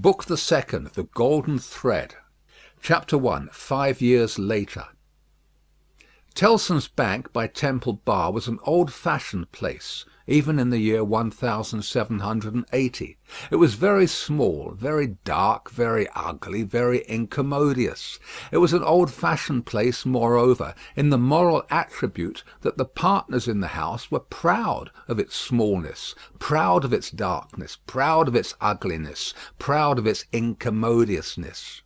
Book the Second, The Golden Thread. Chapter 1. 5 years later. Tellson's Bank by Temple Bar was an old-fashioned place, even in the year 1780. It was very small, very dark, very ugly, very incommodious. It was an old-fashioned place, moreover, in the moral attribute that the partners in the house were proud of its smallness, proud of its darkness, proud of its ugliness, proud of its incommodiousness.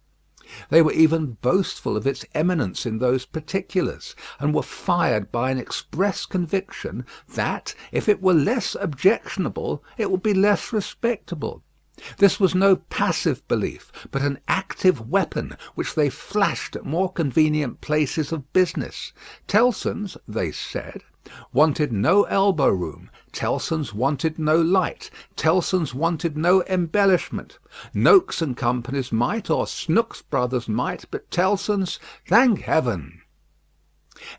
They were even boastful of its eminence in those particulars, and were fired by an express conviction that, if it were less objectionable, it would be less respectable. This was no passive belief, but an active weapon which they flashed at more convenient places of business. Tellson's, they said, wanted no elbow room. Tellson's wanted no light. Tellson's wanted no embellishment. Noakes and Company's might, or Snooks Brothers might, but Tellson's, thank heaven!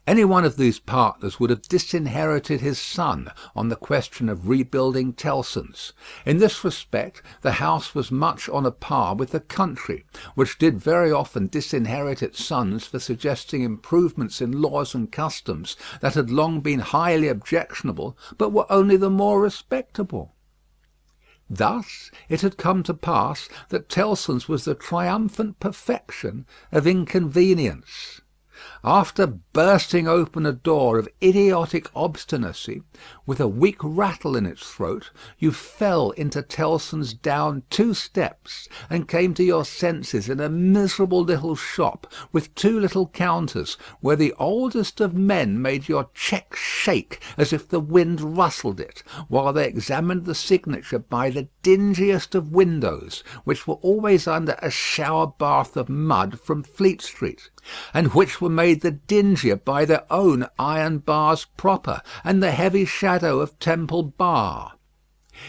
Any one of these partners would have disinherited his son on the question of rebuilding Tellson's. In this respect the house was much on a par with the country, which did very often disinherit its sons for suggesting improvements in laws and customs that had long been highly objectionable, but were only the more respectable. Thus it had come to pass that Tellson's was the triumphant perfection of inconvenience. After bursting open a door of idiotic obstinacy, with a weak rattle in its throat, you fell into Tellson's down 2 steps, and came to your senses in a miserable little shop, with 2 little counters, where the oldest of men made your cheque shake as if the wind rustled it, while they examined the signature by the dingiest of windows, which were always under a shower bath of mud from Fleet Street, and which were made the dingier by their own iron bars proper, and the heavy shadow of Temple Bar.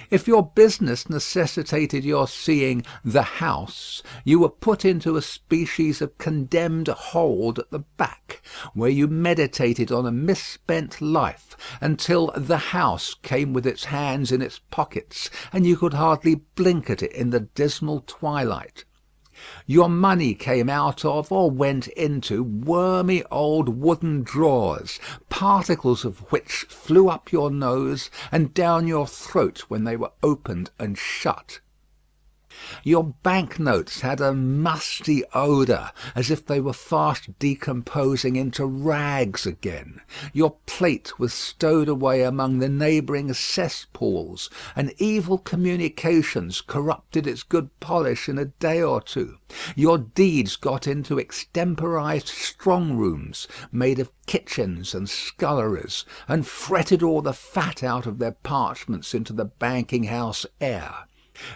If your business necessitated your seeing the house, you were put into a species of condemned hold at the back, where you meditated on a misspent life, until the house came with its hands in its pockets, and you could hardly blink at it in the dismal twilight. Your money came out of, or went into, wormy old wooden drawers, particles of which flew up your nose and down your throat when they were opened and shut. Your bank notes had a musty odour, as if they were fast decomposing into rags again. Your plate was stowed away among the neighbouring cesspools, and evil communications corrupted its good polish in a day or two. Your deeds got into extemporised strong rooms, made of kitchens and sculleries, and fretted all the fat out of their parchments into the banking house air.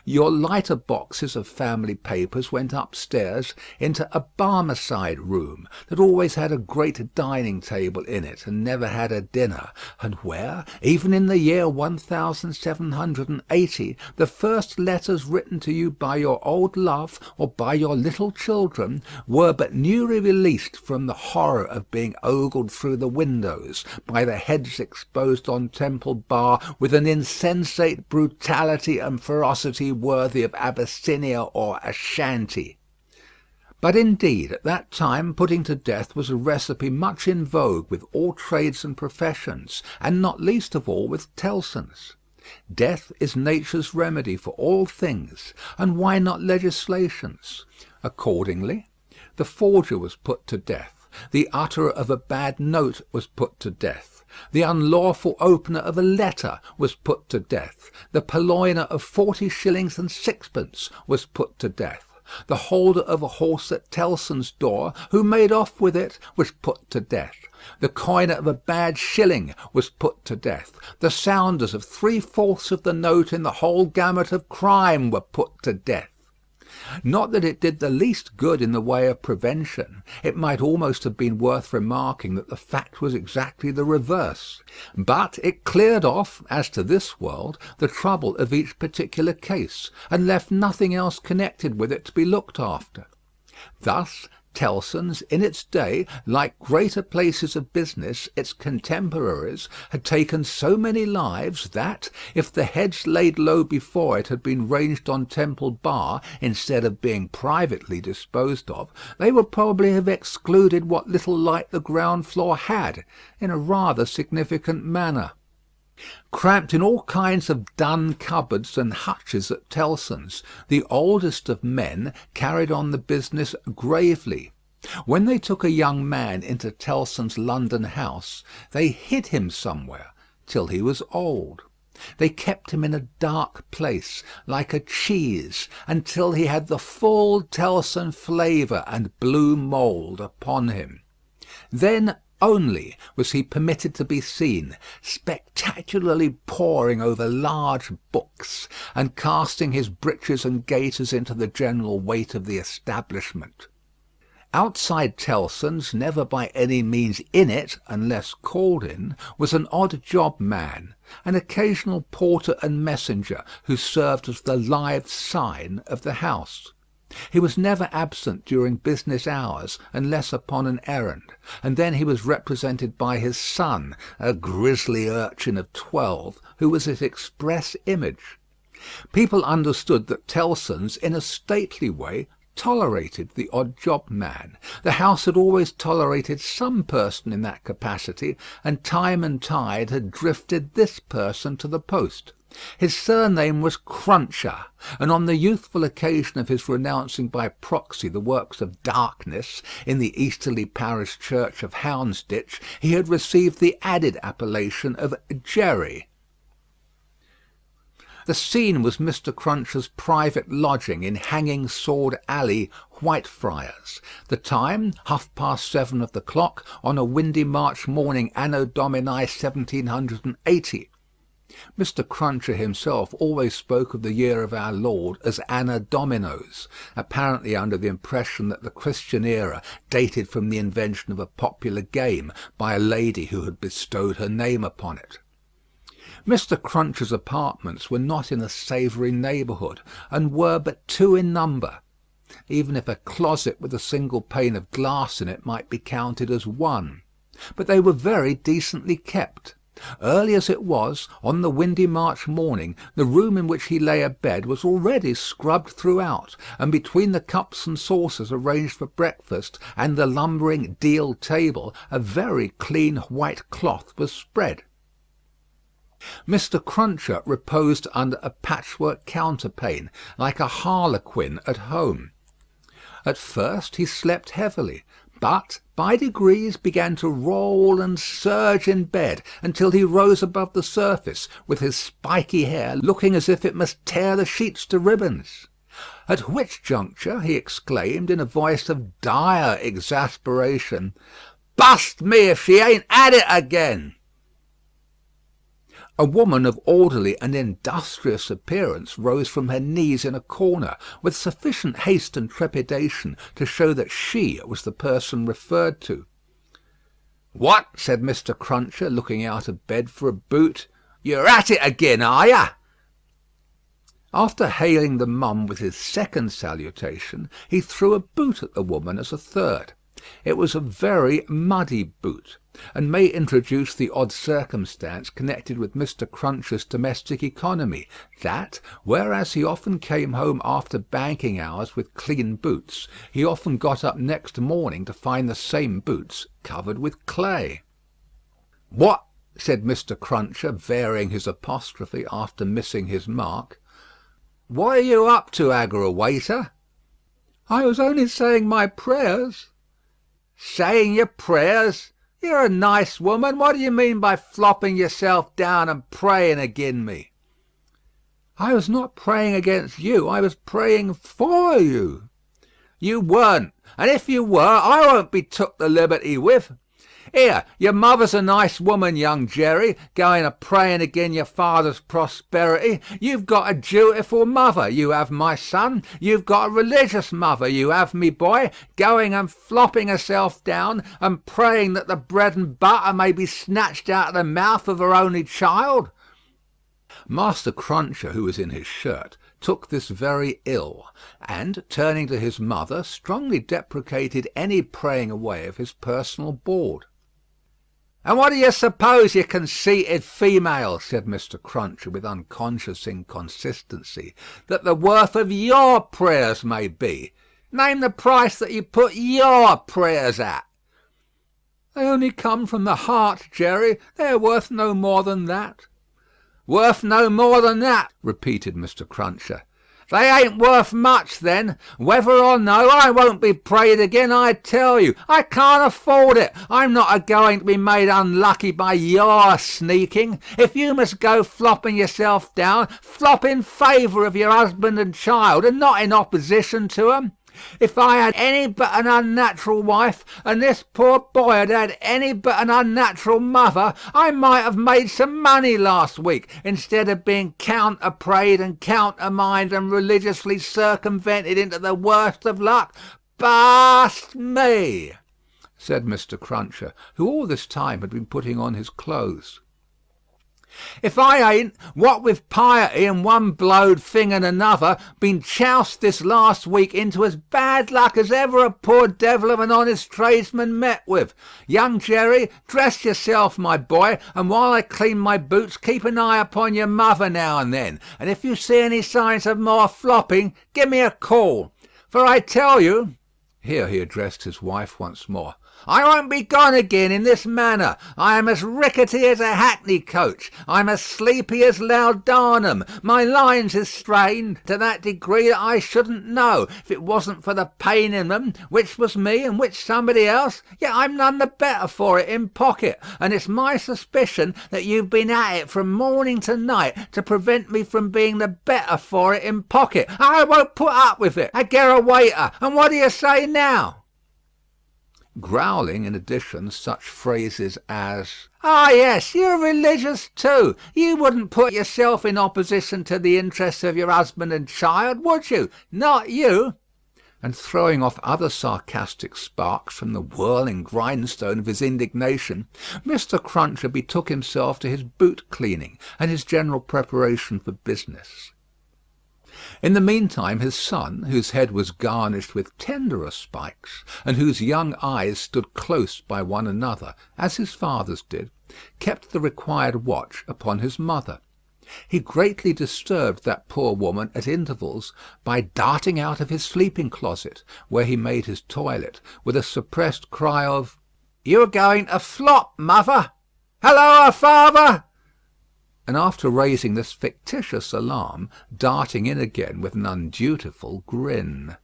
Your lighter boxes of family papers went upstairs into a Barmecide room that always had a great dining table in it and never had a dinner, and where, even in the year 1780, the first letters written to you by your old love or by your little children were but newly released from the horror of being ogled through the windows by the heads exposed on Temple Bar with an insensate brutality and ferocity worthy of Abyssinia or Ashanti. But indeed, at that time, putting to death was a recipe much in vogue with all trades and professions, and not least of all with Tellson's. Death is nature's remedy for all things, and why not legislation's? Accordingly, the forger was put to death. The utterer of a bad note was put to death. The unlawful opener of a letter was put to death. The purloiner of 40 shillings and sixpence was put to death. The holder of a horse at Tellson's door, who made off with it, was put to death. The coiner of a bad shilling was put to death. The sounders of 3/4 of the note in the whole gamut of crime were put to death. Not that it did the least good in the way of prevention. It might almost have been worth remarking that the fact was exactly the reverse. But it cleared off, as to this world, the trouble of each particular case, and left nothing else connected with it to be looked after. Thus Tellson's, in its day, like greater places of business, its contemporaries, had taken so many lives that, if the heads laid low before it had been ranged on Temple Bar instead of being privately disposed of, they would probably have excluded what little light the ground floor had, in a rather significant manner. Cramped in all kinds of dun cupboards and hutches at Tellson's, the oldest of men carried on the business gravely. When they took a young man into Tellson's London house, they hid him somewhere till he was old. They kept him in a dark place, like a cheese, until he had the full Tellson flavour and blue mould upon him. Then only was he permitted to be seen, spectacularly poring over large books, and casting his breeches and gaiters into the general weight of the establishment. Outside Tellson's, never by any means in it, unless called in, was an odd job man, an occasional porter and messenger, who served as the live sign of the house. He was never absent during business hours, unless upon an errand, and then he was represented by his son, a grisly urchin of 12, who was his express image. People understood that Tellson's, in a stately way, tolerated the odd job man. The house had always tolerated some person in that capacity, and time and tide had drifted this person to the post. His surname was Cruncher, and on the youthful occasion of his renouncing by proxy the works of darkness in the easterly parish church of Houndsditch, he had received the added appellation of Jerry. The scene was Mr. Cruncher's private lodging in Hanging Sword Alley, Whitefriars. The time, 7:30 of the clock, on a windy March morning, Anno Domini 1780. Mr. Cruncher himself always spoke of the year of our Lord as Anna Dominos, apparently under the impression that the Christian era dated from the invention of a popular game by a lady who had bestowed her name upon it. Mr. Cruncher's apartments were not in a savoury neighbourhood, and were but 2 in number, even if a closet with a single pane of glass in it might be counted as 1. But they were very decently kept. Early as it was, on the windy March morning, the room in which he lay abed was already scrubbed throughout, and between the cups and saucers arranged for breakfast and the lumbering deal table, a very clean white cloth was spread. Mr. Cruncher reposed under a patchwork counterpane, like a harlequin at home. At first he slept heavily, but by degrees began to roll and surge in bed until he rose above the surface, with his spiky hair looking as if it must tear the sheets to ribbons. At which juncture he exclaimed in a voice of dire exasperation, "Bust me if she ain't at it again!" A woman of orderly and industrious appearance rose from her knees in a corner, with sufficient haste and trepidation to show that she was the person referred to. "What!" said Mr. Cruncher, looking out of bed for a boot. "You're at it again, are you?" After hailing the mum with his second salutation, he threw a boot at the woman as a third. It was a very muddy boot, and may introduce the odd circumstance connected with Mr. Cruncher's domestic economy, that, whereas he often came home after banking hours with clean boots, he often got up next morning to find the same boots covered with clay. "What!" said Mr. Cruncher, varying his apostrophe after missing his mark. "What are you up to, aggrawator?" "I was only saying my prayers." "Saying your prayers? You're a nice woman. What do you mean by flopping yourself down and praying agin me?" "I was not praying against you. I was praying for you." "You weren't, and if you were, I won't be took the liberty with. Here, your mother's a nice woman, young Jerry, going a praying agin your father's prosperity. You've got a dutiful mother, you have, my son. You've got a religious mother, you have, me boy, going and flopping herself down and praying that the bread and butter may be snatched out of the mouth of her only child." Master Cruncher, who was in his shirt, took this very ill, and, turning to his mother, strongly deprecated any praying away of his personal board. "And what do you suppose, you conceited female," said Mr. Cruncher with unconscious inconsistency, "that the worth of your prayers may be? Name the price that you put your prayers at." "They only come from the heart, Jerry. They are worth no more than that." "Worth no more than that," repeated Mr. Cruncher. "They ain't worth much, then. Whether or no, I won't be prayed again, I tell you. I can't afford it. I'm not a-going to be made unlucky by your sneaking. If you must go flopping yourself down, flop in favour of your husband and child, and not in opposition to 'em. If I had any but an unnatural wife, and this poor boy had had any but an unnatural mother, I might have made some money last week, instead of being counter-prayed and countermined and religiously circumvented into the worst of luck. Bast me," said Mr. Cruncher, who all this time had been putting on his clothes. "If I ain't, what with piety and one blowed thing and another, been choused this last week into as bad luck as ever a poor devil of an honest tradesman met with. Young Jerry, dress yourself, my boy, and while I clean my boots, keep an eye upon your mother now and then, and if you see any signs of more flopping, give me a call. For I tell you," here he addressed his wife once more, "I won't be gone again in this manner. I am as rickety as a hackney coach. I'm as sleepy as laudanum. My lines is strained to that degree that I shouldn't know, if it wasn't for the pain in them, which was me and which somebody else. Yet I'm none the better for it in pocket, and it's my suspicion that you've been at it from morning to night to prevent me from being the better for it in pocket. I won't put up with it. I get a waiter, and what do you say now?" Growling in addition such phrases as, "Ah, yes, you're religious too. You wouldn't put yourself in opposition to the interests of your husband and child, would you? Not you," and throwing off other sarcastic sparks from the whirling grindstone of his indignation, Mr. Cruncher betook himself to his boot cleaning and his general preparation for business. In the meantime his son, whose head was garnished with tenderer spikes, and whose young eyes stood close by one another, as his father's did, kept the required watch upon his mother. He greatly disturbed that poor woman at intervals by darting out of his sleeping-closet, where he made his toilet, with a suppressed cry of, "You're going to flop, mother! Halloa, father!" and after raising this fictitious alarm, darting in again with an undutiful grin.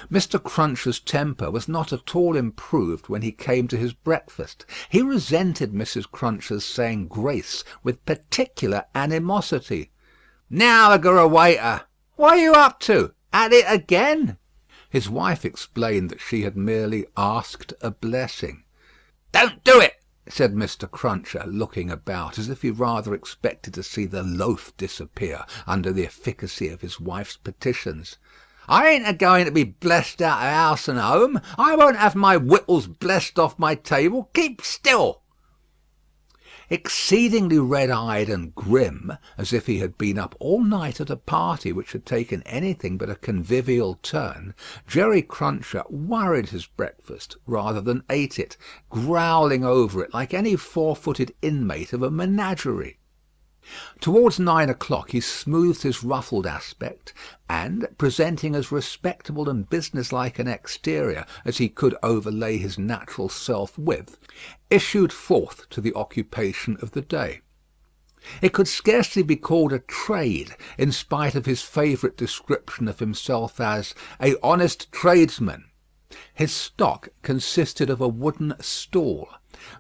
Mr. Cruncher's temper was not at all improved when he came to his breakfast. He resented Mrs. Cruncher's saying grace with particular animosity. "Now, I got a waiter. What are you up to? At it again?" His wife explained that she had merely asked a blessing. "Don't do it," said Mr. Cruncher, looking about, as if he rather expected to see the loaf disappear under the efficacy of his wife's petitions. "I ain't a-going to be blessed out of house and home. I won't have my wittles blessed off my table. Keep still." Exceedingly red-eyed and grim, as if he had been up all night at a party which had taken anything but a convivial turn, Jerry Cruncher worried his breakfast rather than ate it, growling over it like any four-footed inmate of a menagerie. Towards 9 o'clock he smoothed his ruffled aspect, and, presenting as respectable and businesslike an exterior as he could overlay his natural self with, issued forth to the occupation of the day. It could scarcely be called a trade, in spite of his favourite description of himself as "a honest tradesman." His stock consisted of a wooden stool,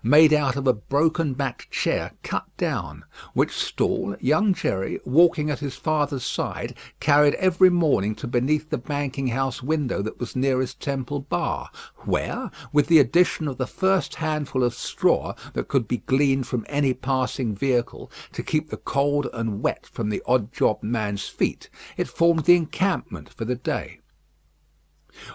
made out of a broken-backed chair cut down, which stool young Jerry, walking at his father's side, carried every morning to beneath the banking-house window that was nearest Temple Bar, where, with the addition of the first handful of straw that could be gleaned from any passing vehicle, to keep the cold and wet from the odd-job man's feet, it formed the encampment for the day.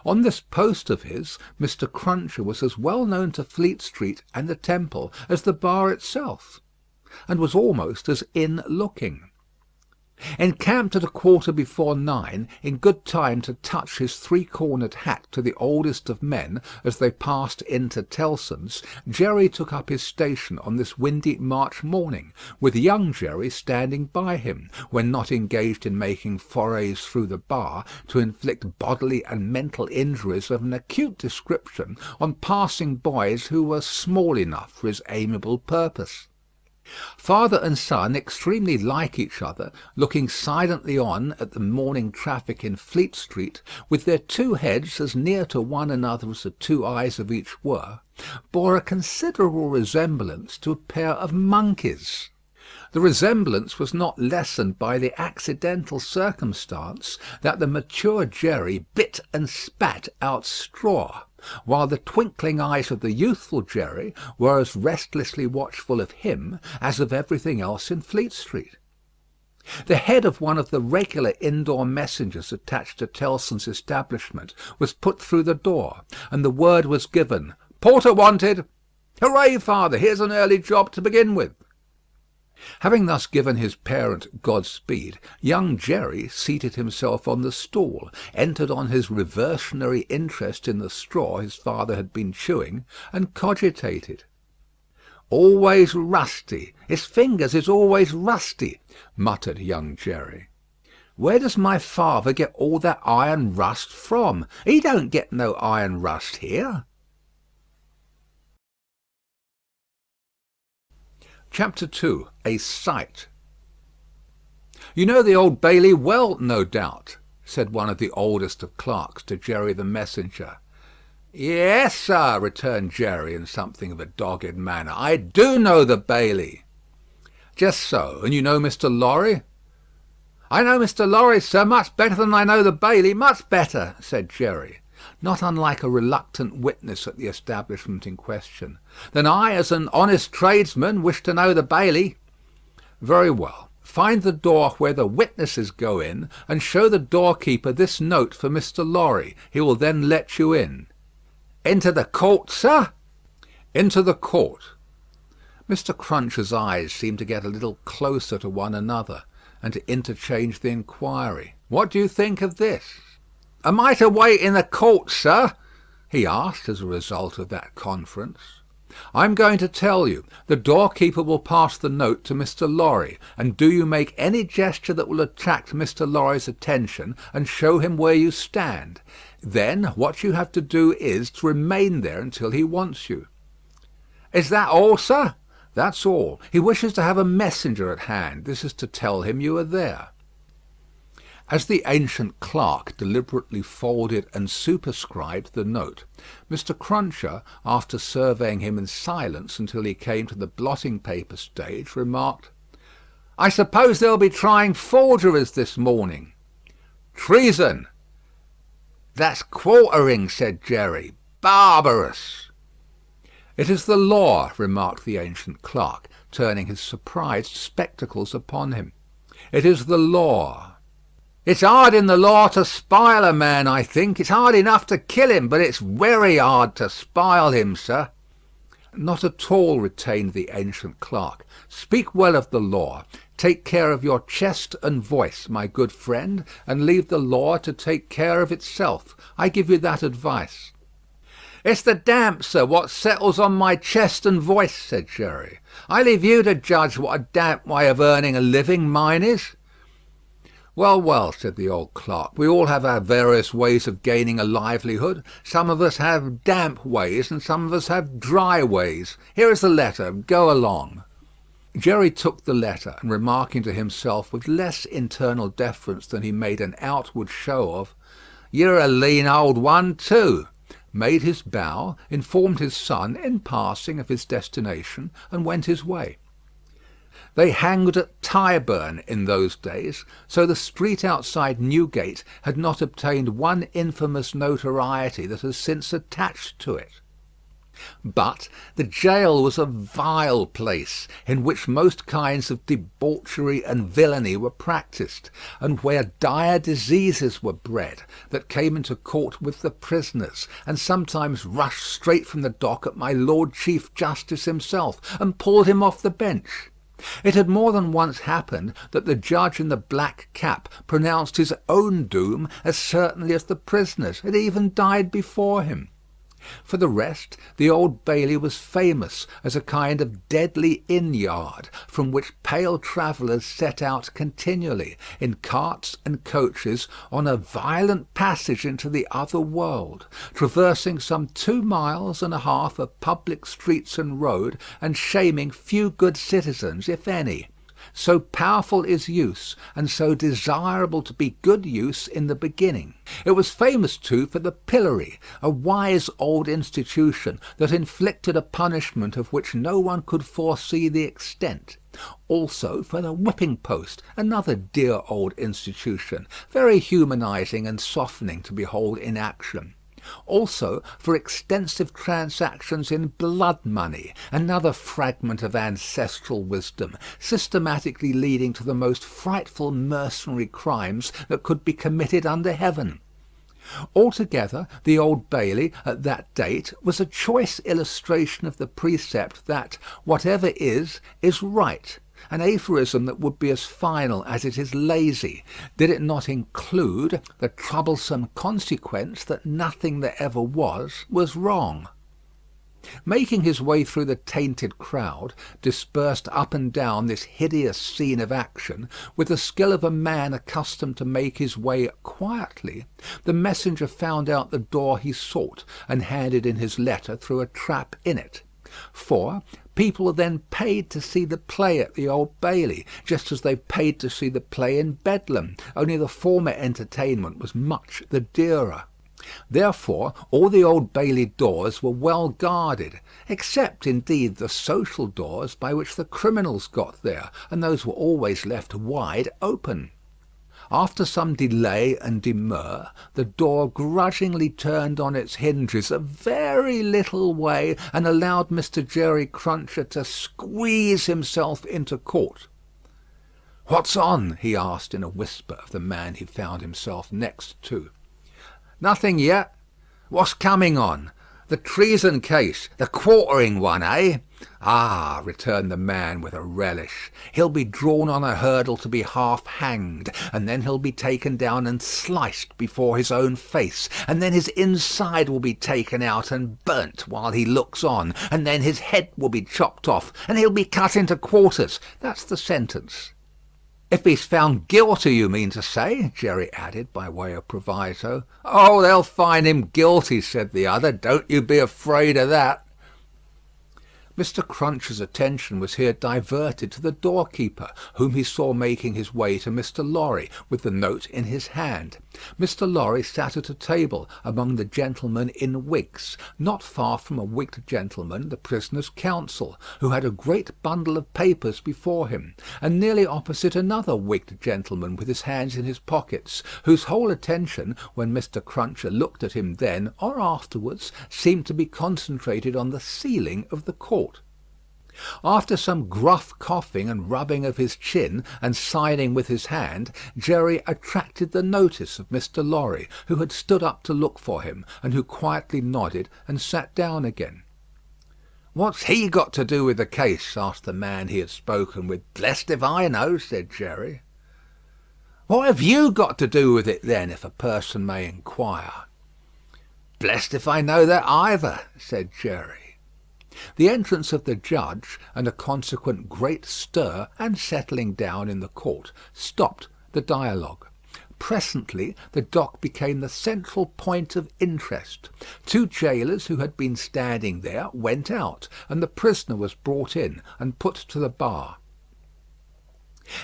On this post of his, Mr. Cruncher was as well known to Fleet Street and the Temple as the bar itself, and was almost as in-looking. Encamped at 9:15, in good time to touch his three-cornered hat to the oldest of men as they passed into Tellson's, Jerry took up his station on this windy March morning, with young Jerry standing by him, when not engaged in making forays through the bar to inflict bodily and mental injuries of an acute description on passing boys who were small enough for his amiable purpose. Father and son, extremely like each other, looking silently on at the morning traffic in Fleet Street, with their two heads as near to one another as the two eyes of each were, bore a considerable resemblance to a pair of monkeys. The resemblance was not lessened by the accidental circumstance that the mature Jerry bit and spat out straw, while the twinkling eyes of the youthful Jerry were as restlessly watchful of him as of everything else in Fleet Street. The head of one of the regular indoor messengers attached to Tellson's establishment was put through the door, and the word was given, "Porter wanted." "Hooray, father! Here's an early job to begin with." Having thus given his parent Godspeed, young Jerry seated himself on the stool, entered on his reversionary interest in the straw his father had been chewing, and cogitated. "Always rusty. His fingers is always rusty," muttered young Jerry. "Where does my father get all that iron rust from? He don't get no iron rust here." Chapter 2. A Sight. "You know the Old Bailey well, no doubt," said one of the oldest of clerks to Jerry the messenger. "Yes, sir," returned Jerry in something of a dogged manner. "I do know the Bailey." "Just so. And you know Mr. Lorry?" "I know Mr. Lorry, sir, much better than I know the Bailey, much better," said Jerry, not unlike a reluctant witness at the establishment in question. "Then I, as an honest tradesman, wish to know the Bailey." "Very well. Find the door where the witnesses go in, and show the doorkeeper this note for Mr. Lorry. He will then let you in." "Into the court, sir?" "Into the court." Mr. Cruncher's eyes seemed to get a little closer to one another, and to interchange the inquiry. "What do you think of this?" "Am I to wait in the court, sir?" he asked as a result of that conference. "I'm going to tell you. The doorkeeper will pass the note to Mr. Lorry, and do you make any gesture that will attract Mr. Lorry's attention, and show him where you stand. Then what you have to do is to remain there until he wants you." "Is that all, sir?" "That's all. He wishes to have a messenger at hand. This is to tell him you are there." As the ancient clerk deliberately folded and superscribed the note, Mr. Cruncher, after surveying him in silence until he came to the blotting paper stage, remarked, "I suppose they'll be trying forgeries this morning." "Treason." "That's quartering," said Jerry. "Barbarous." "It is the law," remarked the ancient clerk, turning his surprised spectacles upon him. "It is the law." "It's hard in the law to spile a man, I think. It's hard enough to kill him, but it's very hard to spile him, sir." "Not at all," retained the ancient clerk. "Speak well of the law. Take care of your chest and voice, my good friend, and leave the law to take care of itself. I give you that advice." "It's the damp, sir, what settles on my chest and voice," said Jerry. "I leave you to judge what a damp way of earning a living mine is." "Well, well," said the old clerk, "we all have our various ways of gaining a livelihood. Some of us have damp ways, and some of us have dry ways. Here is the letter. Go along." Jerry took the letter, and remarking to himself with less internal deference than he made an outward show of, "You're a lean old one, too," made his bow, informed his son, in passing, of his destination, and went his way. They hanged at Tyburn in those days, so the street outside Newgate had not obtained one infamous notoriety that has since attached to it. But the jail was a vile place, in which most kinds of debauchery and villainy were practised, and where dire diseases were bred, that came into court with the prisoners, and sometimes rushed straight from the dock at my Lord Chief Justice himself, and pulled him off the bench. It had more than once happened that the judge in the black cap pronounced his own doom as certainly as the prisoner's, and even died before him. For the rest, the Old Bailey was famous as a kind of deadly inn-yard, from which pale travellers set out continually, in carts and coaches, on a violent passage into the other world, traversing some 2 miles and a half of public streets and road, and shaming few good citizens, if any. So powerful is use, and so desirable to be good use in the beginning. It was famous too for the pillory, a wise old institution that inflicted a punishment of which no one could foresee the extent. Also for the whipping post, another dear old institution, very humanizing and softening to behold in action. Also for extensive transactions in blood money, another fragment of ancestral wisdom, systematically leading to the most frightful mercenary crimes that could be committed under heaven. Altogether, the Old Bailey, at that date, was a choice illustration of the precept that whatever is right, an aphorism that would be as final as it is lazy, did it not include the troublesome consequence that nothing that ever was wrong. Making his way through the tainted crowd, dispersed up and down this hideous scene of action, with the skill of a man accustomed to make his way quietly, the messenger found out the door he sought, and handed in his letter through a trap in it. For people then paid to see the play at the Old Bailey, just as they paid to see the play in Bedlam, only the former entertainment was much the dearer. Therefore all the Old Bailey doors were well guarded, except indeed the social doors by which the criminals got there, and those were always left wide open. After some delay and demur, the door grudgingly turned on its hinges a very little way, and allowed Mr. Jerry Cruncher to squeeze himself into court. "What's on?" he asked in a whisper of the man he found himself next to. "Nothing yet. What's coming on? The treason case, the quartering one, eh?" "Ah," returned the man with a relish, "he'll be drawn on a hurdle to be half hanged, and then he'll be taken down and sliced before his own face, and then his inside will be taken out and burnt while he looks on, and then his head will be chopped off, and he'll be cut into quarters. That's the sentence." "If he's found guilty, you mean to say?" Jerry added by way of proviso. "Oh, they'll find him guilty," said the other. "Don't you be afraid of that." Mr. Cruncher's attention was here diverted to the doorkeeper, whom he saw making his way to Mr. Lorry, with the note in his hand. Mr. Lorry sat at a table among the gentlemen in wigs, not far from a wigged gentleman, the prisoner's counsel, who had a great bundle of papers before him, and nearly opposite another wigged gentleman with his hands in his pockets, whose whole attention, when Mr. Cruncher looked at him then or afterwards, seemed to be concentrated on the ceiling of the court. After some gruff coughing and rubbing of his chin, and signing with his hand, Jerry attracted the notice of Mr. Lorry, who had stood up to look for him, and who quietly nodded and sat down again. "What's he got to do with the case?" asked the man he had spoken with. "Blest if I know," said Jerry. "What have you got to do with it then, if a person may inquire?" "Blest if I know that either," said Jerry. The entrance of the judge, and a consequent great stir and settling down in the court, stopped the dialogue. Presently the dock became the central point of interest. 2 jailers who had been standing there went out, and the prisoner was brought in and put to the bar.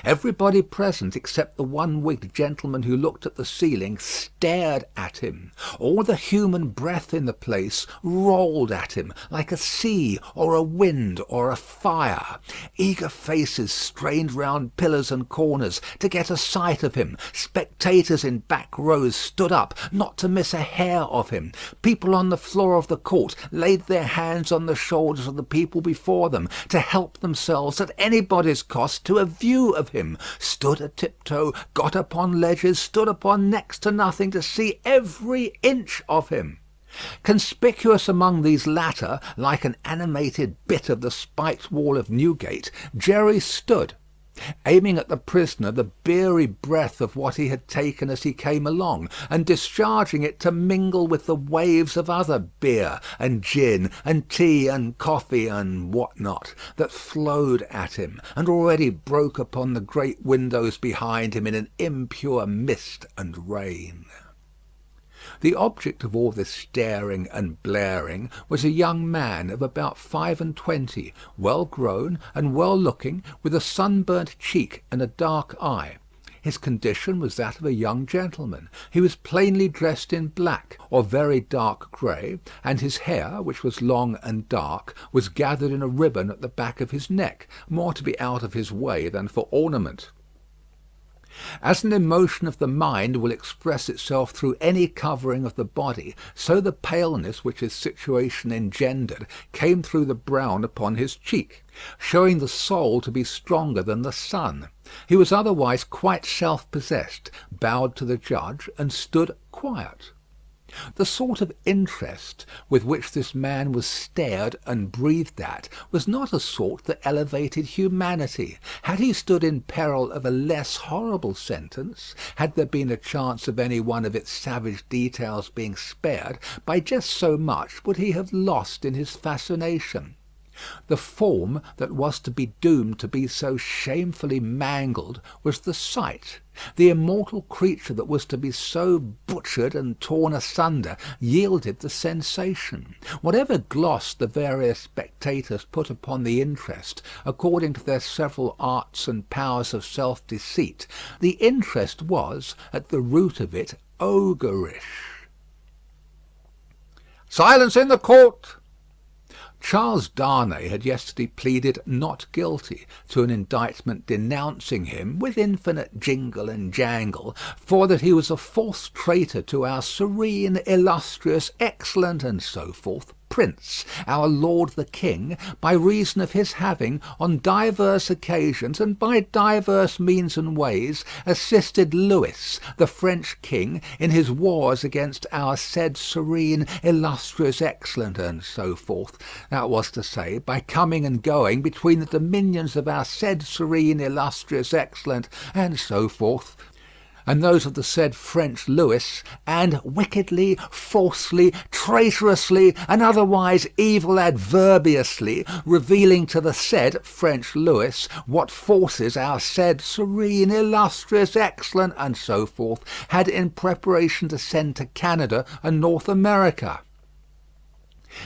Everybody present, except the one wigged gentleman who looked at the ceiling, stared at him. All the human breath in the place rolled at him, like a sea or a wind or a fire. Eager faces strained round pillars and corners to get a sight of him. Spectators in back rows stood up, not to miss a hair of him. People on the floor of the court laid their hands on the shoulders of the people before them, to help themselves at anybody's cost to a view of him, stood a tiptoe, got upon ledges, stood upon next to nothing to see every inch of him. Conspicuous among these latter, like an animated bit of the spiked wall of Newgate, Jerry stood, aiming at the prisoner the beery breath of what he had taken as he came along, and discharging it to mingle with the waves of other beer and gin and tea and coffee and what not, that flowed at him, and already broke upon the great windows behind him in an impure mist and rain. The object of all this staring and blaring was a young man of about 25, well grown and well looking, with a sunburnt cheek and a dark eye. His condition was that of a young gentleman. He was plainly dressed in black, or very dark grey, and his hair, which was long and dark, was gathered in a ribbon at the back of his neck, more to be out of his way than for ornament. As an emotion of the mind will express itself through any covering of the body, so the paleness which his situation engendered came through the brown upon his cheek, showing the soul to be stronger than the sun. He was otherwise quite self-possessed, bowed to the judge, and stood quiet. The sort of interest with which this man was stared and breathed at was not a sort that elevated humanity. Had he stood in peril of a less horrible sentence, had there been a chance of any one of its savage details being spared, by just so much would he have lost in his fascination. The form that was to be doomed to be so shamefully mangled was the sight. The immortal creature that was to be so butchered and torn asunder yielded the sensation. Whatever gloss the various spectators put upon the interest, according to their several arts and powers of self-deceit, the interest was, at the root of it, ogreish. "Silence in the court!" Charles Darnay had yesterday pleaded not guilty to an indictment denouncing him, with infinite jingle and jangle, for that he was a false traitor to our serene, illustrious, excellent, and so forth, Prince, our Lord the King, by reason of his having, on divers occasions and by divers means and ways, assisted Louis, the French King, in his wars against our said serene, illustrious, excellent, and so forth. That was to say, by coming and going between the dominions of our said serene, illustrious, excellent, and so forth, and those of the said French Louis, and wickedly, falsely, traitorously, and otherwise evil adverbiously revealing to the said French Louis what forces our said serene, illustrious, excellent, and so forth, had in preparation to send to Canada and North America.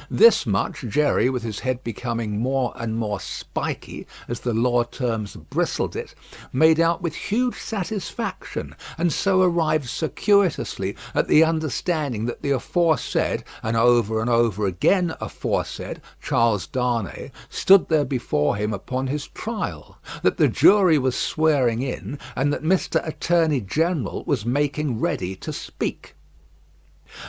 This much Jerry, with his head becoming more and more spiky, as the law terms bristled it, made out with huge satisfaction, and so arrived circuitously at the understanding that the aforesaid, and over again aforesaid, Charles Darnay, stood there before him upon his trial, that the jury was swearing in, and that Mr. Attorney General was making ready to speak.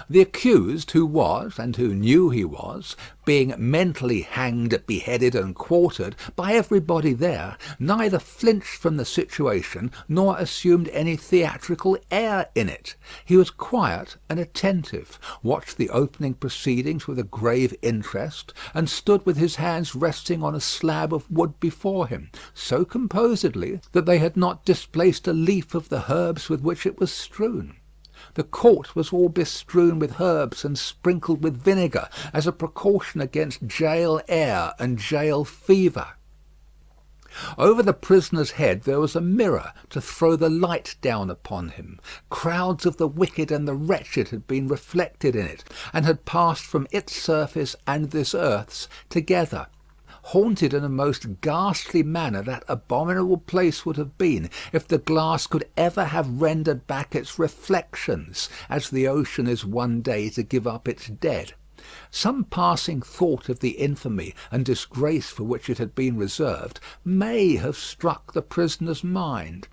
The accused, who was, and who knew he was, being mentally hanged, beheaded, and quartered by everybody there, neither flinched from the situation nor assumed any theatrical air in it. He was quiet and attentive, watched the opening proceedings with a grave interest, and stood with his hands resting on a slab of wood before him, so composedly that they had not displaced a leaf of the herbs with which it was strewn. The court was all bestrewn with herbs and sprinkled with vinegar, as a precaution against jail air and jail fever. Over the prisoner's head there was a mirror to throw the light down upon him. Crowds of the wicked and the wretched had been reflected in it, and had passed from its surface and this earth's together. Haunted in a most ghastly manner that abominable place would have been, if the glass could ever have rendered back its reflections, as the ocean is one day to give up its dead. Some passing thought of the infamy and disgrace for which it had been reserved may have struck the prisoner's mind.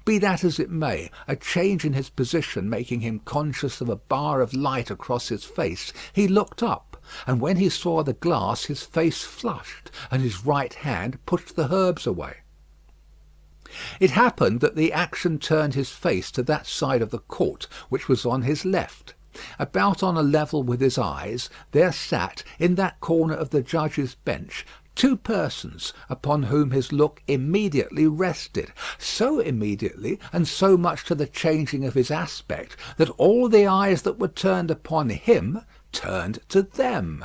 Be that as it may, a change in his position making him conscious of a bar of light across his face, he looked up, and when he saw the glass his face flushed, and his right hand pushed the herbs away. It happened that the action turned his face to that side of the court which was on his left. About on a level with his eyes, there sat, in that corner of the judge's bench, two persons upon whom his look immediately rested, so immediately and so much to the changing of his aspect, that all the eyes that were turned upon him turned to them.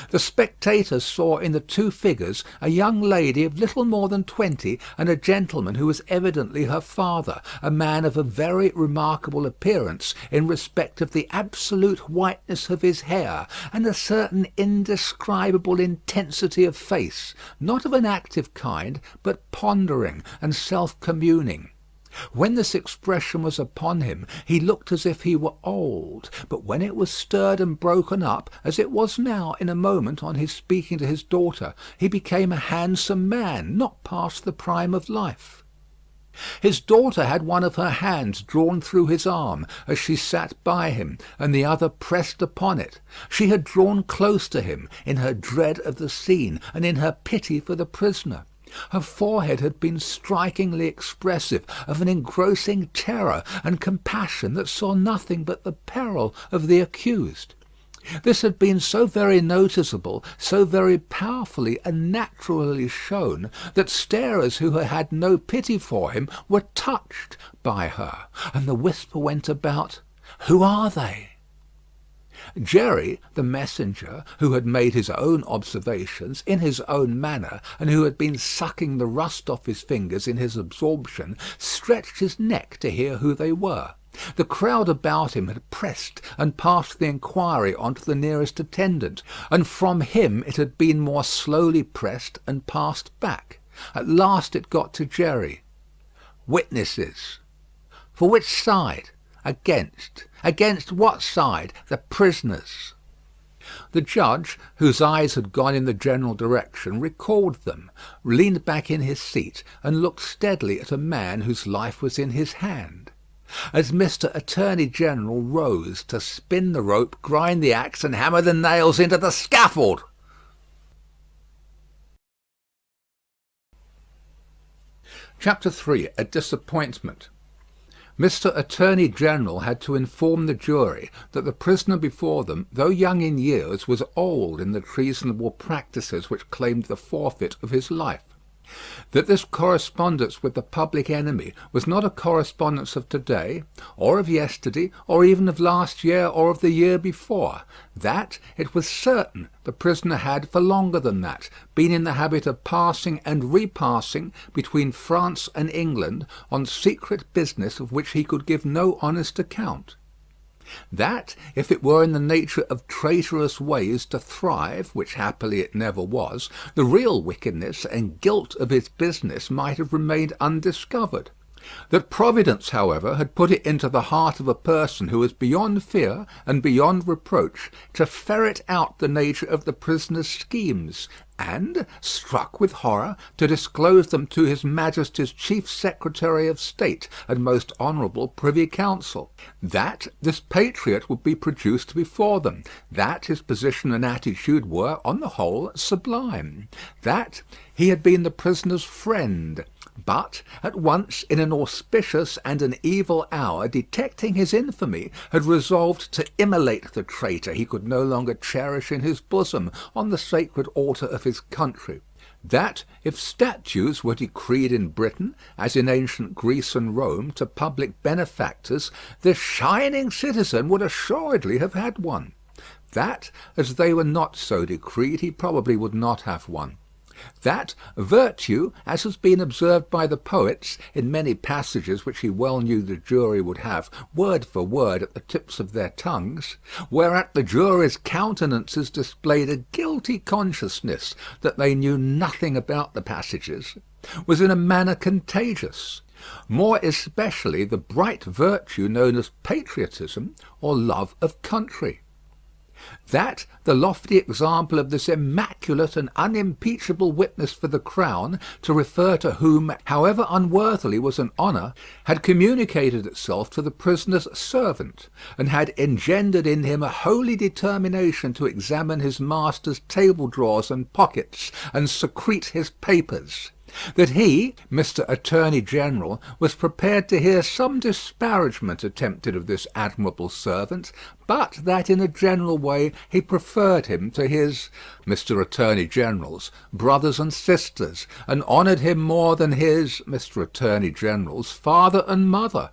The spectators saw in the two figures a young lady of little more than 20, and a gentleman who was evidently her father, a man of a very remarkable appearance in respect of the absolute whiteness of his hair, and a certain indescribable intensity of face, not of an active kind, but pondering and self-communing. When this expression was upon him, he looked as if he were old; but when it was stirred and broken up, as it was now in a moment on his speaking to his daughter, he became a handsome man, not past the prime of life. His daughter had one of her hands drawn through his arm as she sat by him, and the other pressed upon it. She had drawn close to him in her dread of the scene, and in her pity for the prisoner. Her forehead had been strikingly expressive of an engrossing terror and compassion that saw nothing but the peril of the accused. This had been so very noticeable, so very powerfully and naturally shown, that starers who had had no pity for him were touched by her, and the whisper went about, "Who are they?" Jerry, the messenger, who had made his own observations in his own manner, and who had been sucking the rust off his fingers in his absorption, stretched his neck to hear who they were. The crowd about him had pressed and passed the inquiry on to the nearest attendant, and from him it had been more slowly pressed and passed back. At last it got to Jerry. "Witnesses." "For which side?" "Against." "Against what side?" "The prisoners." The judge, whose eyes had gone in the general direction, recalled them, leaned back in his seat, and looked steadily at a man whose life was in his hand. As Mr. Attorney General rose to spin the rope, grind the axe, and hammer the nails into the scaffold. Chapter 3. A disappointment. Mr. Attorney General had to inform the jury that the prisoner before them, though young in years, was old in the treasonable practices which claimed the forfeit of his life. That this correspondence with the public enemy was not a correspondence of today, or of yesterday, or even of last year, or of the year before. That, it was certain, the prisoner had, for longer than that, been in the habit of passing and repassing between France and England on secret business of which he could give no honest account. That, if it were in the nature of traitorous ways to thrive, which happily it never was, the real wickedness and guilt of his business might have remained undiscovered. That Providence, however, had put it into the heart of a person who was beyond fear and beyond reproach to ferret out the nature of the prisoner's schemes, and, struck with horror, to disclose them to his Majesty's Chief Secretary of State and most honourable Privy Council. That this patriot would be produced before them. That his position and attitude were, on the whole, sublime. That he had been the prisoner's friend, but at once in an auspicious and an evil hour, detecting his infamy, had resolved to immolate the traitor he could no longer cherish in his bosom on the sacred altar of his country. That if statues were decreed in Britain, as in ancient Greece and Rome, to public benefactors, this shining citizen would assuredly have had one. That, as they were not so decreed, he probably would not have one. That virtue, as has been observed by the poets, in many passages which he well knew the jury would have, word for word, at the tips of their tongues, whereat the jury's countenances displayed a guilty consciousness that they knew nothing about the passages, was in a manner contagious, more especially the bright virtue known as patriotism, or love of country. That the lofty example of this immaculate and unimpeachable witness for the crown, to refer to whom, however unworthily, was an honour, had communicated itself to the prisoner's servant, and had engendered in him a holy determination to examine his master's table drawers and pockets, and secrete his papers. That he, Mr. Attorney General, was prepared to hear some disparagement attempted of this admirable servant, but that in a general way he preferred him to his, Mr. Attorney General's, brothers and sisters, and honoured him more than his, Mr. Attorney General's, father and mother.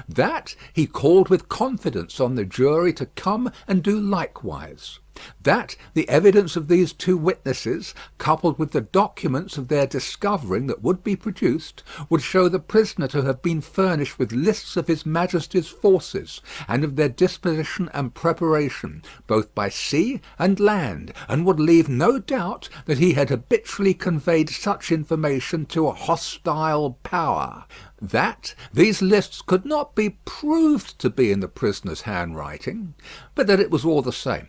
That he called with confidence on the jury to come and do likewise. That the evidence of these two witnesses, coupled with the documents of their discovering that would be produced, would show the prisoner to have been furnished with lists of his Majesty's forces, and of their disposition and preparation, both by sea and land, and would leave no doubt that he had habitually conveyed such information to a hostile power. That these lists could not be proved to be in the prisoner's handwriting, but that it was all the same.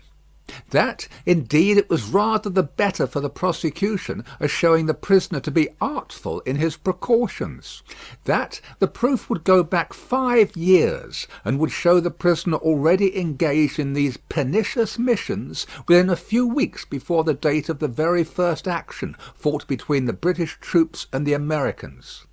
That, indeed, it was rather the better for the prosecution, as showing the prisoner to be artful in his precautions. That the proof would go back 5 years, and would show the prisoner already engaged in these pernicious missions within a few weeks before the date of the very first action fought between the British troops and the Americans.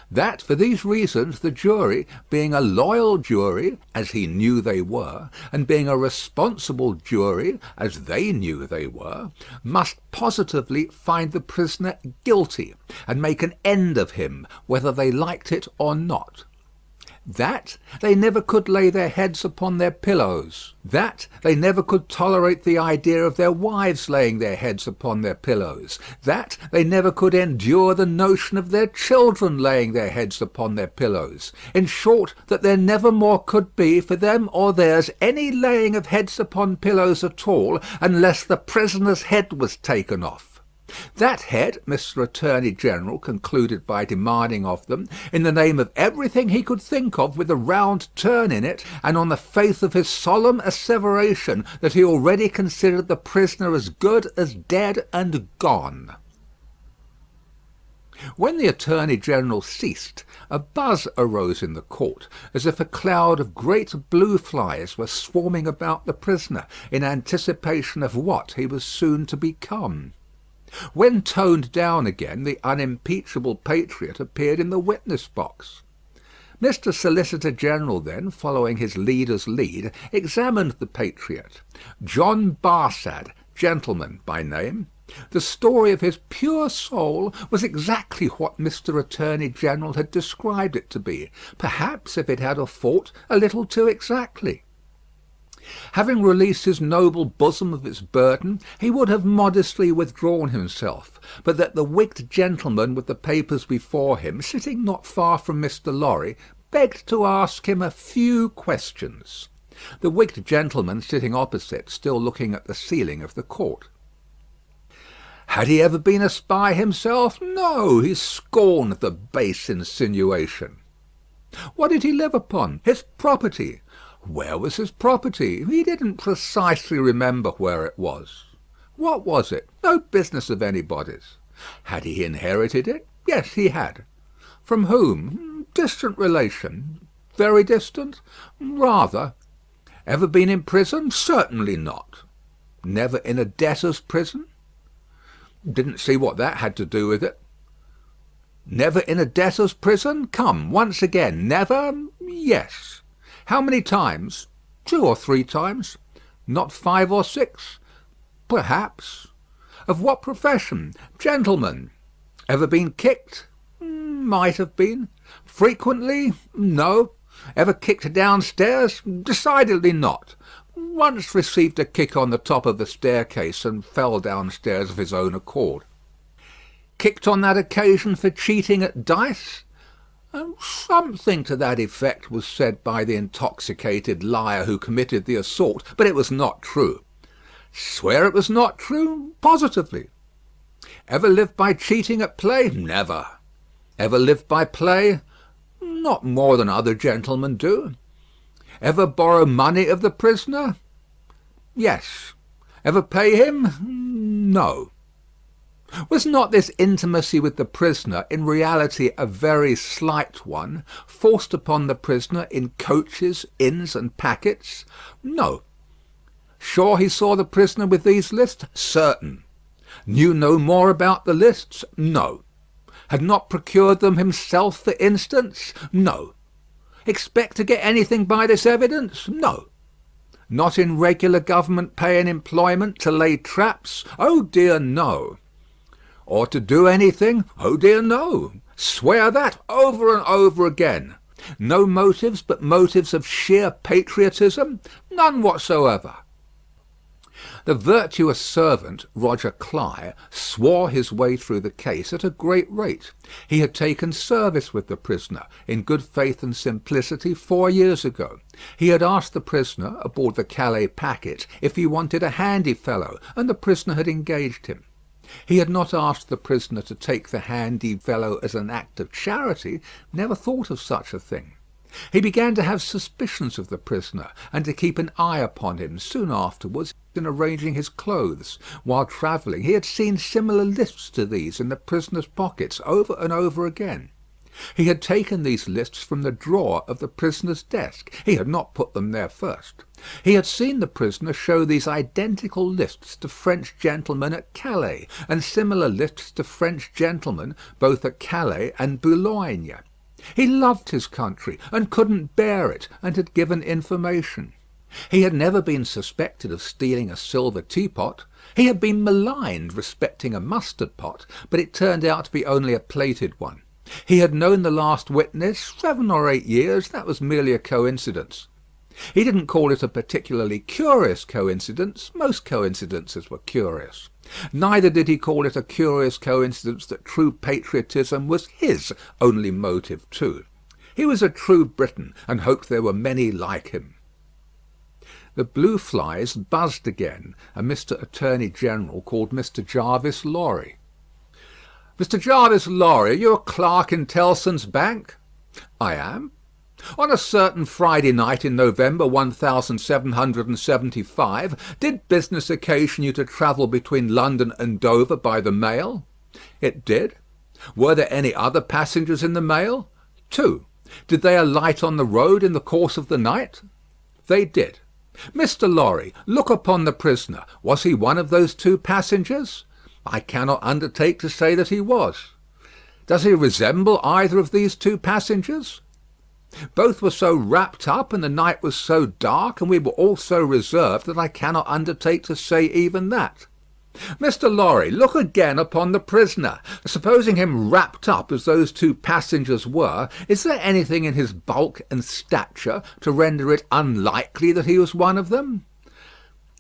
That for these reasons the jury, being a loyal jury, as he knew they were, and being a responsible jury, as they knew they were, must positively find the prisoner guilty, and make an end of him, whether they liked it or not. That they never could lay their heads upon their pillows. That they never could tolerate the idea of their wives laying their heads upon their pillows. That they never could endure the notion of their children laying their heads upon their pillows. In short, that there never more could be, for them or theirs, any laying of heads upon pillows at all, unless the prisoner's head was taken off. That head Mr. Attorney General concluded by demanding of them, in the name of everything he could think of with a round turn in it, and on the faith of his solemn asseveration that he already considered the prisoner as good as dead and gone. When the Attorney General ceased, a buzz arose in the court, as if a cloud of great blue flies were swarming about the prisoner, in anticipation of what he was soon to become. When toned down again, the unimpeachable patriot appeared in the witness box. Mr. Solicitor General then, following his leader's lead, examined the patriot. John Barsad, gentleman by name. The story of his pure soul was exactly what Mr. Attorney General had described it to be, perhaps, if it had a fault, a little too exactly. Having released his noble bosom of its burden, he would have modestly withdrawn himself, but that the wigged gentleman with the papers before him, sitting not far from Mr. Lorry, begged to ask him a few questions. The wigged gentleman sitting opposite, still looking at the ceiling of the court. Had he ever been a spy himself? No, he scorned the base insinuation. What did he live upon? His property. Where was his property? He didn't precisely remember where it was. What was it? No business of anybody's. Had he inherited it? Yes, he had. From whom? Distant relation. Very distant? Rather. Ever been in prison? Certainly not. Never in a debtor's prison? Didn't see what that had to do with it. Never in a debtor's prison? Come, once again. Never? Yes. How many times? 2 or 3 times. Not 5 or 6? Perhaps. Of what profession? Gentleman. Ever been kicked? Might have been. Frequently? No. Ever kicked downstairs? Decidedly not. Once received a kick on the top of the staircase and fell downstairs of his own accord. Kicked on that occasion for cheating at dice? Something to that effect was said by the intoxicated liar who committed the assault, but it was not true. Swear it was not true? Positively. Ever lived by cheating at play? Never. Ever lived by play? Not more than other gentlemen do. Ever borrow money of the prisoner? Yes. Ever pay him? No. Was not this intimacy with the prisoner in reality a very slight one, forced upon the prisoner in coaches, inns, and packets? No. Sure he saw the prisoner with these lists? Certain. Knew no more about the lists? No. Had not procured them himself, for instance? No. Expect to get anything by this evidence? No. Not in regular government pay and employment to lay traps? Oh dear, no. Or to do anything? Oh dear, no. Swear that over and over again. No motives but motives of sheer patriotism? None whatsoever. The virtuous servant, Roger Cly, swore his way through the case at a great rate. He had taken service with the prisoner, in good faith and simplicity, 4 years ago. He had asked the prisoner, aboard the Calais packet, if he wanted a handy fellow, and the prisoner had engaged him. He had not asked the prisoner to take the handy fellow as an act of charity, never thought of such a thing. He began to have suspicions of the prisoner, and to keep an eye upon him soon afterwards in arranging his clothes. While travelling he had seen similar lists to these in the prisoner's pockets over and over again. He had taken these lists from the drawer of the prisoner's desk. He had not put them there first. He had seen the prisoner show these identical lists to French gentlemen at Calais, and similar lists to French gentlemen both at Calais and Boulogne. He loved his country, and couldn't bear it, and had given information. He had never been suspected of stealing a silver teapot. He had been maligned respecting a mustard pot, but it turned out to be only a plated one. He had known the last witness 7 or 8 years. That was merely a coincidence. He didn't call it a particularly curious coincidence. Most coincidences were curious. Neither did he call it a curious coincidence that true patriotism was his only motive too. He was a true Briton, and hoped there were many like him. The blue flies buzzed again, and Mr. Attorney General called Mr. Jarvis Lorry. "Mr. Jarvis Lorry, are you a clerk in Tellson's Bank?" "I am." "On a certain Friday night in November 1775, did business occasion you to travel between London and Dover by the mail?" "It did." "Were there any other passengers in the mail?" "2. Did they alight on the road in the course of the night?" "They did." "Mr. Lorry, look upon the prisoner. Was he one of those 2 passengers?" "I cannot undertake to say that he was." "Does he resemble either of these 2 passengers?" "Both were so wrapped up, and the night was so dark, and we were all so reserved, that I cannot undertake to say even that." "Mr. Lorry, look again upon the prisoner. Supposing him wrapped up as those 2 passengers were, is there anything in his bulk and stature to render it unlikely that he was one of them?"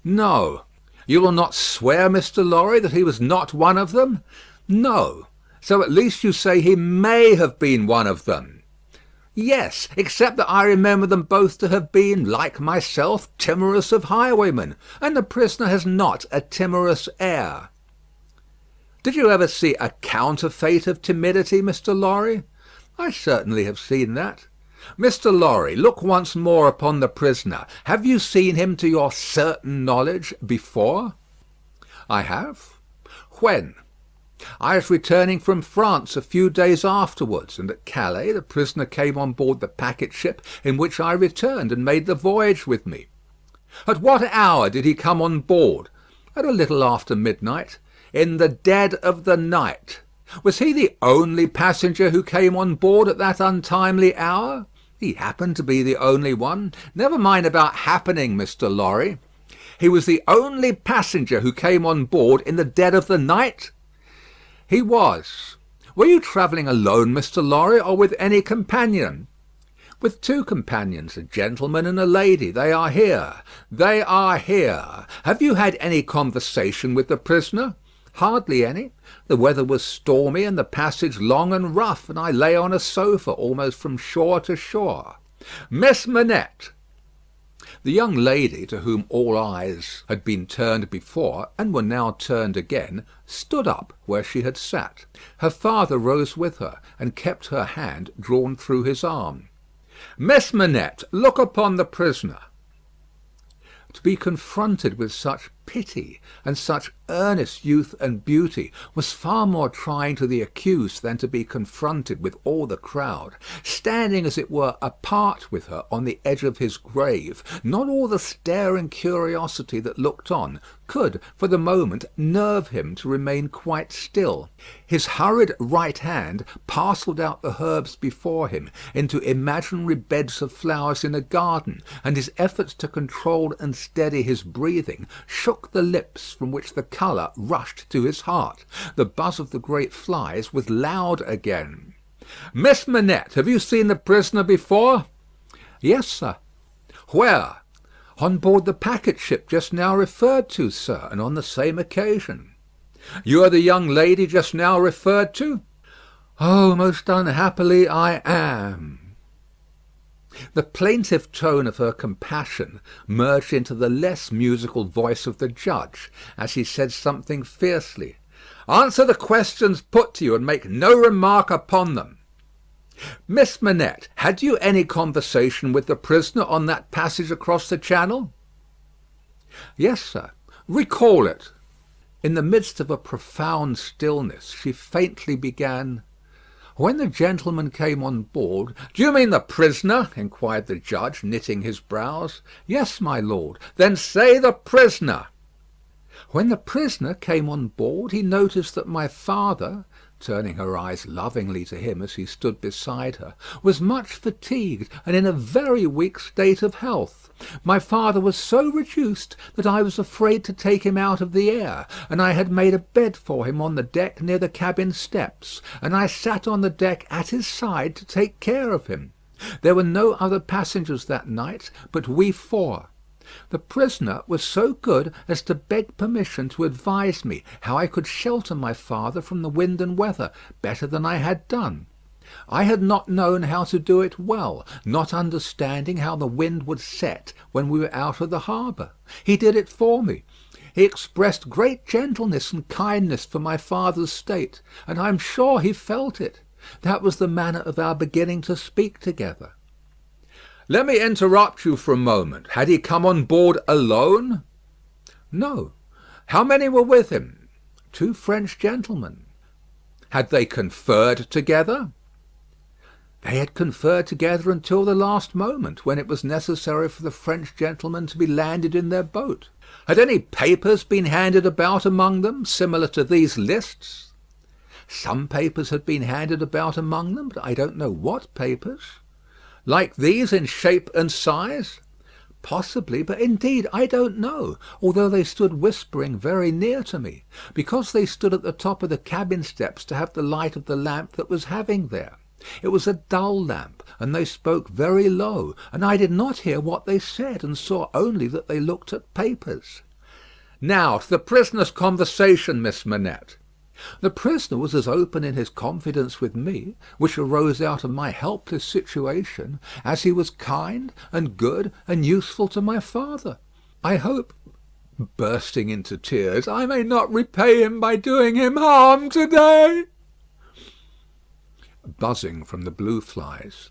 "No." "You will not swear, Mr. Lorry, that he was not one of them?" "No." "So at least you say he may have been one of them?" "Yes, except that I remember them both to have been, like myself, timorous of highwaymen, and the prisoner has not a timorous air." "Did you ever see a counterfeit of timidity, Mr. Lorry?" "I certainly have seen that." "Mr. Lorry, look once more upon the prisoner. Have you seen him, to your certain knowledge, before?" "I have." "When?" "I was returning from France a few days afterwards, and at Calais the prisoner came on board the packet ship in which I returned, and made the voyage with me." "At what hour did he come on board?" "At a little after midnight." "In the dead of the night. Was he the only passenger who came on board at that untimely hour?" "He happened to be the only one." "Never mind about happening, Mr. Lorry. He was the only passenger who came on board in the dead of the night?" "He was." "Were you travelling alone, Mr. Lorry, or with any companion?" "With 2 companions, a gentleman and a lady. They are here." "They are here. Have you had any conversation with the prisoner?" "Hardly any. The weather was stormy, and the passage long and rough, and I lay on a sofa almost from shore to shore." "Miss Manette." The young lady, to whom all eyes had been turned before, and were now turned again, stood up where she had sat. Her father rose with her, and kept her hand drawn through his arm. "Miss Manette, look upon the prisoner." To be confronted with such pity and such earnest youth and beauty, was far more trying to the accused than to be confronted with all the crowd, standing as it were apart with her on the edge of his grave. Not all the staring curiosity that looked on could for the moment nerve him to remain quite still. His hurried right hand parcelled out the herbs before him into imaginary beds of flowers in a garden, and his efforts to control and steady his breathing shook the lips from which the colour rushed to his heart. The buzz of the great flies was loud again. "Miss Manette, have you seen the prisoner before?" "Yes, sir." "Where?" "On board the packet ship just now referred to, sir, and on the same occasion." "You are the young lady just now referred to?" "Oh, most unhappily I am." The plaintive tone of her compassion merged into the less musical voice of the judge, as he said something fiercely. "Answer the questions put to you, and make no remark upon them. Miss Manette, had you any conversation with the prisoner on that passage across the channel?" "Yes, sir." "Recall it." In the midst of a profound stillness, she faintly began, "When the gentleman came on board—" "Do you mean the prisoner?" inquired the judge, knitting his brows. "Yes, my lord." "Then say the prisoner." "When the prisoner came on board, he noticed that my father," turning her eyes lovingly to him as he stood beside her, "was much fatigued and in a very weak state of health. My father was so reduced that I was afraid to take him out of the air, and I had made a bed for him on the deck near the cabin steps, and I sat on the deck at his side to take care of him. There were no other passengers that night but we four. The prisoner was so good as to beg permission to advise me how I could shelter my father from the wind and weather better than I had done. I had not known how to do it well, not understanding how the wind would set when we were out of the harbour. He did it for me. He expressed great gentleness and kindness for my father's state, and I am sure he felt it. That was the manner of our beginning to speak together." "Let me interrupt you for a moment. Had he come on board alone?" "No." "How many were with him?" "2 French gentlemen." "Had they conferred together?" "They had conferred together until the last moment, when it was necessary for the French gentlemen to be landed in their boat." "Had any papers been handed about among them, similar to these lists?" "Some papers had been handed about among them, but I don't know what papers." "Like these in shape and size?" "Possibly, but indeed I don't know, although they stood whispering very near to me, because they stood at the top of the cabin steps to have the light of the lamp that was having there. It was a dull lamp, and they spoke very low, and I did not hear what they said, and saw only that they looked at papers." "Now to the prisoner's conversation, Miss Manette." "The prisoner was as open in his confidence with me, which arose out of my helpless situation, as he was kind and good and useful to my father. I hope," bursting into tears, "I may not repay him by doing him harm to-day." Buzzing from the blue flies.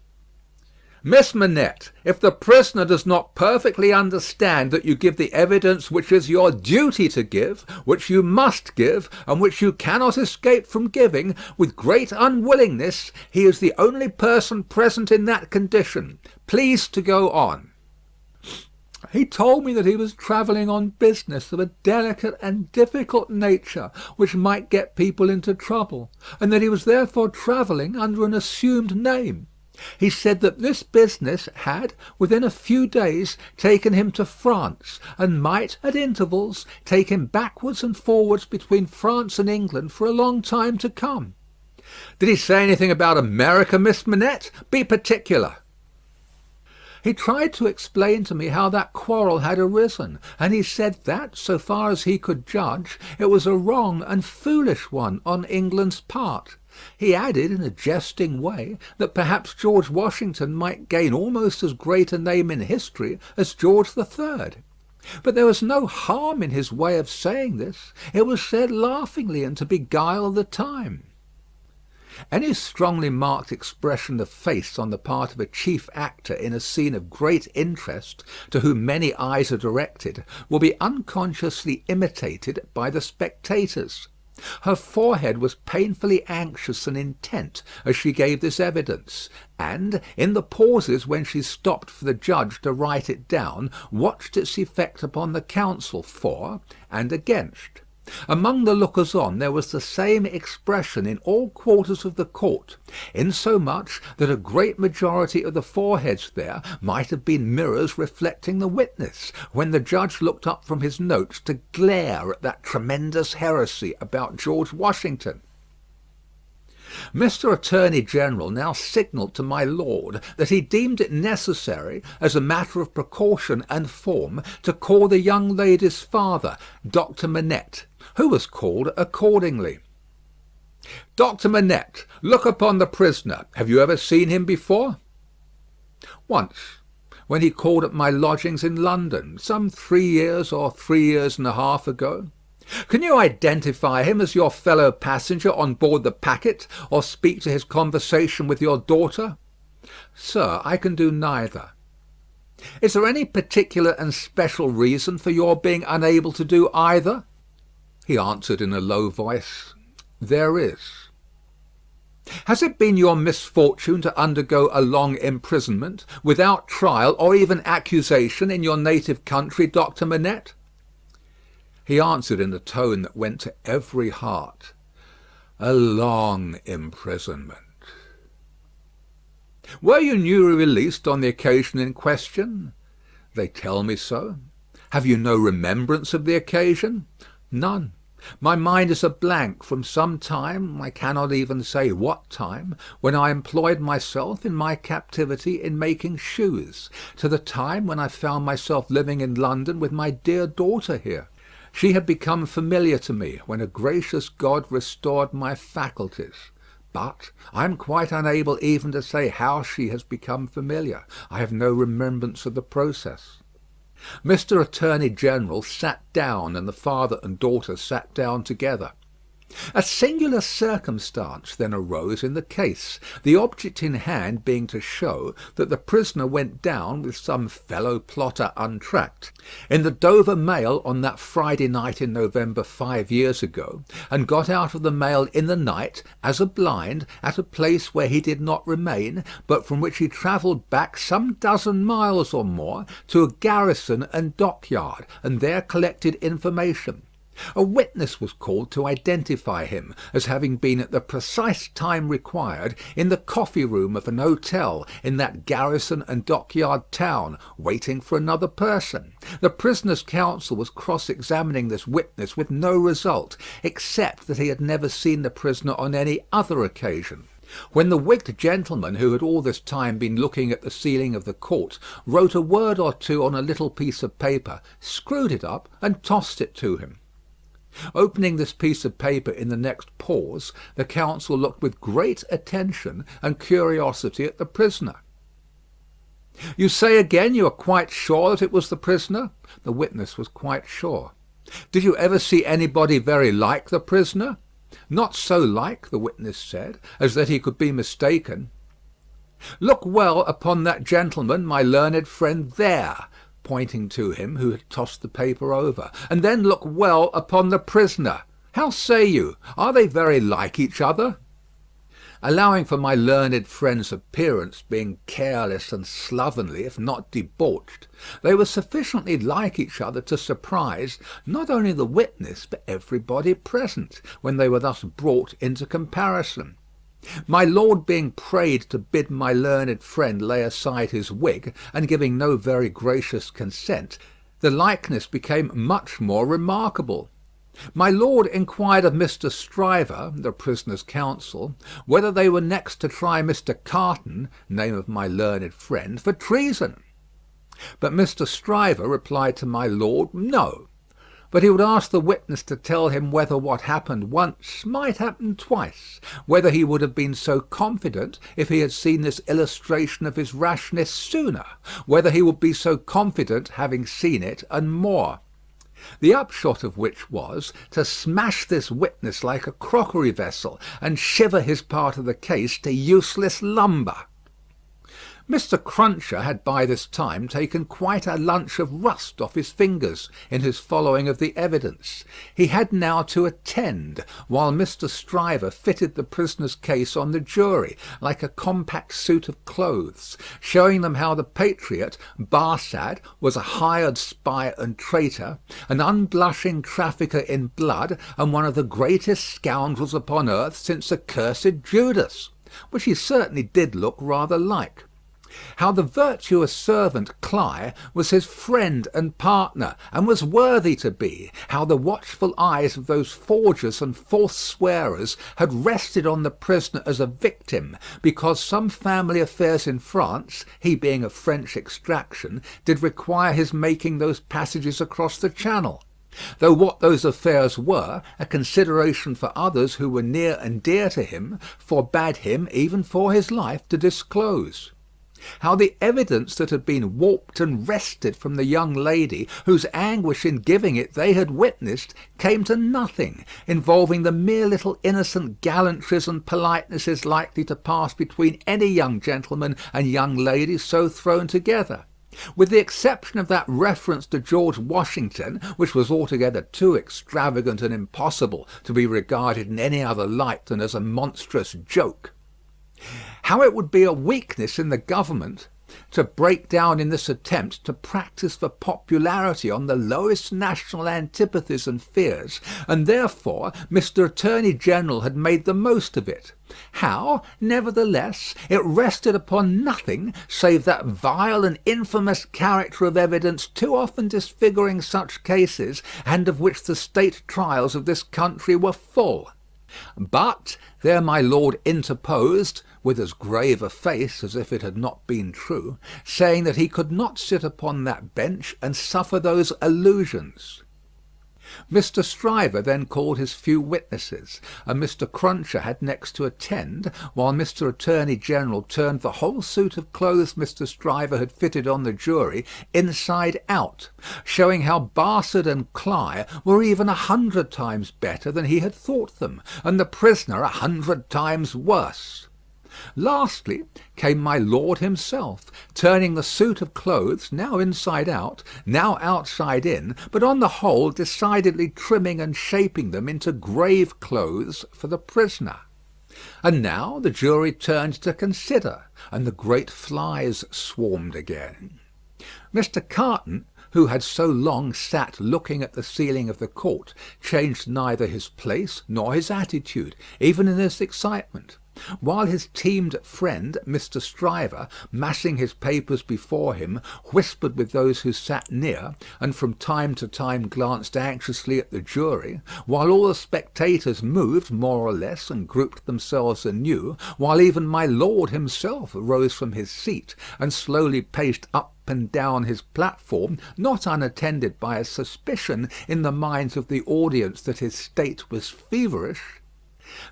"Miss Manette, if the prisoner does not perfectly understand that you give the evidence which is your duty to give, which you must give, and which you cannot escape from giving, with great unwillingness, he is the only person present in that condition. Please to go on." "He told me that he was travelling on business of a delicate and difficult nature, which might get people into trouble, and that he was therefore travelling under an assumed name. He said that this business had, within a few days, taken him to France, and might, at intervals, take him backwards and forwards between France and England for a long time to come." "Did he say anything about America, Miss Manette? Be particular." "He tried to explain to me how that quarrel had arisen, and he said that, so far as he could judge, it was a wrong and foolish one on England's part. He added, in a jesting way, that perhaps George Washington might gain almost as great a name in history as George III. But there was no harm in his way of saying this. It was said laughingly and to beguile the time." Any strongly marked expression of face on the part of a chief actor in a scene of great interest, to whom many eyes are directed, will be unconsciously imitated by the spectators. Her forehead was painfully anxious and intent as she gave this evidence, and, in the pauses when she stopped for the judge to write it down, watched its effect upon the counsel for and against. Among the lookers-on there was the same expression in all quarters of the court, insomuch that a great majority of the foreheads there might have been mirrors reflecting the witness, when the judge looked up from his notes to glare at that tremendous heresy about George Washington. Mr. Attorney General now signalled to my lord that he deemed it necessary, as a matter of precaution and form, to call the young lady's father, Doctor Manette, who was called accordingly. "Doctor Manette, look upon the prisoner. Have you ever seen him before?" "Once, when he called at my lodgings in London, some 3 years or 3 years and a half ago." "Can you identify him as your fellow passenger on board the packet, or speak to his conversation with your daughter?" "Sir, I can do neither." "Is there any particular and special reason for your being unable to do either?" He answered in a low voice, "There is." "Has it been your misfortune to undergo a long imprisonment, without trial or even accusation, in your native country, Doctor Manette?" He answered in a tone that went to every heart, "A long imprisonment." "Were you newly released on the occasion in question?" "They tell me so." "Have you no remembrance of the occasion?" "None. My mind is a blank from some time, I cannot even say what time, when I employed myself in my captivity in making shoes, to the time when I found myself living in London with my dear daughter here. She had become familiar to me when a gracious God restored my faculties. But I am quite unable even to say how she has become familiar. I have no remembrance of the process." Mr. Attorney General sat down, and the father and daughter sat down together. A singular circumstance then arose in the case, the object in hand being to show that the prisoner went down with some fellow plotter untracked, in the Dover mail on that Friday night in November 5 years ago, and got out of the mail in the night, as a blind, at a place where he did not remain, but from which he travelled back some dozen miles or more to a garrison and dockyard, and there collected information. A witness was called to identify him as having been at the precise time required in the coffee room of an hotel in that garrison and dockyard town, waiting for another person. The prisoner's counsel was cross-examining this witness with no result, except that he had never seen the prisoner on any other occasion. When the wigged gentleman, who had all this time been looking at the ceiling of the court, wrote a word or two on a little piece of paper, screwed it up, and tossed it to him. Opening this piece of paper in the next pause, the counsel looked with great attention and curiosity at the prisoner. "You say again you are quite sure that it was the prisoner?" The witness was quite sure. "Did you ever see anybody very like the prisoner?" "Not so like," the witness said, "as that he could be mistaken." "Look well upon that gentleman, my learned friend, there," pointing to him who had tossed the paper over, "and then look well upon the prisoner. How say you? Are they very like each other?" Allowing for my learned friend's appearance being careless and slovenly, if not debauched, they were sufficiently like each other to surprise not only the witness but everybody present, when they were thus brought into comparison. My lord being prayed to bid my learned friend lay aside his wig, and giving no very gracious consent, the likeness became much more remarkable. My lord inquired of Mr. Stryver, the prisoner's counsel, whether they were next to try Mr. Carton, name of my learned friend, for treason. But Mr. Stryver replied to my lord, no, but he would ask the witness to tell him whether what happened once might happen twice, whether he would have been so confident if he had seen this illustration of his rashness sooner, whether he would be so confident having seen it and more. The upshot of which was to smash this witness like a crockery vessel, and shiver his part of the case to useless lumber. Mr. Cruncher had by this time taken quite a lunch of rust off his fingers in his following of the evidence. He had now to attend, while Mr. Stryver fitted the prisoner's case on the jury, like a compact suit of clothes, showing them how the patriot, Barsad, was a hired spy and traitor, an unblushing trafficker in blood, and one of the greatest scoundrels upon earth since accursed Judas, which he certainly did look rather like. How the virtuous servant Cly was his friend and partner, and was worthy to be. How the watchful eyes of those forgers and false swearers had rested on the prisoner as a victim, because some family affairs in France, he being of French extraction, did require his making those passages across the Channel. Though what those affairs were, a consideration for others who were near and dear to him, forbade him, even for his life, to disclose. How the evidence that had been warped and wrested from the young lady, whose anguish in giving it they had witnessed, came to nothing, involving the mere little innocent gallantries and politenesses likely to pass between any young gentleman and young lady so thrown together. With the exception of that reference to George Washington, which was altogether too extravagant and impossible to be regarded in any other light than as a monstrous joke. How it would be a weakness in the government to break down in this attempt to practise for popularity on the lowest national antipathies and fears, and therefore Mr. Attorney General had made the most of it. How, nevertheless, it rested upon nothing save that vile and infamous character of evidence too often disfiguring such cases, and of which the state trials of this country were full. But there my lord interposed, with as grave a face as if it had not been true, saying that he could not sit upon that bench and suffer those allusions. Mr. Stryver then called his few witnesses, and Mr. Cruncher had next to attend, while Mr. Attorney General turned the whole suit of clothes Mr. Stryver had fitted on the jury inside out, showing how Barsad and Cly were even 100 times better than he had thought them, and the prisoner 100 times worse. Lastly came my lord himself, turning the suit of clothes, now inside out, now outside in, but on the whole decidedly trimming and shaping them into grave clothes for the prisoner. And now the jury turned to consider, and the great flies swarmed again. Mr. Carton, who had so long sat looking at the ceiling of the court, changed neither his place nor his attitude, even in this excitement. While his teamed friend, Mr. Stryver, massing his papers before him, whispered with those who sat near, and from time to time glanced anxiously at the jury, while all the spectators moved more or less and grouped themselves anew, while even my lord himself rose from his seat and slowly paced up and down his platform, not unattended by a suspicion in the minds of the audience that his state was feverish,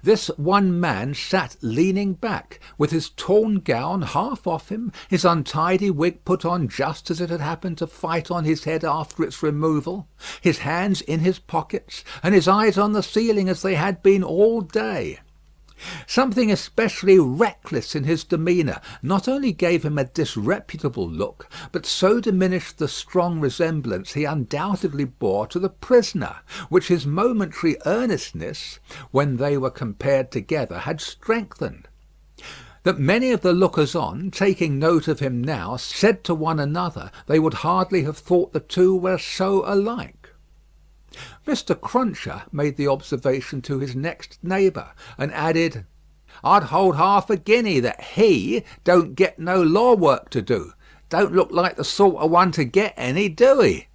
this one man sat leaning back, with his torn gown half off him, his untidy wig put on just as it had happened to fight on his head after its removal, his hands in his pockets, and his eyes on the ceiling as they had been all day. Something especially reckless in his demeanour not only gave him a disreputable look, but so diminished the strong resemblance he undoubtedly bore to the prisoner, which his momentary earnestness, when they were compared together, had strengthened. That many of the lookers-on, taking note of him now, said to one another they would hardly have thought the two were so alike. Mr. Cruncher made the observation to his next neighbour, and added, "I'd hold half a guinea that he don't get no law work to do. Don't look like the sort of one to get any, do he?"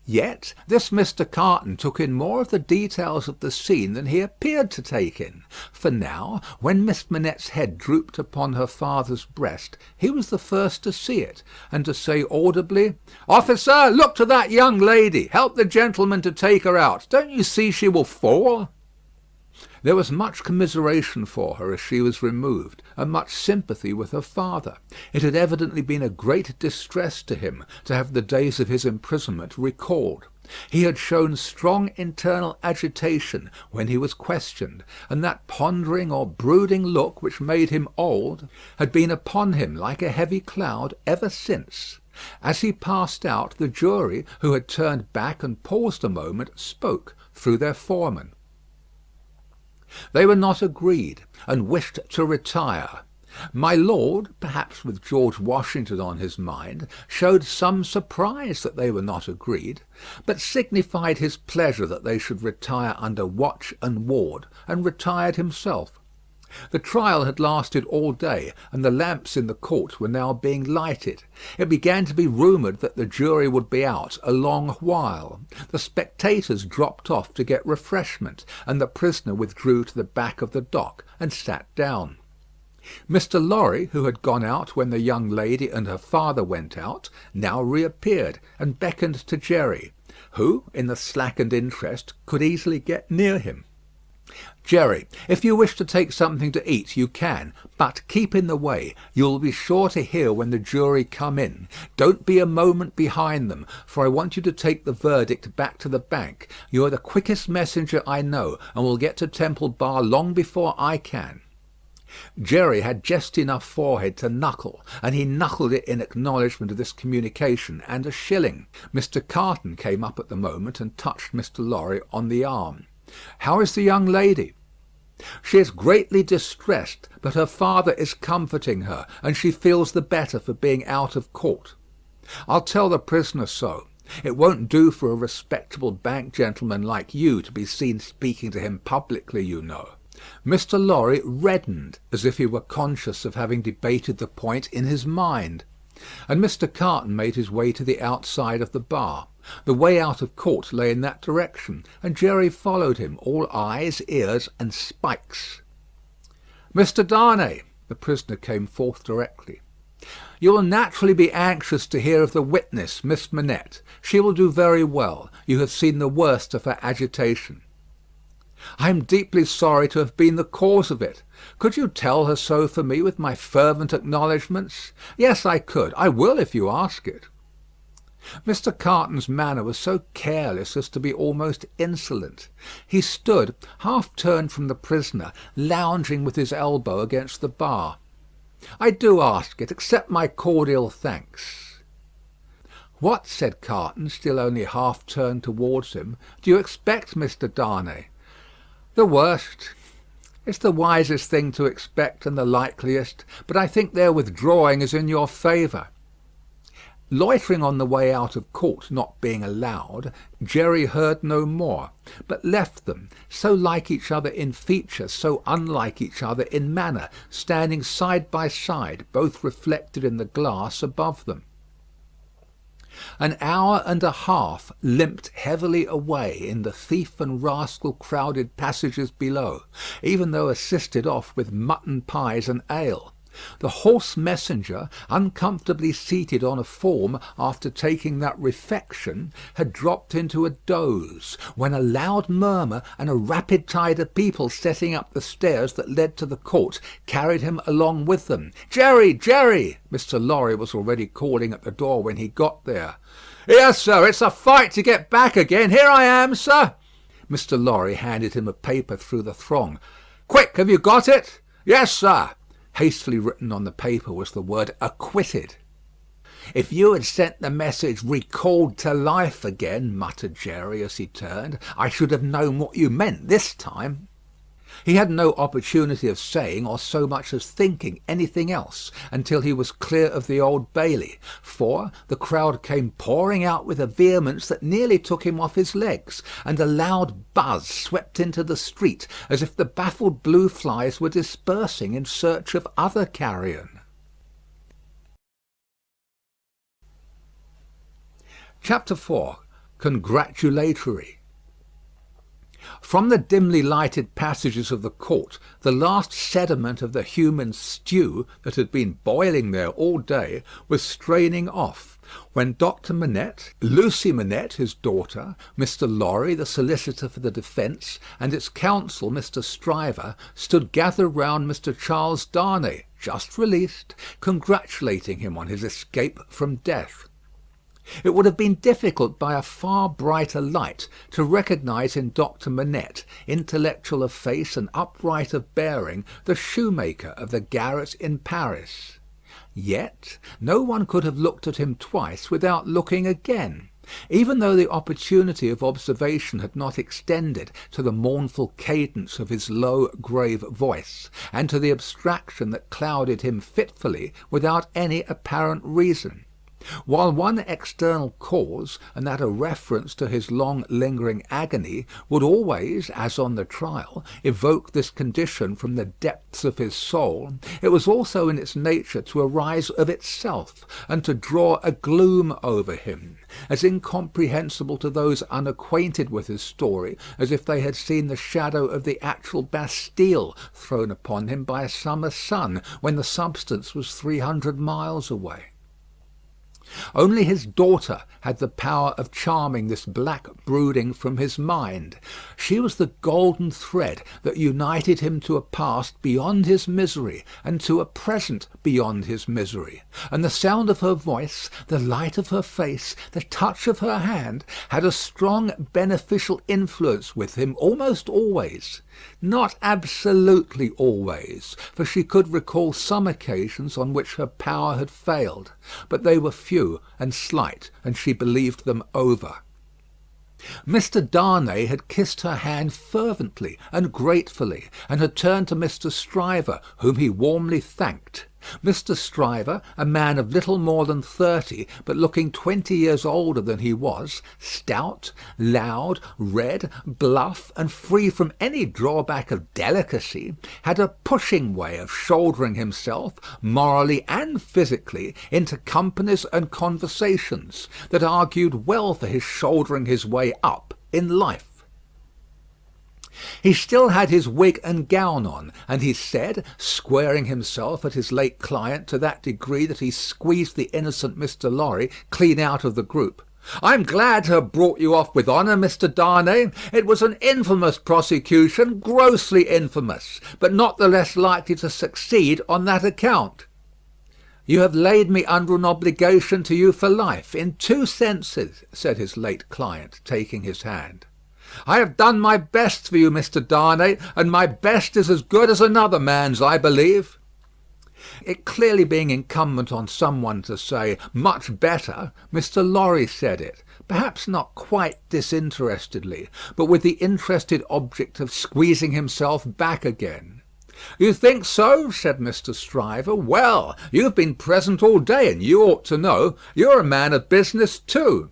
Yet this Mr. Carton took in more of the details of the scene than he appeared to take in, for now, when Miss Manette's head drooped upon her father's breast, he was the first to see it, and to say audibly, "Officer, look to that young lady. Help the gentleman to take her out. Don't you see she will fall?" There was much commiseration for her as she was removed, and much sympathy with her father. It had evidently been a great distress to him to have the days of his imprisonment recalled. He had shown strong internal agitation when he was questioned, and that pondering or brooding look which made him old had been upon him like a heavy cloud ever since. As he passed out, the jury, who had turned back and paused a moment, spoke through their foreman. They were not agreed, and wished to retire. My lord, perhaps with George Washington on his mind, showed some surprise that they were not agreed, but signified his pleasure that they should retire under watch and ward, and retired himself. The trial had lasted all day, and the lamps in the court were now being lighted. It began to be rumoured that the jury would be out a long while. The spectators dropped off to get refreshment, and the prisoner withdrew to the back of the dock and sat down. Mr. Lorry, who had gone out when the young lady and her father went out, now reappeared and beckoned to Jerry, who, in the slackened interest, could easily get near him. "Jerry, if you wish to take something to eat, you can, but keep in the way. You will be sure to hear when the jury come in. Don't be a moment behind them, for I want you to take the verdict back to the bank. You are the quickest messenger I know, and will get to Temple Bar long before I can." Jerry had just enough forehead to knuckle, and he knuckled it in acknowledgment of this communication and a shilling. Mr. Carton came up at the moment and touched Mr. Lorry on the arm. "How is the young lady?" "She is greatly distressed, but her father is comforting her, and she feels the better for being out of court. I'll tell the prisoner so. It won't do for a respectable bank gentleman like you to be seen speaking to him publicly, you know." Mr. Lorry reddened as if he were conscious of having debated the point in his mind, and Mr. Carton made his way to the outside of the bar. The way out of court lay in that direction, and Jerry followed him, all eyes, ears, and spikes. "Mr. Darnay," the prisoner came forth directly, "you will naturally be anxious to hear of the witness, Miss Manette. She will do very well. You have seen the worst of her agitation." "I am deeply sorry to have been the cause of it. Could you tell her so for me with my fervent acknowledgments?" "Yes, I could. I will if you ask it." Mr. Carton's manner was so careless as to be almost insolent. He stood, half turned from the prisoner, lounging with his elbow against the bar. "I do ask it. Accept my cordial thanks." "What," said Carton, still only half turned towards him, "do you expect, Mr. Darnay?" "The worst. It's the wisest thing to expect, and the likeliest. But I think their withdrawing is in your favour." Loitering on the way out of court not being allowed, Jerry heard no more, but left them, so like each other in feature, so unlike each other in manner, standing side by side, both reflected in the glass above them. An hour and a half limped heavily away in the thief and rascal crowded passages below, even though assisted off with mutton pies and ale. The horse messenger, uncomfortably seated on a form after taking that refection, had dropped into a doze, when a loud murmur and a rapid tide of people setting up the stairs that led to the court carried him along with them. "Jerry! Jerry!" Mr. Lorry was already calling at the door when he got there. "Yes, sir. It's a fight to get back again. Here I am, sir." Mr. Lorry handed him a paper through the throng. "Quick, have you got it?" "Yes, sir." Hastily written on the paper was the word "acquitted." "If you had sent the message 'recalled to life' again," muttered Jerry as he turned, "I should have known what you meant this time." He had no opportunity of saying, or so much as thinking, anything else until he was clear of the Old Bailey, for the crowd came pouring out with a vehemence that nearly took him off his legs, and a loud buzz swept into the street, as if the baffled blue flies were dispersing in search of other carrion. Chapter 4. Congratulatory. From the dimly lighted passages of the court, the last sediment of the human stew that had been boiling there all day was straining off, when Doctor Manette, Lucie Manette, his daughter, Mr. Lorry, the solicitor for the defence, and its counsel, Mr. Stryver, stood gathered round Mr. Charles Darnay, just released, congratulating him on his escape from death. It would have been difficult by a far brighter light to recognise in Doctor Manette, intellectual of face and upright of bearing, the shoemaker of the garret in Paris. Yet no one could have looked at him twice without looking again, even though the opportunity of observation had not extended to the mournful cadence of his low, grave voice, and to the abstraction that clouded him fitfully without any apparent reason. While one external cause, and that a reference to his long lingering agony, would always, as on the trial, evoke this condition from the depths of his soul, it was also in its nature to arise of itself, and to draw a gloom over him, as incomprehensible to those unacquainted with his story as if they had seen the shadow of the actual Bastille thrown upon him by a summer sun, when the substance was 300 miles away. Only his daughter had the power of charming this black brooding from his mind. She was the golden thread that united him to a past beyond his misery, and to a present beyond his misery; and the sound of her voice, the light of her face, the touch of her hand, had a strong beneficial influence with him almost always. Not absolutely always, for she could recall some occasions on which her power had failed, but they were few and slight, and she believed them over. Mr. Darnay had kissed her hand fervently and gratefully, and had turned to Mr. Stryver, whom he warmly thanked. Mr. Stryver, a man of little more than 30, but looking 20 years older than he was, stout, loud, red, bluff, and free from any drawback of delicacy, had a pushing way of shouldering himself, morally and physically, into companies and conversations, that argued well for his shouldering his way up in life. He still had his wig and gown on, and he said, squaring himself at his late client to that degree that he squeezed the innocent Mr. Lorry clean out of the group, "I'm glad to have brought you off with honour, Mr. Darnay. It was an infamous prosecution, grossly infamous, but not the less likely to succeed on that account. You have laid me under an obligation to you for life, in 2 senses," said his late client, taking his hand. "I have done my best for you, Mr. Darnay, and my best is as good as another man's, I believe." It clearly being incumbent on some one to say "much better," Mr. Lorry said it, perhaps not quite disinterestedly, but with the interested object of squeezing himself back again. "You think so?" said Mr. Stryver. "Well, you've been present all day, and you ought to know. You're a man of business too."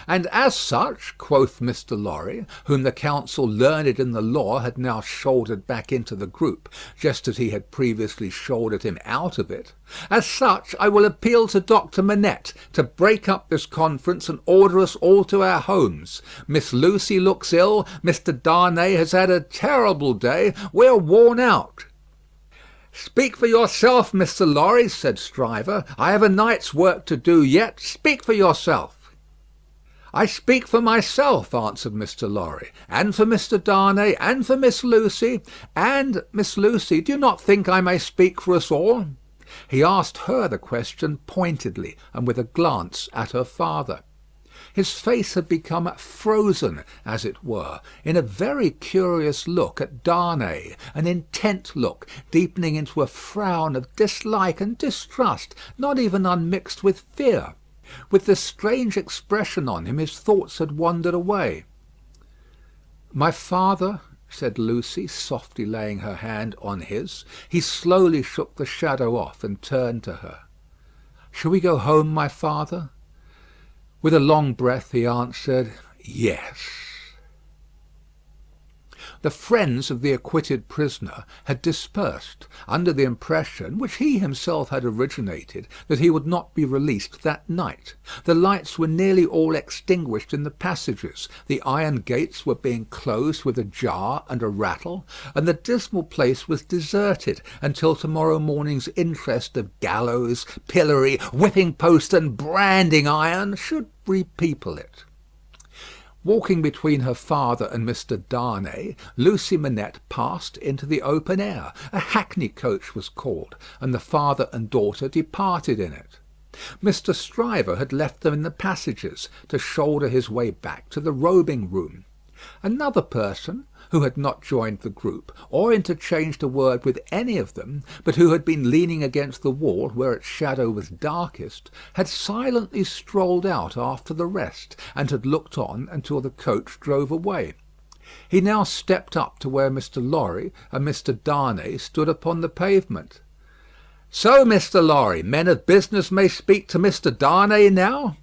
"And as such," quoth Mr. Lorry, whom the counsel learned in the law had now shouldered back into the group, just as he had previously shouldered him out of it, "as such, I will appeal to Doctor Manette to break up this conference and order us all to our homes. Miss Lucie looks ill. Mr. Darnay has had a terrible day. We're worn out." "Speak for yourself, Mr. Lorry," said Stryver. "I have a night's work to do yet. Speak for yourself." "I speak for myself," answered Mr. Lorry, "and for Mr. Darnay, and for Miss Lucie, and, Miss Lucie, do you not think I may speak for us all?" He asked her the question pointedly, and with a glance at her father. His face had become frozen, as it were, in a very curious look at Darnay, an intent look, deepening into a frown of dislike and distrust, not even unmixed with fear. With this strange expression on him, his thoughts had wandered away. "My father," said Lucie, softly laying her hand on his. He slowly shook the shadow off and turned to her. "Shall we go home, my father?" With a long breath he answered, "Yes." The friends of the acquitted prisoner had dispersed, under the impression, which he himself had originated, that he would not be released that night. The lights were nearly all extinguished in the passages, the iron gates were being closed with a jar and a rattle, and the dismal place was deserted until to-morrow morning's interest of gallows, pillory, whipping post, and branding iron should repeople it. Walking between her father and Mr. Darnay, Lucie Manette passed into the open air. A hackney coach was called, and the father and daughter departed in it. Mr. Stryver had left them in the passages, to shoulder his way back to the robing room. Another person, who had not joined the group, or interchanged a word with any of them, but who had been leaning against the wall where its shadow was darkest, had silently strolled out after the rest, and had looked on until the coach drove away. He now stepped up to where Mr. Lorry and Mr. Darnay stood upon the pavement. "So, Mr. Lorry, men of business may speak to Mr. Darnay now?"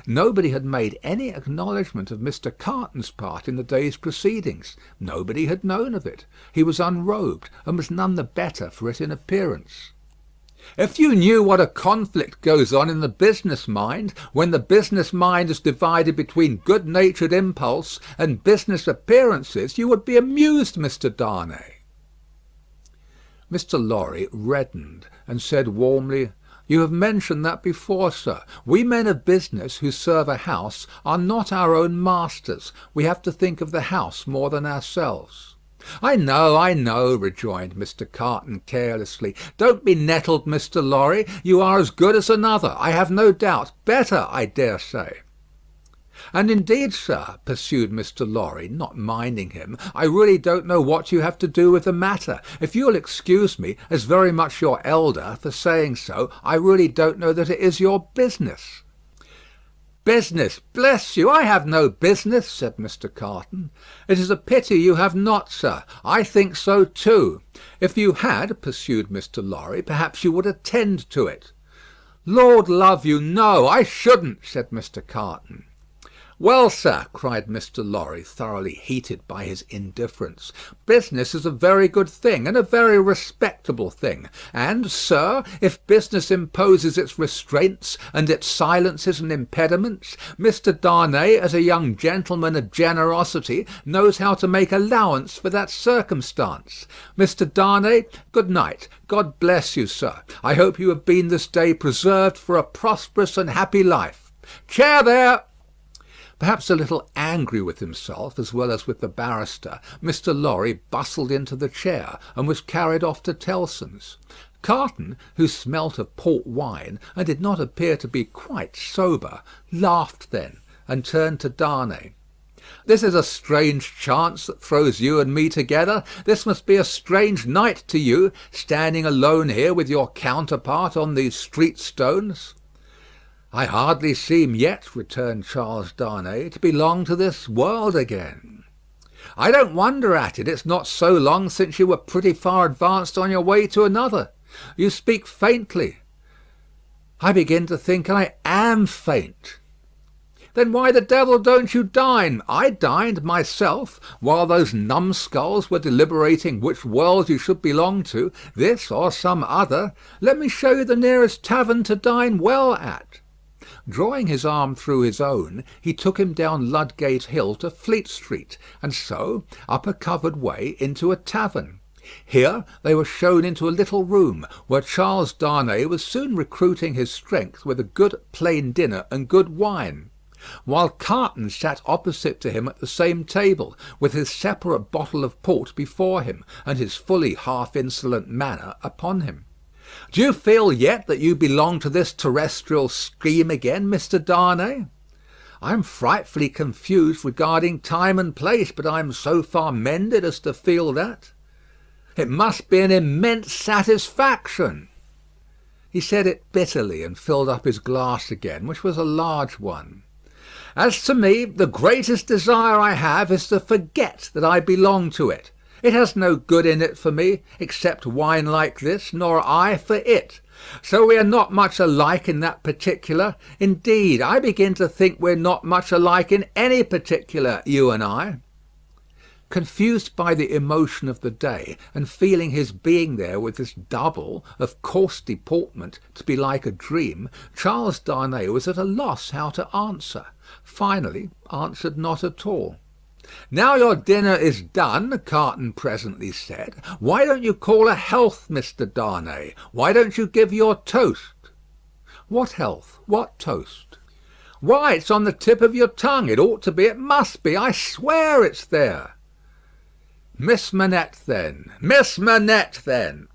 Nobody had made any acknowledgment of Mr. Carton's part in the day's proceedings. Nobody had known of it. He was unrobed, and was none the better for it in appearance. "If you knew what a conflict goes on in the business mind, when the business mind is divided between good-natured impulse and business appearances, you would be amused, Mr. Darnay." Mr. Lorry reddened, and said warmly, "You have mentioned that before, sir. We men of business who serve a house are not our own masters. We have to think of the house more than ourselves." I know," rejoined Mr. Carton carelessly. "Don't be nettled, Mr. Lorry. You are as good as another, I have no doubt. Better, I dare say." "And indeed, sir," pursued Mr. Lorry, not minding him, "I really don't know what you have to do with the matter. If you'll excuse me, as very much your elder, for saying so, I really don't know that it is your business." "Business! Bless you, I have no business," said Mr. Carton. "It is a pity you have not, sir. I think so too. If you had," pursued Mr. Lorry, "perhaps you would attend to it." "Lord love you, no, I shouldn't," said Mr. Carton. "Well, sir," cried Mr. Lorry, thoroughly heated by his indifference, "business is a very good thing, and a very respectable thing; and, sir, if business imposes its restraints and its silences and impediments, Mr. Darnay, as a young gentleman of generosity, knows how to make allowance for that circumstance. Mr. Darnay, good night. God bless you, sir. I hope you have been this day preserved for a prosperous and happy life. Chair there!" Perhaps a little angry with himself as well as with the barrister, Mr. Lorry bustled into the chair, and was carried off to Tellson's. Carton, who smelt of port wine, and did not appear to be quite sober, laughed then, and turned to Darnay. "This is a strange chance that throws you and me together. This must be a strange night to you, standing alone here with your counterpart on these street stones." "I hardly seem yet," returned Charles Darnay, "to belong to this world again." "I don't wonder at it. It's not so long since you were pretty far advanced on your way to another. You speak faintly." "I begin to think I am faint." "Then why the devil don't you dine? I dined myself, while those numbskulls were deliberating which world you should belong to, this or some other. Let me show you the nearest tavern to dine well at." Drawing his arm through his own, he took him down Ludgate Hill to Fleet Street, and so up a covered way into a tavern. Here they were shown into a little room, where Charles Darnay was soon recruiting his strength with a good plain dinner and good wine, while Carton sat opposite to him at the same table, with his separate bottle of port before him, and his fully half-insolent manner upon him. "Do you feel yet that you belong to this terrestrial scheme again, Mr. Darnay?" "I am frightfully confused regarding time and place, but I am so far mended as to feel that." "It must be an immense satisfaction." He said it bitterly, and filled up his glass again, which was a large one. "As to me, the greatest desire I have is to forget that I belong to it. It has no good in it for me, except wine like this, nor I for it. So we are not much alike in that particular. Indeed, I begin to think we're not much alike in any particular, you and I." Confused by the emotion of the day, and feeling his being there with this double of coarse deportment to be like a dream, Charles Darnay was at a loss how to answer. Finally answered not at all. "Now your dinner is done," Carton presently said, "why don't you call a health, Mr. Darnay? Why don't you give your toast?" "What health? What toast?" "Why, it's on the tip of your tongue. It ought to be. It must be. I swear it's there." "Miss Manette, then. Miss Manette, then."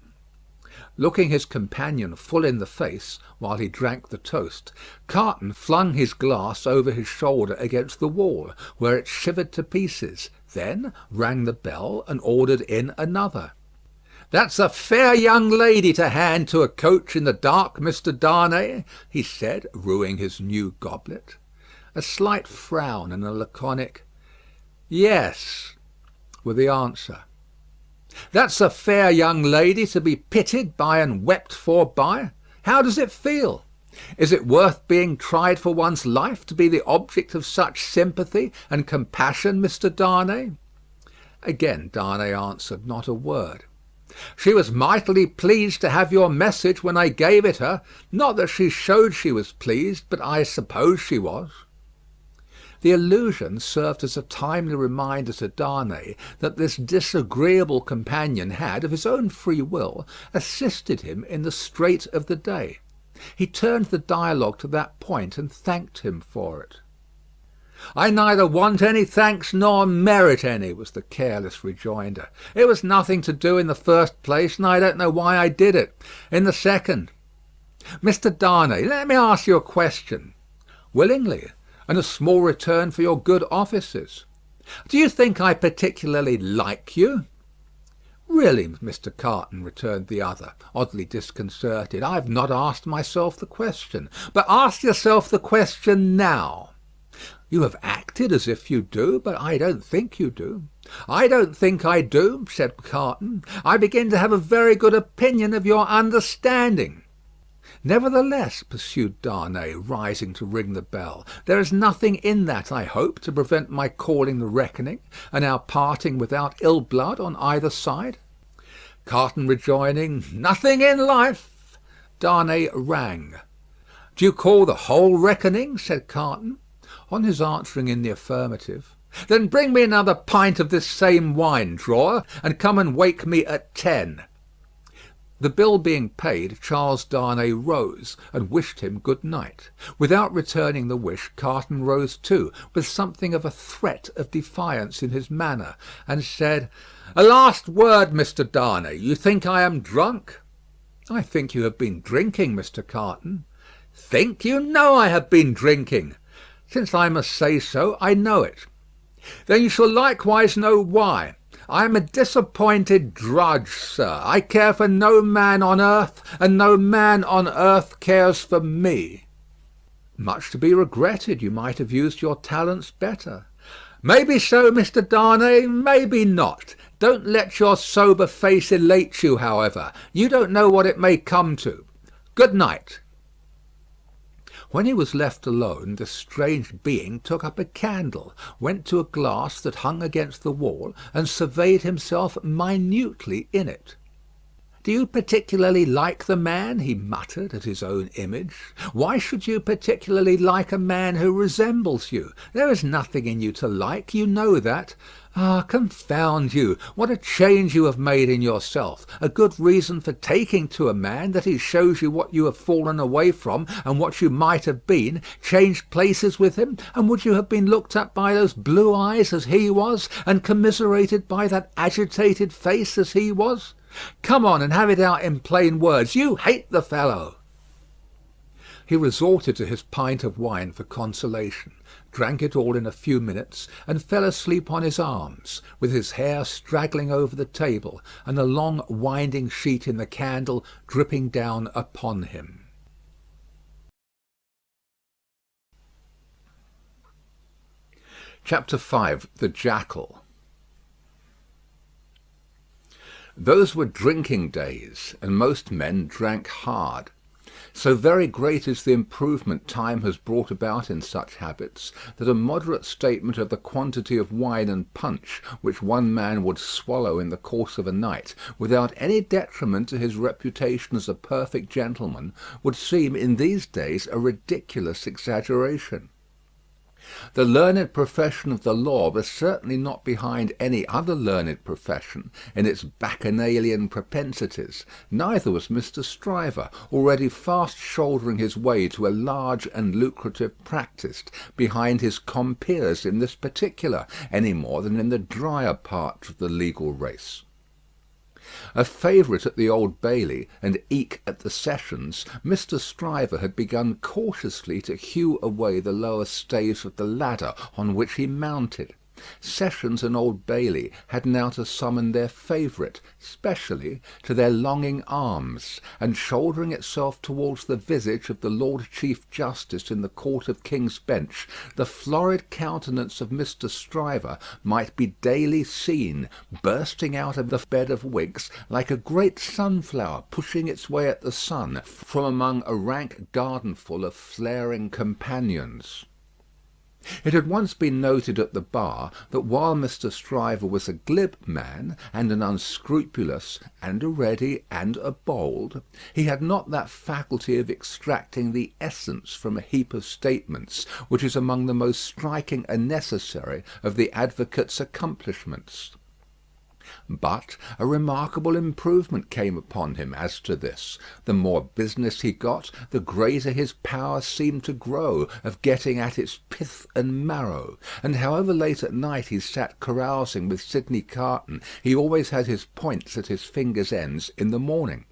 Looking his companion full in the face while he drank the toast, Carton flung his glass over his shoulder against the wall, where it shivered to pieces, then rang the bell and ordered in another. "That's a fair young lady to hand to a coach in the dark, Mr. Darnay," he said, rueing his new goblet. A slight frown and a laconic "Yes," were the answer. "That's a fair young lady to be pitied by and wept for by. How does it feel? Is it worth being tried for one's life to be the object of such sympathy and compassion, Mr. Darnay?" Again Darnay answered not a word. "She was mightily pleased to have your message when I gave it her. Not that she showed she was pleased, but I suppose she was." The allusion served as a timely reminder to Darnay that this disagreeable companion had, of his own free will, assisted him in the strait of the day. He turned the dialogue to that point and thanked him for it. "I neither want any thanks nor merit any," was the careless rejoinder. "It was nothing to do in the first place, and I don't know why I did it in the second. Mr. Darnay, let me ask you a question." "Willingly, and a small return for your good offices." "Do you think I particularly like you?" "Really, Mr. Carton," returned the other, oddly disconcerted, "I have not asked myself the question." "But ask yourself the question now." "You have acted as if you do, but I don't think you do." "I don't think I do," said Carton. "I begin to have a very good opinion of your understanding." "Nevertheless," pursued Darnay, rising to ring the bell, "there is nothing in that, I hope, to prevent my calling the reckoning, and our parting without ill blood on either side?" Carton rejoining, "Nothing in life," Darnay rang. "Do you call the whole reckoning?" said Carton. On his answering in the affirmative, "Then bring me another pint of this same wine, drawer, and come and wake me at 10." The bill being paid, Charles Darnay rose and wished him good night. Without returning the wish, Carton rose too, with something of a threat of defiance in his manner, and said, "A last word, Mr. Darnay. You think I am drunk?" "I think you have been drinking, Mr. Carton." "Think? You know I have been drinking." "Since I must say so, I know it." "Then you shall likewise know why. I am a disappointed drudge, sir. I care for no man on earth, and no man on earth cares for me." "Much to be regretted. You might have used your talents better." "Maybe so, Mr. Darnay, maybe not. Don't let your sober face elate you, however. You don't know what it may come to. Good night." When he was left alone, the strange being took up a candle, went to a glass that hung against the wall, and surveyed himself minutely in it. "Do you particularly like the man?" he muttered at his own image. "Why should you particularly like a man who resembles you? There is nothing in you to like, you know that. Ah, confound you! What a change you have made in yourself! A good reason for taking to a man, that he shows you what you have fallen away from, and what you might have been. Change places with him, and would you have been looked at by those blue eyes as he was, and commiserated by that agitated face as he was? Come on, and have it out in plain words. You hate the fellow." He resorted to his pint of wine for consolation, drank it all in a few minutes, and fell asleep on his arms, with his hair straggling over the table, and a long winding sheet in the candle dripping down upon him. Chapter 5. The Jackal. Those were drinking days, and most men drank hard. So very great is the improvement time has brought about in such habits, that a moderate statement of the quantity of wine and punch which one man would swallow in the course of a night, without any detriment to his reputation as a perfect gentleman, would seem in these days a ridiculous exaggeration. The learned profession of the law was certainly not behind any other learned profession in its bacchanalian propensities, neither was Mr. Stryver, already fast shouldering his way to a large and lucrative practice, behind his compeers in this particular, any more than in the drier parts of the legal race. A favourite at the Old Bailey, and eke at the Sessions, Mr. Stryver had begun cautiously to hew away the lower staves of the ladder on which he mounted. Sessions and Old Bailey had now to summon their favourite, specially, to their longing arms, and shouldering itself towards the visage of the Lord Chief Justice in the Court of King's Bench, the florid countenance of Mr. Stryver might be daily seen, bursting out of the bed of wigs like a great sunflower pushing its way at the sun from among a rank gardenful of flaring companions. It had once been noted at the bar that while Mr. Stryver was a glib man, and an unscrupulous, and a ready, and a bold, he had not that faculty of extracting the essence from a heap of statements which is among the most striking and necessary of the advocate's accomplishments. But a remarkable improvement came upon him as to this. The more business he got, the greater his power seemed to grow of getting at its pith and marrow; and however late at night he sat carousing with Sidney Carton, he always had his points at his fingers' ends in the morning.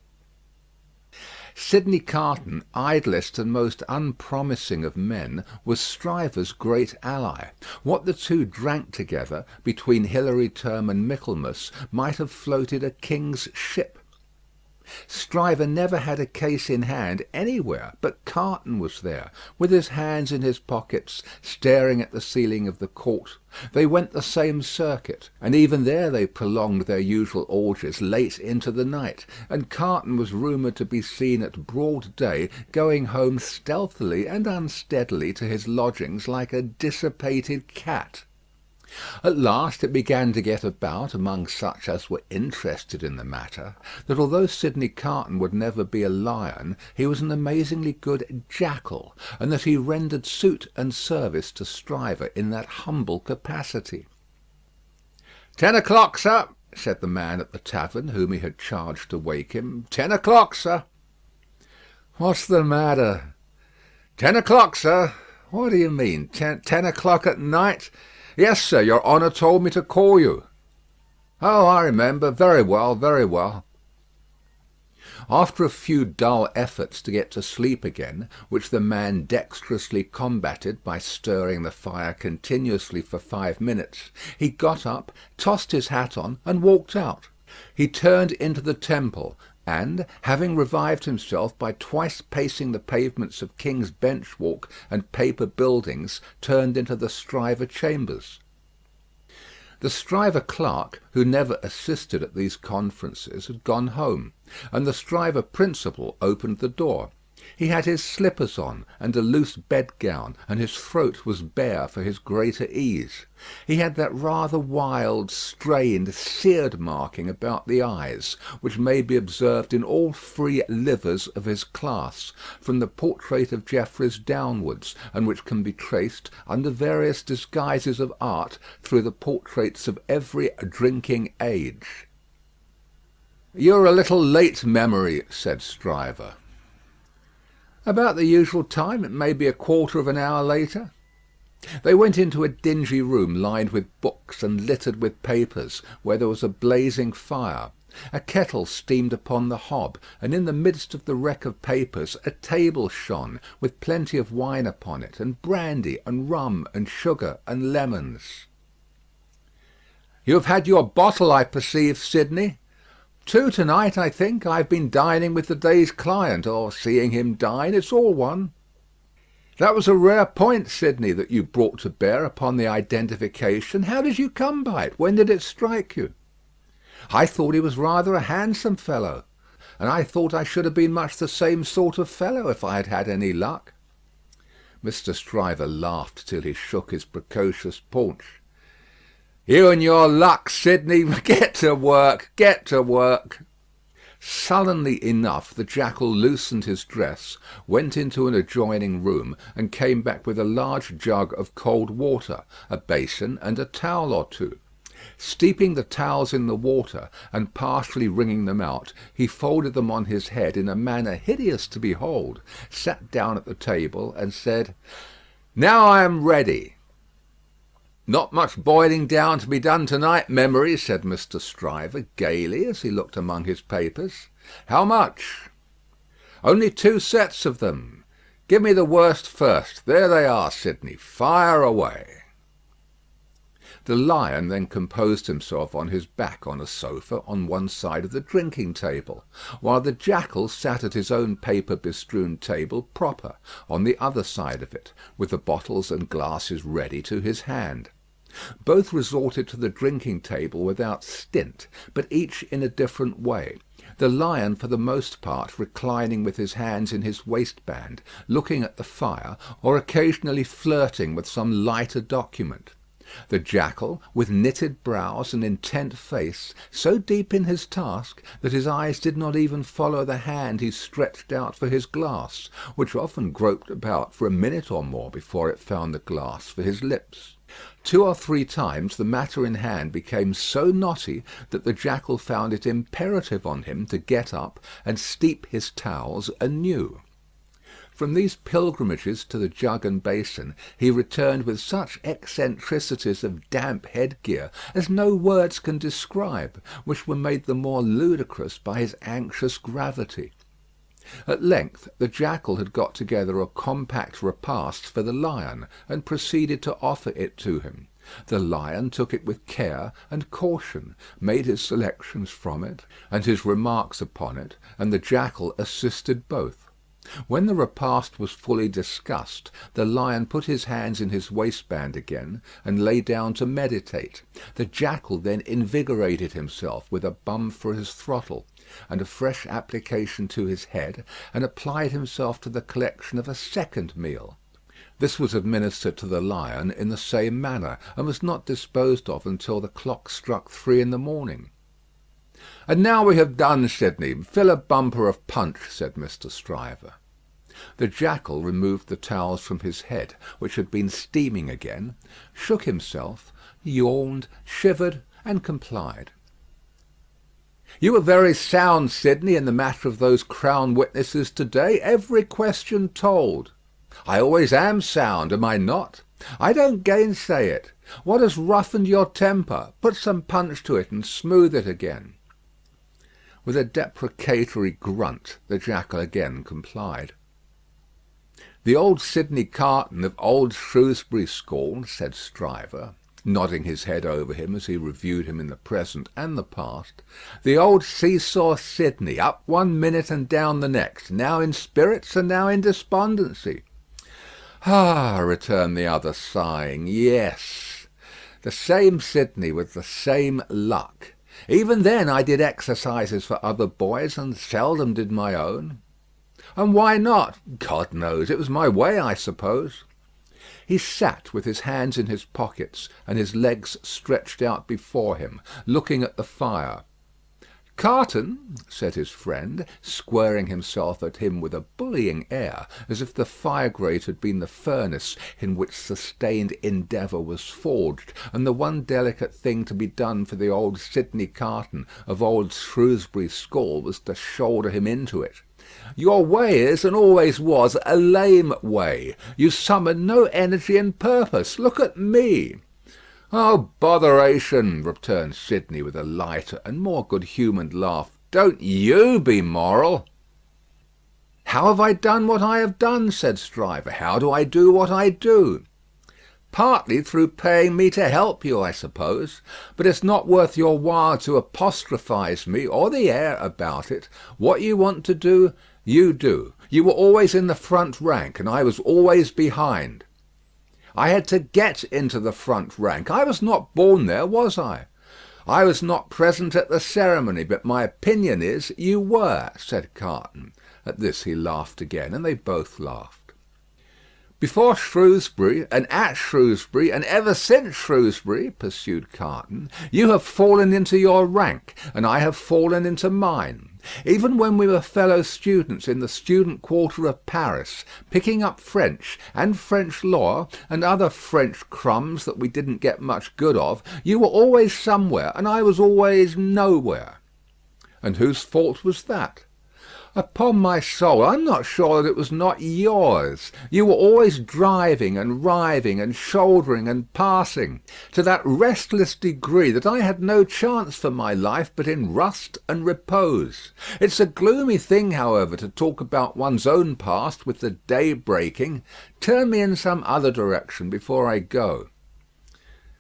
Sidney Carton, idlest and most unpromising of men, was Stryver's great ally. What the two drank together, between Hilary Term and Michaelmas, might have floated a king's ship. Stryver never had a case in hand anywhere, but Carton was there, with his hands in his pockets, staring at the ceiling of the court. They went the same circuit, and even there they prolonged their usual orgies late into the night, and Carton was rumoured to be seen at broad day going home stealthily and unsteadily to his lodgings like a dissipated cat. At last it began to get about, among such as were interested in the matter, that although Sidney Carton would never be a lion, he was an amazingly good jackal, and that he rendered suit and service to Stryver in that humble capacity. 10 o'clock, sir," said the man at the tavern, whom he had charged to wake him. 10 o'clock, sir." "What's the matter?" 10 o'clock, sir." "What do you mean? 10 o'clock at night?" "Yes, sir. Your honour told me to call you." "Oh, I remember. Very well, very well." After a few dull efforts to get to sleep again, which the man dexterously combated by stirring the fire continuously for 5 minutes, he got up, tossed his hat on, and walked out. He turned into the Temple, and, having revived himself by twice pacing the pavements of King's Bench Walk and Paper Buildings, turned into the Stryver chambers. The Stryver clerk, who never assisted at these conferences, had gone home, and the Stryver principal opened the door. He had his slippers on, and a loose bedgown, and his throat was bare for his greater ease. He had that rather wild, strained, seared marking about the eyes, which may be observed in all free livers of his class, from the portrait of Jeffreys downwards, and which can be traced, under various disguises of art, through the portraits of every drinking age. "You're a little late, Memory," said Stryver. "About the usual time. It may be a quarter of an hour later." They went into a dingy room lined with books and littered with papers, where there was a blazing fire. A kettle steamed upon the hob, and in the midst of the wreck of papers a table shone, with plenty of wine upon it, and brandy, and rum, and sugar, and lemons. "You have had your bottle, I perceive, Sidney." "2 to-night, I think. I have been dining with the day's client, or seeing him dine. It's all one." "That was a rare point, Sidney, that you brought to bear upon the identification. How did you come by it? When did it strike you?" "I thought he was rather a handsome fellow." and I thought I should have been much the same sort of fellow if I had had any luck." Mr. Stryver laughed till he shook his precocious paunch. "You and your luck, Sidney. Get to work, get to work." Sullenly enough the jackal loosened his dress, went into an adjoining room, and came back with a large jug of cold water, a basin, and a towel or two. Steeping the towels in the water, and partially wringing them out, he folded them on his head in a manner hideous to behold, sat down at the table, and said, "Now I am ready." "Not much boiling down to be done to-night, Memory," said Mr. Stryver, gaily, as he looked among his papers. "How much?" "Only 2 sets of them. Give me the worst first. There they are, Sidney. Fire away." The lion then composed himself on his back on a sofa on one side of the drinking table, while the jackal sat at his own paper-bestrewn table proper, on the other side of it, with the bottles and glasses ready to his hand. Both resorted to the drinking table without stint, but each in a different way, the lion for the most part reclining with his hands in his waistband, looking at the fire, or occasionally flirting with some lighter document. The jackal, with knitted brows and intent face, so deep in his task that his eyes did not even follow the hand he stretched out for his glass, which often groped about for a minute or more before it found the glass for his lips. 2 or 3 times the matter in hand became so knotty that the jackal found it imperative on him to get up and steep his towels anew. From these pilgrimages to the jug and basin he returned with such eccentricities of damp headgear as no words can describe, which were made the more ludicrous by his anxious gravity. At length the jackal had got together a compact repast for the lion, and proceeded to offer it to him. The lion took it with care and caution, made his selections from it, and his remarks upon it, and the jackal assisted both. When the repast was fully discussed, the lion put his hands in his waistband again, and lay down to meditate. The jackal then invigorated himself with a bum for his throttle, and a fresh application to his head, and applied himself to the collection of a second meal. This was administered to the lion in the same manner, and was not disposed of until the clock struck 3 in the morning. "And now we have done, Sidney, fill a bumper of punch," said Mr. Stryver. The jackal removed the towels from his head, which had been steaming again, shook himself, yawned, shivered, and complied. "You were very sound, Sidney, in the matter of those Crown witnesses to-day. Every question told." "I always am sound, am I not? I don't gainsay it. What has roughened your temper? Put some punch to it, and smooth it again." With a deprecatory grunt, the jackal again complied. "The old Sidney Carton of old Shrewsbury School," said Stryver, nodding his head over him as he reviewed him in the present and the past. "The old seesaw Sidney, up one minute and down the next, now in spirits and now in despondency." "Ah," returned the other, sighing, "yes. The same Sidney with the same luck. Even then I did exercises for other boys, and seldom did my own. And why not? God knows. It was my way, I suppose." He sat with his hands in his pockets and his legs stretched out before him, looking at the fire. "Carton," said his friend, squaring himself at him with a bullying air, as if the fire-grate had been the furnace in which sustained endeavour was forged, and the one delicate thing to be done for the old Sidney Carton of old Shrewsbury School was to shoulder him into it. "Your way is, and always was, a lame way. You summon no energy and purpose. Look at me." "Oh, botheration," returned Sidney with a lighter and more good-humoured laugh. "Don't you be moral." "How have I done what I have done?" said Stryver. "How do I do what I do?" "Partly through paying me to help you, I suppose. But it's not worth your while to apostrophise me, or the air about it. What you want to do, you do. You were always in the front rank, and I was always behind. I had to get into the front rank. I was not born there, was I? "I was not present at the ceremony, but my opinion is you were," said Carton. At this he laughed again, and they both laughed. "Before Shrewsbury, and at Shrewsbury, and ever since Shrewsbury," pursued Carton, "you have fallen into your rank, and I have fallen into mine. Even when we were fellow students in the student quarter of Paris, picking up French, and French law, and other French crumbs that we didn't get much good of, you were always somewhere, and I was always nowhere." "And whose fault was that?" "Upon my soul, I'm not sure that it was not yours. You were always driving and riving and shouldering and passing, to that restless degree that I had no chance for my life but in rust and repose. It's a gloomy thing, however, to talk about one's own past with the day breaking. Turn me in some other direction before I go."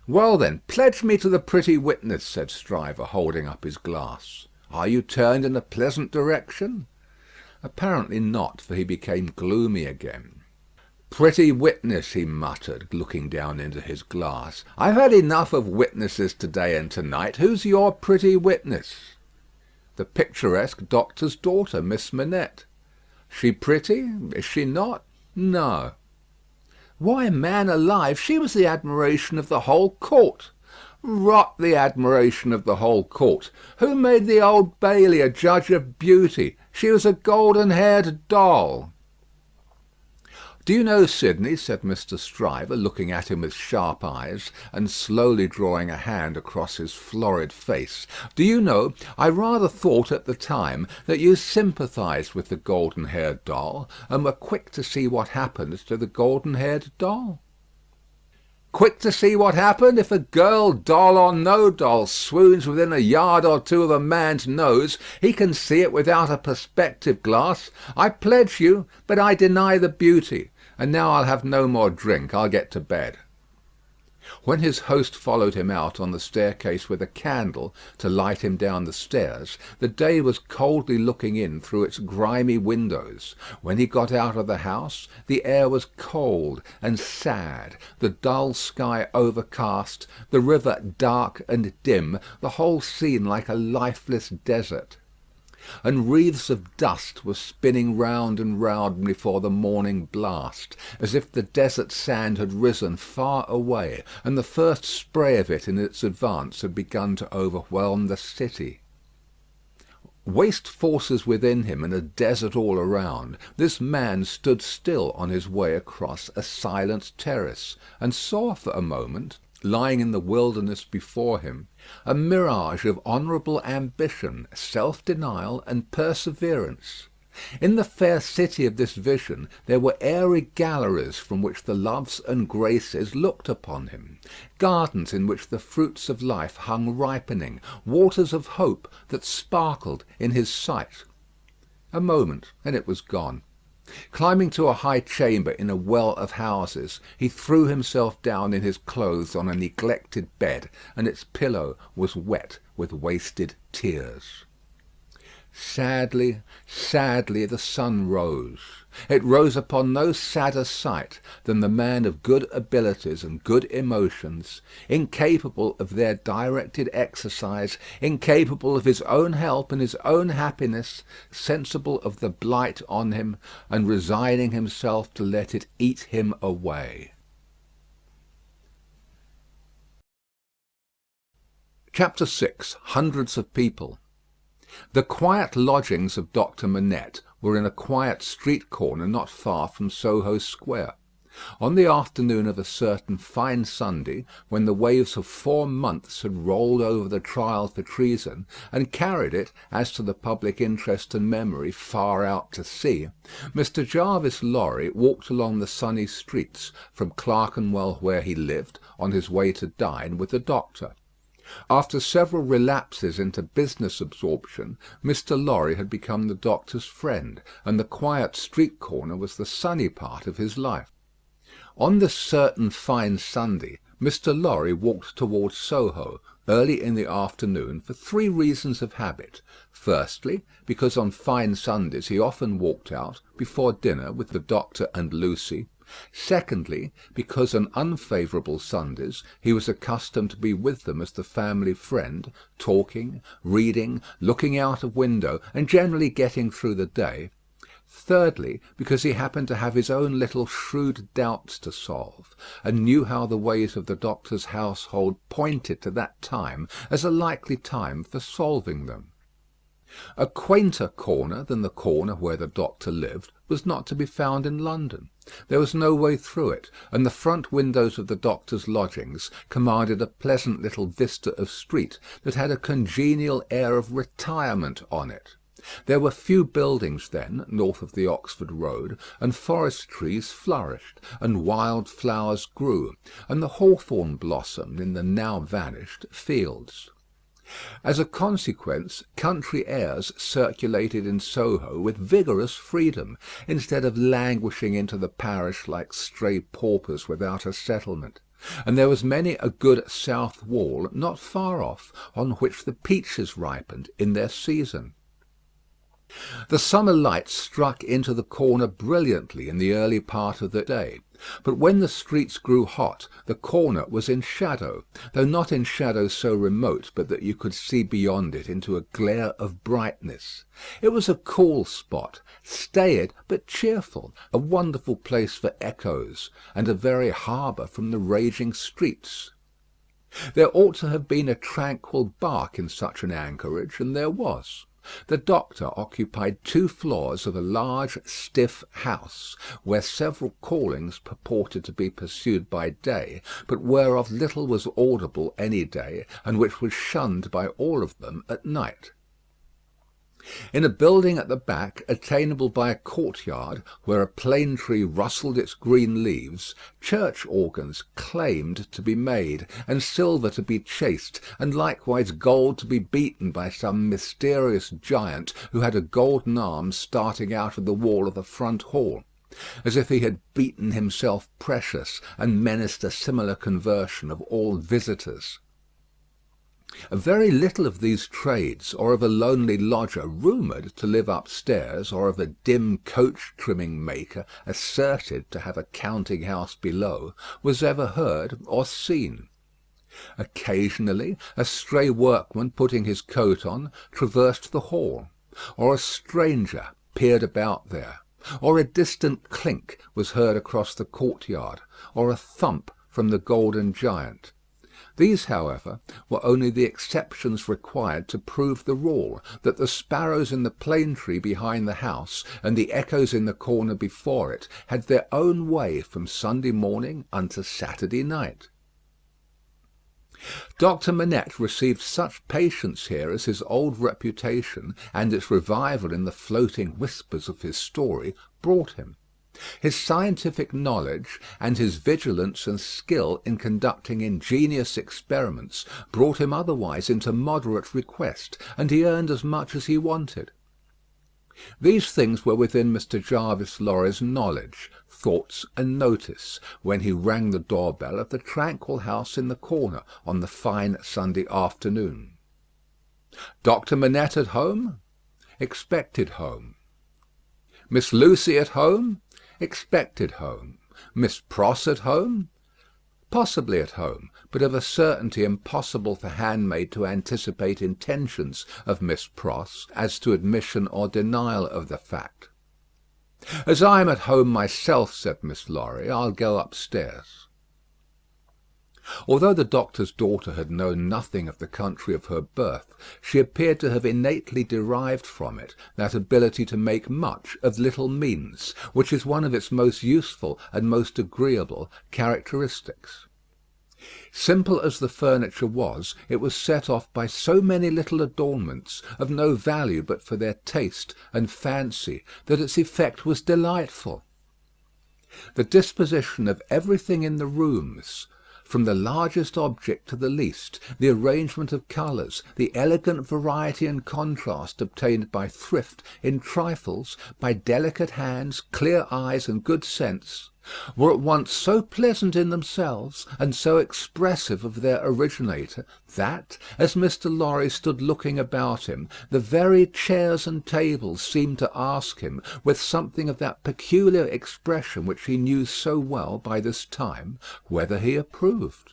"Well, then, pledge me to the pretty witness," said Stryver, holding up his glass. "Are you turned in a pleasant direction?" Apparently not, for he became gloomy again. "Pretty witness," he muttered, looking down into his glass. "I've had enough of witnesses to-day and to-night. Who's your pretty witness?" "The picturesque doctor's daughter, Miss Manette." "She pretty? Is she not?" "No." "Why, man alive, she was the admiration of the whole court." "Rot the admiration of the whole court. Who made the Old Bailey a judge of beauty? She was a golden-haired doll." "Do you know, Sidney," said Mr. Stryver, looking at him with sharp eyes, and slowly drawing a hand across his florid face, "do you know, I rather thought at the time that you sympathised with the golden-haired doll, and were quick to see what happened to the golden-haired doll." "Quick to see what happened? If a girl, doll or no doll, swoons within a yard or two of a man's nose, he can see it without a perspective glass. I pledge you, but I deny the beauty. And now I'll have no more drink. I'll get to bed." When his host followed him out on the staircase with a candle to light him down the stairs, the day was coldly looking in through its grimy windows. When he got out of the house, the air was cold and sad, the dull sky overcast, the river dark and dim, the whole scene like a lifeless desert. And wreaths of dust were spinning round and round before the morning blast, as if the desert sand had risen far away, and the first spray of it in its advance had begun to overwhelm the city. Waste forces within him and a desert all around, this man stood still on his way across a silent terrace, and saw for a moment, lying in the wilderness before him, a mirage of honourable ambition, self-denial, and perseverance. In the fair city of this vision there were airy galleries from which the loves and graces looked upon him, gardens in which the fruits of life hung ripening, waters of hope that sparkled in his sight. A moment, and it was gone. Climbing to a high chamber in a well of houses, he threw himself down in his clothes on a neglected bed, and its pillow was wet with wasted tears. Sadly, sadly the sun rose. It rose upon no sadder sight than the man of good abilities and good emotions, incapable of their directed exercise, incapable of his own help and his own happiness, sensible of the blight on him, and resigning himself to let it eat him away. Chapter 6. Hundreds of people. The quiet lodgings of Doctor Manette were in a quiet street corner not far from Soho Square. On the afternoon of a certain fine Sunday, when the waves of 4 months had rolled over the trial for treason, and carried it, as to the public interest and memory, far out to sea, Mr. Jarvis Lorry walked along the sunny streets from Clerkenwell, where he lived, on his way to dine with the doctor. After several relapses into business absorption, Mr. Lorry had become the doctor's friend, and the quiet street corner was the sunny part of his life. On this certain fine Sunday, Mr. Lorry walked towards Soho early in the afternoon for 3 reasons of habit. Firstly, because on fine Sundays he often walked out, before dinner, with the doctor and Lucie, Secondly, because on unfavourable Sundays he was accustomed to be with them as the family friend, talking, reading, looking out of window, and generally getting through the day. Thirdly, because he happened to have his own little shrewd doubts to solve, and knew how the ways of the doctor's household pointed to that time as a likely time for solving them. A quainter corner than the corner where the doctor lived was not to be found in London. There was no way through it, and the front windows of the doctor's lodgings commanded a pleasant little vista of street that had a congenial air of retirement on it. There were few buildings then north of the Oxford Road, and forest trees flourished, and wild flowers grew, and the hawthorn blossomed in the now vanished fields. As a consequence, country airs circulated in Soho with vigorous freedom, instead of languishing into the parish like stray paupers without a settlement; and there was many a good south wall not far off, on which the peaches ripened in their season. The summer light struck into the corner brilliantly in the early part of the day; but when the streets grew hot, the corner was in shadow, though not in shadow so remote but that you could see beyond it into a glare of brightness. It was a cool spot, staid but cheerful, a wonderful place for echoes, and a very harbour from the raging streets. There ought to have been a tranquil bark in such an anchorage, and there was. The doctor occupied 2 floors of a large stiff house, where several callings purported to be pursued by day, but whereof little was audible any day, and which was shunned by all of them at night. In a building at the back, attainable by a courtyard, where a plane tree rustled its green leaves, church organs claimed to be made, and silver to be chased, and likewise gold to be beaten by some mysterious giant who had a golden arm starting out of the wall of the front hall, as if he had beaten himself precious, and menaced a similar conversion of all visitors. Very little of these trades, or of a lonely lodger rumoured to live upstairs, or of a dim coach-trimming maker asserted to have a counting-house below, was ever heard or seen. Occasionally a stray workman putting his coat on traversed the hall, or a stranger peered about there, or a distant clink was heard across the courtyard, or a thump from the golden giant. These, however, were only the exceptions required to prove the rule, that the sparrows in the plane tree behind the house, and the echoes in the corner before it, had their own way from Sunday morning unto Saturday night. Doctor Manette received such patience here as his old reputation, and its revival in the floating whispers of his story, brought him. His scientific knowledge, and his vigilance and skill in conducting ingenious experiments, brought him otherwise into moderate request, and he earned as much as he wanted. These things were within Mr. Jarvis Lorry's knowledge, thoughts, and notice, when he rang the door-bell of the tranquil house in the corner on the fine Sunday afternoon. Dr. Manette at home? Expected home. Miss Lucie at home? Expected home. Miss Pross at home? Possibly at home, but of a certainty impossible for handmaid to anticipate intentions of Miss Pross as to admission or denial of the fact. "As I am at home myself," said Miss Lorry, "I'll go upstairs." Although the doctor's daughter had known nothing of the country of her birth, she appeared to have innately derived from it that ability to make much of little means, which is one of its most useful and most agreeable characteristics. Simple as the furniture was, it was set off by so many little adornments, of no value but for their taste and fancy, that its effect was delightful. The disposition of everything in the rooms, from the largest object to the least, the arrangement of colours, the elegant variety and contrast obtained by thrift in trifles, by delicate hands, clear eyes, and good sense, were at once so pleasant in themselves and so expressive of their originator, that, as Mr. Lorry stood looking about him, the very chairs and tables seemed to ask him, with something of that peculiar expression which he knew so well by this time, whether he approved.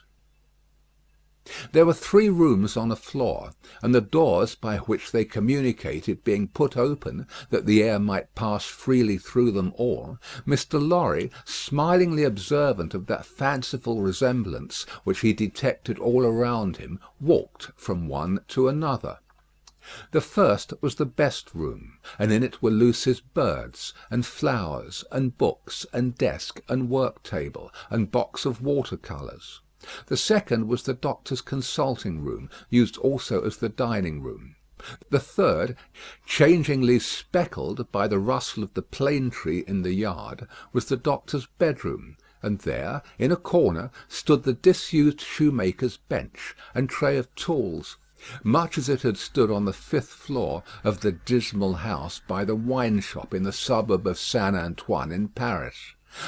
There were 3 rooms on a floor, and the doors by which they communicated being put open, that the air might pass freely through them all, Mr. Lorry, smilingly observant of that fanciful resemblance which he detected all around him, walked from one to another. The first was the best room, and in it were Lucie's birds, and flowers, and books, and desk, and work-table, and box of water-colours. The second was the doctor's consulting room, used also as the dining room. The third, changingly speckled by the rustle of the plane tree in the yard, was the doctor's bedroom, and there, in a corner, stood the disused shoemaker's bench and tray of tools, much as it had stood on the 5th floor of the dismal house by the wine-shop in the suburb of Saint Antoine in Paris.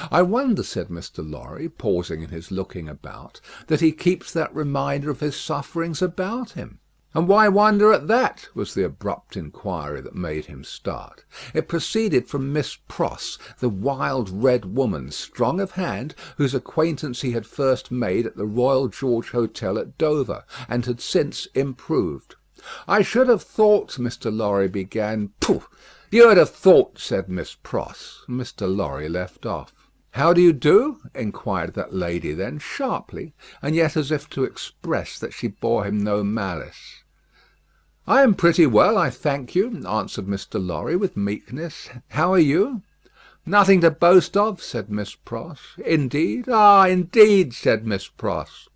"I wonder," said Mr. Lorry, pausing in his looking about, "that he keeps that reminder of his sufferings about him." "And why wonder at that?" was the abrupt inquiry that made him start. It proceeded from Miss Pross, the wild red woman, strong of hand, whose acquaintance he had first made at the Royal George Hotel at Dover, and had since improved. "I should have thought," Mr. Lorry began. "Pooh! You'd have thought," said Miss Pross. Mr. Lorry left off. "How do you do?" inquired that lady then, sharply, and yet as if to express that she bore him no malice. "I am pretty well, I thank you," answered Mr. Lorry, with meekness. "How are you?" "Nothing to boast of," said Miss Pross. "Indeed?" "Ah, indeed," said Miss Pross.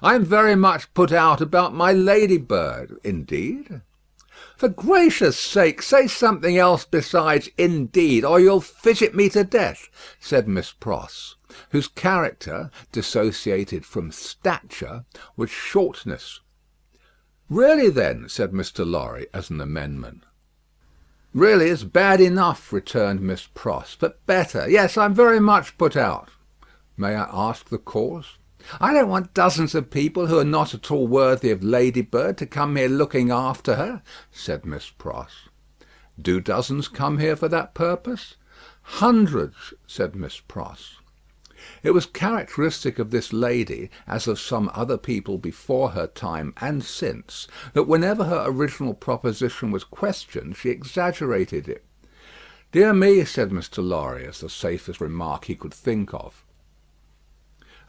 "I am very much put out about my ladybird." "Indeed?" "For gracious sake, say something else besides 'indeed,' or you'll fidget me to death," said Miss Pross, whose character, dissociated from stature, was shortness. "Really, then," said Mr. Lorry, as an amendment. "Really is bad enough," returned Miss Pross, "but better. Yes, I'm very much put out." "May I ask the cause?" "I don't want dozens of people who are not at all worthy of Ladybird to come here looking after her," said Miss Pross. "Do dozens come here for that purpose?" "Hundreds," said Miss Pross. It was characteristic of this lady, as of some other people before her time and since, that whenever her original proposition was questioned, she exaggerated it. "Dear me," said Mr. Lorry, as the safest remark he could think of,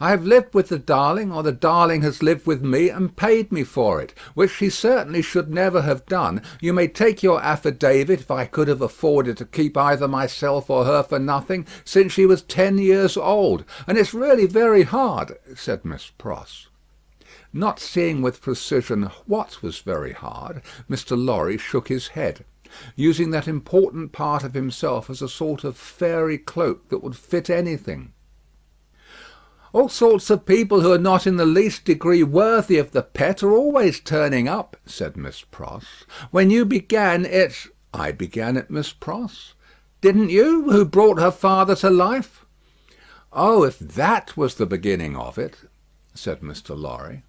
"I have lived with the darling, or the darling has lived with me and paid me for it, which she certainly should never have done. You may take your affidavit if I could have afforded to keep either myself or her for nothing, since she was 10 years old. And it's really very hard," said Miss Pross. Not seeing with precision what was very hard, Mr. Lorry shook his head, using that important part of himself as a sort of fairy cloak that would fit anything. "All sorts of people who are not in the least degree worthy of the pet are always turning up," said Miss Pross. "When you began it—" "I began it, Miss Pross." "Didn't you, who brought her father to life?" "Oh, if that was the beginning of it," said Mr. Lorry.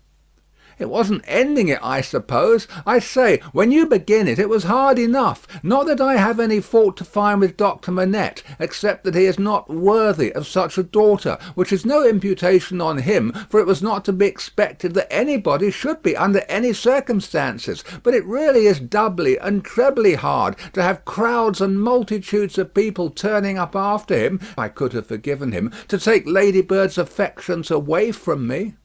"It wasn't ending it, I suppose. I say, when you begin it, it was hard enough. Not that I have any fault to find with Doctor Manette, except that he is not worthy of such a daughter, which is no imputation on him, for it was not to be expected that anybody should be under any circumstances. But it really is doubly and trebly hard to have crowds and multitudes of people turning up after him, if I could have forgiven him, to take Ladybird's affections away from me."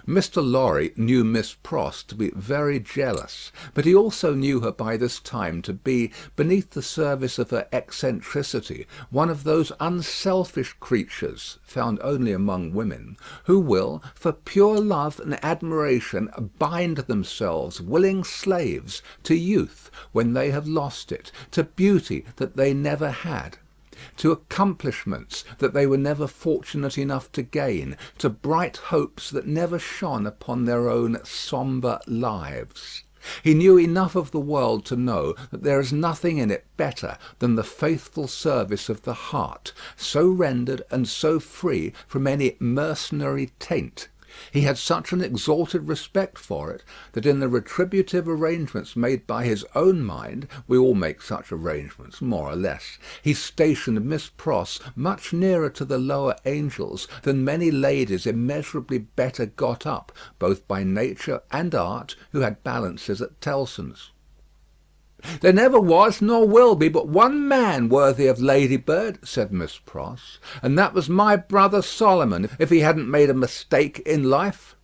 Mr. Lorry knew Miss Pross to be very jealous, but he also knew her by this time to be, beneath the surface of her eccentricity, one of those unselfish creatures, found only among women, who will, for pure love and admiration, bind themselves, willing slaves, to youth when they have lost it, to beauty that they never had, to accomplishments that they were never fortunate enough to gain, to bright hopes that never shone upon their own sombre lives. He knew enough of the world to know that there is nothing in it better than the faithful service of the heart, so rendered and so free from any mercenary taint. He had such an exalted respect for it, that in the retributive arrangements made by his own mind (we all make such arrangements, more or less), he stationed Miss Pross much nearer to the lower angels than many ladies immeasurably better got up, both by nature and art, who had balances at Tellson's. "There never was nor will be but one man worthy of Ladybird," said Miss Pross, "and that was my brother Solomon, if he hadn't made a mistake in life."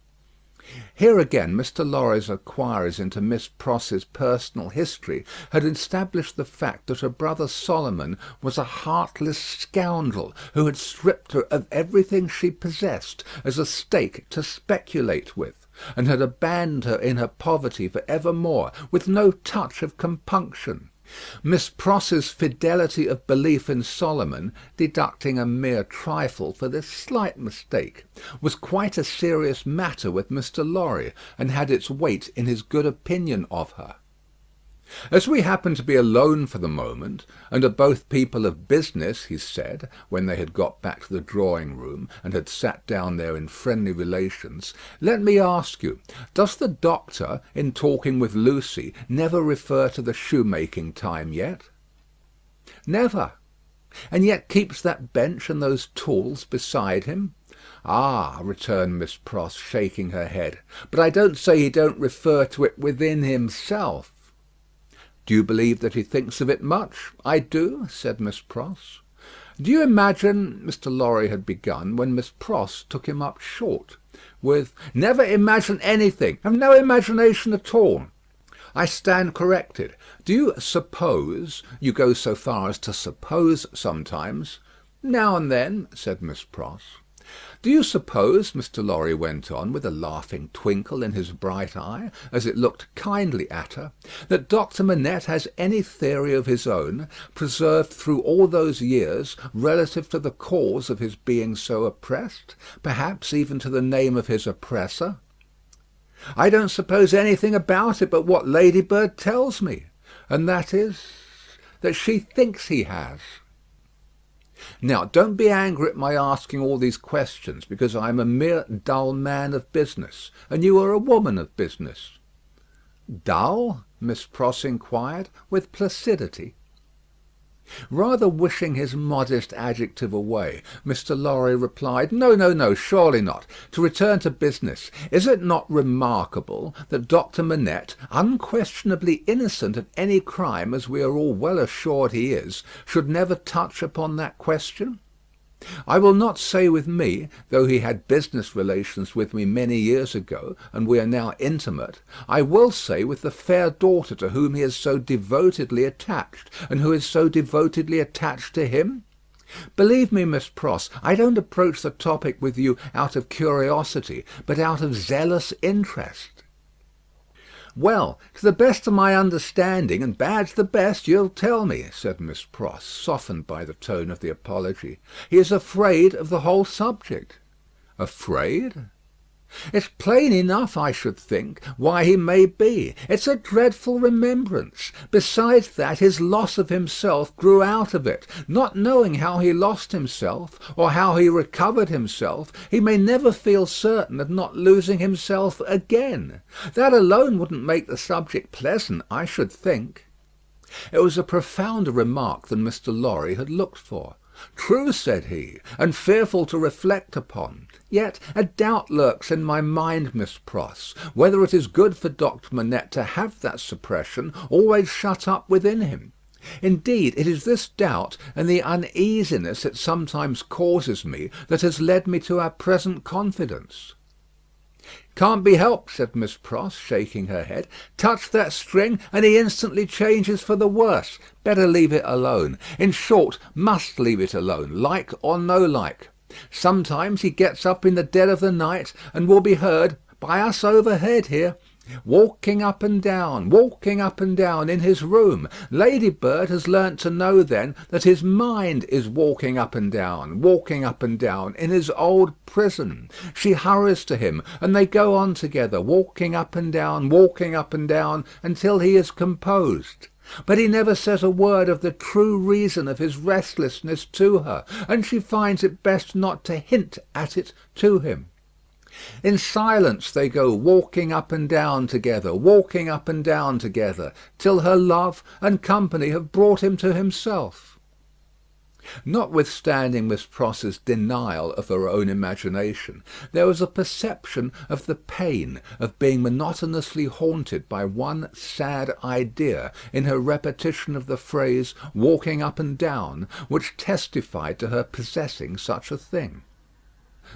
Here again Mr. Lorry's enquiries into Miss Pross's personal history had established the fact that her brother Solomon was a heartless scoundrel who had stripped her of everything she possessed as a stake to speculate with, and had abandoned her in her poverty for evermore, with no touch of compunction. Miss Pross's fidelity of belief in Solomon, deducting a mere trifle for this slight mistake, was quite a serious matter with Mr. Lorry, and had its weight in his good opinion of her. "As we happen to be alone for the moment, and are both people of business," he said, when they had got back to the drawing-room, and had sat down there in friendly relations, "let me ask you, does the doctor, in talking with Lucie, never refer to the shoemaking time yet?" "Never." "And yet keeps that bench and those tools beside him?" "Ah," returned Miss Pross, shaking her head, "but I don't say he don't refer to it within himself." "Do you believe that he thinks of it much?" "I do," said Miss Pross. "Do you imagine—" Mr. Lorry had begun, when Miss Pross took him up short, with "Never imagine anything. Have no imagination at all." "I stand corrected. Do you suppose— you go so far as to suppose sometimes?" "Now and then," said Miss Pross. "Do you suppose," Mr. Lorry went on, with a laughing twinkle in his bright eye, as it looked kindly at her, "that Doctor Manette has any theory of his own, preserved through all those years, relative to the cause of his being so oppressed, perhaps even to the name of his oppressor?" "I don't suppose anything about it but what Ladybird tells me, and that is, that she thinks he has." "Now, don't be angry at my asking all these questions, because I am a mere dull man of business, and you are a woman of business." "Dull?" Miss Pross inquired, with placidity. Rather wishing his modest adjective away, Mr. Lorry replied, No, surely not. To return to business, is it not remarkable that Doctor Manette, unquestionably innocent of any crime, as we are all well assured he is, should never touch upon that question? I will not say with me, though he had business relations with me many years ago, and we are now intimate, I will say with the fair daughter to whom he is so devotedly attached, and who is so devotedly attached to him. Believe me, Miss Pross, I don't approach the topic with you out of curiosity, but out of zealous interest." "Well, to the best of my understanding, and bad's the best, you'll tell me," said Miss Pross, softened by the tone of the apology. "He is afraid of the whole subject." "Afraid?" "It's plain enough, I should think, why he may be. It's a dreadful remembrance. Besides that, his loss of himself grew out of it. Not knowing how he lost himself, or how he recovered himself, he may never feel certain of not losing himself again. That alone wouldn't make the subject pleasant, I should think." It was a profounder remark than Mr. Lorry had looked for. "True," said he, "and fearful to reflect upon. Yet a doubt lurks in my mind, Miss Pross, whether it is good for Doctor Manette to have that suppression always shut up within him. Indeed, it is this doubt, and the uneasiness it sometimes causes me, that has led me to our present confidence." "Can't be helped," said Miss Pross, shaking her head. "Touch that string, and he instantly changes for the worse. Better leave it alone. In short, must leave it alone, like or no like. Sometimes he gets up in the dead of the night, and will be heard by us overhead here, walking up and down, walking up and down in his room. Ladybird has learnt to know then that his mind is walking up and down in his old prison. She hurries to him, and they go on together, walking up and down, until he is composed. But he never says a word of the true reason of his restlessness to her, and she finds it best not to hint at it to him. In silence they go walking up and down together, till her love and company have brought him to himself. Notwithstanding Miss Pross's denial of her own imagination, there was a perception of the pain of being monotonously haunted by one sad idea in her repetition of the phrase walking up and down, which testified to her possessing such a thing.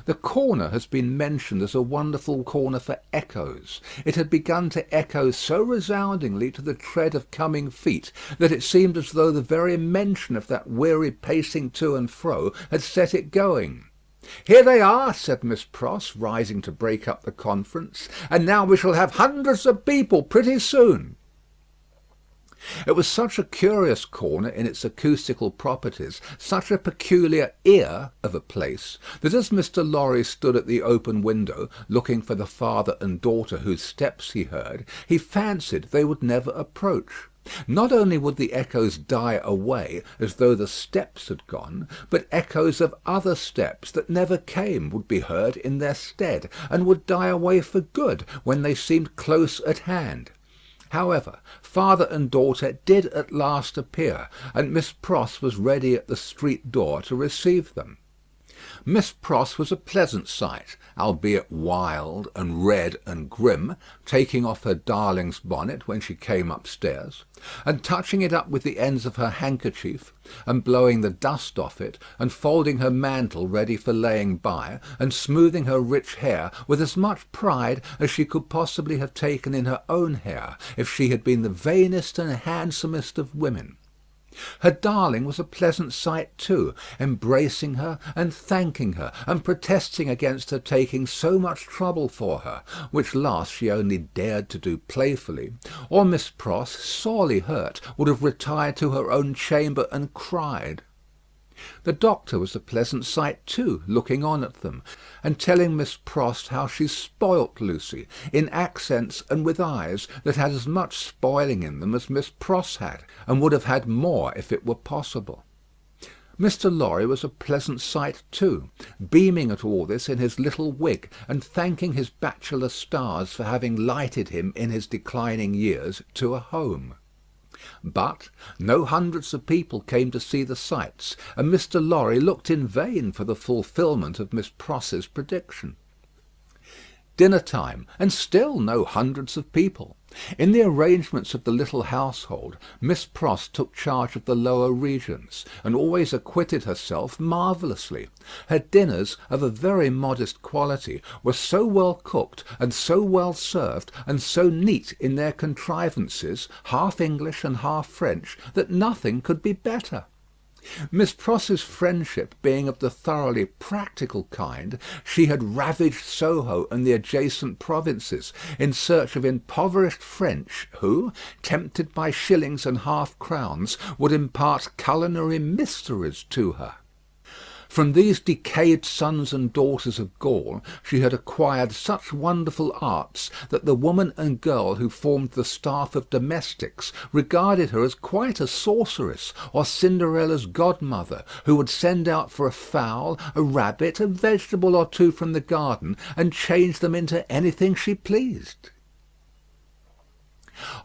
The corner has been mentioned as a wonderful corner for echoes. It had begun to echo so resoundingly to the tread of coming feet that it seemed as though the very mention of that weary pacing to and fro had set it going. "Here they are," said Miss Pross, rising to break up the conference, "and now we shall have hundreds of people pretty soon." It was such a curious corner in its acoustical properties, such a peculiar ear of a place, that as Mr. Lorry stood at the open window, looking for the father and daughter whose steps he heard, he fancied they would never approach. Not only would the echoes die away as though the steps had gone, but echoes of other steps that never came would be heard in their stead, and would die away for good when they seemed close at hand. However, father and daughter did at last appear, and Miss Pross was ready at the street door to receive them. Miss Pross was a pleasant sight, albeit wild and red and grim, taking off her darling's bonnet when she came upstairs, and touching it up with the ends of her handkerchief, and blowing the dust off it, and folding her mantle ready for laying by, and smoothing her rich hair with as much pride as she could possibly have taken in her own hair, if she had been the vainest and handsomest of women. Her darling was a pleasant sight too, embracing her and thanking her, and protesting against her taking so much trouble for her, which last she only dared to do playfully, or Miss Pross, sorely hurt, would have retired to her own chamber and cried. The doctor was a pleasant sight too, looking on at them, and telling Miss Pross how she spoilt Lucie, in accents and with eyes that had as much spoiling in them as Miss Pross had, and would have had more if it were possible. Mr. Lorry was a pleasant sight too, beaming at all this in his little wig, and thanking his bachelor stars for having lighted him in his declining years to a home. But no hundreds of people came to see the sights, and Mr. Lorry looked in vain for the fulfilment of Miss Pross's prediction. Dinner time, and still no hundreds of people. In the arrangements of the little household, Miss Pross took charge of the lower regions, and always acquitted herself marvellously. Her dinners, of a very modest quality, were so well cooked, and so well served, and so neat in their contrivances, half English and half French, that nothing could be better. Miss Pross's friendship being of the thoroughly practical kind, she had ravaged Soho and the adjacent provinces in search of impoverished French who, tempted by shillings and half-crowns, would impart culinary mysteries to her. From these decayed sons and daughters of Gaul she had acquired such wonderful arts that the woman and girl who formed the staff of domestics regarded her as quite a sorceress, or Cinderella's godmother, who would send out for a fowl, a rabbit, a vegetable or two from the garden, and change them into anything she pleased.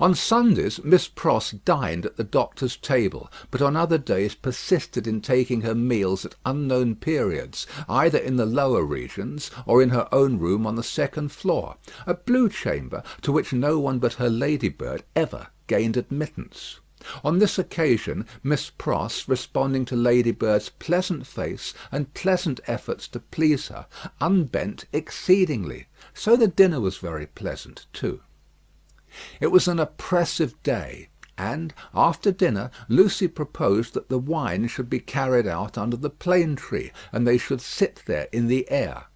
On Sundays Miss Pross dined at the doctor's table, but on other days persisted in taking her meals at unknown periods, either in the lower regions or in her own room on the second floor, a blue chamber to which no one but her ladybird ever gained admittance. On this occasion Miss Pross, responding to Ladybird's pleasant face and pleasant efforts to please her, unbent exceedingly, so the dinner was very pleasant too. It was an oppressive day, and, after dinner, Lucie proposed that the wine should be carried out under the plane tree, and they should sit there in the air.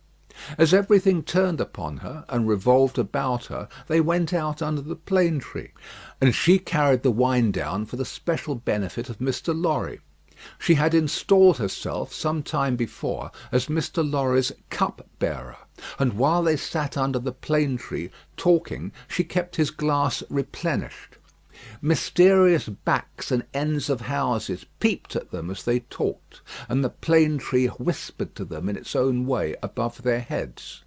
As everything turned upon her and revolved about her, they went out under the plane tree, and she carried the wine down for the special benefit of Mr. Lorry. She had installed herself some time before as Mr. Lorry's cup-bearer, and while they sat under the plane tree talking, she kept his glass replenished. Mysterious backs and ends of houses peeped at them as they talked, and the plane tree whispered to them in its own way above their heads.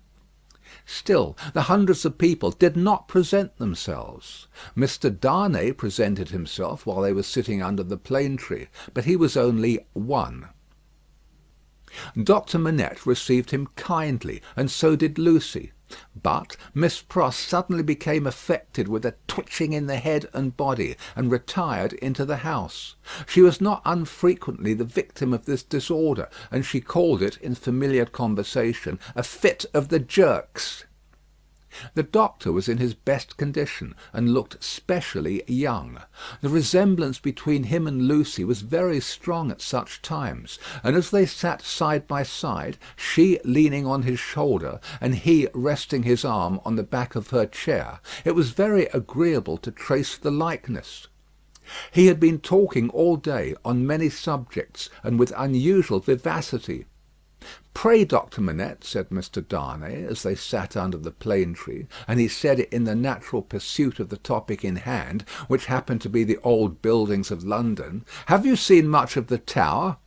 Still, the hundreds of people did not present themselves. Mr. Darnay presented himself while they were sitting under the plane tree, but he was only one. Doctor Manette received him kindly, and so did Lucie. But Miss Pross suddenly became affected with a twitching in the head and body, and retired into the house. She was not unfrequently the victim of this disorder, and she called it, in familiar conversation, a fit of the jerks. The doctor was in his best condition, and looked specially young. The resemblance between him and Lucie was very strong at such times, and as they sat side by side, she leaning on his shoulder, and he resting his arm on the back of her chair, it was very agreeable to trace the likeness. He had been talking all day on many subjects, and with unusual vivacity. "Pray, Doctor Manette," said Mr. Darnay, as they sat under the plane tree, and he said it in the natural pursuit of the topic in hand, which happened to be the old buildings of London, "have you seen much of the Tower?"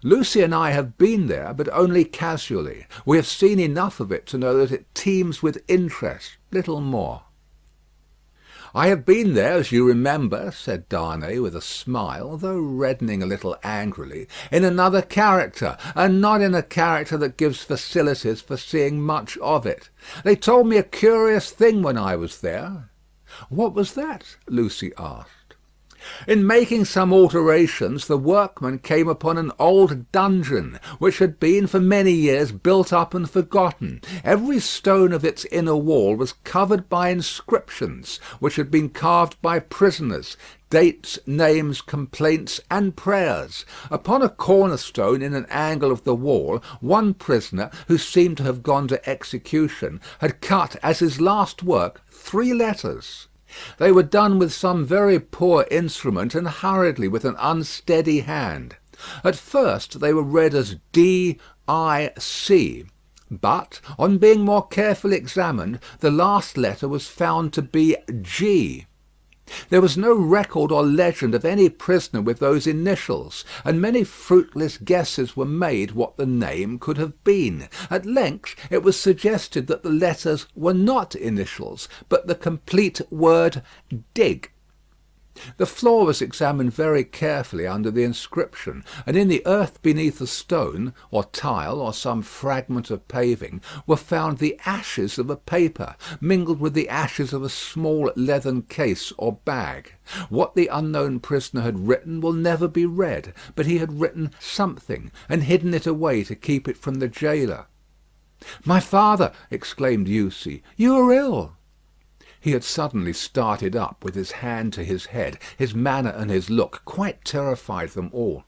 "Lucie and I have been there, but only casually. We have seen enough of it to know that it teems with interest, little more." "I have been there, as you remember," said Darnay with a smile, though reddening a little angrily, "in another character, and not in a character that gives facilities for seeing much of it. They told me a curious thing when I was there." "What was that?" Lucie asked. "In making some alterations, the workmen came upon an old dungeon, which had been for many years built up and forgotten. Every stone of its inner wall was covered by inscriptions, which had been carved by prisoners, dates, names, complaints, and prayers. Upon a cornerstone in an angle of the wall, one prisoner, who seemed to have gone to execution, had cut as his last work 3 letters. They were done with some very poor instrument and hurriedly with an unsteady hand. At first they were read as D-I-C, but on being more carefully examined, the last letter was found to be G. There was no record or legend of any prisoner with those initials, and many fruitless guesses were made what the name could have been. At length it was suggested that the letters were not initials, but the complete word dig. The floor was examined very carefully under the inscription, and in the earth beneath a stone, or tile, or some fragment of paving, were found the ashes of a paper, mingled with the ashes of a small leathern case or bag. What the unknown prisoner had written will never be read, but he had written something, and hidden it away to keep it from the gaoler. "My father!" exclaimed Lucie, "you are ill." He had suddenly started up with his hand to his head. His manner and his look quite terrified them all.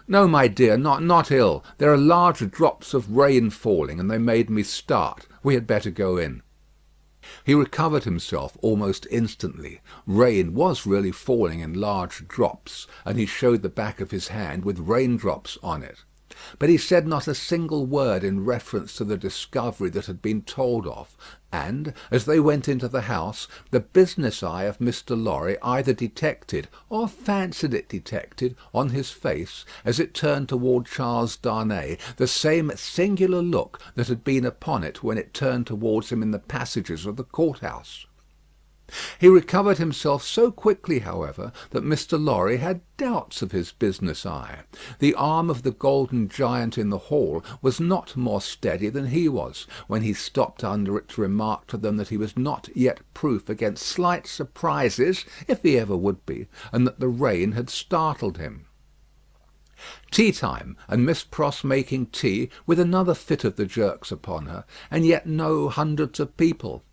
"No, my dear, not ill. There are large drops of rain falling, and they made me start. We had better go in." He recovered himself almost instantly. Rain was really falling in large drops, and he showed the back of his hand with raindrops on it. But he said not a single word in reference to the discovery that had been told of, and, as they went into the house, the business eye of Mr. Lorry either detected, or fancied it detected, on his face, as it turned toward Charles Darnay, the same singular look that had been upon it when it turned towards him in the passages of the court-house. He recovered himself so quickly, however, that Mr. Lorry had doubts of his business eye. The arm of the golden giant in the hall was not more steady than he was, when he stopped under it to remark to them that he was not yet proof against slight surprises, if he ever would be, and that the rain had startled him. Tea time, and Miss Pross making tea, with another fit of the jerks upon her, and yet no hundreds of people.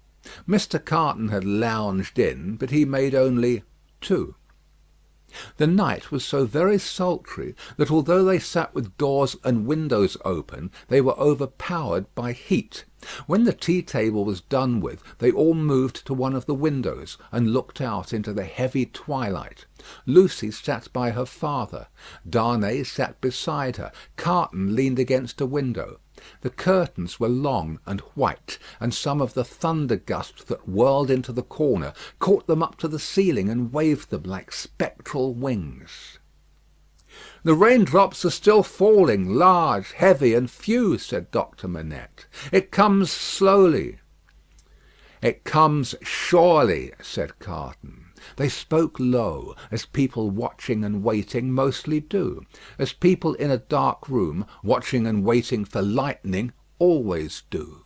Mr. Carton had lounged in, but he made only 2. The night was so very sultry that although they sat with doors and windows open, they were overpowered by heat. When the tea table was done with, they all moved to one of the windows and looked out into the heavy twilight. Lucie sat by her father. Darnay sat beside her. Carton leaned against a window. The curtains were long and white, and some of the thunder gusts that whirled into the corner caught them up to the ceiling and waved them like spectral wings. "The raindrops are still falling, large, heavy, and few," said Doctor Manette. "It comes slowly." "It comes surely," said Carton. They spoke low, as people watching and waiting mostly do; as people in a dark room, watching and waiting for lightning, always do.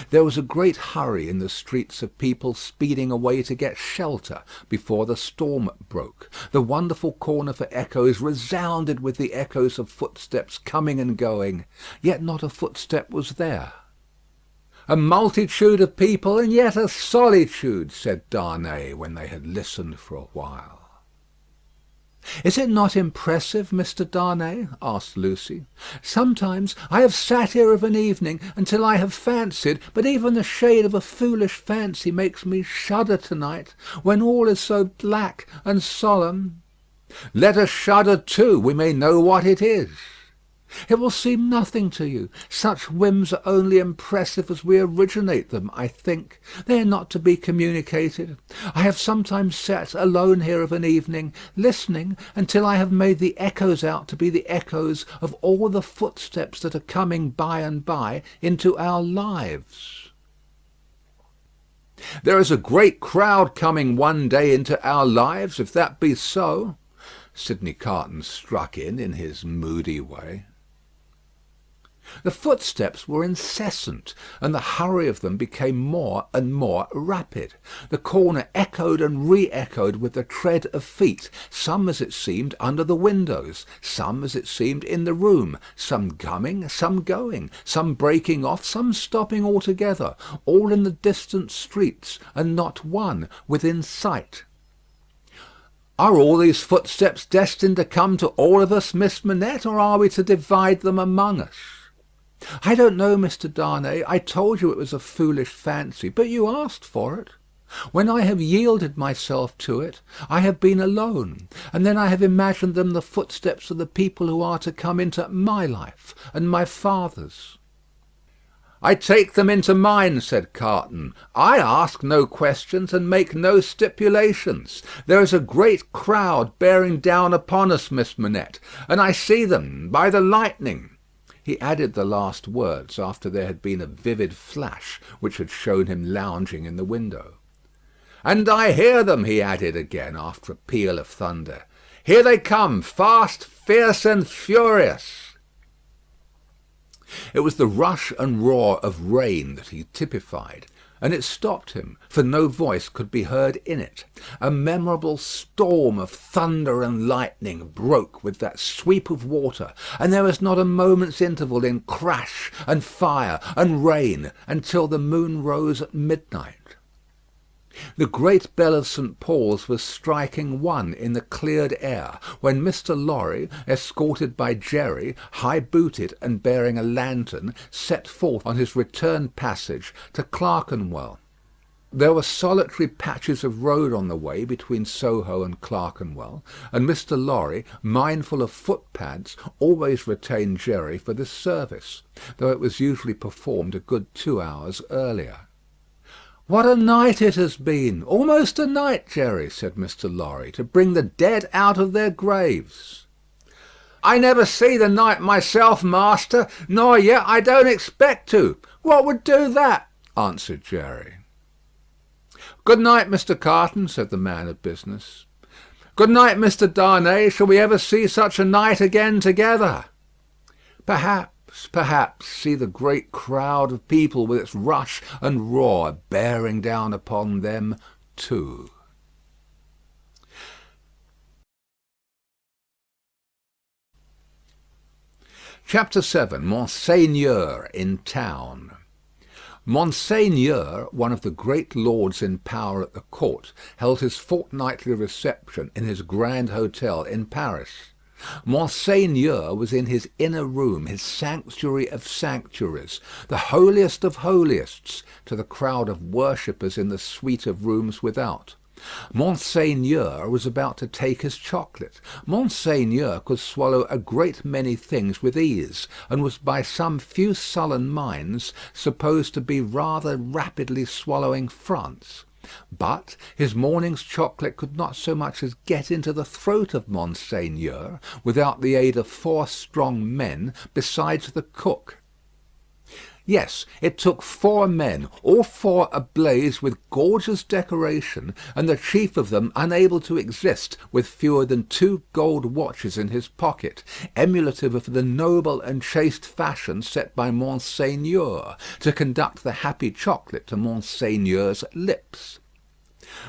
There was a great hurry in the streets of people speeding away to get shelter before the storm broke. The wonderful corner for echoes resounded with the echoes of footsteps coming and going, yet not a footstep was there. "A multitude of people, and yet a solitude," said Darnay, when they had listened for a while. "Is it not impressive, Mr. Darnay?" asked Lucie. "Sometimes I have sat here of an evening until I have fancied, but even the shade of a foolish fancy makes me shudder to-night, when all is so black and solemn." "Let us shudder too. We may know what it is." "It will seem nothing to you. Such whims are only impressive as we originate them, I think. They are not to be communicated. I have sometimes sat alone here of an evening, listening, until I have made the echoes out to be the echoes of all the footsteps that are coming by and by into our lives." "There is a great crowd coming one day into our lives, if that be so," Sidney Carton struck in his moody way. The footsteps were incessant, and the hurry of them became more and more rapid. The corner echoed and re-echoed with the tread of feet, some as it seemed under the windows, some as it seemed in the room, some coming, some going, some breaking off, some stopping altogether, all in the distant streets, and not one within sight. "Are all these footsteps destined to come to all of us, Miss Manette, or are we to divide them among us?" "I don't know, Mr. Darnay. I told you it was a foolish fancy, but you asked for it. When I have yielded myself to it, I have been alone, and then I have imagined them the footsteps of the people who are to come into my life and my father's." "I take them into mine," said Carton. "I ask no questions and make no stipulations. There is a great crowd bearing down upon us, Miss Manette, and I see them by the lightning." He added the last words after there had been a vivid flash which had shown him lounging in the window. "And I hear them," he added again, after a peal of thunder. "Here they come, fast, fierce, and furious." It was the rush and roar of rain that he typified, and it stopped him, for no voice could be heard in it. A memorable storm of thunder and lightning broke with that sweep of water, and there was not a moment's interval in crash and fire and rain until the moon rose at midnight. The great bell of St. Paul's was striking one in the cleared air, when Mr. Lorry, escorted by Jerry, high-booted and bearing a lantern, set forth on his return passage to Clerkenwell. There were solitary patches of road on the way between Soho and Clerkenwell, and Mr. Lorry, mindful of footpads, always retained Jerry for this service, though it was usually performed a good 2 hours earlier. "What a night it has been! Almost a night, Jerry," said Mr. Lorry, "to bring the dead out of their graves." "I never see the night myself, master, nor yet I don't expect to. What would do that?" answered Jerry. "Good night, Mr. Carton," said the man of business. "Good night, Mr. Darnay. Shall we ever see such a night again together?" Perhaps, see the great crowd of people with its rush and roar bearing down upon them too. Chapter 7. Monseigneur in town. Monseigneur, one of the great lords in power at the court, held his fortnightly reception in his grand hotel in Paris. Monseigneur was in his inner room, his sanctuary of sanctuaries, the holiest of holiestes to the crowd of worshippers in the suite of rooms without. Monseigneur was about to take his chocolate. Monseigneur could swallow a great many things with ease, and was by some few sullen minds supposed to be rather rapidly swallowing France. But his morning's chocolate could not so much as get into the throat of Monseigneur without the aid of 4 strong men besides the cook. Yes, it took 4 men, all 4 ablaze with gorgeous decoration, and the chief of them unable to exist with fewer than 2 gold watches in his pocket, emulative of the noble and chaste fashion set by Monseigneur, to conduct the happy chocolate to Monseigneur's lips.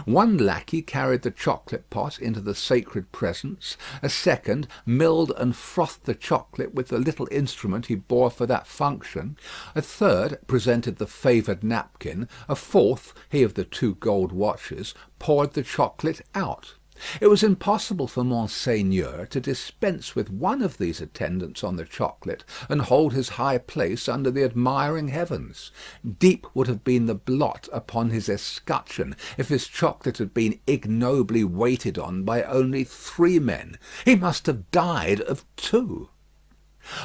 One lackey carried the chocolate pot into the sacred presence, a second milled and frothed the chocolate with the little instrument he bore for that function, a third presented the favoured napkin, a fourth, he of the 2 gold watches, poured the chocolate out. It was impossible for Monseigneur to dispense with one of these attendants on the chocolate and hold his high place under the admiring heavens. Deep would have been the blot upon his escutcheon if his chocolate had been ignobly waited on by only 3 men. He must have died of 2.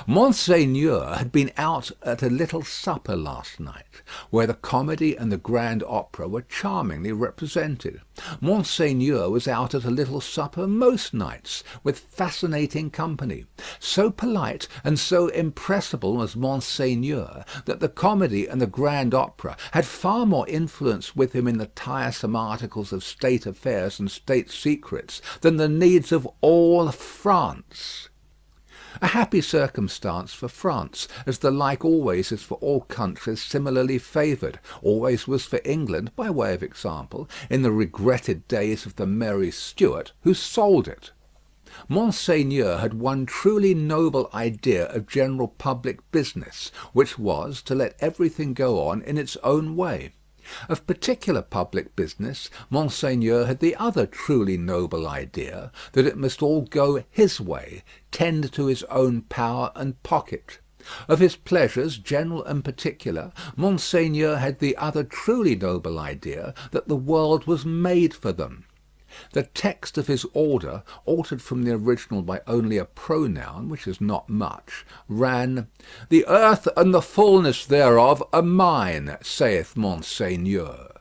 Monseigneur had been out at a little supper last night, where the comedy and the grand opera were charmingly represented. Monseigneur was out at a little supper most nights, with fascinating company. So polite and so impressible was Monseigneur, that the comedy and the grand opera had far more influence with him in the tiresome articles of state affairs and state secrets than the needs of all France. A happy circumstance for France, as the like always is for all countries similarly favoured, always was for England, by way of example, in the regretted days of the merry Stuart, who sold it. Monseigneur had one truly noble idea of general public business, which was to let everything go on in its own way. Of particular public business, Monseigneur had the other truly noble idea, that it must all go his way, tend to his own power and pocket. Of his pleasures, general and particular, Monseigneur had the other truly noble idea, that the world was made for them. The text of his order, altered from the original by only a pronoun, which is not much, ran, "The earth and the fulness thereof are mine, saith Monseigneur."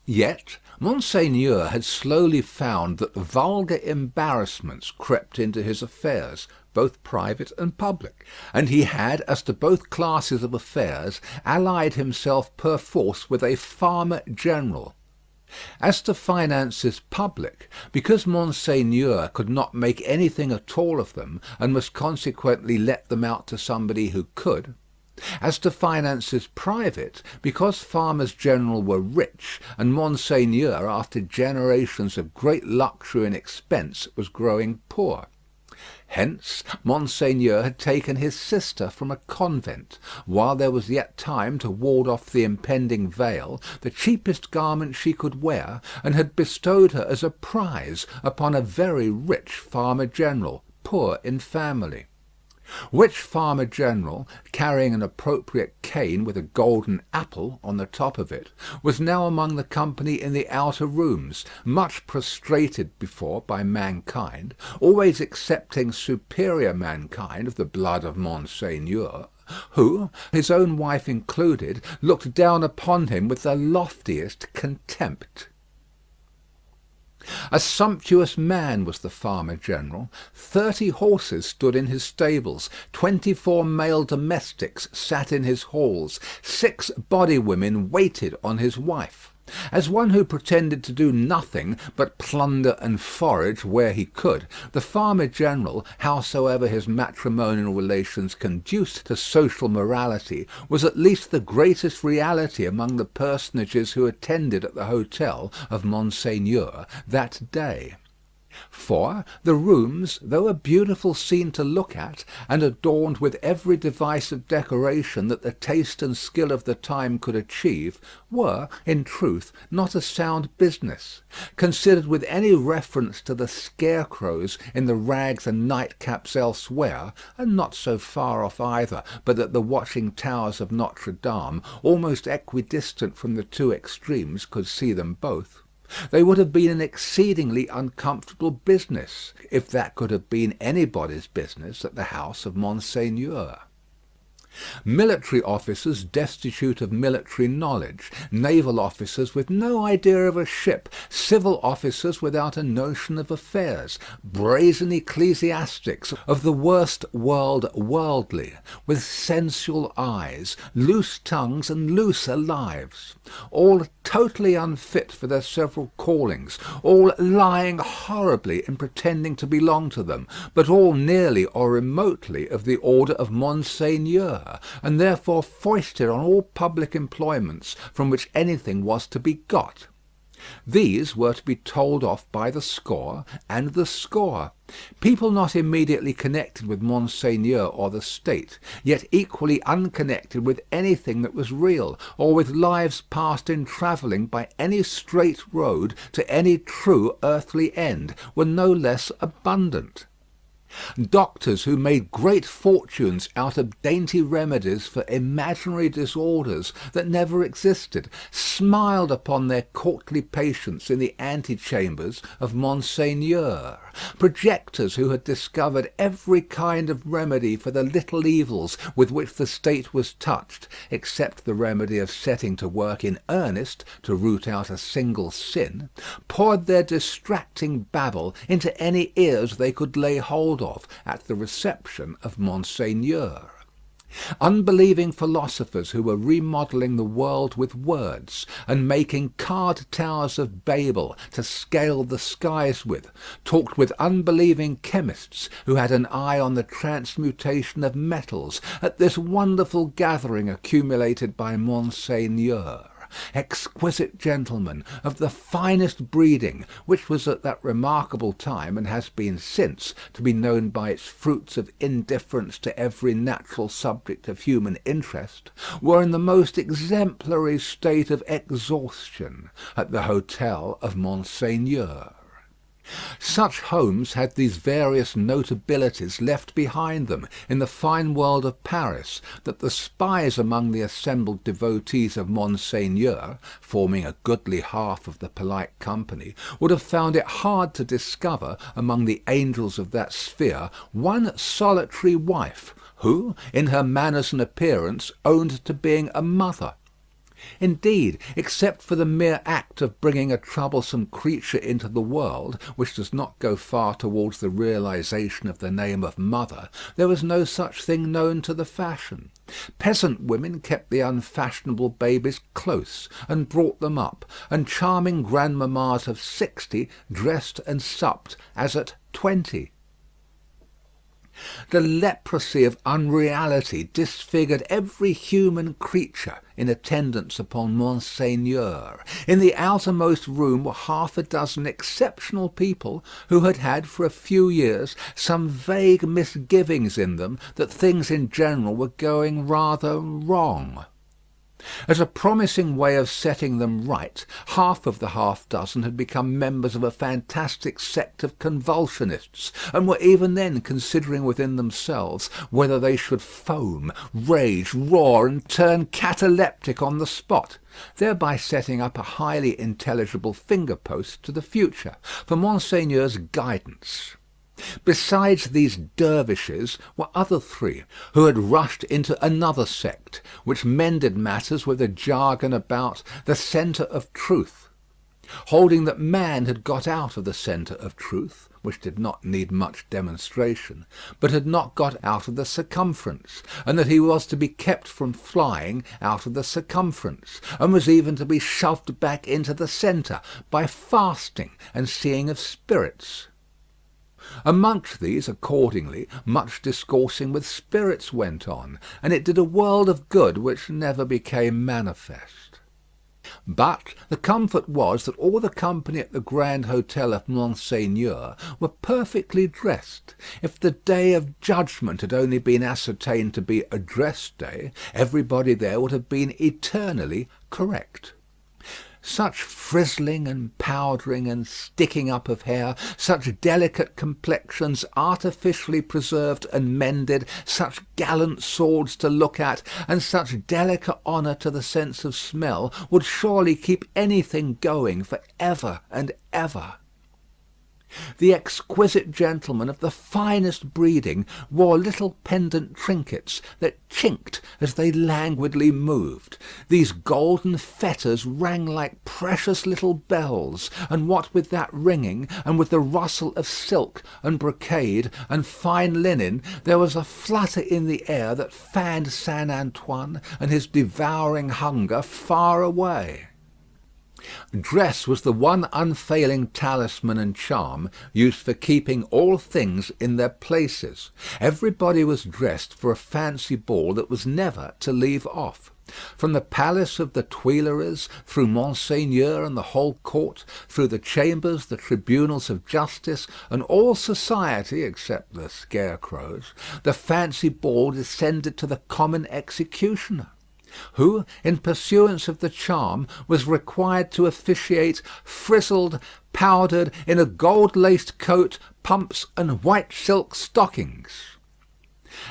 Yet Monseigneur had slowly found that vulgar embarrassments crept into his affairs, both private and public, and he had, as to both classes of affairs, allied himself perforce with a farmer general. As to finances public, because Monseigneur could not make anything at all of them, and must consequently let them out to somebody who could. As to finances private, because farmers general were rich, and Monseigneur, after generations of great luxury and expense, was growing poor. Hence Monseigneur had taken his sister from a convent, while there was yet time to ward off the impending veil, the cheapest garment she could wear, and had bestowed her as a prize upon a very rich farmer general, poor in family. Which farmer general, carrying an appropriate cane with a golden apple on the top of it, was now among the company in the outer rooms, much prostrated before by mankind, always excepting superior mankind of the blood of Monseigneur, who, his own wife included, looked down upon him with the loftiest contempt. A sumptuous man was the farmer general. 30 horses stood in his stables, 24 male domestics sat in his halls, 6 body women waited on his wife. As one who pretended to do nothing but plunder and forage where he could, the farmer general, howsoever his matrimonial relations conduced to social morality, was at least the greatest reality among the personages who attended at the hotel of Monseigneur that day. For the rooms, though a beautiful scene to look at, and adorned with every device of decoration that the taste and skill of the time could achieve, were, in truth, not a sound business. Considered with any reference to the scarecrows in the rags and nightcaps elsewhere, and not so far off either, but that the watching towers of Notre Dame, almost equidistant from the two extremes, could see them both, they would have been an exceedingly uncomfortable business, if that could have been anybody's business at the house of Monseigneur. Military officers destitute of military knowledge, naval officers with no idea of a ship, civil officers without a notion of affairs, brazen ecclesiastics of the worst world worldly, with sensual eyes, loose tongues, and looser lives, all totally unfit for their several callings, all lying horribly in pretending to belong to them, but all nearly or remotely of the order of Monseigneur, and therefore foisted on all public employments from which anything was to be got. These were to be told off by the score and the score. People not immediately connected with Monseigneur or the state, yet equally unconnected with anything that was real, or with lives passed in travelling by any straight road to any true earthly end, were no less abundant. Doctors who made great fortunes out of dainty remedies for imaginary disorders that never existed, smiled upon their courtly patients in the antechambers of Monseigneur. Projectors who had discovered every kind of remedy for the little evils with which the state was touched, except the remedy of setting to work in earnest to root out a single sin, poured their distracting babble into any ears they could lay hold of at the reception of Monseigneur. Unbelieving philosophers who were remodelling the world with words, and making card towers of Babel to scale the skies with, talked with unbelieving chemists who had an eye on the transmutation of metals at this wonderful gathering accumulated by Monseigneur. Exquisite gentlemen of the finest breeding, which was at that remarkable time, and has been since, to be known by its fruits of indifference to every natural subject of human interest, were in the most exemplary state of exhaustion at the hotel of Monseigneur. Such homes had these various notabilities left behind them in the fine world of Paris, that the spies among the assembled devotees of Monseigneur, forming a goodly half of the polite company, would have found it hard to discover among the angels of that sphere one solitary wife, who, in her manners and appearance, owned to being a mother. Indeed, except for the mere act of bringing a troublesome creature into the world, which does not go far towards the realization of the name of mother, there was no such thing known to the fashion. Peasant women kept the unfashionable babies close, and brought them up, and charming grandmammas of 60 dressed and supped as at 20. The leprosy of unreality disfigured every human creature in attendance upon Monseigneur. In the outermost room were half a dozen exceptional people who had had for a few years some vague misgivings in them that things in general were going rather wrong. As a promising way of setting them right, half of the half-dozen had become members of a fantastic sect of convulsionists, and were even then considering within themselves whether they should foam, rage, roar, and turn cataleptic on the spot, thereby setting up a highly intelligible finger-post to the future for Monseigneur's guidance. Besides these dervishes were other three, who had rushed into another sect, which mended matters with a jargon about the centre of truth, holding that man had got out of the centre of truth, which did not need much demonstration, but had not got out of the circumference, and that he was to be kept from flying out of the circumference, and was even to be shoved back into the centre by fasting and seeing of spirits. Amongst these, accordingly, much discoursing with spirits went on, and it did a world of good which never became manifest. But the comfort was that all the company at the Grand Hotel of Monseigneur were perfectly dressed. If the day of judgment had only been ascertained to be a dress day, everybody there would have been eternally correct. Such frizzling and powdering and sticking up of hair, such delicate complexions artificially preserved and mended, such gallant swords to look at, and such delicate honour to the sense of smell, would surely keep anything going for ever and ever. The exquisite gentlemen of the finest breeding wore little pendant trinkets that chinked as they languidly moved. These golden fetters rang like precious little bells, and what with that ringing, and with the rustle of silk and brocade and fine linen, there was a flutter in the air that fanned Saint Antoine and his devouring hunger far away. Dress was the one unfailing talisman and charm used for keeping all things in their places. Everybody was dressed for a fancy ball that was never to leave off. From the palace of the Tuileries, through Monseigneur and the whole court, through the chambers, the tribunals of justice, and all society except the scarecrows, the fancy ball descended to the common executioner, who, in pursuance of the charm, was required to officiate frizzled, powdered, in a gold-laced coat, pumps, and white silk stockings.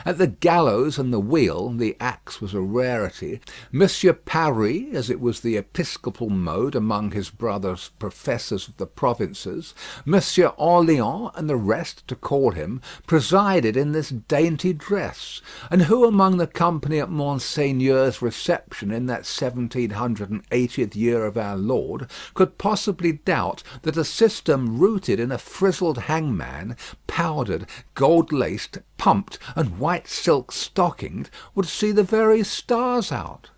At the gallows and the wheel, the axe was a rarity. Monsieur Paris, as it was the episcopal mode among his brothers professors of the provinces, Monsieur Orleans and the rest, to call him, presided in this dainty dress. And who among the company at Monseigneur's reception in that 1780th year of our Lord could possibly doubt that a system rooted in a frizzled hangman, powdered, gold-laced, pumped, and white silk stockinged, would see the very stars out?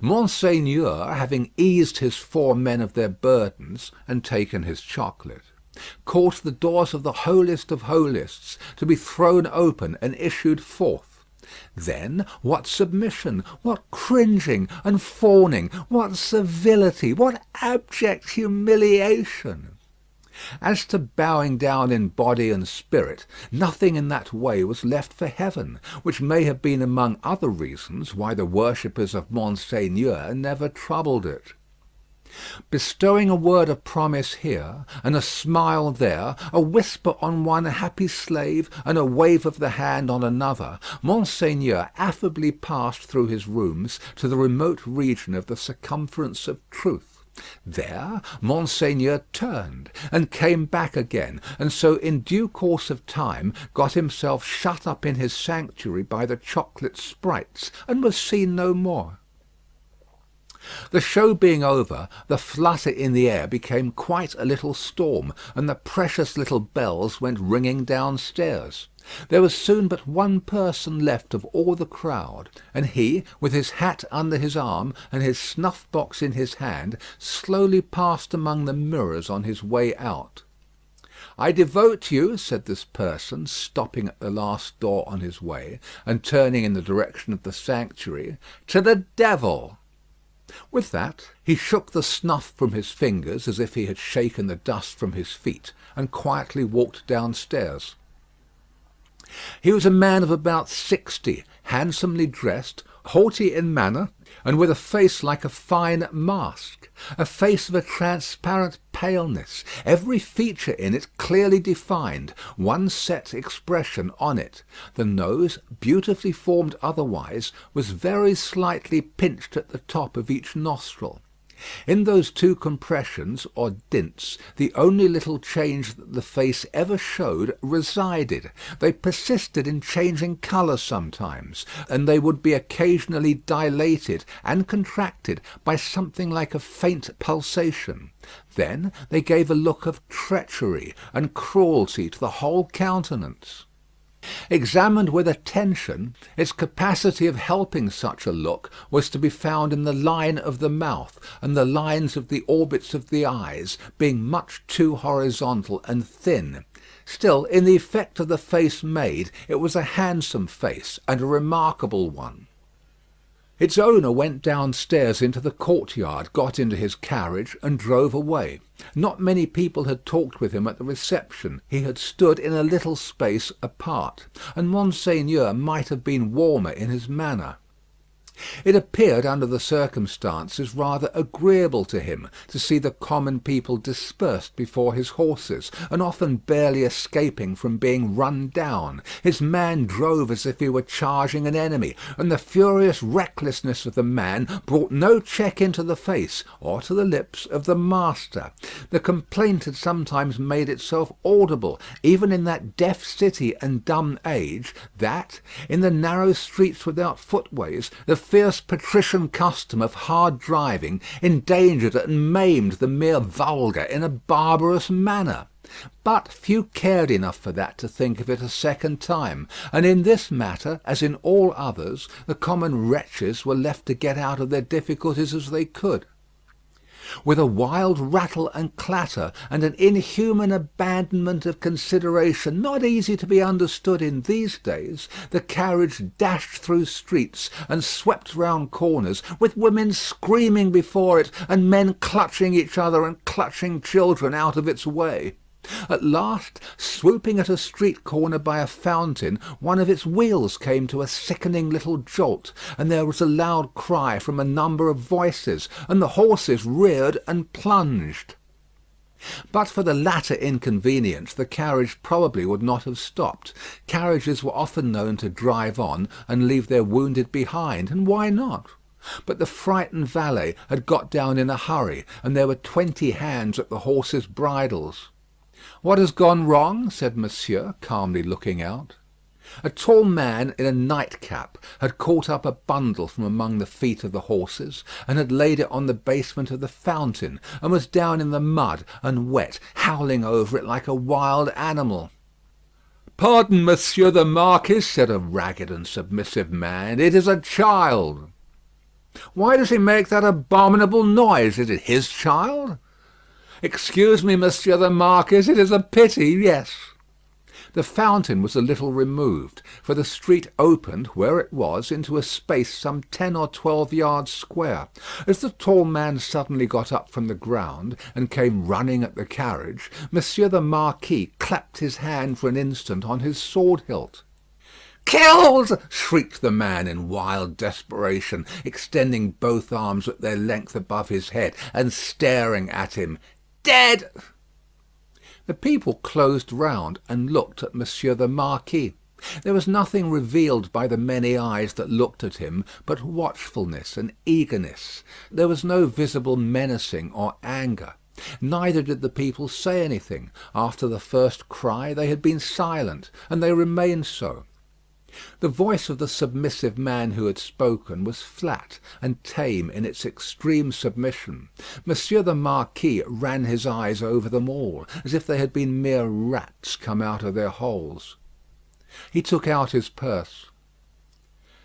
Monseigneur, having eased his 4 men of their burdens and taken his chocolate, caused the doors of the holiest of holists to be thrown open and issued forth. Then what submission, what cringing and fawning, what servility, what abject humiliation! As to bowing down in body and spirit, nothing in that way was left for heaven, which may have been among other reasons why the worshippers of Monseigneur never troubled it. Bestowing a word of promise here, and a smile there, a whisper on one happy slave, and a wave of the hand on another, Monseigneur affably passed through his rooms to the remote region of the circumference of truth. There Monseigneur turned and came back again, and so in due course of time got himself shut up in his sanctuary by the chocolate sprites, and was seen no more. The show being over, the flutter in the air became quite a little storm, and the precious little bells went ringing downstairs. There was soon but one person left of all the crowd, and he, with his hat under his arm and his snuff-box in his hand, slowly passed among the mirrors on his way out. "I devote you," said this person, stopping at the last door on his way, and turning in the direction of the sanctuary, "to the devil." With that he shook the snuff from his fingers as if he had shaken the dust from his feet, and quietly walked downstairs. He was a man of about 60, handsomely dressed, haughty in manner, and with a face like a fine mask, a face of a transparent paleness, every feature in it clearly defined, one set expression on it. The nose, beautifully formed otherwise, was very slightly pinched at the top of each nostril. In those 2 compressions, or dints, the only little change that the face ever showed resided. They persisted in changing colour sometimes, and they would be occasionally dilated and contracted by something like a faint pulsation. Then they gave a look of treachery and cruelty to the whole countenance. Examined with attention, its capacity of helping such a look was to be found in the line of the mouth, and the lines of the orbits of the eyes being much too horizontal and thin. Still, in the effect of the face made, it was a handsome face, and a remarkable one. Its owner went downstairs into the courtyard, got into his carriage, and drove away. Not many people had talked with him at the reception. He had stood in a little space apart, and Monseigneur might have been warmer in his manner. It appeared under the circumstances rather agreeable to him to see the common people dispersed before his horses, and often barely escaping from being run down. His man drove as if he were charging an enemy, and the furious recklessness of the man brought no check into the face or to the lips of the master. The complaint had sometimes made itself audible, even in that deaf city and dumb age, that, in the narrow streets without footways, the fierce patrician custom of hard driving endangered and maimed the mere vulgar in a barbarous manner. But few cared enough for that to think of it a second time, and in this matter, as in all others, the common wretches were left to get out of their difficulties as they could. With a wild rattle and clatter, and an inhuman abandonment of consideration not easy to be understood in these days, the carriage dashed through streets and swept round corners, with women screaming before it, and men clutching each other and clutching children out of its way. At last, swooping at a street corner by a fountain, one of its wheels came to a sickening little jolt, and there was a loud cry from a number of voices, and the horses reared and plunged. But for the latter inconvenience, the carriage probably would not have stopped. Carriages were often known to drive on and leave their wounded behind, and why not? But the frightened valet had got down in a hurry, and there were 20 hands at the horses' bridles. "What has gone wrong?" said Monsieur, calmly looking out. A tall man in a nightcap had caught up a bundle from among the feet of the horses, and had laid it on the basement of the fountain, and was down in the mud and wet, howling over it like a wild animal. "Pardon, Monsieur the Marquis," said a ragged and submissive man, "it is a child." "Why does he make that abominable noise? Is it his child?" "Excuse me, Monsieur the Marquis, it is a pity, yes." The fountain was a little removed, for the street opened, where it was, into a space some 10 or 12 yards square. As the tall man suddenly got up from the ground, and came running at the carriage, Monsieur the Marquis clapped his hand for an instant on his sword hilt. "Killed!" shrieked the man in wild desperation, extending both arms at their length above his head, and staring at him. "Dead!" The people closed round and looked at Monsieur the Marquis. There was nothing revealed by the many eyes that looked at him but watchfulness and eagerness. There was no visible menacing or anger. Neither did the people say anything. After the first cry they had been silent, and they remained so. The voice of the submissive man who had spoken was flat and tame in its extreme submission. Monsieur the Marquis ran his eyes over them all, as if they had been mere rats come out of their holes. He took out his purse.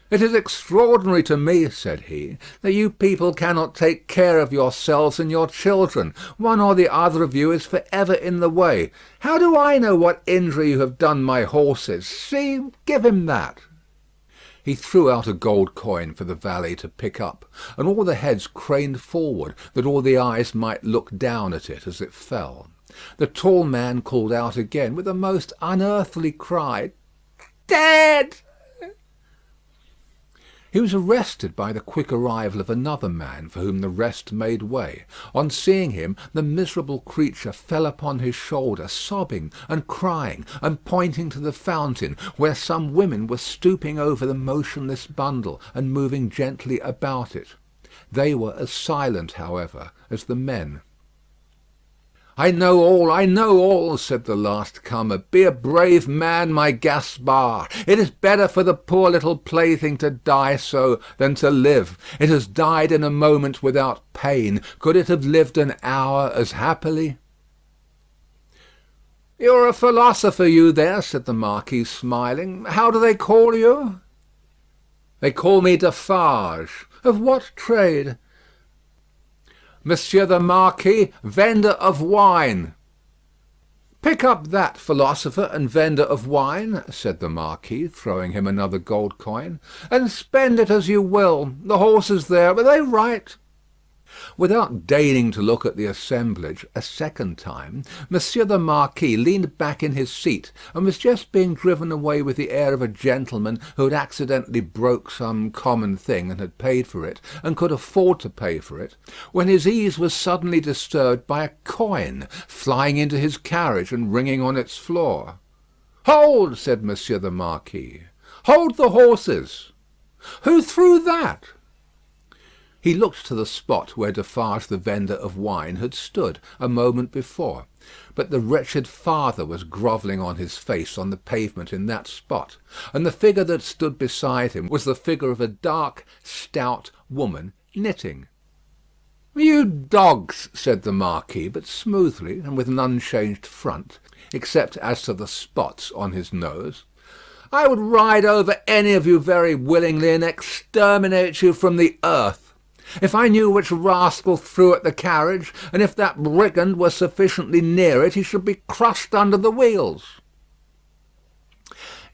"It is extraordinary to me," said he, "that you people cannot take care of yourselves and your children. One or the other of you is for ever in the way. How do I know what injury you have done my horses? See, give him that." He threw out a gold coin for the valet to pick up, and all the heads craned forward, that all the eyes might look down at it as it fell. The tall man called out again with a most unearthly cry, "Dead!" He was arrested by the quick arrival of another man, for whom the rest made way. On seeing him, the miserable creature fell upon his shoulder, sobbing and crying, and pointing to the fountain, where some women were stooping over the motionless bundle, and moving gently about it. They were as silent, however, as the men. "I know all," said the last comer. "Be a brave man, my Gaspard. It is better for the poor little plaything to die so than to live. It has died in a moment without pain. Could it have lived an hour as happily?" "You're a philosopher, you there," said the Marquis, smiling. "How do they call you?" "They call me Defarge." "Of what trade?" "Monsieur the Marquis, vendor of wine." "Pick up that, philosopher and vendor of wine," said the Marquis, throwing him another gold coin, "and spend it as you will. The horses there, were they right?" Without deigning to look at the assemblage a second time, Monsieur the Marquis leaned back in his seat, and was just being driven away with the air of a gentleman who had accidentally broke some common thing and had paid for it, and could afford to pay for it, when his ease was suddenly disturbed by a coin flying into his carriage and ringing on its floor. "Hold!" said Monsieur the Marquis. "Hold the horses! Who threw that?" He looked to the spot where Defarge the vendor of wine had stood a moment before, but the wretched father was grovelling on his face on the pavement in that spot, and the figure that stood beside him was the figure of a dark, stout woman knitting. "You dogs," said the Marquis, but smoothly and with an unchanged front, except as to the spots on his nose, "I would ride over any of you very willingly and exterminate you from the earth. If I knew which rascal threw at the carriage, and if that brigand were sufficiently near it, he should be crushed under the wheels."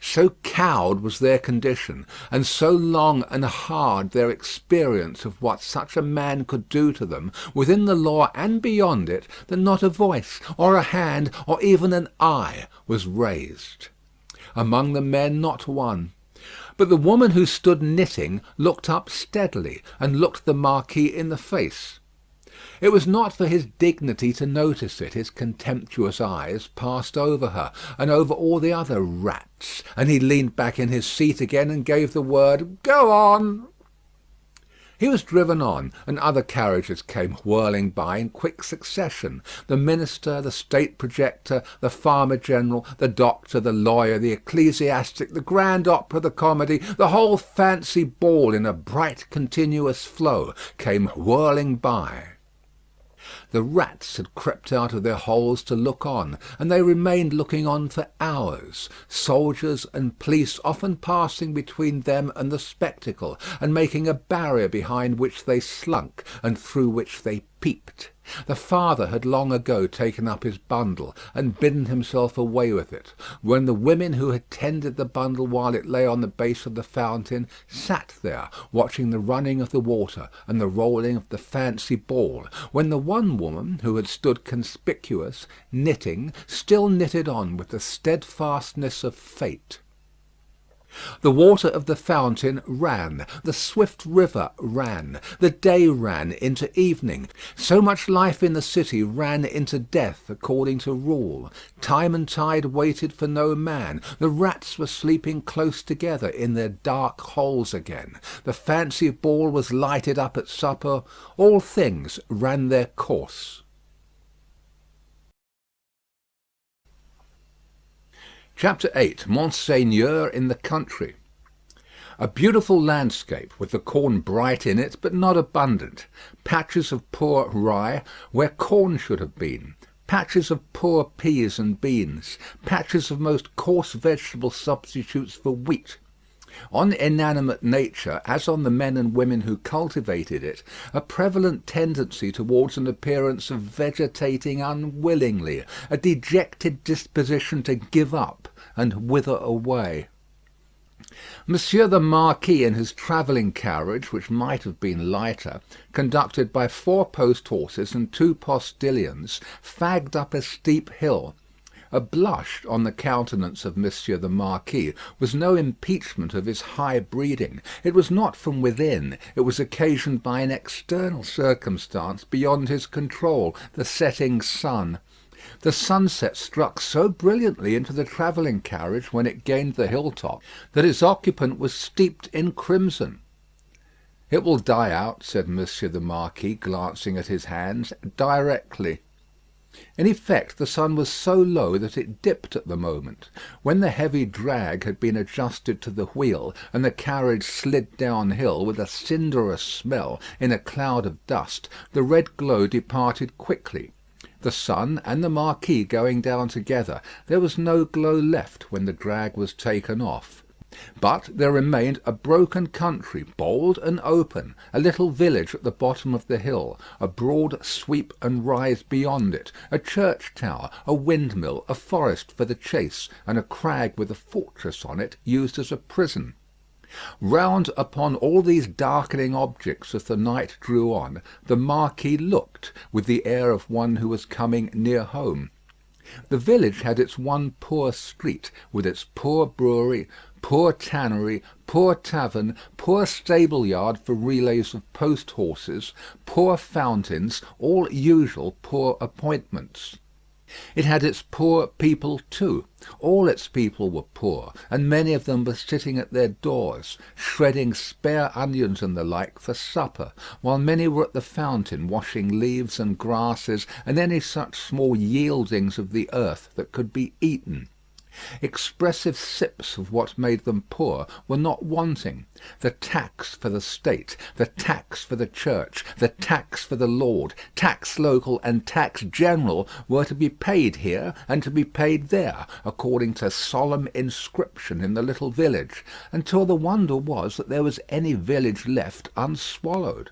So cowed was their condition, and so long and hard their experience of what such a man could do to them, within the law and beyond it, that not a voice, or a hand, or even an eye was raised. Among the men not one. But the woman who stood knitting looked up steadily, and looked the Marquis in the face. It was not for his dignity to notice it. His contemptuous eyes passed over her, and over all the other rats, and he leaned back in his seat again and gave the word, "Go on." He was driven on, and other carriages came whirling by in quick succession. The minister, the state projector, the farmer general, the doctor, the lawyer, the ecclesiastic, the grand opera, the comedy, the whole fancy ball in a bright continuous flow, came whirling by. The rats had crept out of their holes to look on, and they remained looking on for hours, soldiers and police often passing between them and the spectacle, and making a barrier behind which they slunk, and through which they peeped. The father had long ago taken up his bundle and bidden himself away with it, when the women who had tended the bundle while it lay on the base of the fountain sat there watching the running of the water and the rolling of the fancy ball, when the one woman who had stood conspicuous, knitting, still knitted on with the steadfastness of fate. The water of the fountain ran, the swift river ran, the day ran into evening. So much life in the city ran into death according to rule. Time and tide waited for no man. The rats were sleeping close together in their dark holes again. The fancy ball was lighted up at supper. All things ran their course. Chapter 8. Monseigneur in the country. A beautiful landscape, with the corn bright in it, but not abundant. Patches of poor rye where corn should have been. Patches of poor peas and beans. Patches of most coarse vegetable substitutes for wheat. On inanimate nature, as on the men and women who cultivated it, a prevalent tendency towards an appearance of vegetating unwillingly, a dejected disposition to give up and wither away. Monsieur the Marquis in his travelling carriage, which might have been lighter, conducted by 4 post horses and 2 postilions, fagged up a steep hill. A blush on the countenance of Monsieur the Marquis was no impeachment of his high breeding. It was not from within. It was occasioned by an external circumstance beyond his control, the setting sun. The sunset struck so brilliantly into the travelling carriage when it gained the hilltop, that its occupant was steeped in crimson. "It will die out," said Monsieur the Marquis, glancing at his hands, "directly." In effect, the sun was so low that it dipped at the moment. When the heavy drag had been adjusted to the wheel, and the carriage slid downhill with a cinderous smell in a cloud of dust, the red glow departed quickly. The sun and the Marquis going down together, there was no glow left when the drag was taken off. But there remained a broken country, bold and open, a little village at the bottom of the hill, a broad sweep and rise beyond it, a church tower, a windmill, a forest for the chase, and a crag with a fortress on it used as a prison. Round upon all these darkening objects as the night drew on, the Marquis looked with the air of one who was coming near home. The village had its one poor street, with its poor brewery, poor tannery, poor tavern, poor stable yard for relays of post horses, poor fountains, all usual poor appointments. It had its poor people too. All its people were poor, and many of them were sitting at their doors, shredding spare onions and the like for supper, while many were at the fountain washing leaves and grasses and any such small yieldings of the earth that could be eaten. Expressive sips of what made them poor were not wanting. The tax for the state, the tax for the church, the tax for the lord, tax local and tax general were to be paid here and to be paid there, according to solemn inscription in the little village, until the wonder was that there was any village left unswallowed.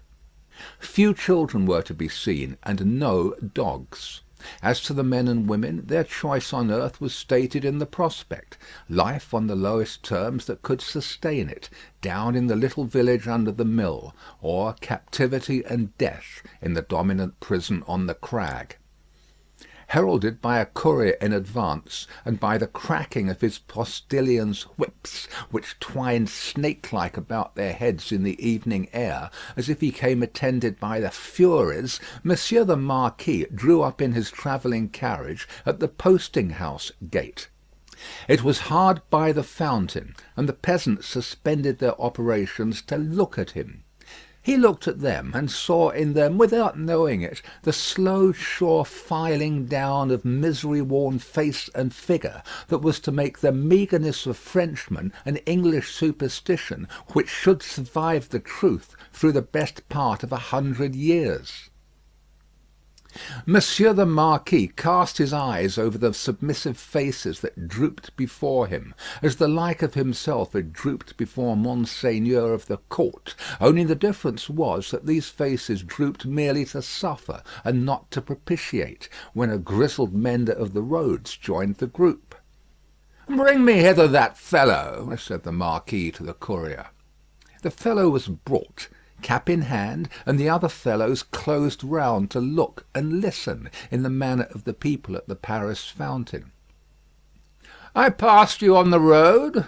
Few children were to be seen, and no dogs. As to the men and women, their choice on earth was stated in the prospect. Life on the lowest terms that could sustain it, down in the little village under the mill, or captivity and death in the dominant prison on the crag. Heralded by a courier in advance, and by the cracking of his postilions' whips, which twined snake-like about their heads in the evening air, as if he came attended by the Furies, Monsieur the Marquis drew up in his travelling carriage at the posting-house gate. It was hard by the fountain, and the peasants suspended their operations to look at him. He looked at them, and saw in them, without knowing it, the slow sure filing down of misery-worn face and figure that was to make the meagreness of Frenchmen an English superstition which should survive the truth through the best part of 100 years. Monsieur the Marquis cast his eyes over the submissive faces that drooped before him, as the like of himself had drooped before Monseigneur of the court, only the difference was that these faces drooped merely to suffer and not to propitiate, when a grizzled mender of the roads joined the group. "Bring me hither that fellow," said the Marquis to the courier. The fellow was brought, cap in hand, and the other fellows closed round to look and listen in the manner of the people at the Paris fountain. "I passed you on the road?"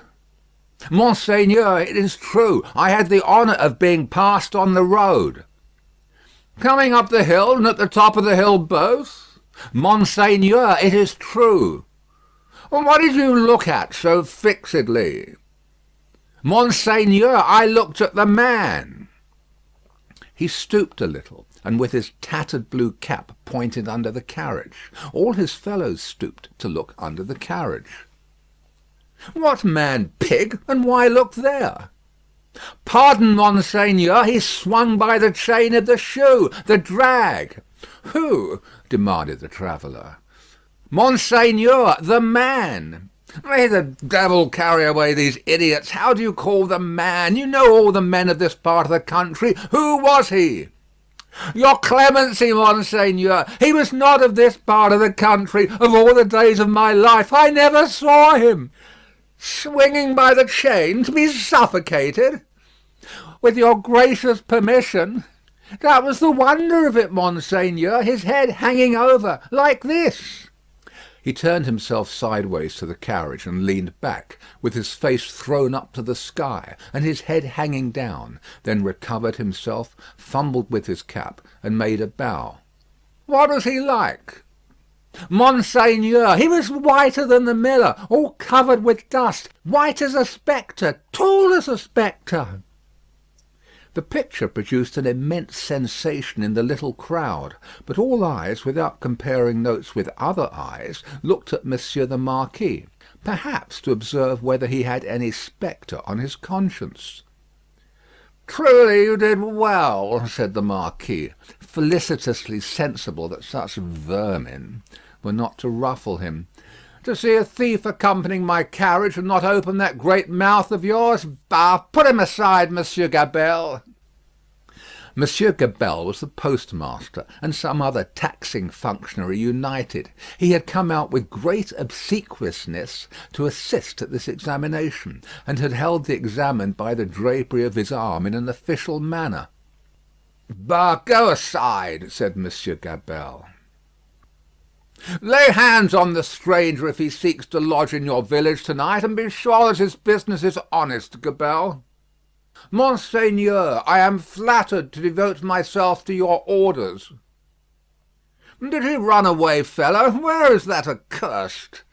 "Monseigneur, it is true. I had the honour of being passed on the road." "Coming up the hill and at the top of the hill both?" "Monseigneur, it is true." "What did you look at so fixedly?" "Monseigneur, I looked at the man." He stooped a little, and with his tattered blue cap pointed under the carriage. All his fellows stooped to look under the carriage. "What man, pig, and why look there?" "Pardon, Monseigneur, he swung by the chain of the shoe, the drag." "Who?" demanded the traveller. "Monseigneur, the man." "May the devil carry away these idiots. How do you call the man? You know all the men of this part of the country. Who was he?" "Your clemency, Monseigneur. He was not of this part of the country. Of all the days of my life, I never saw him." "Swinging by the chain to be suffocated?" "With your gracious permission." "That was the wonder of it, Monseigneur. His head hanging over, like this." He turned himself sideways to the carriage and leaned back, with his face thrown up to the sky and his head hanging down, then recovered himself, fumbled with his cap, and made a bow. "What was he like?" "Monseigneur, he was whiter than the miller, all covered with dust, white as a spectre, tall as a spectre." The picture produced an immense sensation in the little crowd, but all eyes, without comparing notes with other eyes, looked at Monsieur the Marquis, perhaps to observe whether he had any spectre on his conscience. "Truly you did well," said the Marquis, felicitously sensible that such vermin were not to ruffle him. To see a thief accompanying my carriage and not open that great mouth of yours? Bah! Put him aside, Monsieur Gabelle." Monsieur Gabelle was the postmaster and some other taxing functionary united. He had come out with great obsequiousness to assist at this examination, and had held the examined by the drapery of his arm in an official manner. "Bah! Go aside," said Monsieur Gabelle. "Lay hands on the stranger if he seeks to lodge in your village tonight, and be sure that his business is honest, Gabelle." "Monseigneur, I am flattered to devote myself to your orders." "Did he run away, fellow? Where is that accursed?"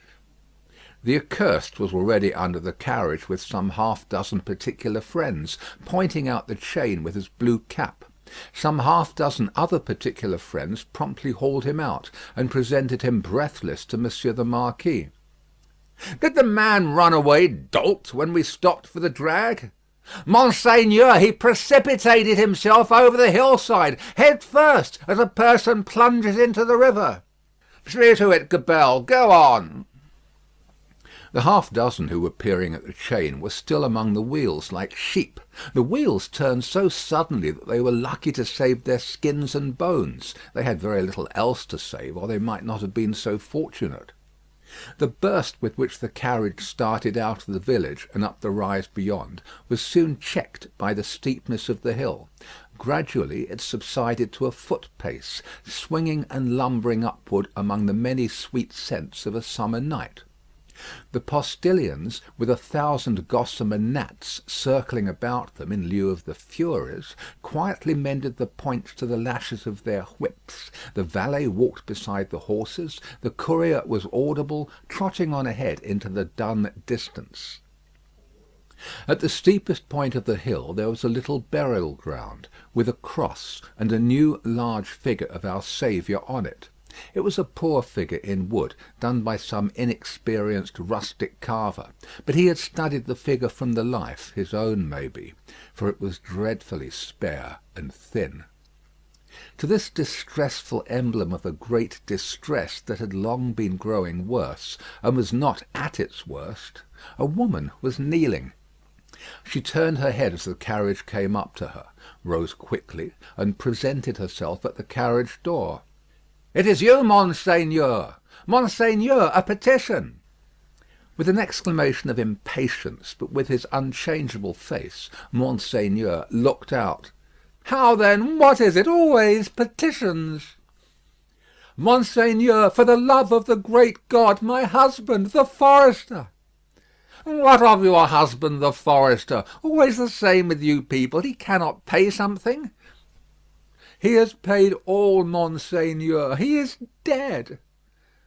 The accursed was already under the carriage with some half-dozen particular friends, pointing out the chain with his blue cap. Some half-dozen other particular friends promptly hauled him out, and presented him breathless to Monsieur the Marquis. "Did the man run away, dolt, when we stopped for the drag?" "Monseigneur, he precipitated himself over the hillside, head first, as a person plunges into the river." "See to it, Gabelle. Go on." The half-dozen who were peering at the chain were still among the wheels, like sheep. The wheels turned so suddenly that they were lucky to save their skins and bones. They had very little else to save, or they might not have been so fortunate. The burst with which the carriage started out of the village and up the rise beyond was soon checked by the steepness of the hill. Gradually it subsided to a foot-pace, swinging and lumbering upward among the many sweet scents of a summer night. The postilions, with 1,000 gossamer gnats circling about them in lieu of the furies, quietly mended the points to the lashes of their whips. The valet walked beside the horses. The courier was audible, trotting on ahead into the dun distance. At the steepest point of the hill there was a little burial ground, with a cross and a new large figure of our Saviour on it. It was a poor figure in wood, done by some inexperienced rustic carver, but he had studied the figure from the life, his own maybe, for it was dreadfully spare and thin. To this distressful emblem of a great distress that had long been growing worse, and was not at its worst, a woman was kneeling. She turned her head as the carriage came up to her, rose quickly, and presented herself at the carriage door. "It is you, Monseigneur! Monseigneur, a petition!" With an exclamation of impatience, but with his unchangeable face, Monseigneur looked out. "How then? What is it? Always petitions!" "Monseigneur, for the love of the great God, my husband, the forester!" "What of your husband, the forester? Always the same with you people. He cannot pay something." "He has paid all, Monseigneur. He is dead."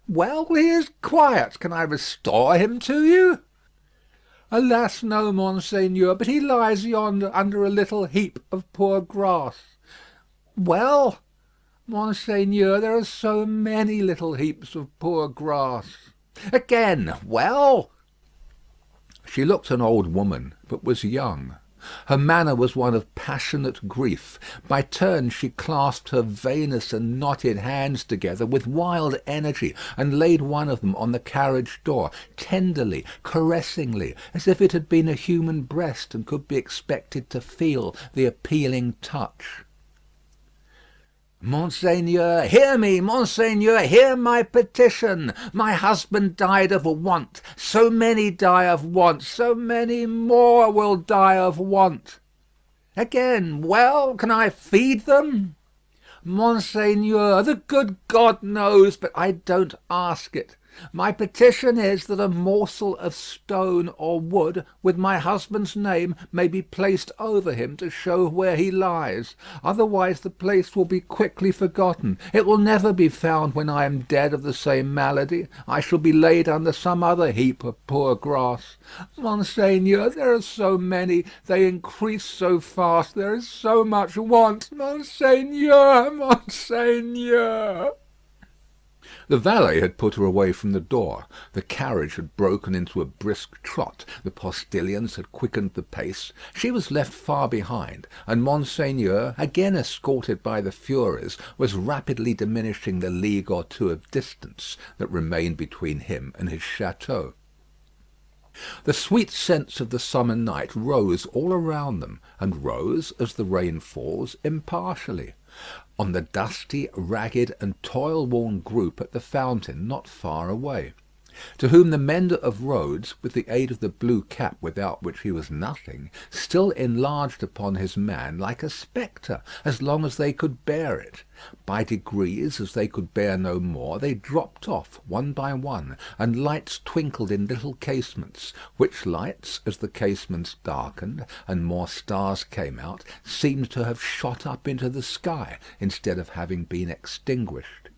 "Well, he is quiet. Can I restore him to you?" "Alas, no, Monseigneur, but he lies yonder under a little heap of poor grass." "Well?" "Monseigneur, there are so many little heaps of poor grass." "Again, well?" She looked an old woman, but was young. Her manner was one of passionate grief. By turns she clasped her veinous and knotted hands together with wild energy, and laid one of them on the carriage door, tenderly, caressingly, as if it had been a human breast and could be expected to feel the appealing touch. "Monseigneur, hear me, Monseigneur, hear my petition. My husband died of want. So many die of want. So many more will die of want." "Again, well, can I feed them?" "Monseigneur, the good God knows, but I don't ask it. My petition is that a morsel of stone or wood with my husband's name may be placed over him to show where he lies. Otherwise the place will be quickly forgotten. It will never be found when I am dead of the same malady. I shall be laid under some other heap of poor grass. Monseigneur, there are so many. They increase so fast. There is so much want. Monseigneur, Monseigneur." The valet had put her away from the door. The carriage had broken into a brisk trot. The postillions had quickened the pace. She was left far behind, and Monseigneur, again escorted by the Furies, was rapidly diminishing the league or two of distance that remained between him and his château. The sweet scents of the summer night rose all around them, and rose, as the rain falls, impartially, on the dusty, ragged, and toil-worn group at the fountain not far away, to whom the mender of roads, with the aid of the blue cap without which he was nothing, still enlarged upon his man like a spectre, as long as they could bear it. By degrees, as they could bear no more, they dropped off one by one, and lights twinkled in little casements, which lights, as the casements darkened, and more stars came out, seemed to have shot up into the sky, instead of having been extinguished.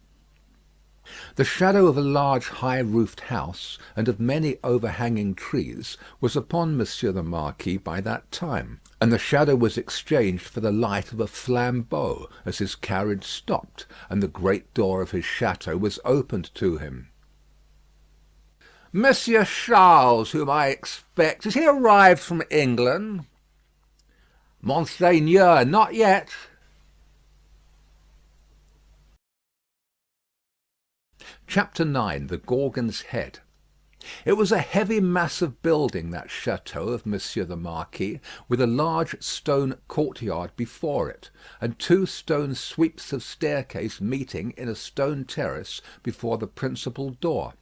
The shadow of a large high-roofed house, and of many overhanging trees, was upon Monsieur the Marquis by that time, and the shadow was exchanged for the light of a flambeau as his carriage stopped, and the great door of his château was opened to him. "Monsieur Charles, whom I expect, has he arrived from England?" "Monseigneur, not yet." Chapter 9. The Gorgon's Head. It was a heavy massive building, that château of Monsieur the Marquis, with a large stone courtyard before it, and two stone sweeps of staircase meeting in a stone terrace before the principal door.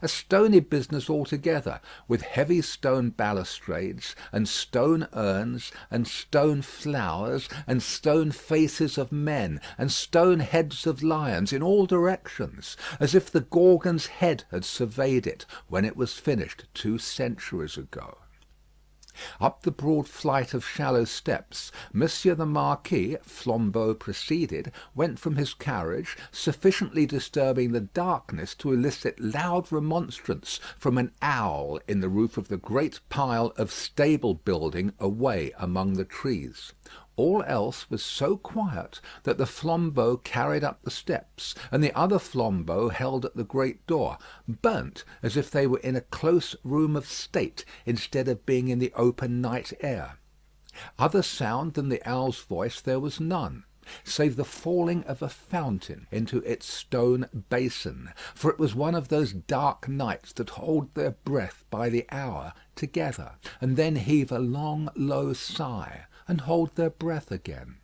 A stony business altogether, with heavy stone balustrades, and stone urns, and stone flowers, and stone faces of men, and stone heads of lions in all directions, as if the Gorgon's head had surveyed it when it was finished 2 centuries ago. Up the broad flight of shallow steps, Monsieur the Marquis, flambeau preceded, went from his carriage, sufficiently disturbing the darkness to elicit loud remonstrance from an owl in the roof of the great pile of stable building away among the trees. All else was so quiet that the flambeau carried up the steps, and the other flambeau held at the great door, burnt as if they were in a close room of state instead of being in the open night air. Other sound than the owl's voice there was none, save the falling of a fountain into its stone basin, for it was one of those dark nights that hold their breath by the hour together, and then heave a long low sigh, and hold their breath again.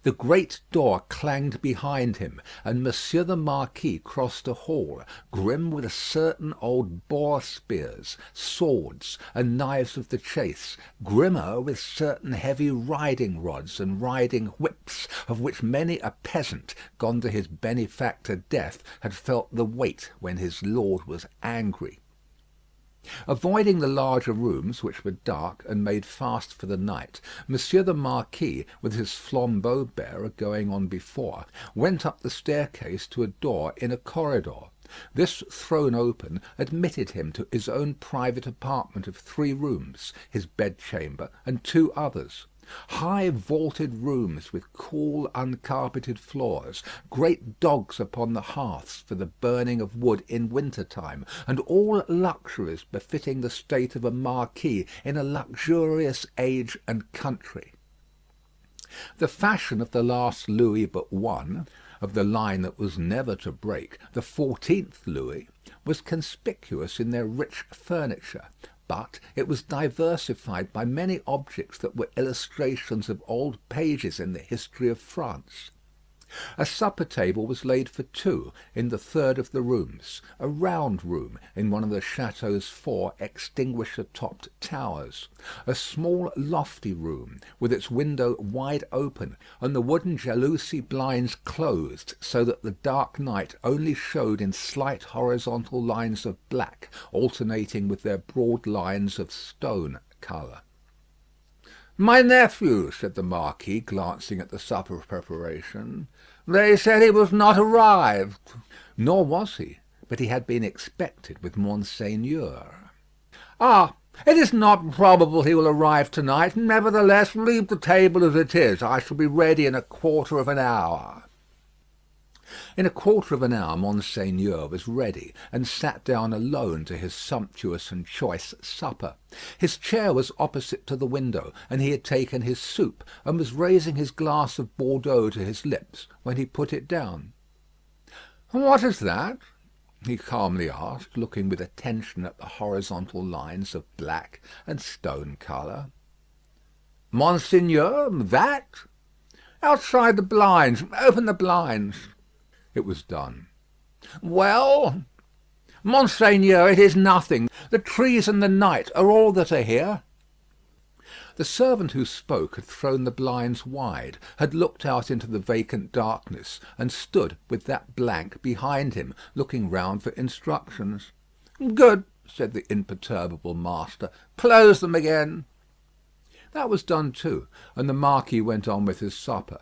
The great door clanged behind him, and Monsieur the Marquis crossed a hall, grim with certain old boar spears, swords, and knives of the chase, grimmer with certain heavy riding rods and riding whips, of which many a peasant, gone to his benefactor death, had felt the weight when his lord was angry. Avoiding the larger rooms, which were dark and made fast for the night, Monsieur the Marquis, with his flambeau bearer going on before, went up the staircase to a door in a corridor. This thrown open admitted him to his own private apartment of 3 rooms, his bedchamber, and 2 others. High vaulted rooms with cool uncarpeted floors, great dogs upon the hearths for the burning of wood in winter time, and all luxuries befitting the state of a marquis in a luxurious age and country. The fashion of the last Louis but one, of the line that was never to break, the 14th Louis, was conspicuous in their rich furniture, but it was diversified by many objects that were illustrations of old pages in the history of France. A supper table was laid for 2 in the third of the rooms, a round room in one of the château's 4 extinguisher-topped towers, a small lofty room with its window wide open and the wooden jalousie blinds closed, so that the dark night only showed in slight horizontal lines of black alternating with their broad lines of stone colour. "My nephew," said the Marquis, glancing at the supper preparation. "They said he was not arrived." Nor was he, but he had been expected with Monseigneur. "Ah, it is not probable he will arrive tonight. Nevertheless, leave the table as it is. I shall be ready in a quarter of an hour." In a quarter of an hour Monseigneur was ready, and sat down alone to his sumptuous and choice supper. His chair was opposite to the window, and he had taken his soup, and was raising his glass of Bordeaux to his lips, when he put it down. "What is that?" he calmly asked, looking with attention at the horizontal lines of black and stone colour. "Monseigneur, that? Outside the blinds. Open the blinds." It was done. "Well?" "Monseigneur, it is nothing. The trees and the night are all that are here." The servant who spoke had thrown the blinds wide, had looked out into the vacant darkness, and stood with that blank behind him, looking round for instructions. "Good," said the imperturbable master. "Close them again." That was done too, and the Marquis went on with his supper.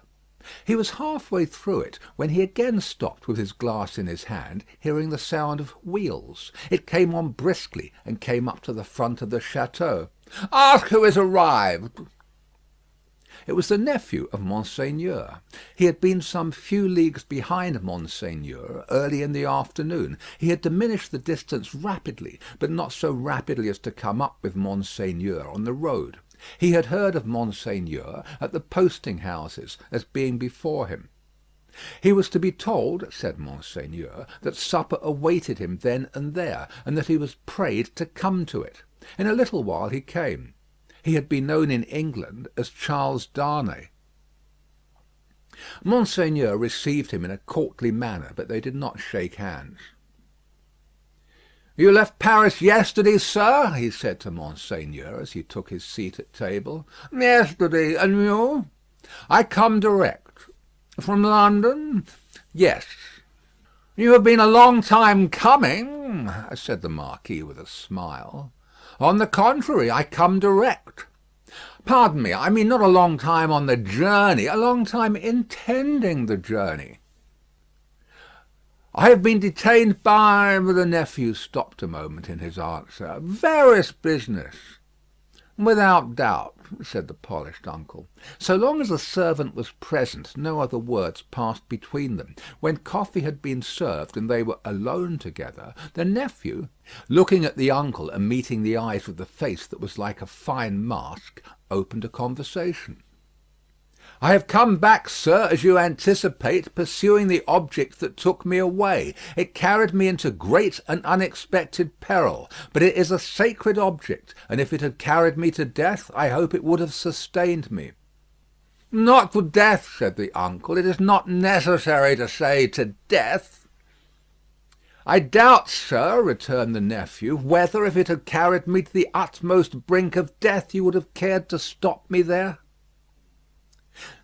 He was half-way through it when he again stopped with his glass in his hand, hearing the sound of wheels. It came on briskly, and came up to the front of the château. "Ask who is arrived." It was the nephew of Monseigneur. He had been some few leagues behind Monseigneur early in the afternoon. He had diminished the distance rapidly, but not so rapidly as to come up with Monseigneur on the road. He had heard of Monseigneur at the posting-houses as being before him. He was to be told, said Monseigneur, that supper awaited him then and there, and that he was prayed to come to it. In a little while he came. He had been known in England as Charles Darnay. Monseigneur received him in a courtly manner, but they did not shake hands. "You left Paris yesterday, sir?" he said to Monseigneur as he took his seat at table. "Yesterday. And you?" "I come direct." "From London?" "Yes." "You have been a long time coming," said the Marquis with a smile. "On the contrary, I come direct." "Pardon me, I mean not a long time on the journey, a long time intending the journey." "I have been detained by—" The nephew stopped a moment in his answer. "Various business." "Without doubt," said the polished uncle. So long as the servant was present, no other words passed between them. When coffee had been served and they were alone together, the nephew, looking at the uncle and meeting the eyes with the face that was like a fine mask, opened a conversation. "I have come back, sir, as you anticipate, pursuing the object that took me away. It carried me into great and unexpected peril, but it is a sacred object, and if it had carried me to death, I hope it would have sustained me." "Not to death," said the uncle. "It is not necessary to say to death." "I doubt, sir," returned the nephew, "whether, if it had carried me to the utmost brink of death, you would have cared to stop me there."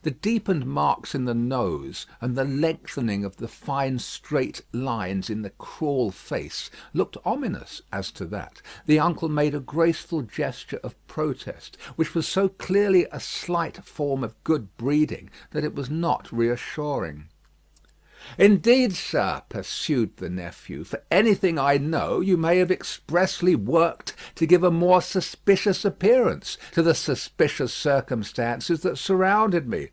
The deepened marks in the nose, and the lengthening of the fine straight lines in the cruel face, looked ominous as to that. The uncle made a graceful gesture of protest, which was so clearly a slight form of good breeding that it was not reassuring. "Indeed, sir," pursued the nephew, "for anything I know, you may have expressly worked to give a more suspicious appearance to the suspicious circumstances that surrounded me."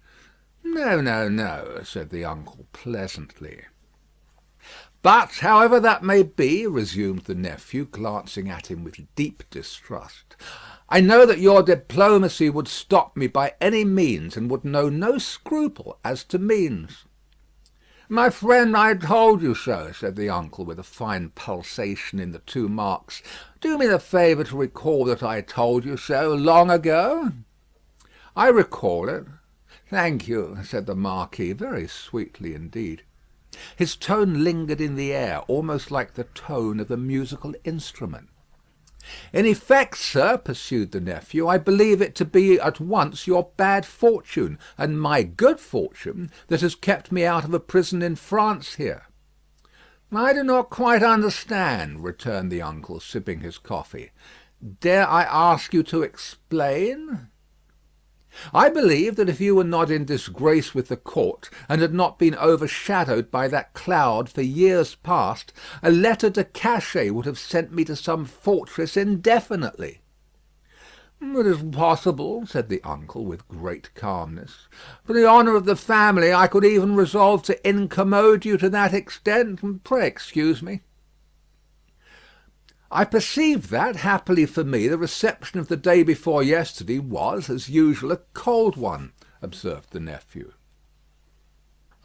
"No, no, no," said the uncle pleasantly. "But, however that may be," resumed the nephew, glancing at him with deep distrust, "I know that your diplomacy would stop me by any means, and would know no scruple as to means." "My friend, I told you so," said the uncle, with a fine pulsation in the two marks. "Do me the favour to recall that I told you so long ago." "I recall it." "Thank you," said the Marquis, very sweetly indeed. His tone lingered in the air, almost like the tone of a musical instrument. "In effect, sir," pursued the nephew, "I believe it to be at once your bad fortune and my good fortune that has kept me out of a prison in France here." "I do not quite understand," returned the uncle, sipping his coffee. "Dare I ask you to explain?" "I believe that if you were not in disgrace with the court, and had not been overshadowed by that cloud for years past, a lettre de cachet would have sent me to some fortress indefinitely." "It is possible," said the uncle, with great calmness. "For the honour of the family, I could even resolve to incommode you to that extent. Pray excuse me." "I perceive that, happily for me, the reception of the day before yesterday was, as usual, a cold one," observed the nephew.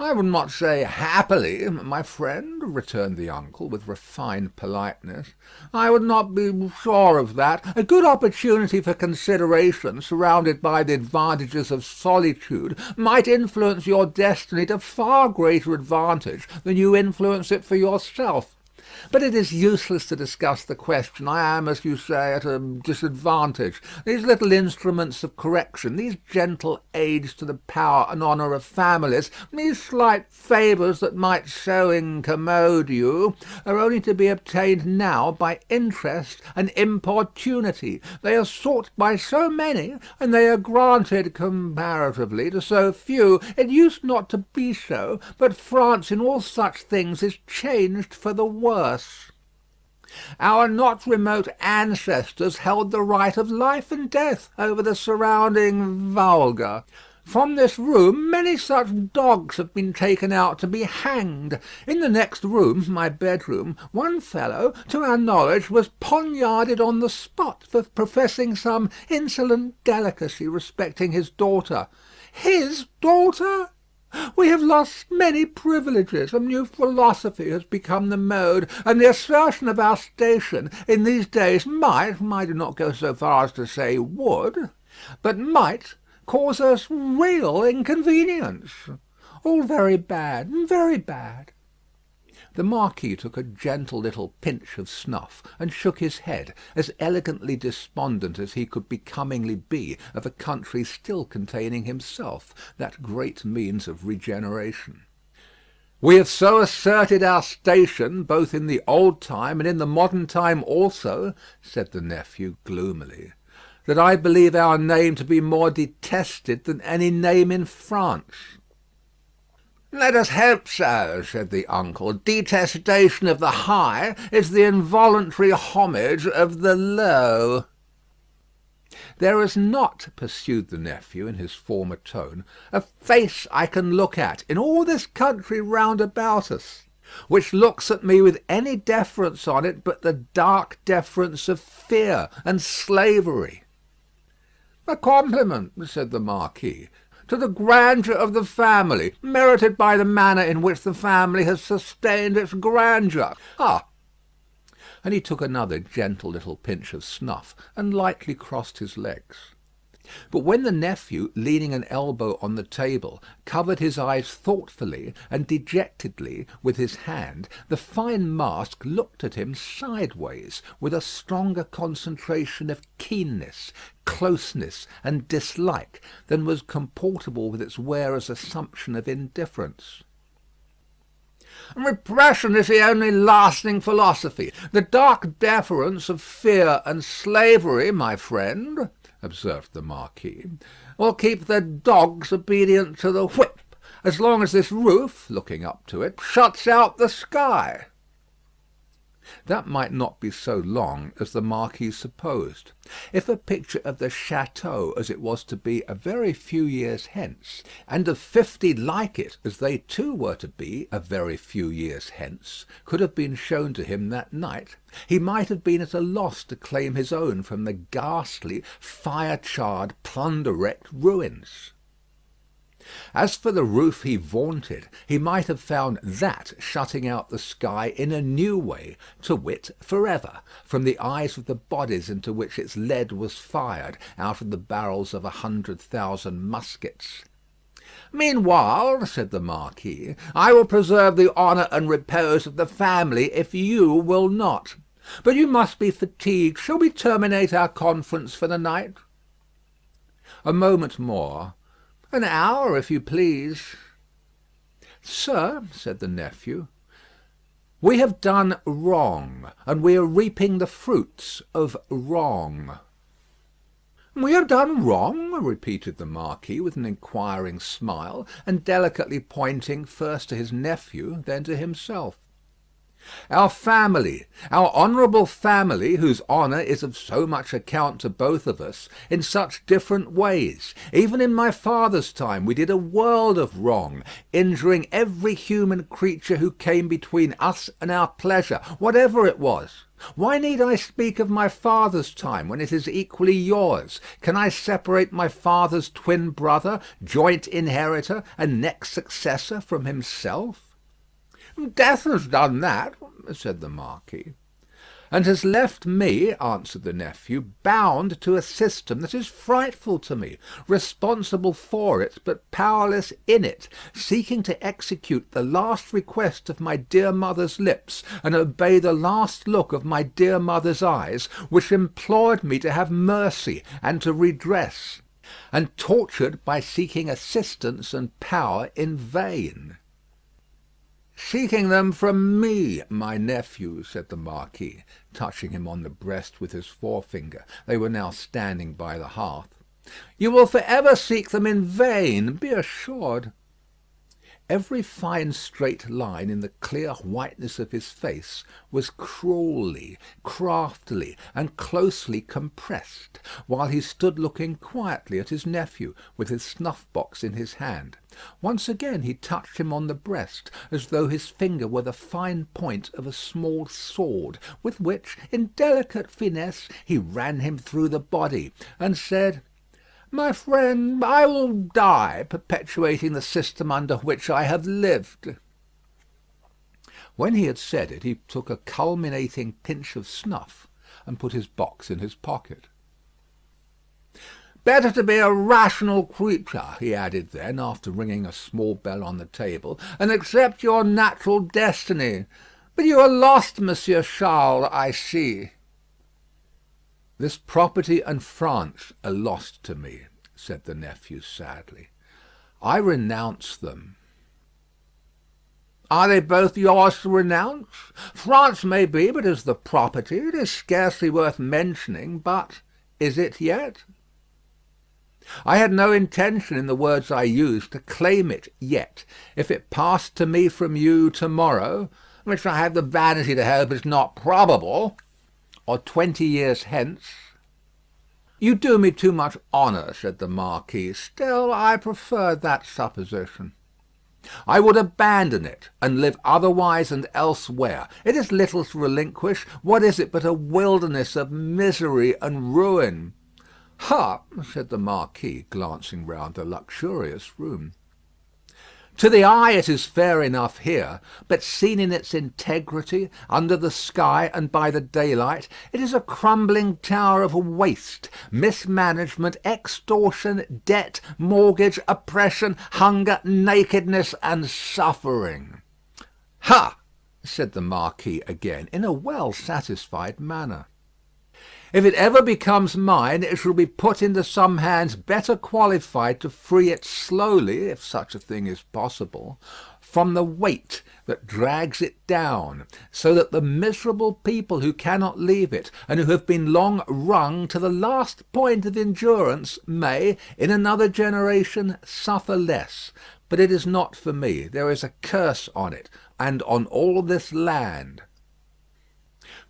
"I would not say happily, my friend," returned the uncle, with refined politeness. "I would not be sure of that. A good opportunity for consideration, surrounded by the advantages of solitude, might influence your destiny to far greater advantage than you influence it for yourself. But it is useless to discuss the question. I am, as you say, at a disadvantage. These little instruments of correction, these gentle aids to the power and honour of families, these slight favours that might so incommode you, are only to be obtained now by interest and importunity. They are sought by so many, and they are granted comparatively to so few. It used not to be so, but France in all such things is changed for the worse. Our not remote ancestors held the right of life and death over the surrounding vulgar. From this room many such dogs have been taken out to be hanged. In the next room, my bedroom, one fellow, to our knowledge, was poniarded on the spot for professing some insolent delicacy respecting his daughter. His daughter! We have lost many privileges. A new philosophy has become the mode, and the assertion of our station in these days might, I do not go so far as to say would, but might cause us real inconvenience. All very bad, very bad." The Marquis took a gentle little pinch of snuff, and shook his head, as elegantly despondent as he could becomingly be of a country still containing himself, that great means of regeneration. "We have so asserted our station, both in the old time and in the modern time also," said the nephew gloomily, "that I believe our name to be more detested than any name in France." "Let us hope so," said the uncle. "Detestation of the high is the involuntary homage of the low." "There is not," pursued the nephew in his former tone, "a face I can look at in all this country round about us, which looks at me with any deference on it but the dark deference of fear and slavery." "A compliment," said the Marquis, "to the grandeur of the family, merited by the manner in which the family has sustained its grandeur. Ah!" And he took another gentle little pinch of snuff, and lightly crossed his legs. But when the nephew, leaning an elbow on the table, covered his eyes thoughtfully and dejectedly with his hand, the fine mask looked at him sideways with a stronger concentration of keenness, closeness, and dislike than was comportable with its wearer's assumption of indifference. "Repression is the only lasting philosophy. The dark deference of fear and slavery, my friend," observed the Marquis, "will keep the dogs obedient to the whip, as long as this roof," looking up to it, "shuts out the sky." That might not be so long as the Marquis supposed. If a picture of the château as it was to be a very few years hence, and of 50 like it as they too were to be a very few years hence, could have been shown to him that night, he might have been at a loss to claim his own from the ghastly, fire-charred, plunder-wrecked ruins. As for the roof he vaunted, he might have found that shutting out the sky in a new way, to wit, forever, from the eyes of the bodies into which its lead was fired out of the barrels of 100,000 muskets. "Meanwhile," said the Marquis, "I will preserve the honour and repose of the family if you will not. But you must be fatigued. Shall we terminate our conference for the night?" "A moment more." "An hour, if you please." "Sir," said the nephew, "we have done wrong, and we are reaping the fruits of wrong." "We have done wrong?" repeated the Marquis with an inquiring smile, and delicately pointing first to his nephew, then to himself. Our family, our honourable family, whose honour is of so much account to both of us, in such different ways. Even in my father's time we did a world of wrong, injuring every human creature who came between us and our pleasure, whatever it was. Why need I speak of my father's time, when it is equally yours? Can I separate my father's twin brother, joint inheritor, and next successor, from himself? Death has done that, said the Marquis. And has left me, answered the nephew, bound to a system that is frightful to me, responsible for it, but powerless in it, seeking to execute the last request of my dear mother's lips, and obey the last look of my dear mother's eyes, which implored me to have mercy and to redress, and tortured by seeking assistance and power in vain. Seeking them from me, my nephew, said the Marquis, touching him on the breast with his forefinger. They were now standing by the hearth. You will for ever seek them in vain, be assured. Every fine straight line in the clear whiteness of his face was cruelly, craftily, and closely compressed, while he stood looking quietly at his nephew, with his snuff-box in his hand. Once again he touched him on the breast, as though his finger were the fine point of a small sword, with which, in delicate finesse, he ran him through the body, and said, My friend, I will die, perpetuating the system under which I have lived. When he had said it, he took a culminating pinch of snuff, and put his box in his pocket. Better to be a rational creature, he added then, after ringing a small bell on the table, and accept your natural destiny. But you are lost, Monsieur Charles, I see. This property and France are lost to me, said the nephew sadly. I renounce them. Are they both yours to renounce? France may be, but as the property, it is scarcely worth mentioning. But is it yet? I had no intention, in the words I used, to claim it yet. If it passed to me from you tomorrow, which I have the vanity to hope is not probable, or 20 years hence. You do me too much honour, said the Marquis. Still, I prefer that supposition. I would abandon it, and live otherwise and elsewhere. It is little to relinquish. What is it but a wilderness of misery and ruin? Ha! said the Marquis, glancing round the luxurious room. To the eye it is fair enough here, but seen in its integrity, under the sky and by the daylight, it is a crumbling tower of waste, mismanagement, extortion, debt, mortgage, oppression, hunger, nakedness, and suffering. Ha! said the Marquis again, in a well-satisfied manner. If it ever becomes mine, it shall be put into some hands better qualified to free it slowly, if such a thing is possible, from the weight that drags it down, so that the miserable people who cannot leave it, and who have been long wrung to the last point of endurance, may, in another generation, suffer less. But it is not for me. There is a curse on it, and on all this land.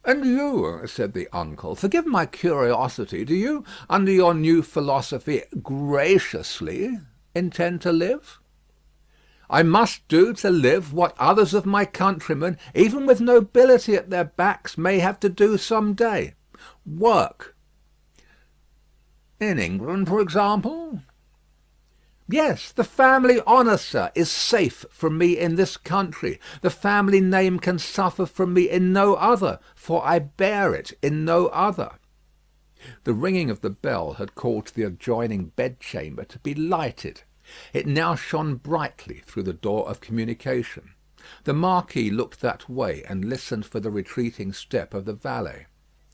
And you, said the uncle, forgive my curiosity, do you, under your new philosophy, graciously intend to live? I must do to live what others of my countrymen, even with nobility at their backs, may have to do some day. Work. In England, for example? Yes, the family honour, sir, is safe from me in this country. The family name can suffer from me in no other, for I bear it in no other. The ringing of the bell had called to the adjoining bedchamber to be lighted. It now shone brightly through the door of communication. The Marquis looked that way and listened for the retreating step of the valet.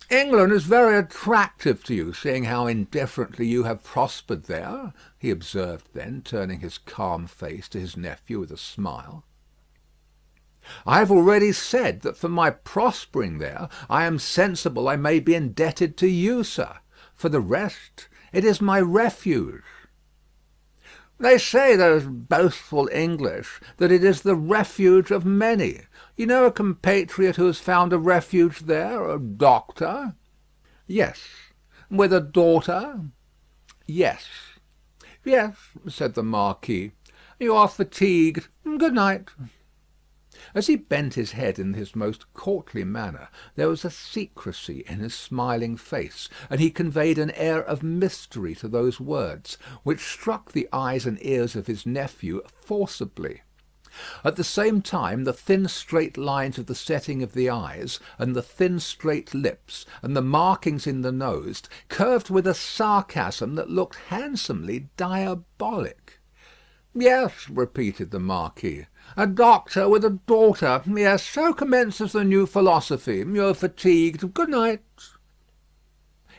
England is very attractive to you, seeing how indifferently you have prospered there, he observed then, turning his calm face to his nephew with a smile. I have already said that for my prospering there, I am sensible I may be indebted to you, sir. For the rest, it is my refuge. They say, those boastful English, that it is the refuge of many. You know a compatriot who has found a refuge there, a doctor?" "Yes." "With a daughter?" "Yes." "Yes," said the Marquis. "You are fatigued. Good night." As he bent his head in his most courtly manner, there was a secrecy in his smiling face, and he conveyed an air of mystery to those words, which struck the eyes and ears of his nephew forcibly. At the same time, the thin straight lines of the setting of the eyes, and the thin straight lips, and the markings in the nose, curved with a sarcasm that looked handsomely diabolic. "Yes," repeated the Marquis. "A doctor with a daughter. Yes, so commences the new philosophy. You're fatigued. Good night."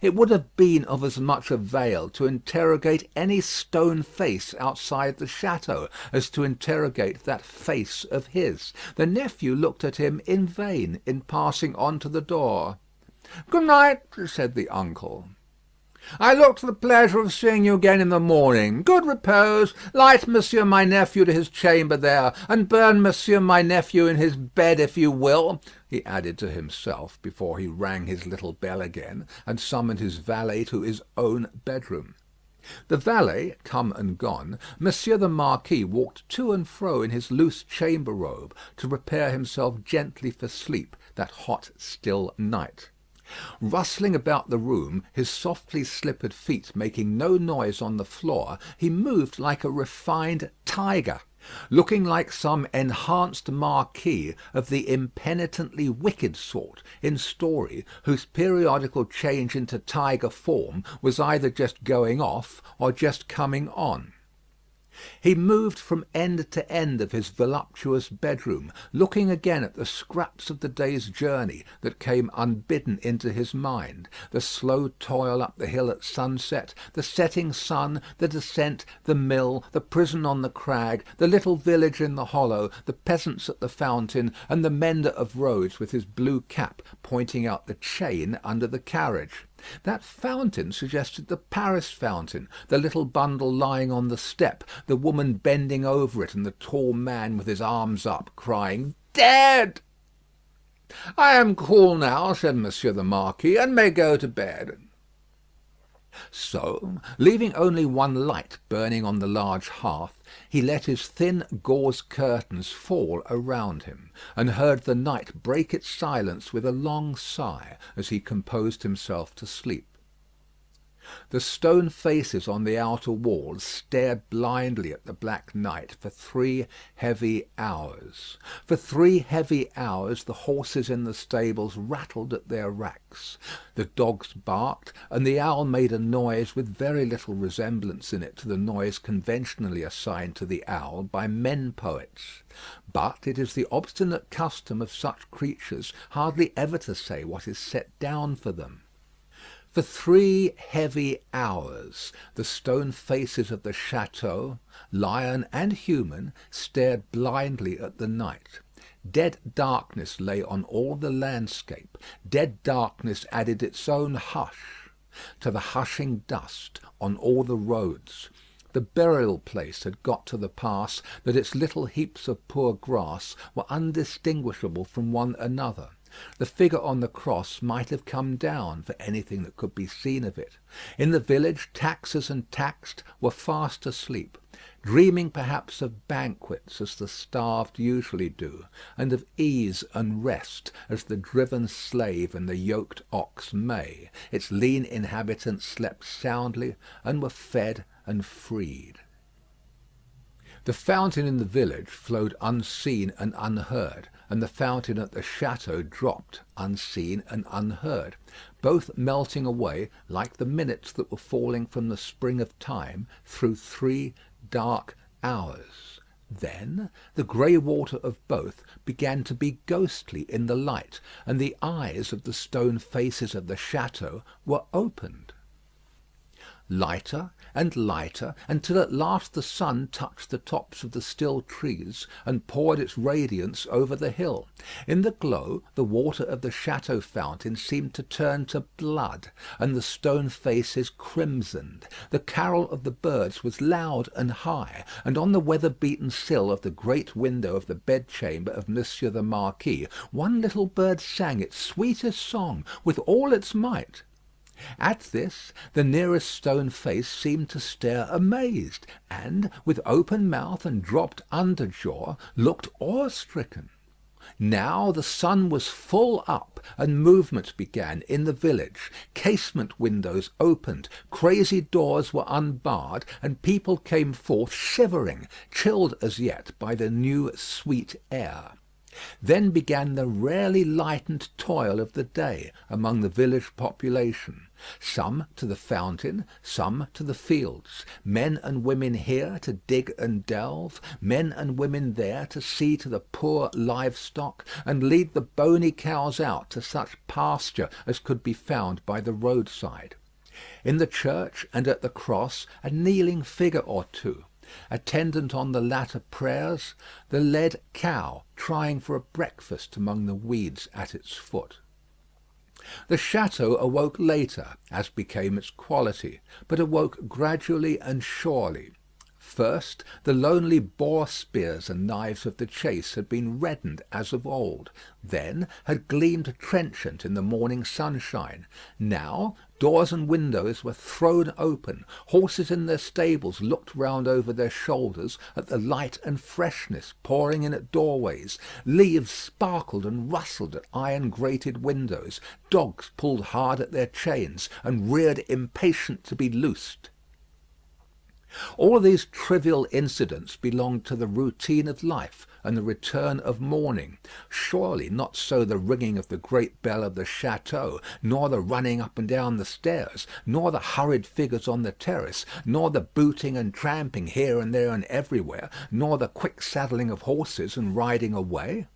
It would have been of as much avail to interrogate any stone face outside the château as to interrogate that face of his. The nephew looked at him in vain in passing on to the door. "Good night," said the uncle. "I look to the pleasure of seeing you again in the morning. Good repose. Light monsieur my nephew to his chamber there, and burn monsieur my nephew in his bed if you will," he added to himself before he rang his little bell again, and summoned his valet to his own bedroom. The valet come and gone, Monsieur the Marquis walked to and fro in his loose chamber robe to prepare himself gently for sleep that hot still night. Rustling about the room, his softly slippered feet making no noise on the floor, he moved like a refined tiger, looking like some enhanced marquis of the impenitently wicked sort in story, whose periodical change into tiger form was either just going off or just coming on. He moved from end to end of his voluptuous bedroom, looking again at the scraps of the day's journey that came unbidden into his mind, the slow toil up the hill at sunset, the setting sun, the descent, the mill, the prison on the crag, the little village in the hollow, the peasants at the fountain, and the mender of roads with his blue cap pointing out the chain under the carriage. That fountain suggested the Paris fountain, the little bundle lying on the step, the woman bending over it, and the tall man with his arms up, crying, "Dead!" "I am cool now," said Monsieur the Marquis, "and may go to bed." So, leaving only one light burning on the large hearth, he let his thin gauze curtains fall around him, and heard the night break its silence with a long sigh as he composed himself to sleep. The stone faces on the outer walls stared blindly at the black night for 3 heavy hours. For 3 heavy hours the horses in the stables rattled at their racks, the dogs barked, and the owl made a noise with very little resemblance in it to the noise conventionally assigned to the owl by men poets. But it is the obstinate custom of such creatures hardly ever to say what is set down for them. For 3 heavy hours the stone faces of the château, lion and human, stared blindly at the night. Dead darkness lay on all the landscape. Dead darkness added its own hush to the hushing dust on all the roads. The burial place had got to the pass that its little heaps of poor grass were undistinguishable from one another. The figure on the cross might have come down, for anything that could be seen of it. In the village, taxers and taxed were fast asleep, dreaming perhaps of banquets as the starved usually do, and of ease and rest as the driven slave and the yoked ox may. Its lean inhabitants slept soundly and were fed and freed. The fountain in the village flowed unseen and unheard, and the fountain at the château dropped unseen and unheard, both melting away like the minutes that were falling from the spring of time through 3 dark hours. Then the grey water of both began to be ghostly in the light, and the eyes of the stone faces of the château were opened. lighter and lighter, until at last the sun touched the tops of the still trees and poured its radiance over the hill. In the glow the water of the château fountain seemed to turn to blood, and the stone faces crimsoned. The carol of the birds was loud and high, and on the weather-beaten sill of the great window of the bedchamber of Monsieur the Marquis, one little bird sang its sweetest song with all its might. At this, the nearest stone face seemed to stare amazed, and, with open mouth and dropped under jaw, looked awe-stricken. Now the sun was full up, and movement began in the village. Casement windows opened, crazy doors were unbarred, and people came forth shivering, chilled as yet by the new sweet air. Then began the rarely lightened toil of the day among the village population. Some to the fountain, some to the fields. Men and women here to dig and delve, men and women there to see to the poor livestock, and lead the bony cows out to such pasture as could be found by the roadside. In the church and at the cross a kneeling figure or two. Attendant on the latter prayers, the led cow trying for a breakfast among the weeds at its foot. The château awoke later, as became its quality, but awoke gradually and surely. First, the lonely boar spears and knives of the chase had been reddened as of old, then had gleamed trenchant in the morning sunshine. Now doors and windows were thrown open, horses in their stables looked round over their shoulders at the light and freshness pouring in at doorways, leaves sparkled and rustled at iron-grated windows, dogs pulled hard at their chains and reared impatient to be loosed. All these trivial incidents belonged to the routine of life and the return of morning. Surely not so the ringing of the great bell of the château, nor the running up and down the stairs, nor the hurried figures on the terrace, nor the booting and tramping here and there and everywhere, nor the quick saddling of horses and riding away.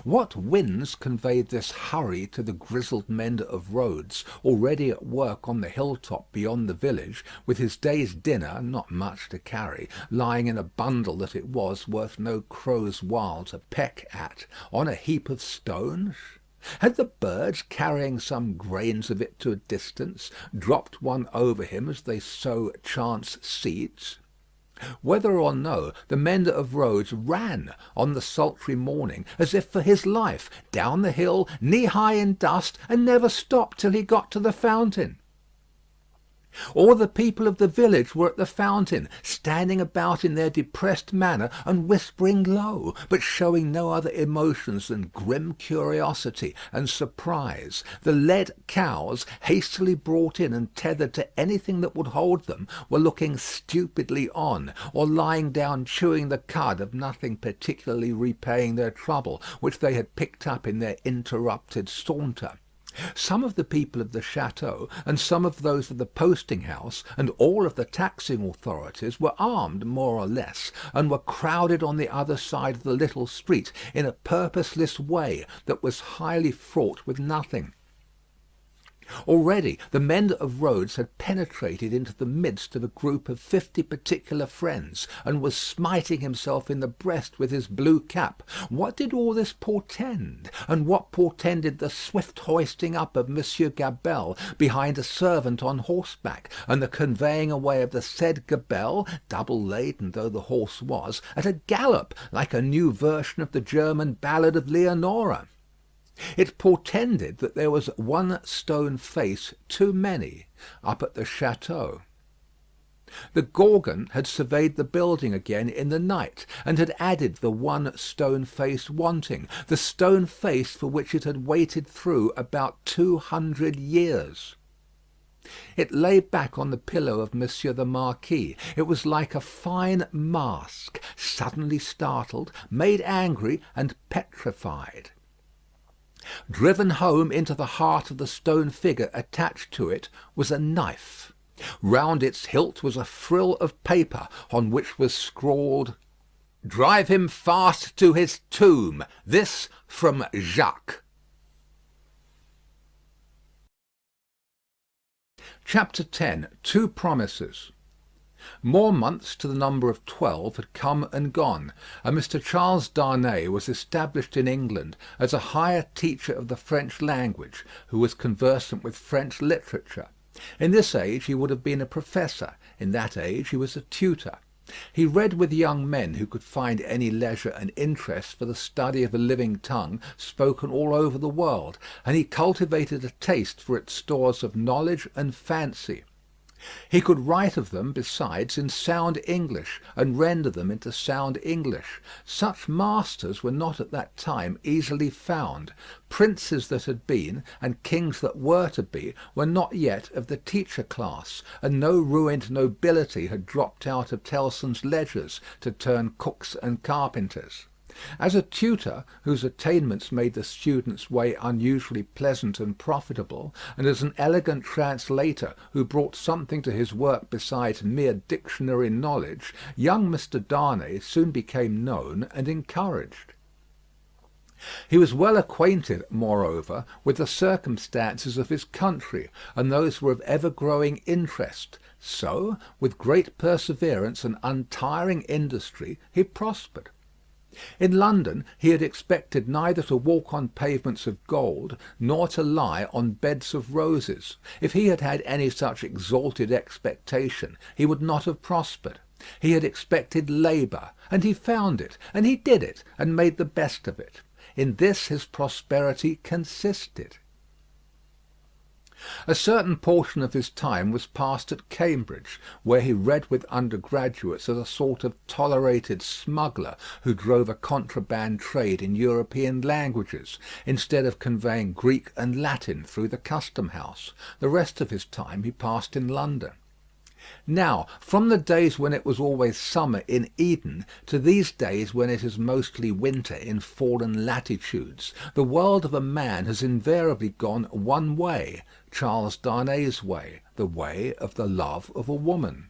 What winds conveyed this hurry to the grizzled mender of roads, already at work on the hilltop beyond the village, with his day's dinner, not much to carry, lying in a bundle that it was worth no crow's while to peck at, on a heap of stones? Had the birds, carrying some grains of it to a distance, dropped one over him as they sow chance seeds? Whether or no, the mender of roads ran on the sultry morning as if for his life, down the hill, knee-high in dust, and never stopped till he got to the fountain. All the people of the village were at the fountain, standing about in their depressed manner and whispering low, but showing no other emotions than grim curiosity and surprise. The led cows, hastily brought in and tethered to anything that would hold them, were looking stupidly on, or lying down chewing the cud of nothing particularly repaying their trouble, which they had picked up in their interrupted saunter. Some of the people of the château, and some of those of the posting-house, and all of the taxing authorities were armed more or less, and were crowded on the other side of the little street in a purposeless way that was highly fraught with nothing. Already the mender of roads had penetrated into the midst of a group of 50 particular friends, and was smiting himself in the breast with his blue cap. What did all this portend? And what portended the swift hoisting up of Monsieur Gabelle behind a servant on horseback, and the conveying away of the said Gabelle, double laden though the horse was, at a gallop, like a new version of the German ballad of Leonora? It portended that there was one stone face too many up at the château. The Gorgon had surveyed the building again in the night, and had added the one stone face wanting, the stone face for which it had waited through about 200 years. It lay back on the pillow of Monsieur the Marquis. It was like a fine mask, suddenly startled, made angry, and petrified. Driven home into the heart of the stone figure attached to it was a knife. Round its hilt was a frill of paper on which was scrawled, "Drive him fast to his tomb. This from Jacques." Chapter 10. Two Promises. More months to the number of 12 had come and gone, and Mr. Charles Darnay was established in England as a higher teacher of the French language, who was conversant with French literature. In this age he would have been a professor; in that age he was a tutor. He read with young men who could find any leisure and interest for the study of a living tongue spoken all over the world, and he cultivated a taste for its stores of knowledge and fancy. He could write of them, besides, in sound English, and render them into sound English. Such masters were not at that time easily found. Princes that had been, and kings that were to be, were not yet of the teacher class, and no ruined nobility had dropped out of Tellson's ledgers to turn cooks and carpenters. As a tutor, whose attainments made the student's way unusually pleasant and profitable, and as an elegant translator who brought something to his work besides mere dictionary knowledge, young Mr. Darnay soon became known and encouraged. He was well acquainted, moreover, with the circumstances of his country, and those were of ever-growing interest. So, with great perseverance and untiring industry, he prospered. In London he had expected neither to walk on pavements of gold, nor to lie on beds of roses. If he had had any such exalted expectation, he would not have prospered. He had expected labour, and he found it, and he did it, and made the best of it. In this his prosperity consisted. A certain portion of his time was passed at Cambridge, where he read with undergraduates as a sort of tolerated smuggler who drove a contraband trade in European languages, instead of conveying Greek and Latin through the custom house. The rest of his time he passed in London. Now, from the days when it was always summer in Eden to these days when it is mostly winter in foreign latitudes, the world of a man has invariably gone one way, Charles Darnay's way, the way of the love of a woman.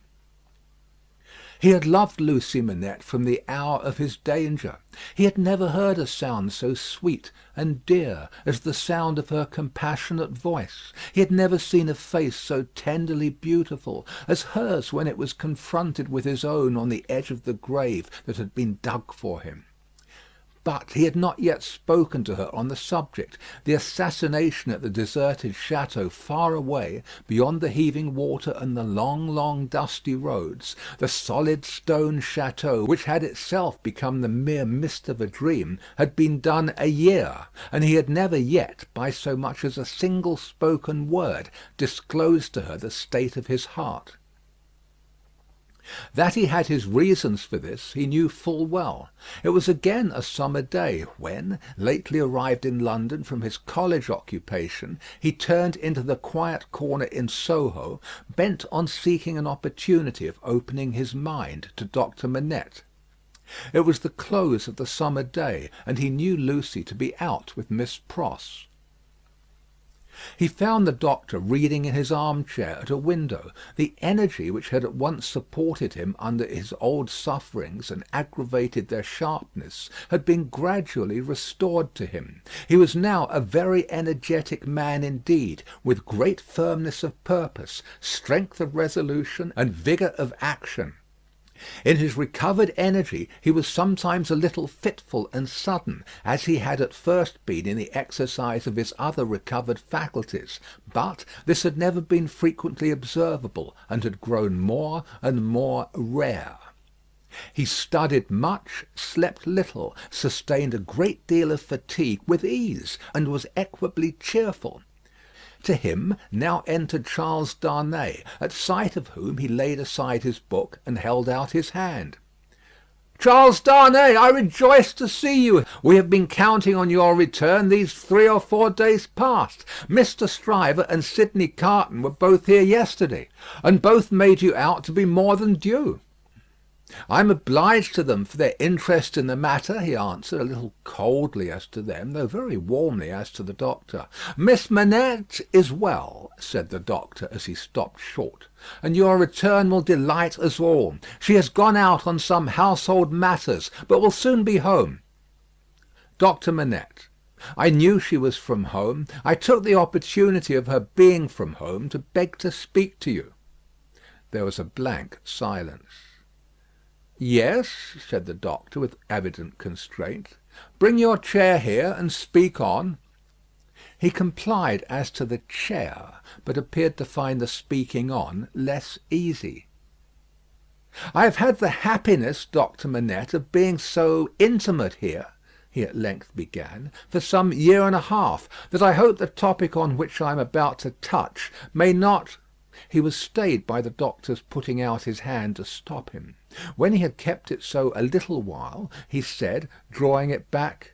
He had loved Lucie Manette from the hour of his danger. He had never heard a sound so sweet and dear as the sound of her compassionate voice. He had never seen a face so tenderly beautiful as hers when it was confronted with his own on the edge of the grave that had been dug for him. But he had not yet spoken to her on the subject. The assassination at the deserted château far away, beyond the heaving water and the long, long dusty roads, the solid stone château, which had itself become the mere mist of a dream, had been done a year, and he had never yet, by so much as a single spoken word, disclosed to her the state of his heart. That he had his reasons for this he knew full well. It was again a summer day when, lately arrived in London from his college occupation, he turned into the quiet corner in Soho, bent on seeking an opportunity of opening his mind to Doctor Manette. It was the close of the summer day, and he knew Lucie to be out with Miss Pross. He found the doctor reading in his armchair at a window. The energy which had at once supported him under his old sufferings and aggravated their sharpness had been gradually restored to him. He was now a very energetic man indeed, with great firmness of purpose, strength of resolution, and vigour of action. In his recovered energy he was sometimes a little fitful and sudden, as he had at first been in the exercise of his other recovered faculties, but this had never been frequently observable, and had grown more and more rare. He studied much, slept little, sustained a great deal of fatigue with ease, and was equably cheerful. To him now entered Charles Darnay, at sight of whom he laid aside his book and held out his hand. "Charles Darnay, I rejoice to see you. We have been counting on your return these 3 or 4 days past. Mr. Stryver and Sidney Carton were both here yesterday, and both made you out to be more than due." "I am obliged to them for their interest in the matter," he answered, a little coldly as to them, though very warmly as to the doctor. "Miss Manette is well," said the doctor as he stopped short, "and your return will delight us all. She has gone out on some household matters, but will soon be home." Doctor Manette, I knew she was from home. I took the opportunity of her being from home to beg to speak to you." There was a blank silence. "Yes," said the doctor, with evident constraint. "Bring your chair here, and speak on." He complied as to the chair, but appeared to find the speaking on less easy. "I have had the happiness, Doctor Manette, of being so intimate here," he at length began, "for some year and a half, that I hope the topic on which I am about to touch may not—" He was stayed by the doctor's putting out his hand to stop him. When he had kept it so a little while, he said, drawing it back,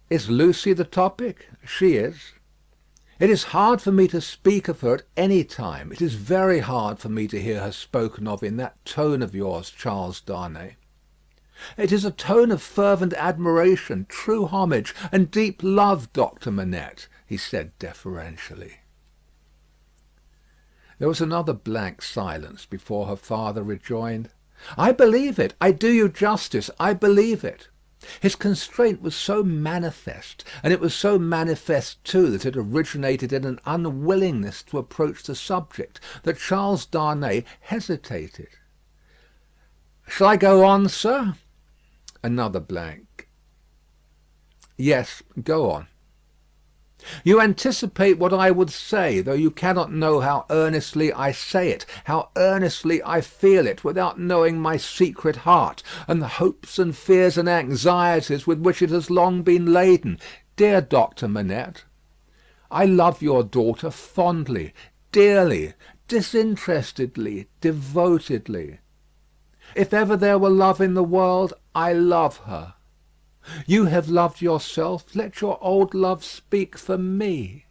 "Is Lucie the topic? She is. It is hard for me to speak of her at any time. It is very hard for me to hear her spoken of in that tone of yours, Charles Darnay. It is a tone of fervent admiration, true homage, and deep love, Doctor Manette," he said deferentially. There was another blank silence before her father rejoined, "I believe it. I do you justice. I believe it." His constraint was so manifest, and it was so manifest too that it originated in an unwillingness to approach the subject, that Charles Darnay hesitated. "Shall I go on, sir?" Another blank. "Yes, go on." "You anticipate what I would say, though you cannot know how earnestly I say it, how earnestly I feel it, without knowing my secret heart, and the hopes and fears and anxieties with which it has long been laden. Dear Doctor Manette, I love your daughter fondly, dearly, disinterestedly, devotedly. If ever there were love in the world, I love her. You have loved yourself. Let your old love speak for me."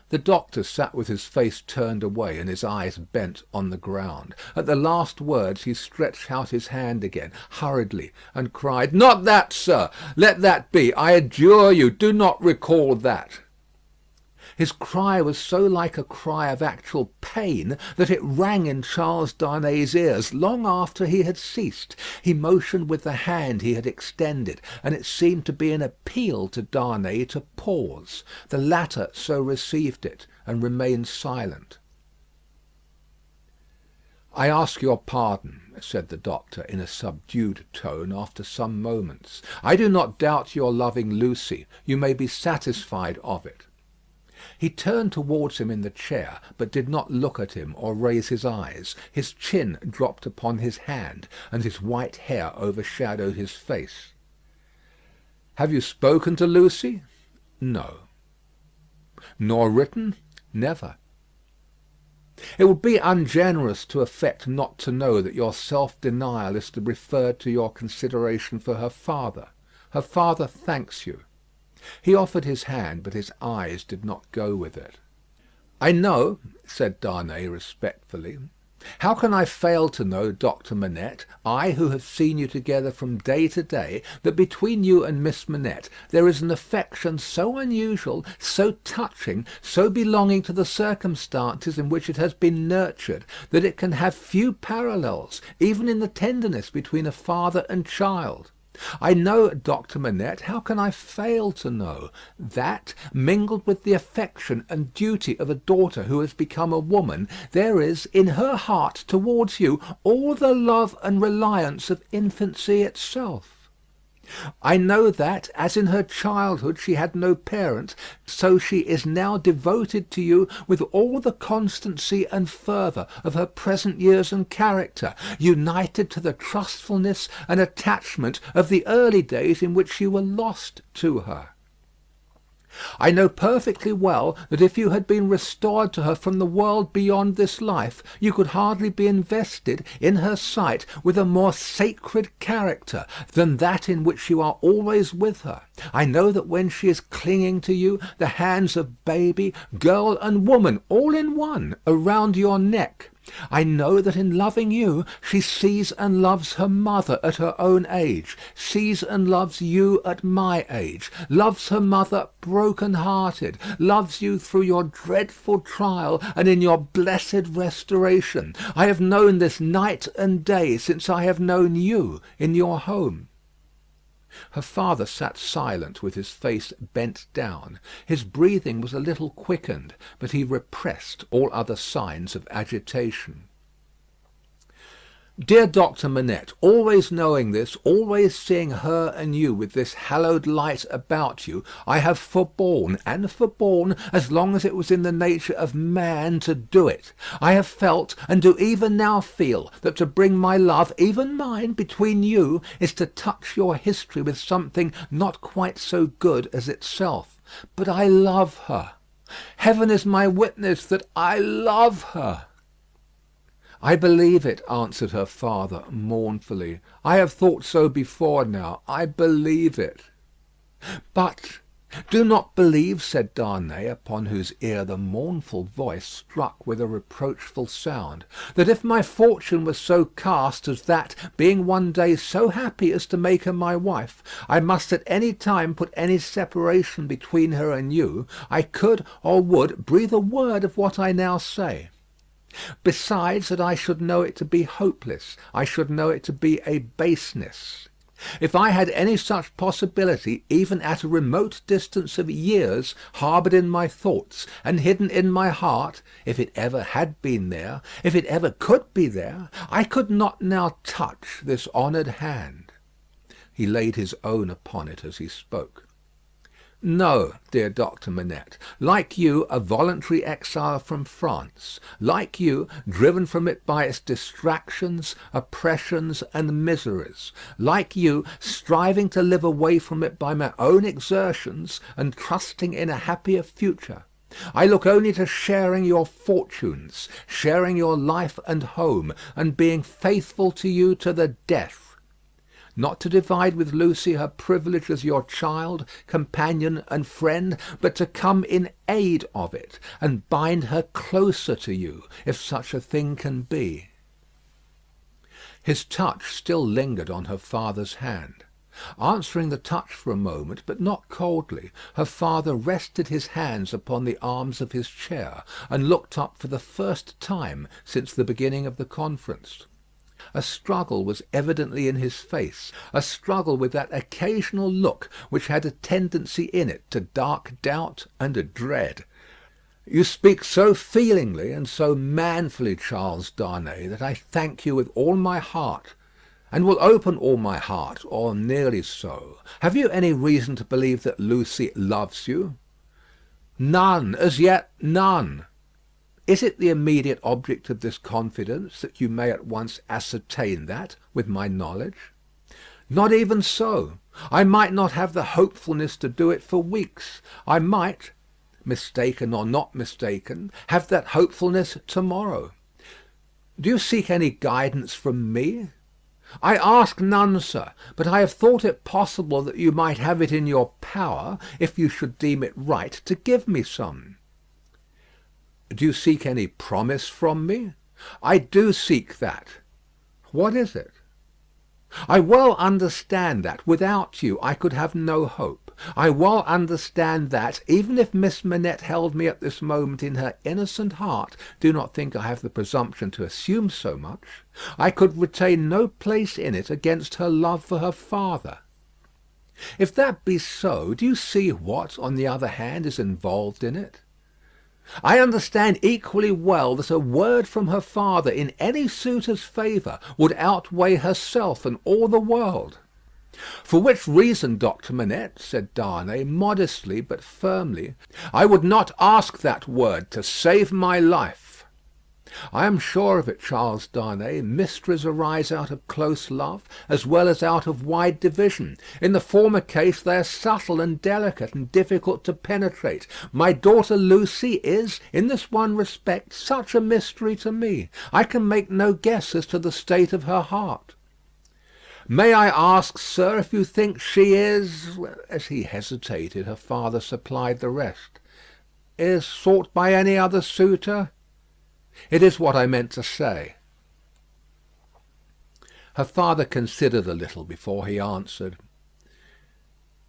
The doctor sat with his face turned away and his eyes bent on the ground. At the last words he stretched out his hand again, hurriedly, and cried, "Not that, sir! Let that be. I adjure you, do not recall that." His cry was so like a cry of actual pain that it rang in Charles Darnay's ears long after he had ceased. He motioned with the hand he had extended, and it seemed to be an appeal to Darnay to pause. The latter so received it, and remained silent. "I ask your pardon," said the doctor in a subdued tone after some moments. "I do not doubt your loving Lucie. You may be satisfied of it." He turned towards him in the chair, but did not look at him or raise his eyes. His chin dropped upon his hand, and his white hair overshadowed his face. "Have you spoken to Lucie?" "No." "Nor written?" "Never." "It would be ungenerous to affect not to know that your self-denial is referred to your consideration for her father. Her father thanks you." He offered his hand, but his eyes did not go with it. "I know," said Darnay respectfully. "How can I fail to know, Doctor Manette, I who have seen you together from day to day, that between you and Miss Manette there is an affection so unusual, so touching, so belonging to the circumstances in which it has been nurtured, that it can have few parallels, even in the tenderness between a father and child? I know, Doctor Manette, how can I fail to know, that, mingled with the affection and duty of a daughter who has become a woman, there is in her heart towards you all the love and reliance of infancy itself? I know that, as in her childhood she had no parent, so she is now devoted to you with all the constancy and fervour of her present years and character, united to the trustfulness and attachment of the early days in which you were lost to her. I know perfectly well that if you had been restored to her from the world beyond this life, you could hardly be invested, in her sight, with a more sacred character than that in which you are always with her. I know that when she is clinging to you, the hands of baby, girl, and woman, all in one, are round your neck. I know that in loving you, she sees and loves her mother at her own age, sees and loves you at my age, loves her mother broken-hearted, loves you through your dreadful trial and in your blessed restoration. I have known this night and day since I have known you in your home. Her father sat silent with his face bent down. His breathing was a little quickened, but he repressed all other signs of agitation. Dear Doctor Manette, always knowing this, always seeing her and you with this hallowed light about you, I have forborne, as long as it was in the nature of man to do it. I have felt, and do even now feel, that to bring my love, even mine, between you, is to touch your history with something not quite so good as itself. But I love her. Heaven is my witness that I love her. I believe it, answered her father, mournfully. I have thought so before now. I believe it. But do not believe, said Darnay, upon whose ear the mournful voice struck with a reproachful sound, that if my fortune was so cast as that, being one day so happy as to make her my wife, I must at any time put any separation between her and you, I could or would breathe a word of what I now say. Besides that I should know it to be hopeless, I should know it to be a baseness. If I had any such possibility, even at a remote distance of years, harboured in my thoughts, and hidden in my heart, if it ever had been there, if it ever could be there, I could not now touch this honoured hand. He laid his own upon it as he spoke. No, dear Doctor Manette. Like you, a voluntary exile from France. Like you, driven from it by its distractions, oppressions, and miseries. Like you, striving to live away from it by my own exertions, and trusting in a happier future. I look only to sharing your fortunes, sharing your life and home, and being faithful to you to the death. Not to divide with Lucie her privilege as your child, companion, and friend, but to come in aid of it, and bind her closer to you, if such a thing can be. His touch still lingered on her father's hand. Answering the touch for a moment, but not coldly, her father rested his hands upon the arms of his chair, and looked up for the first time since the beginning of the conference. A struggle was evidently in his face, a struggle with that occasional look which had a tendency in it to dark doubt and a dread. You speak so feelingly and so manfully, Charles Darnay, that I thank you with all my heart, and will open all my heart, or nearly so. Have you any reason to believe that Lucie loves you? None, as yet none. Is it the immediate object of this confidence that you may at once ascertain that with my knowledge? Not even so. I might not have the hopefulness to do it for weeks. I might, mistaken or not mistaken, have that hopefulness tomorrow. Do you seek any guidance from me? I ask none, sir, but I have thought it possible that you might have it in your power, if you should deem it right, to give me some. Do you seek any promise from me? I do seek that. What is it? I well understand that, without you, I could have no hope. I well understand that, even if Miss Manette held me at this moment in her innocent heart, do not think I have the presumption to assume so much, I could retain no place in it against her love for her father. If that be so, do you see what, on the other hand, is involved in it? I understand equally well that a word from her father in any suitor's favour would outweigh herself and all the world. For which reason, Doctor Manette, said Darnay, modestly but firmly, I would not ask that word to save my life. I am sure of it, Charles Darnay. Mysteries arise out of close love, as well as out of wide division. In the former case they are subtle and delicate and difficult to penetrate. My daughter Lucie is, in this one respect, such a mystery to me. I can make no guess as to the state of her heart. May I ask, sir, if you think she is—" As he hesitated, her father supplied the rest. "Is sought by any other suitor?" "It is what I meant to say." Her father considered a little before he answered.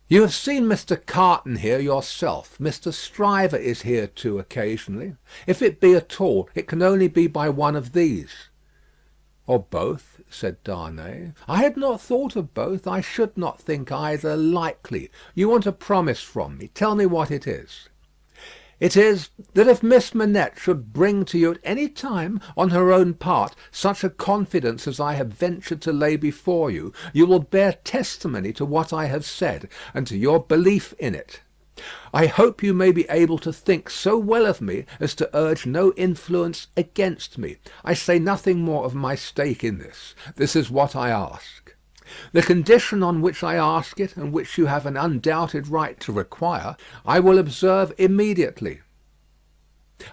"You have seen Mr. Carton here yourself. Mr. Stryver is here too occasionally. If it be at all, it can only be by one of these." "Or both," said Darnay. "I had not thought of both. I should not think either likely. You want a promise from me. Tell me what it is." "It is, that if Miss Manette should bring to you at any time, on her own part, such a confidence as I have ventured to lay before you, you will bear testimony to what I have said, and to your belief in it. I hope you may be able to think so well of me as to urge no influence against me. I say nothing more of my stake in this. This is what I ask. The condition on which I ask it, and which you have an undoubted right to require, I will observe immediately."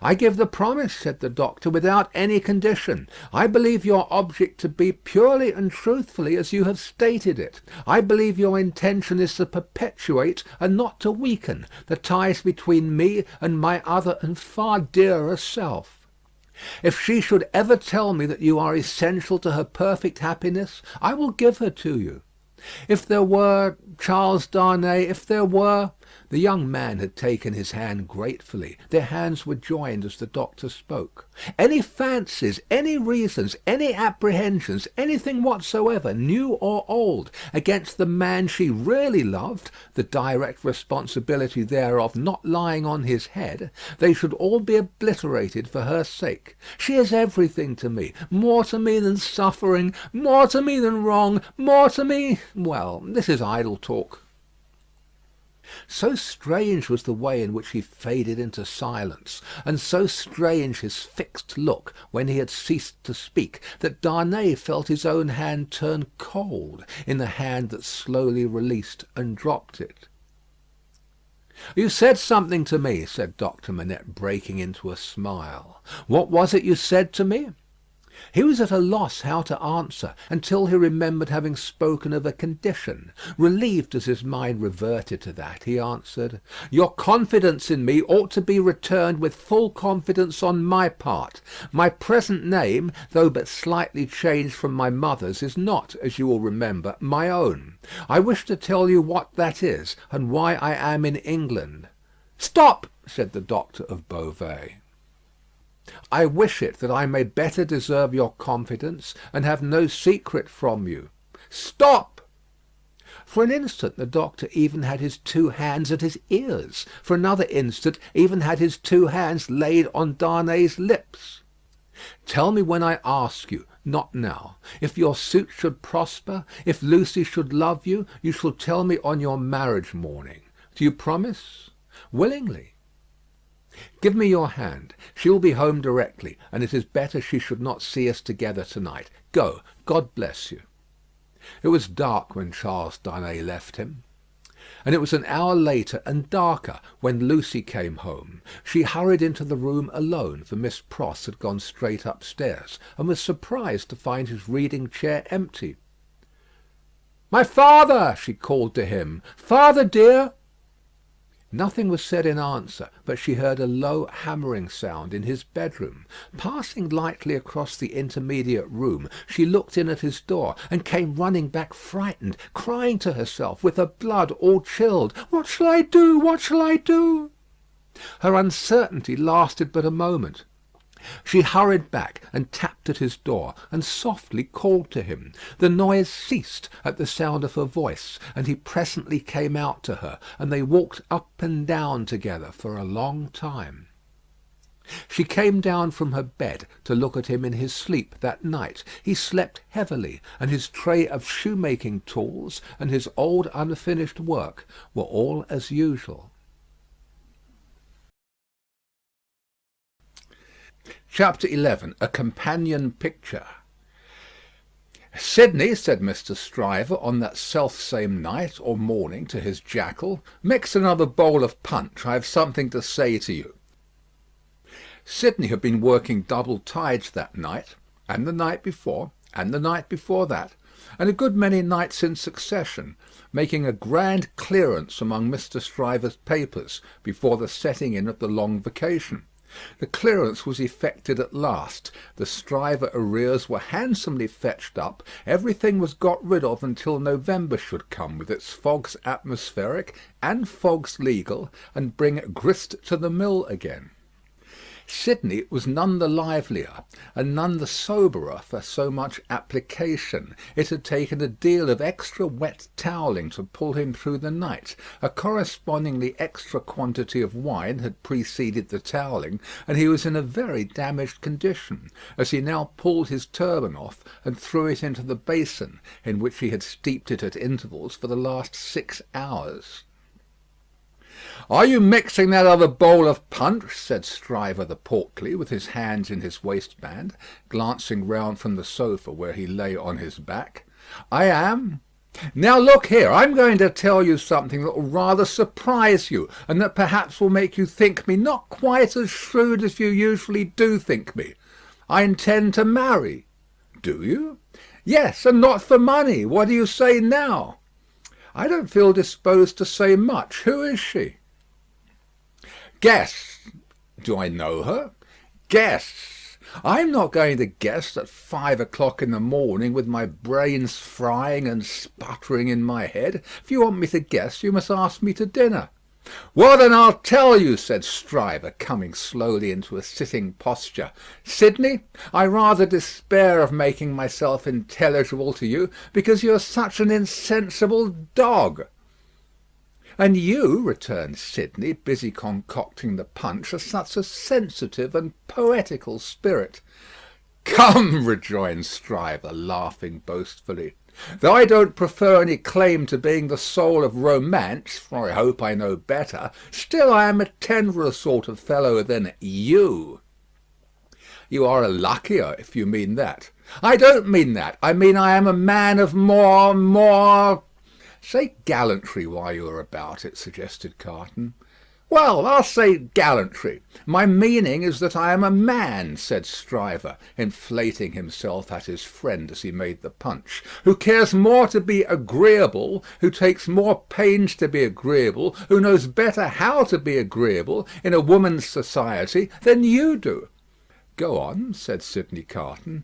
"I give the promise," said the doctor, "without any condition. I believe your object to be purely and truthfully as you have stated it. I believe your intention is to perpetuate, and not to weaken, the ties between me and my other and far dearer self. If she should ever tell me that you are essential to her perfect happiness, I will give her to you. If there were, Charles Darnay, if there were—" The young man had taken his hand gratefully. Their hands were joined as the doctor spoke. "Any fancies, any reasons, any apprehensions, anything whatsoever, new or old, against the man she really loved, the direct responsibility thereof not lying on his head, they should all be obliterated for her sake. She is everything to me, more to me than suffering, more to me than wrong, more to me— Well, this is idle talk." So strange was the way in which he faded into silence, and so strange his fixed look when he had ceased to speak, that Darnay felt his own hand turn cold in the hand that slowly released and dropped it. "You said something to me," said Doctor Manette, breaking into a smile. "What was it you said to me?" He was at a loss how to answer, until he remembered having spoken of a condition. Relieved as his mind reverted to that, he answered, "Your confidence in me ought to be returned with full confidence on my part. My present name, though but slightly changed from my mother's, is not, as you will remember, my own. I wish to tell you what that is, and why I am in England." "Stop!" said the doctor of Beauvais. "I wish it that I may better deserve your confidence, and have no secret from you." "Stop!" For an instant the doctor even had his two hands at his ears. For another instant even had his two hands laid on Darnay's lips. "Tell me when I ask you, not now. If your suit should prosper, if Lucie should love you, you shall tell me on your marriage morning. Do you promise?" "Willingly." "Give me your hand. She will be home directly, and it is better she should not see us together to-night. Go. God bless you." It was dark when Charles Darnay left him, and it was an hour later and darker when Lucie came home. She hurried into the room alone, for Miss Pross had gone straight upstairs, and was surprised to find his reading chair empty. "My father!" she called to him. "Father, dear!" Nothing was said in answer, but she heard a low hammering sound in his bedroom. Passing lightly across the intermediate room, she looked in at his door, and came running back frightened, crying to herself, with her blood all chilled, "What shall I do? What shall I do?" Her uncertainty lasted but a moment. She hurried back and tapped at his door, and softly called to him. The noise ceased at the sound of her voice, and he presently came out to her, and they walked up and down together for a long time. She came down from her bed to look at him in his sleep that night. He slept heavily, and his tray of shoemaking tools and his old unfinished work were all as usual. Chapter 11. A companion picture. "Sidney," said Mr. Stryver on that self-same night or morning to his jackal, "mix another bowl of punch. I have something to say to you." Sidney had been working double tides that night, and the night before, and the night before that, and a good many nights in succession, making a grand clearance among Mr. Stryver's papers before the setting in of the long vacation. The clearance was effected at last. The Stryver arrears were handsomely fetched up. Everything was got rid of until November should come, with its fogs atmospheric and fogs legal, and bring grist to the mill again. Sidney was none the livelier, and none the soberer for so much application. It had taken a deal of extra wet towelling to pull him through the night. A correspondingly extra quantity of wine had preceded the towelling, and he was in a very damaged condition, as he now pulled his turban off and threw it into the basin, in which he had steeped it at intervals for the last 6 hours. "Are you mixing that other bowl of punch?" said Stryver the portly, with his hands in his waistband, glancing round from the sofa where he lay on his back. "I am." "Now look here, I'm going to tell you something that will rather surprise you, and that perhaps will make you think me not quite as shrewd as you usually do think me. I intend to marry." "Do you?" "Yes, and not for money. What do you say now?" "I don't feel disposed to say much. Who is she?" "Guess." "Do I know her?" "Guess." "I'm not going to guess at 5 o'clock in the morning with my brains frying and sputtering in my head. If you want me to guess, you must ask me to dinner." "Well, then I'll tell you," said Stryver, coming slowly into a sitting posture. "Sidney, I rather despair of making myself intelligible to you, because you are such an insensible dog." "And you," returned Sidney, busy concocting the punch, "are such a sensitive and poetical spirit." "Come," rejoined Stryver, laughing boastfully, "though I don't prefer any claim to being the soul of romance, for I hope I know better, still I am a tenderer sort of fellow than you." "You are a luckier, if you mean that." "I don't mean that. I mean I am a man of more—" "Say gallantry while you are about it," suggested Carton. "Well, I'll say gallantry. My meaning is that I am a man," said Stryver, inflating himself at his friend as he made the punch, "who cares more to be agreeable, who takes more pains to be agreeable, who knows better how to be agreeable in a woman's society than you do." "Go on," said Sidney Carton.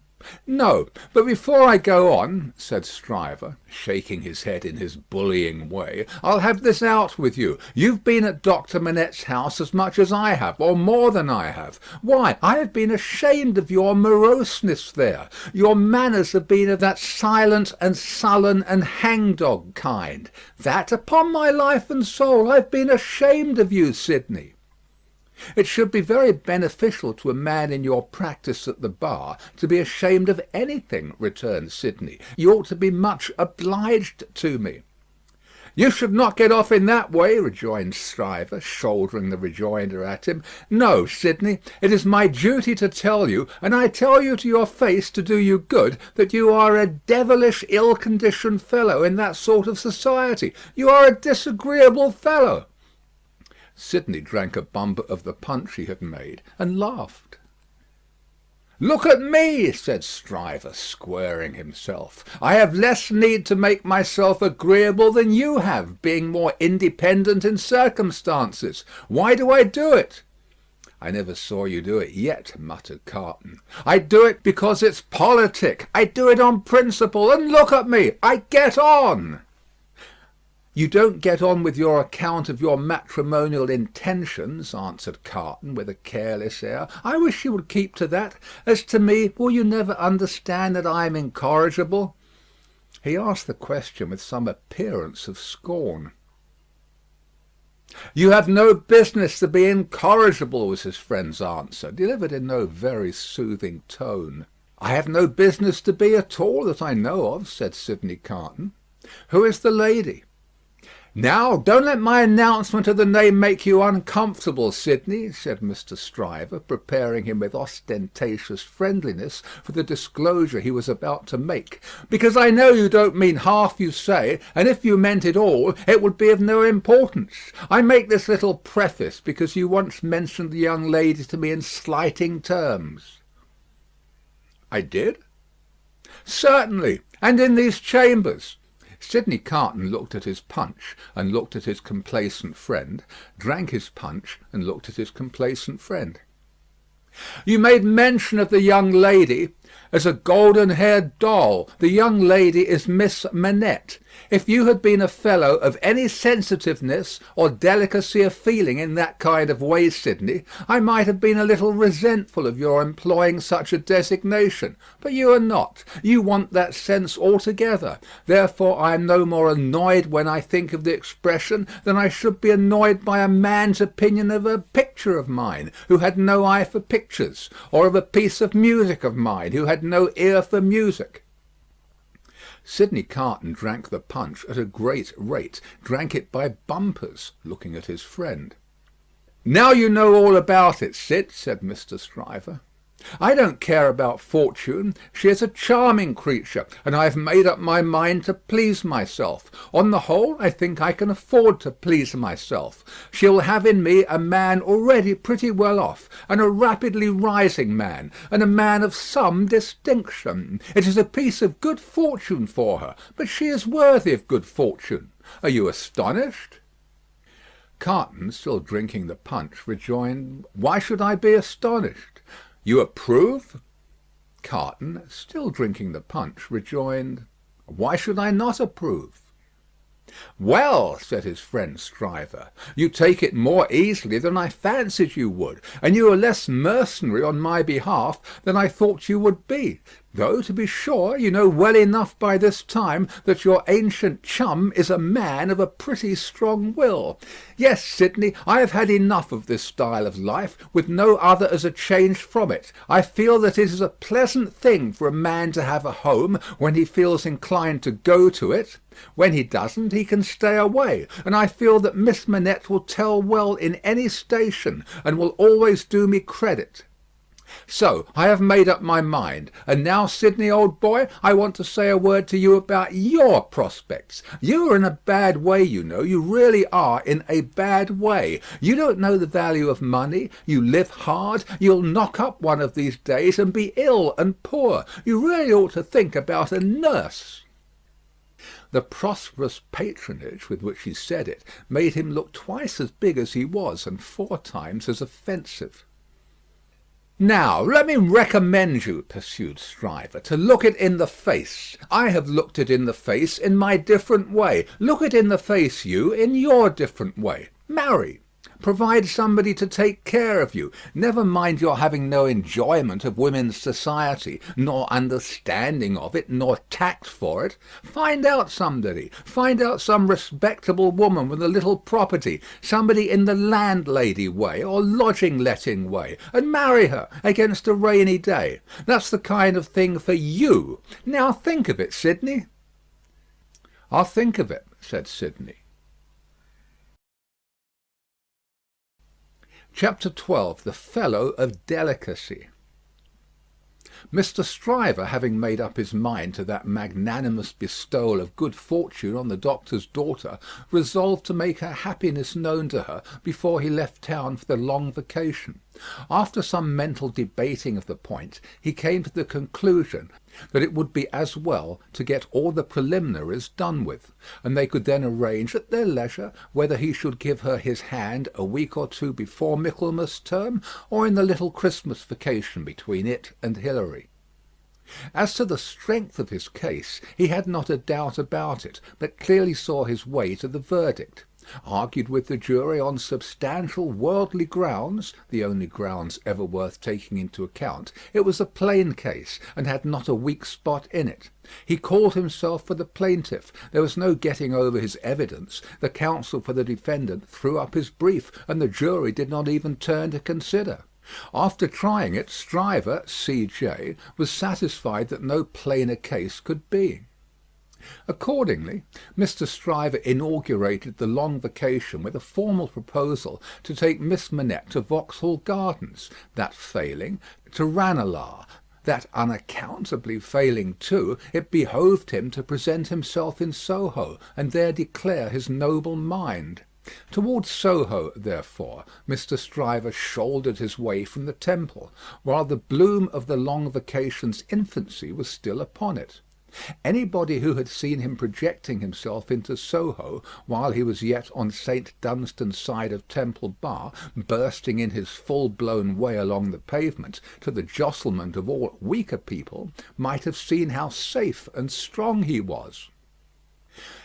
"No, but before I go on," said Stryver, shaking his head in his bullying way, "I'll have this out with you. You've been at Doctor Manette's house as much as I have, or more than I have. Why, I have been ashamed of your moroseness there. Your manners have been of that silent and sullen and hangdog kind. That, upon my life and soul, I've been ashamed of you, Sidney." "It should be very beneficial to a man in your practice at the bar to be ashamed of anything," returned Sidney. "You ought to be much obliged to me." "You should not get off in that way," rejoined Stryver, shouldering the rejoinder at him. "No, Sidney, it is my duty to tell you, and I tell you to your face to do you good, that you are a devilish ill-conditioned fellow in that sort of society. You are a disagreeable fellow." Sidney drank a bumper of the punch he had made, and laughed. "Look at me," said Stryver, squaring himself. "I have less need to make myself agreeable than you have, being more independent in circumstances. Why do I do it?" "I never saw you do it yet," muttered Carton. "I do it because it's politic. I do it on principle, and look at me. I get on." "You don't get on with your account of your matrimonial intentions," answered Carton, with a careless air. "I wish you would keep to that. As to me, will you never understand that I am incorrigible?" He asked the question with some appearance of scorn. "You have no business to be incorrigible," was his friend's answer, delivered in no very soothing tone. "I have no business to be at all, that I know of," said Sidney Carton. "Who is the lady?" "Now, don't let my announcement of the name make you uncomfortable, Sidney," said Mr. Stryver, preparing him with ostentatious friendliness for the disclosure he was about to make, "because I know you don't mean half you say, and if you meant it all, it would be of no importance. I make this little preface because you once mentioned the young lady to me in slighting terms." "I did?" "Certainly, and in these chambers." Sidney Carton looked at his punch, and looked at his complacent friend, drank his punch, and looked at his complacent friend. You made mention of the young lady as a golden-haired doll. The young lady is Miss Manette. If you had been a fellow of any sensitiveness or delicacy of feeling in that kind of way, Sidney, I might have been a little resentful of your employing such a designation. But you are not. You want that sense altogether. Therefore I am no more annoyed when I think of the expression than I should be annoyed by a man's opinion of a picture of mine, who had no eye for pictures, or of a piece of music of mine, who had no ear for music. Sidney Carton drank the punch at a great rate, drank it by bumpers, looking at his friend. "Now you know all about it, Sid," said Mr. Stryver. "I don't care about Fortune. She is a charming creature, and I have made up my mind to please myself. On the whole, I think I can afford to please myself. She will have in me a man already pretty well off, and a rapidly rising man, and a man of some distinction. It is a piece of good fortune for her, but she is worthy of good fortune. Are you astonished?" Carton, still drinking the punch, rejoined, "Why should I be astonished? You approve?" Carton, still drinking the punch, rejoined, "Why should I not approve?" "Well," said his friend Stryver, "you take it more easily than I fancied you would, and you are less mercenary on my behalf than I thought you would be. Though, to be sure, you know well enough by this time that your ancient chum is a man of a pretty strong will. Yes, Sidney, I have had enough of this style of life, with no other as a change from it. I feel that it is a pleasant thing for a man to have a home when he feels inclined to go to it. When he doesn't, he can stay away, and I feel that Miss Manette will tell well in any station, and will always do me credit. So I have made up my mind. And now, Sidney, old boy, I want to say a word to you about your prospects. You are in a bad way, you know. You really are in a bad way. You don't know the value of money. You live hard. You'll knock up one of these days and be ill and poor. You really ought to think about a nurse." The prosperous patronage with which he said it made him look twice as big as he was, and 4 times as offensive. "Now, let me recommend you," pursued Stryver, "to look it in the face. I have looked it in the face in my different way. Look it in the face, you, in your different way. Marry. Provide somebody to take care of you. Never mind your having no enjoyment of women's society, nor understanding of it, nor tact for it. Find out somebody. Find out some respectable woman with a little property, somebody in the landlady way or lodging-letting way, and marry her against a rainy day. That's the kind of thing for you. Now think of it, Sidney." "I'll think of it," said Sidney. Chapter 12. The Fellow of Delicacy. Mr. Stryver, having made up his mind to that magnanimous bestowal of good fortune on the doctor's daughter, resolved to make her happiness known to her before he left town for the long vacation. After some mental debating of the point, he came to the conclusion that it would be as well to get all the preliminaries done with, and they could then arrange at their leisure whether he should give her his hand a week or 2 before Michaelmas term, or in the little Christmas vacation between it and Hilary. As to the strength of his case, he had not a doubt about it, but clearly saw his way to the verdict. Argued with the jury on substantial worldly grounds, the only grounds ever worth taking into account, it was a plain case, and had not a weak spot in it. He called himself for the plaintiff. There was no getting over his evidence. The counsel for the defendant threw up his brief, and the jury did not even turn to consider. After trying it, Stryver, C.J., was satisfied that no plainer case could be. Accordingly, Mr. Stryver inaugurated the long vacation with a formal proposal to take Miss Manette to Vauxhall Gardens, that failing, to Ranelagh, that unaccountably failing too, it behoved him to present himself in Soho, and there declare his noble mind. Towards Soho, therefore, Mr. Stryver shouldered his way from the Temple, while the bloom of the long vacation's infancy was still upon it. Anybody who had seen him projecting himself into Soho while he was yet on St. Dunstan's side of Temple Bar, bursting in his full-blown way along the pavement to the jostlement of all weaker people, might have seen how safe and strong he was.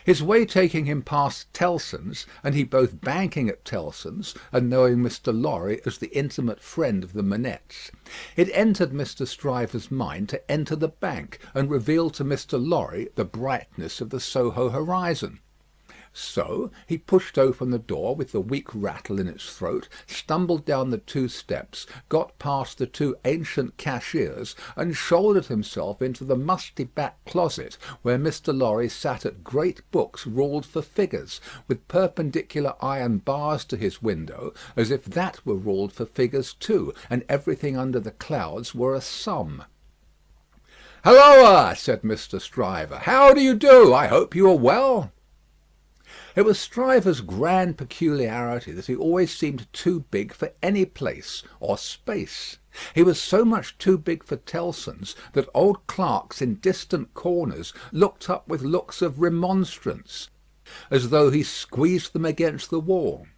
His way taking him past Tellson's, and he both banking at Tellson's and knowing Mr. Lorry as the intimate friend of the Manettes, it entered Mr. Stryver's mind to enter the bank and reveal to Mr. Lorry the brightness of the Soho horizon. So he pushed open the door with the weak rattle in its throat, stumbled down the 2 steps, got past the 2 ancient cashiers, and shouldered himself into the musty back closet where Mr. Lorry sat at great books ruled for figures, with perpendicular iron bars to his window, as if that were ruled for figures too, and everything under the clouds were a sum. "Halloa!" said Mr. Stryver. "How do you do? I hope you are well." It was Stryver's grand peculiarity that he always seemed too big for any place or space. He was so much too big for Tellson's that old clerks in distant corners looked up with looks of remonstrance, as though he squeezed them against the wall.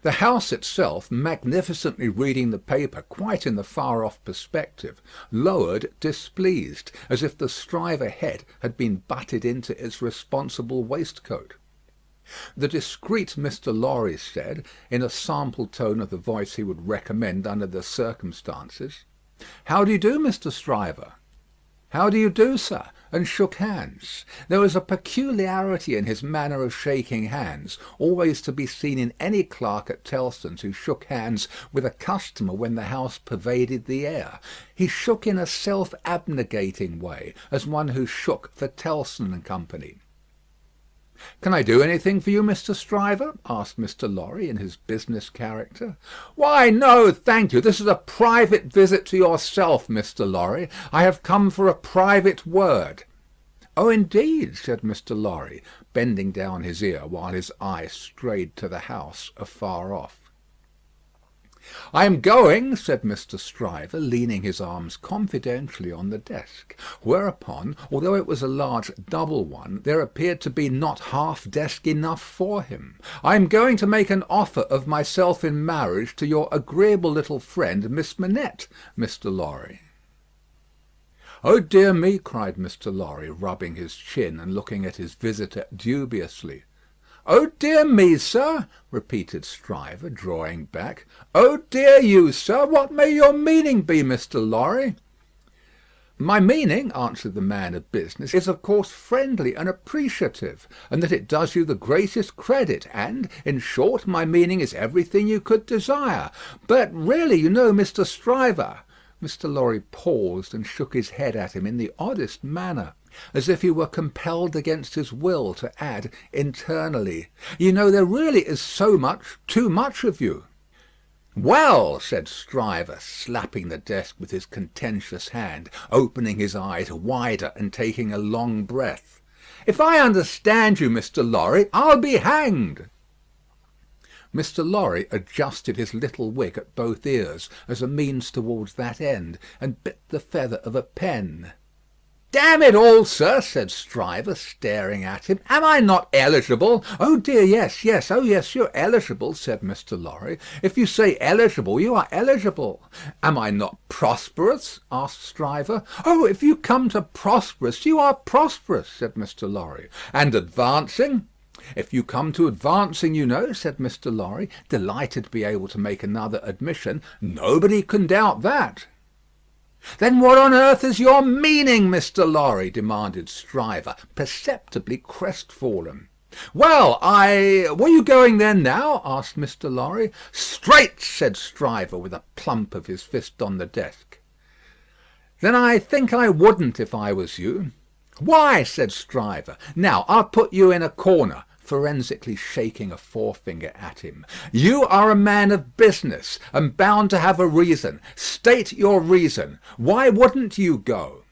The house itself, magnificently reading the paper quite in the far-off perspective, lowered displeased, as if the Stryver head had been butted into its responsible waistcoat. The discreet Mr. Lorry said, in a sample tone of the voice he would recommend under the circumstances, "How do you do, Mr. Stryver?" "How do you do, sir?" and shook hands. There was a peculiarity in his manner of shaking hands, always to be seen in any clerk at Tellson's who shook hands with a customer when the house pervaded the air. He shook in a self-abnegating way, as one who shook for Tellson and Company. "Can I do anything for you, Mr. Stryver?" asked Mr. Lorry in his business character. "Why, no, thank you. This is a private visit to yourself, Mr. Lorry. I have come for a private word." "Oh, indeed," said Mr. Lorry, bending down his ear while his eye strayed to the house afar off. "I am going," said Mr. Stryver, leaning his arms confidentially on the desk; whereupon, although it was a large double one, there appeared to be not half desk enough for him. "I am going to make an offer of myself in marriage to your agreeable little friend, Miss Manette, Mr. Lorry." "Oh, dear me!" cried Mr. Lorry, rubbing his chin and looking at his visitor dubiously. "Oh, dear me, sir," repeated Stryver, drawing back. "Oh, dear you, sir. What may your meaning be, Mr. Lorry?" "My meaning," answered the man of business, "is of course friendly and appreciative, and that it does you the greatest credit, and, in short, my meaning is everything you could desire. But really, you know, Mr. Stryver—" Mr. Lorry paused and shook his head at him in the oddest manner, as if he were compelled against his will to add internally, "You know, there really is so much, too much of you." "Well," said Stryver, slapping the desk with his contentious hand, opening his eyes wider and taking a long breath, "if I understand you, Mr. Lorry, I'll be hanged." Mr. Lorry adjusted his little wig at both ears as a means towards that end, and bit the feather of a pen. "Damn it all, sir," said Stryver, staring at him, "am I not eligible?" "Oh dear, yes, yes. Oh yes, you're eligible," said Mr. Lorry. "If you say eligible, you are eligible." "Am I not prosperous?" asked Stryver. "Oh, if you come to prosperous, you are prosperous," said Mr. Lorry. "And advancing?" "If you come to advancing, you know," said Mr. Lorry, delighted to be able to make another admission, "nobody can doubt that." "Then what on earth is your meaning, Mr. Lorry?" demanded Stryver, perceptibly crestfallen. "Well, were you going there now?" asked Mr. Lorry. "Straight," said Stryver, with a plump of his fist on the desk. "Then I think I wouldn't if I was you." "Why?" said Stryver. "Now, I'll put you in a corner," forensically shaking a forefinger at him. "You are a man of business, and bound to have a reason. State your reason. Why wouldn't you go?"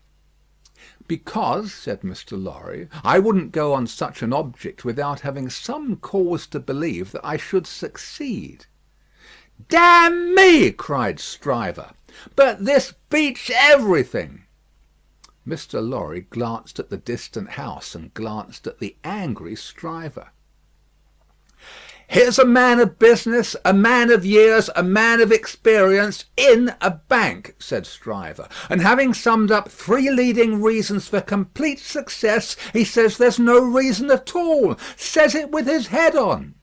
"Because," said Mr. Lorry, "I wouldn't go on such an object without having some cause to believe that I should succeed." "Damn me!" cried Stryver. "But this beats everything." Mr. Lorry glanced at the distant house and glanced at the angry Stryver. "Here's a man of business, a man of years, a man of experience, in a bank," said Stryver, "and having summed up 3 leading reasons for complete success, he says there's no reason at all. Says it with his head on."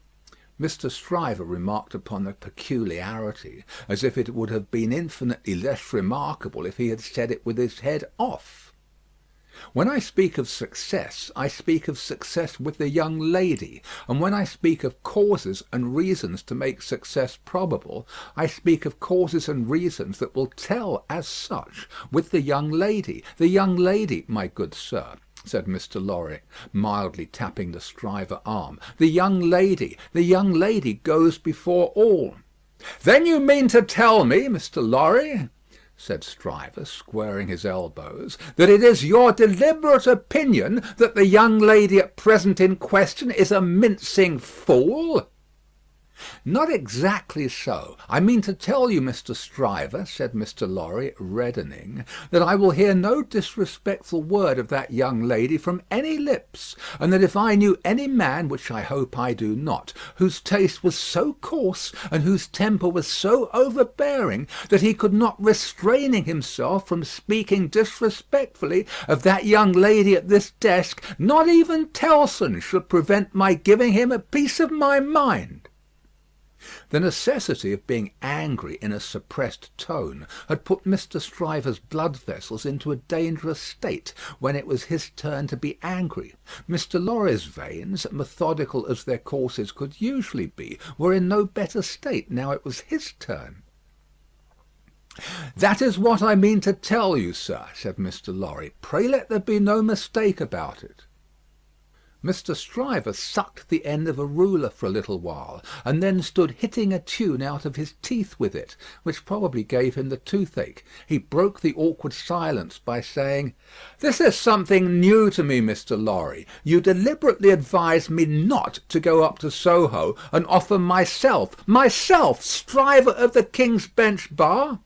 Mr. Stryver remarked upon the peculiarity, as if it would have been infinitely less remarkable if he had said it with his head off. When I speak of success, I speak of success with the young lady; and when I speak of causes and reasons to make success probable, I speak of causes and reasons that will tell as such with the young lady. The young lady, my good sir, said Mr. Lorry, mildly tapping the Stryver arm. The young lady goes before all. "Then you mean to tell me, Mr. Lorry," said Stryver, squaring his elbows, "that it is your deliberate opinion that the young lady at present in question is a mincing fool?" "Not exactly so. I mean to tell you, Mr. Stryver," said Mr. Lorry, reddening, "that I will hear no disrespectful word of that young lady from any lips, and that if I knew any man, which I hope I do not, whose taste was so coarse and whose temper was so overbearing that he could not restraining himself from speaking disrespectfully of that young lady at this desk, not even Tellson should prevent my giving him a piece of my mind." The necessity of being angry in a suppressed tone had put Mr. Stryver's blood vessels into a dangerous state when it was his turn to be angry. Mr. Lorry's veins, methodical as their courses could usually be, were in no better state now it was his turn. "That is what I mean to tell you, sir," said Mr. Lorry. "Pray let there be no mistake about it." Mr. Stryver sucked the end of a ruler for a little while, and then stood hitting a tune out of his teeth with it, which probably gave him the toothache. He broke the awkward silence by saying, "This is something new to me, Mr. Lorry. You deliberately advise me not to go up to Soho and offer myself, Stryver of the King's Bench Bar?"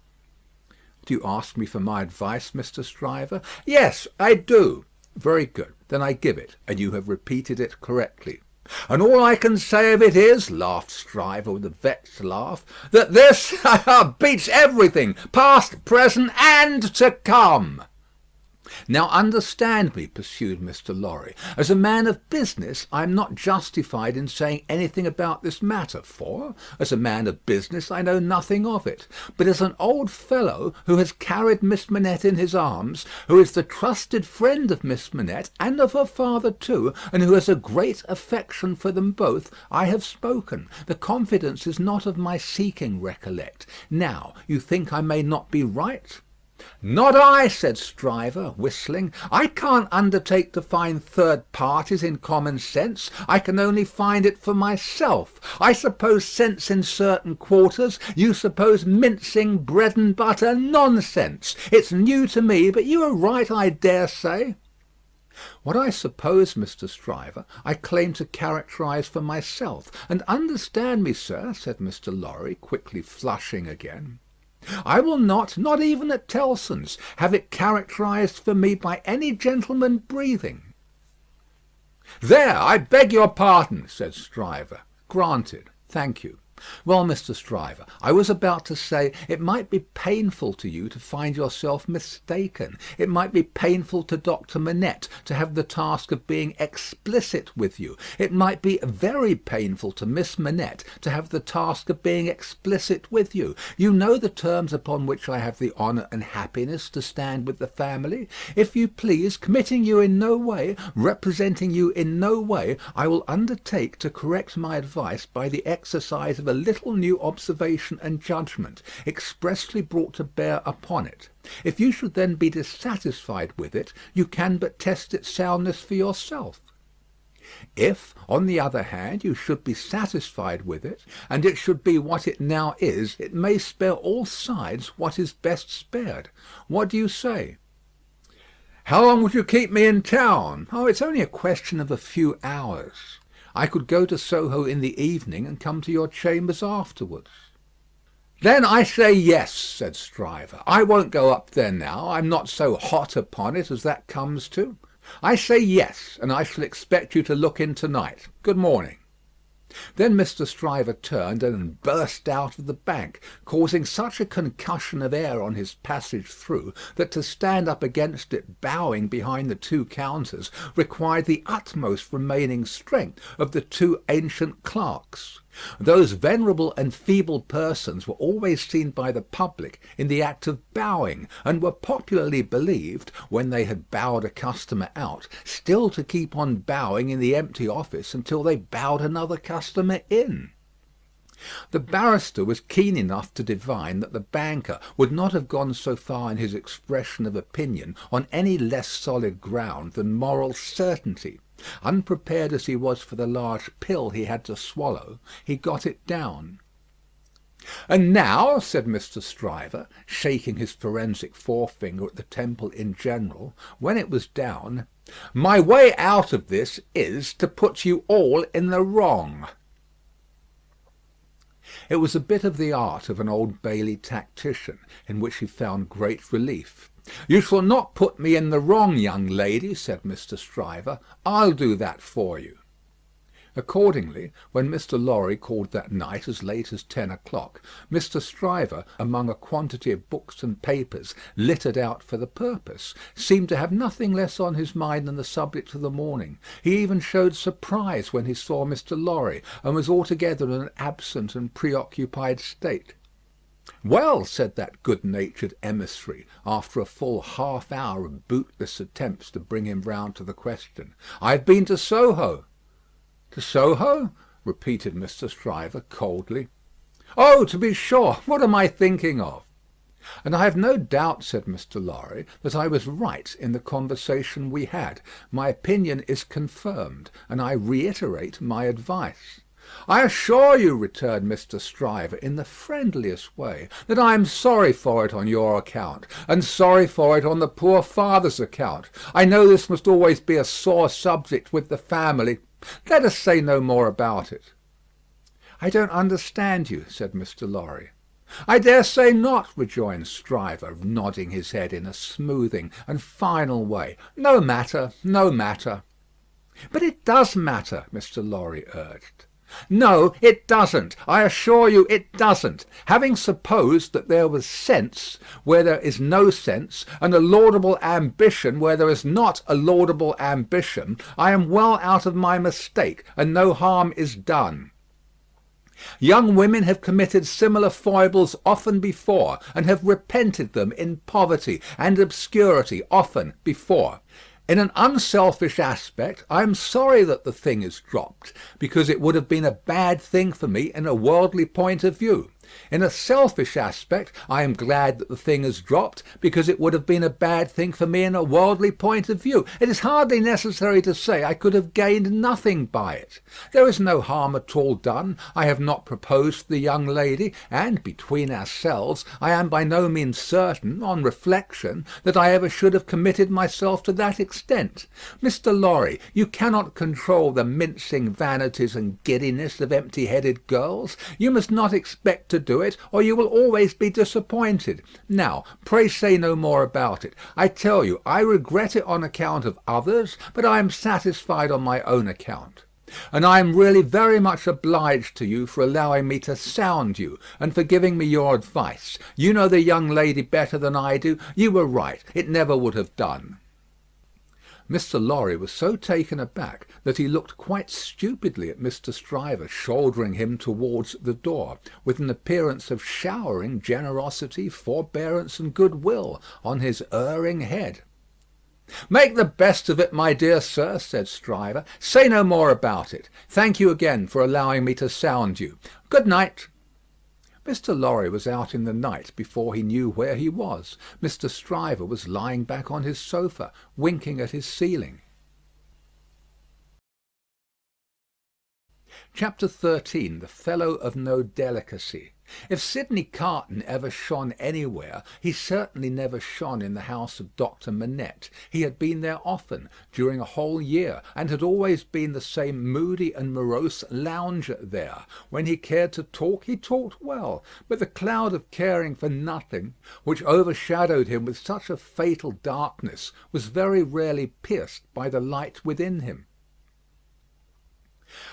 "Do you ask me for my advice, Mr. Stryver?" "Yes, I do." "Very good. Then I give it, and you have repeated it correctly." "And all I can say of it is," laughed Stryver with a vexed laugh, "that this beats everything, past, present, and to come." "Now understand me," pursued Mr. Lorry. "As a man of business, I am not justified in saying anything about this matter, for, as a man of business, I know nothing of it. But as an old fellow who has carried Miss Manette in his arms, who is the trusted friend of Miss Manette, and of her father too, and who has a great affection for them both, I have spoken. The confidence is not of my seeking, recollect. Now, you think I may not be right?" "Not I," said Stryver, whistling. "I can't undertake to find third parties in common sense. I can only find it for myself. I suppose sense in certain quarters. You suppose mincing, bread and butter nonsense. It's new to me, but you are right, I dare say." "What I suppose, Mr. Stryver, I claim to characterise for myself. And understand me, sir," said Mr. Lorry, quickly flushing again. "I will not even at Tellson's, have it characterised for me by any gentleman breathing." "There, I beg your pardon," said Stryver. "Granted. Thank you. Well, Mr. Stryver, I was about to say, it might be painful to you to find yourself mistaken. It might be painful to Doctor Manette to have the task of being explicit with you. It might be very painful to Miss Manette to have the task of being explicit with you. You know the terms upon which I have the honour and happiness to stand with the family. If you please, committing you in no way, representing you in no way, I will undertake to correct my advice by the exercise of a little new observation and judgment, expressly brought to bear upon it. If you should then be dissatisfied with it, you can but test its soundness for yourself. If, on the other hand, you should be satisfied with it, and it should be what it now is, it may spare all sides what is best spared. What do you say?" "How long would you keep me in town?" "Oh, it's only a question of a few hours. I could go to Soho in the evening and come to your chambers afterwards." "Then I say yes," said Stryver. "I won't go up there now. I'm not so hot upon it as that comes to. I say yes, and I shall expect you to look in to-night. Good morning." Then Mr. Stryver turned and burst out of the bank, causing such a concussion of air on his passage through, that to stand up against it bowing behind the two counters required the utmost remaining strength of the two ancient clerks. Those venerable and feeble persons were always seen by the public in the act of bowing, and were popularly believed, when they had bowed a customer out, still to keep on bowing in the empty office until they bowed another customer in. The barrister was keen enough to divine that the banker would not have gone so far in his expression of opinion on any less solid ground than moral certainty. Unprepared as he was for the large pill he had to swallow, he got it down. "And now," said Mr. Stryver, shaking his forensic forefinger at the Temple in general, when it was down, "my way out of this is to put you all in the wrong." It was a bit of the art of an Old Bailey tactician, in which he found great relief. "You shall not put me in the wrong, young lady," said Mr. Stryver. "I'll do that for you." Accordingly, when Mr. Lorry called that night as late as 10 o'clock, Mr. Stryver, among a quantity of books and papers littered out for the purpose, seemed to have nothing less on his mind than the subject of the morning. He even showed surprise when he saw Mr. Lorry, and was altogether in an absent and preoccupied state. "Well," said that good-natured emissary, after a full half-hour of bootless attempts to bring him round to the question, "I've been to Soho." "To Soho?" repeated Mr. Stryver coldly. "Oh, to be sure. What am I thinking of?" "And I have no doubt," said Mr. Lorry, "that I was right in the conversation we had. My opinion is confirmed, and I reiterate my advice." "I assure you," returned Mr. Stryver in the friendliest way, "that I am sorry for it on your account, and sorry for it on the poor father's account. I know this must always be a sore subject with the family. Let us say no more about it." "I don't understand you," said Mr. Lorry. "I dare say not," rejoined Stryver, nodding his head in a smoothing and final way. "No matter, no matter." "But it does matter," Mr. Lorry urged. "No, it doesn't. I assure you it doesn't. Having supposed that there was sense where there is no sense, and a laudable ambition where there is not a laudable ambition, I am well out of my mistake, and no harm is done. Young women have committed similar foibles often before, and have repented them in poverty and obscurity often before. In an unselfish aspect, I am sorry that the thing is dropped, because it would have been a bad thing for me in a worldly point of view. In a selfish aspect, I am glad that the thing is dropped, because it would have been a bad thing for me in a worldly point of view. It is hardly necessary to say I could have gained nothing by it. There is no harm at all done. I have not proposed to the young lady, and, between ourselves, I am by no means certain, on reflection, that I ever should have committed myself to that extent. Mr. Lorry, you cannot control the mincing vanities and giddiness of empty-headed girls. You must not expect to do it, or you will always be disappointed. Now, pray say no more about it. I tell you, I regret it on account of others, but I am satisfied on my own account. And I am really very much obliged to you for allowing me to sound you, and for giving me your advice. You know the young lady better than I do. You were right. It never would have done." Mr. Lorry was so taken aback that he looked quite stupidly at Mr. Stryver shouldering him towards the door, with an appearance of showering generosity, forbearance, and goodwill on his erring head. "Make the best of it, my dear sir," said Stryver. "Say no more about it. Thank you again for allowing me to sound you. Good night." Mr. Lorry was out in the night before he knew where he was. Mr. Stryver was lying back on his sofa, winking at his ceiling. Chapter 13. The Fellow of No Delicacy. If Sidney Carton ever shone anywhere, he certainly never shone in the house of Doctor Manette. He had been there often, during a whole year, and had always been the same moody and morose lounger there. When he cared to talk, he talked well, but the cloud of caring for nothing, which overshadowed him with such a fatal darkness, was very rarely pierced by the light within him.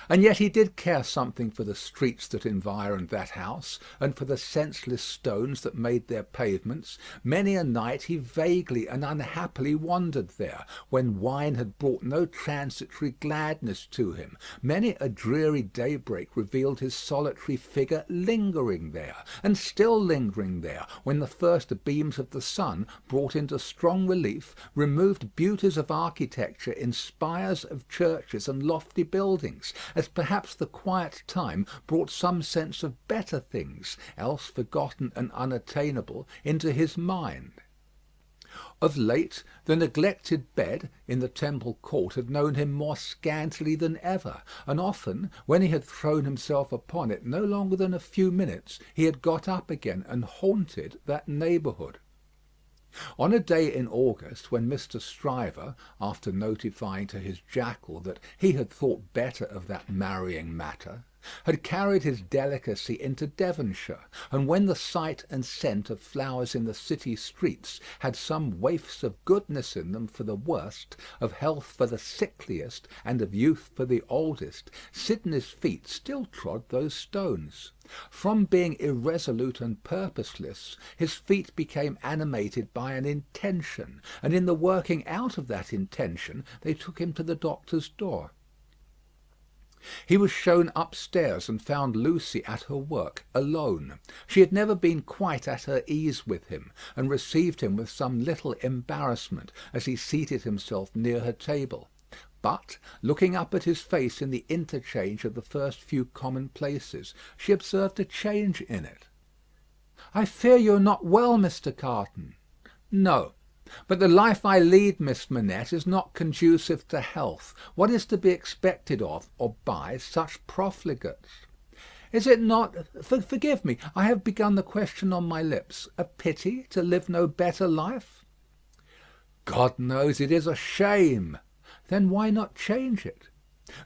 And yet he did care something for the streets that environed that house, and for the senseless stones that made their pavements. Many a night he vaguely and unhappily wandered there, when wine had brought no transitory gladness to him. Many a dreary daybreak revealed his solitary figure lingering there, and still lingering there, when the first beams of the sun, brought into strong relief, removed beauties of architecture in spires of churches and lofty buildings, as perhaps the quiet time brought some sense of better things, else forgotten and unattainable, into his mind. Of late, the neglected bed in the Temple Court had known him more scantily than ever, and often, when he had thrown himself upon it no longer than a few minutes, he had got up again and haunted that neighbourhood. On a day in August, when Mr. Stryver, after notifying to his jackal that he had thought better of that marrying matter, had carried his delicacy into Devonshire, and when the sight and scent of flowers in the city streets had some waifs of goodness in them for the worst, of health for the sickliest, and of youth for the oldest, Sidney's feet still trod those stones. From being irresolute and purposeless, his feet became animated by an intention, and in the working out of that intention they took him to the doctor's door. He was shown upstairs and found Lucie at her work, alone. She had never been quite at her ease with him, and received him with some little embarrassment as he seated himself near her table. But, looking up at his face in the interchange of the first few commonplaces, she observed a change in it. "I fear you are not well, Mr. Carton." "No. But the life I lead, Miss Manette, is not conducive to health. What is to be expected of, or by, such profligates? Is it not, forgive me, I have begun the question on my lips, a pity to live no better life?" "God knows it is a shame." "Then why not change it?"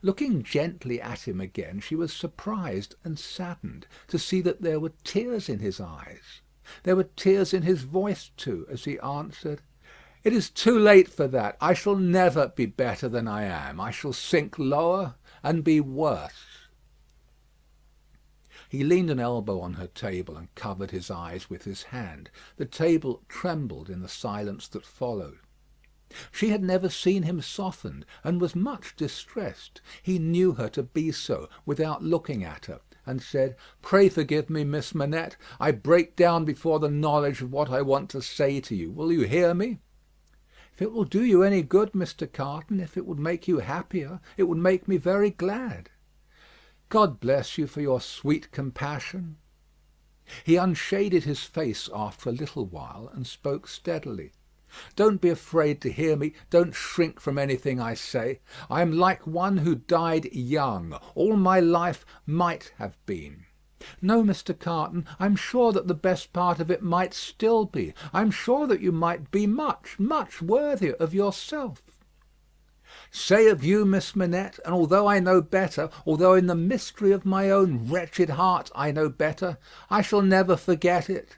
Looking gently at him again, she was surprised and saddened to see that there were tears in his eyes. There were tears in his voice too, as he answered, "It is too late for that. I shall never be better than I am. I shall sink lower and be worse." He leaned an elbow on her table and covered his eyes with his hand. The table trembled in the silence that followed. She had never seen him softened, and was much distressed. He knew her to be so, without looking at her, and said, "Pray forgive me, Miss Manette. I break down before the knowledge of what I want to say to you. Will you hear me?" "If it will do you any good, Mr. Carton, if it would make you happier, it would make me very glad." "God bless you for your sweet compassion." He unshaded his face after a little while, and spoke steadily. "Don't be afraid to hear me. Don't shrink from anything I say. I am like one who died young. All my life might have been. No, Mr. Carton, I'm sure that the best part of it might still be. I'm sure that you might be much, much worthier of yourself." "Say of you, Miss Manette, and although I know better, although in the mystery of my own wretched heart I know better, I shall never forget it."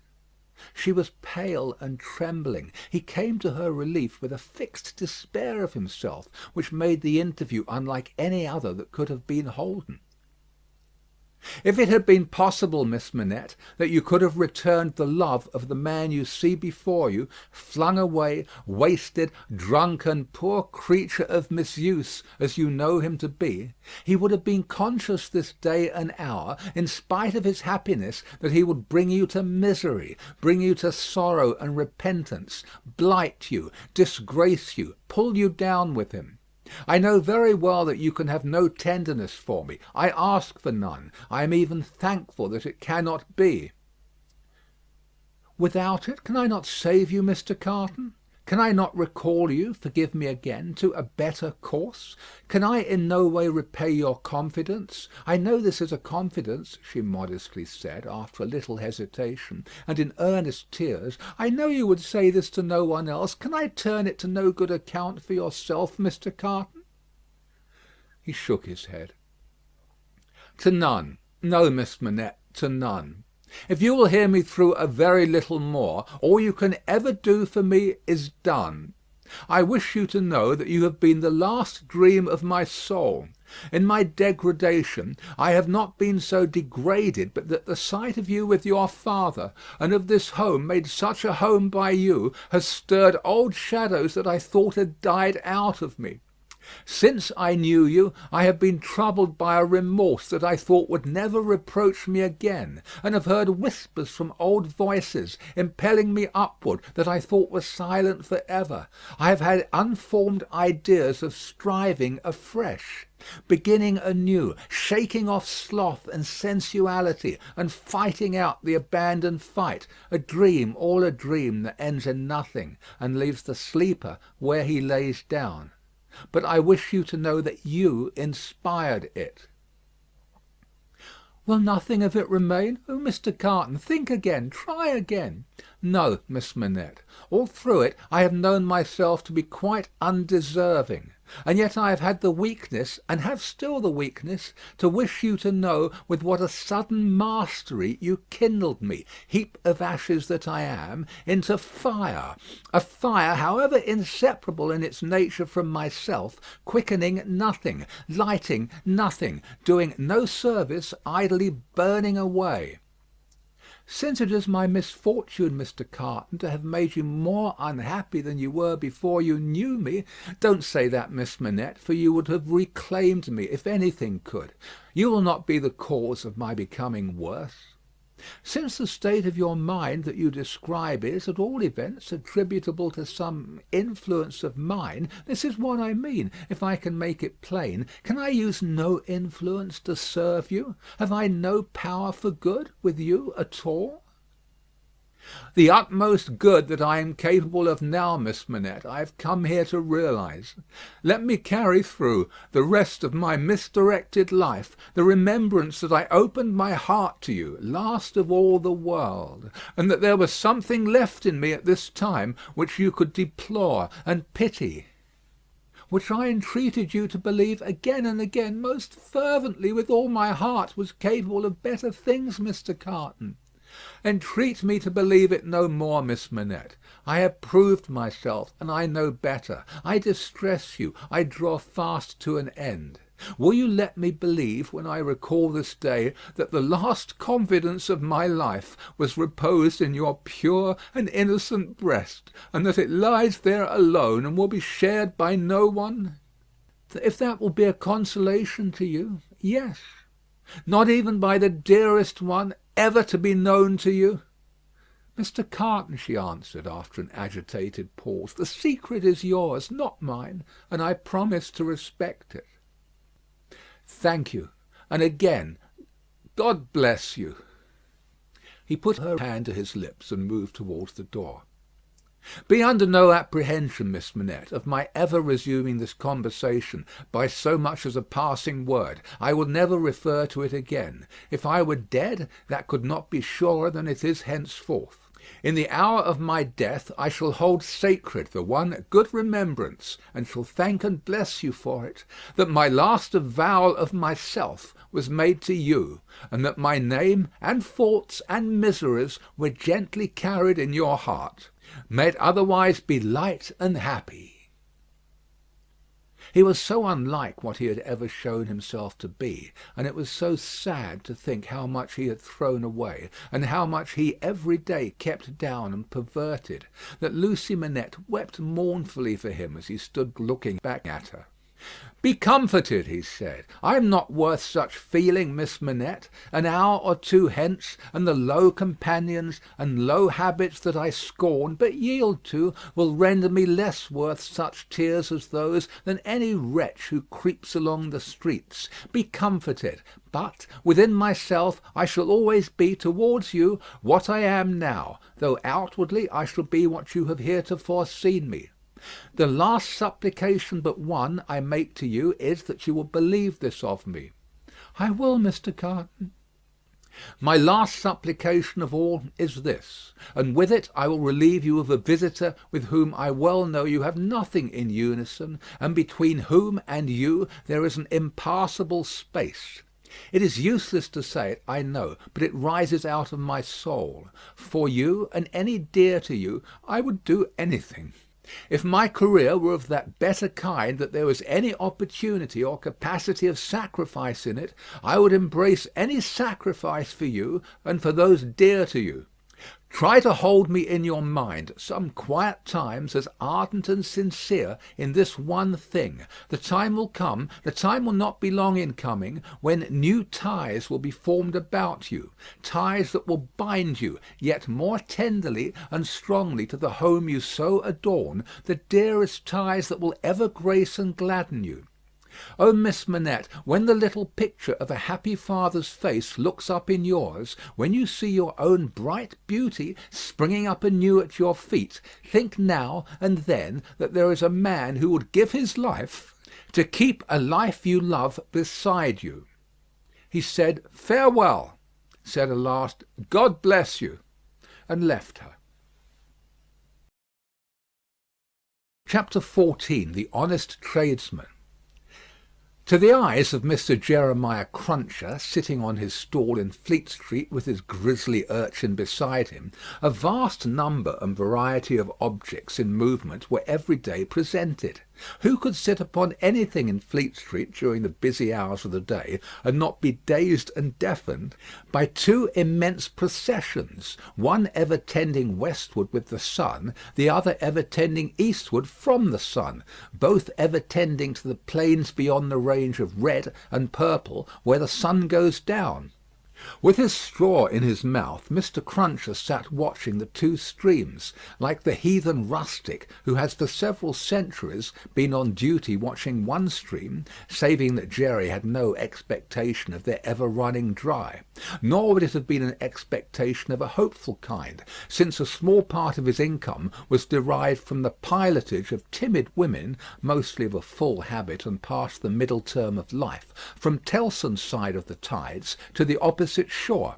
She was pale and trembling. He came to her relief with a fixed despair of himself, which made the interview unlike any other that could have been holden. "If it had been possible, Miss Manette, that you could have returned the love of the man you see before you, flung away, wasted, drunken, poor creature of misuse, as you know him to be, he would have been conscious this day and hour, in spite of his happiness, that he would bring you to misery, bring you to sorrow and repentance, blight you, disgrace you, pull you down with him. I know very well that you can have no tenderness for me. I ask for none. I am even thankful that it cannot be." "Without it, can I not save you, Mr. Carton?" Can I not recall you, forgive me again, to a better course? Can I in no way repay your confidence? I know this is a confidence," she modestly said, after a little hesitation, and in earnest tears. "I know you would say this to no one else. Can I turn it to no good account for yourself, Mr. Carton?" He shook his head. "To none. No, Miss Manette, to none. If you will hear me through a very little more, all you can ever do for me is done. I wish you to know that you have been the last dream of my soul. In my degradation, I have not been so degraded but that the sight of you with your father, and of this home made such a home by you, has stirred old shadows that I thought had died out of me. Since I knew you, I have been troubled by a remorse that I thought would never reproach me again, and have heard whispers from old voices, impelling me upward, that I thought were silent for ever. I have had unformed ideas of striving afresh, beginning anew, shaking off sloth and sensuality, and fighting out the abandoned fight, a dream, all a dream that ends in nothing, and leaves the sleeper where he lays down. But I wish you to know that you inspired it." "Will nothing of it remain? Oh, Mr. Carton, think again, try again." "No, Miss Manette. All through it I have known myself to be quite undeserving. And yet I have had the weakness, and have still the weakness, to wish you to know with what a sudden mastery you kindled me, heap of ashes that I am, into fire. A fire, however inseparable in its nature from myself, quickening nothing, lighting nothing, doing no service, idly burning away. Since it is my misfortune, Mr. Carton, to have made you more unhappy than you were before you knew me—" "Don't say that, Miss Manette, for you would have reclaimed me, if anything could. You will not be the cause of my becoming worse. Since the state of your mind that you describe is, at all events, attributable to some influence of mine, this is what I mean, if I can make it plain. Can I use no influence to serve you? Have I no power for good with you at all?" "The utmost good that I am capable of now, Miss Manette, I have come here to realise. Let me carry through the rest of my misdirected life the remembrance that I opened my heart to you, last of all the world, and that there was something left in me at this time which you could deplore and pity, which I entreated you to believe again and again most fervently with all my heart was capable of better things, Mr. Carton. Entreat me to believe it no more, Miss Manette. I have proved myself, and I know better. I distress you. I draw fast to an end. Will you let me believe, when I recall this day, that the last confidence of my life was reposed in your pure and innocent breast, and that it lies there alone, and will be shared by no one? If that will be a consolation to you, yes. Not even by the dearest one ever to be known to you?" "Mr. Carton," she answered, after an agitated pause, "the secret is yours, not mine, and I promise to respect it." "Thank you, and again, God bless you." He put her hand to his lips and moved towards the door. "Be under no apprehension, Miss Manette, of my ever resuming this conversation by so much as a passing word. I will never refer to it again. If I were dead, that could not be surer than it is henceforth. In the hour of my death I shall hold sacred the one good remembrance, and shall thank and bless you for it, that my last avowal of myself was made to you, and that my name and faults and miseries were gently carried in your heart. May it otherwise be light and happy." He was so unlike what he had ever shown himself to be, and it was so sad to think how much he had thrown away, and how much he every day kept down and perverted, that Lucie Manette wept mournfully for him as he stood looking back at her. "Be comforted," he said. "I am not worth such feeling, Miss Manette. An hour or two hence, and the low companions and low habits that I scorn but yield to will render me less worth such tears as those than any wretch who creeps along the streets. Be comforted. But within myself I shall always be towards you what I am now, though outwardly I shall be what you have heretofore seen me. The last supplication but one I make to you is that you will believe this of me." "I will, Mr. Carton." "My last supplication of all is this, and with it I will relieve you of a visitor with whom I well know you have nothing in unison, and between whom and you there is an impassable space. It is useless to say it, I know, but it rises out of my soul. For you, and any dear to you, I would do anything. If my career were of that better kind that there was any opportunity or capacity of sacrifice in it, I would embrace any sacrifice for you and for those dear to you. Try to hold me in your mind some quiet times as ardent and sincere in this one thing. The time will come, the time will not be long in coming, when new ties will be formed about you, ties that will bind you yet more tenderly and strongly to the home you so adorn, the dearest ties that will ever grace and gladden you. Oh, Miss Manette, when the little picture of a happy father's face looks up in yours, when you see your own bright beauty springing up anew at your feet, think now and then that there is a man who would give his life to keep a life you love beside you." He said farewell, said a last "God bless you," and left her. Chapter 14. The Honest Tradesman. To the eyes of Mr. Jeremiah Cruncher, sitting on his stall in Fleet Street with his grisly urchin beside him, a vast number and variety of objects in movement were every day presented. Who could sit upon anything in Fleet Street during the busy hours of the day and not be dazed and deafened by two immense processions, one ever tending westward with the sun, the other ever tending eastward from the sun, both ever tending to the plains beyond the range of red and purple where the sun goes down? With his straw in his mouth, Mr. Cruncher sat watching the two streams, like the heathen rustic who has for several centuries been on duty watching one stream, saving that Jerry had no expectation of their ever running dry. Nor would it have been an expectation of a hopeful kind, since a small part of his income was derived from the pilotage of timid women, mostly of a full habit and past the middle term of life, from Tellson's side of the tides to the opposite shore.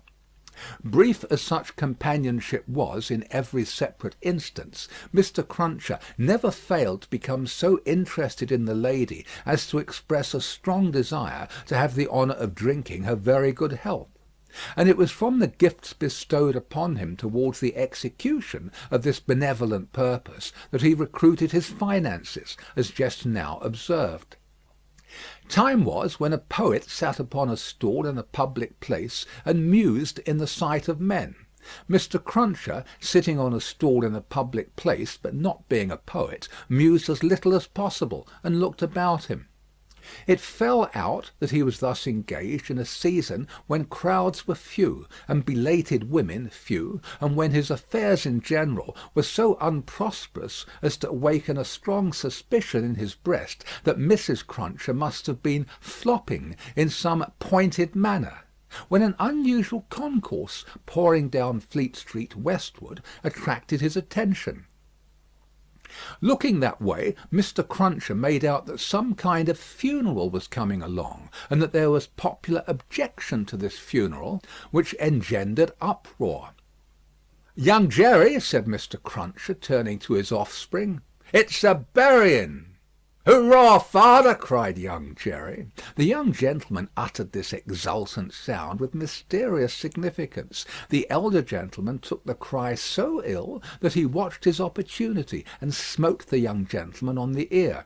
Brief as such companionship was in every separate instance, Mr. Cruncher never failed to become so interested in the lady as to express a strong desire to have the honour of drinking her very good health. And it was from the gifts bestowed upon him towards the execution of this benevolent purpose that he recruited his finances, as just now observed. Time was when a poet sat upon a stall in a public place and mused in the sight of men. Mr. Cruncher, sitting on a stall in a public place, but not being a poet, mused as little as possible, and looked about him. It fell out that he was thus engaged in a season when crowds were few, and belated women few, and when his affairs in general were so unprosperous as to awaken a strong suspicion in his breast that Mrs. Cruncher must have been flopping in some pointed manner, when an unusual concourse pouring down Fleet Street westward attracted his attention. Looking that way, Mr. Cruncher made out that some kind of funeral was coming along, and that there was popular objection to this funeral, which engendered uproar. "Young Jerry," said Mr. Cruncher, turning to his offspring, "it's a burying." "Hurrah, father!" cried young Jerry. The young gentleman uttered this exultant sound with mysterious significance. The elder gentleman took the cry so ill that he watched his opportunity, and smote the young gentleman on the ear.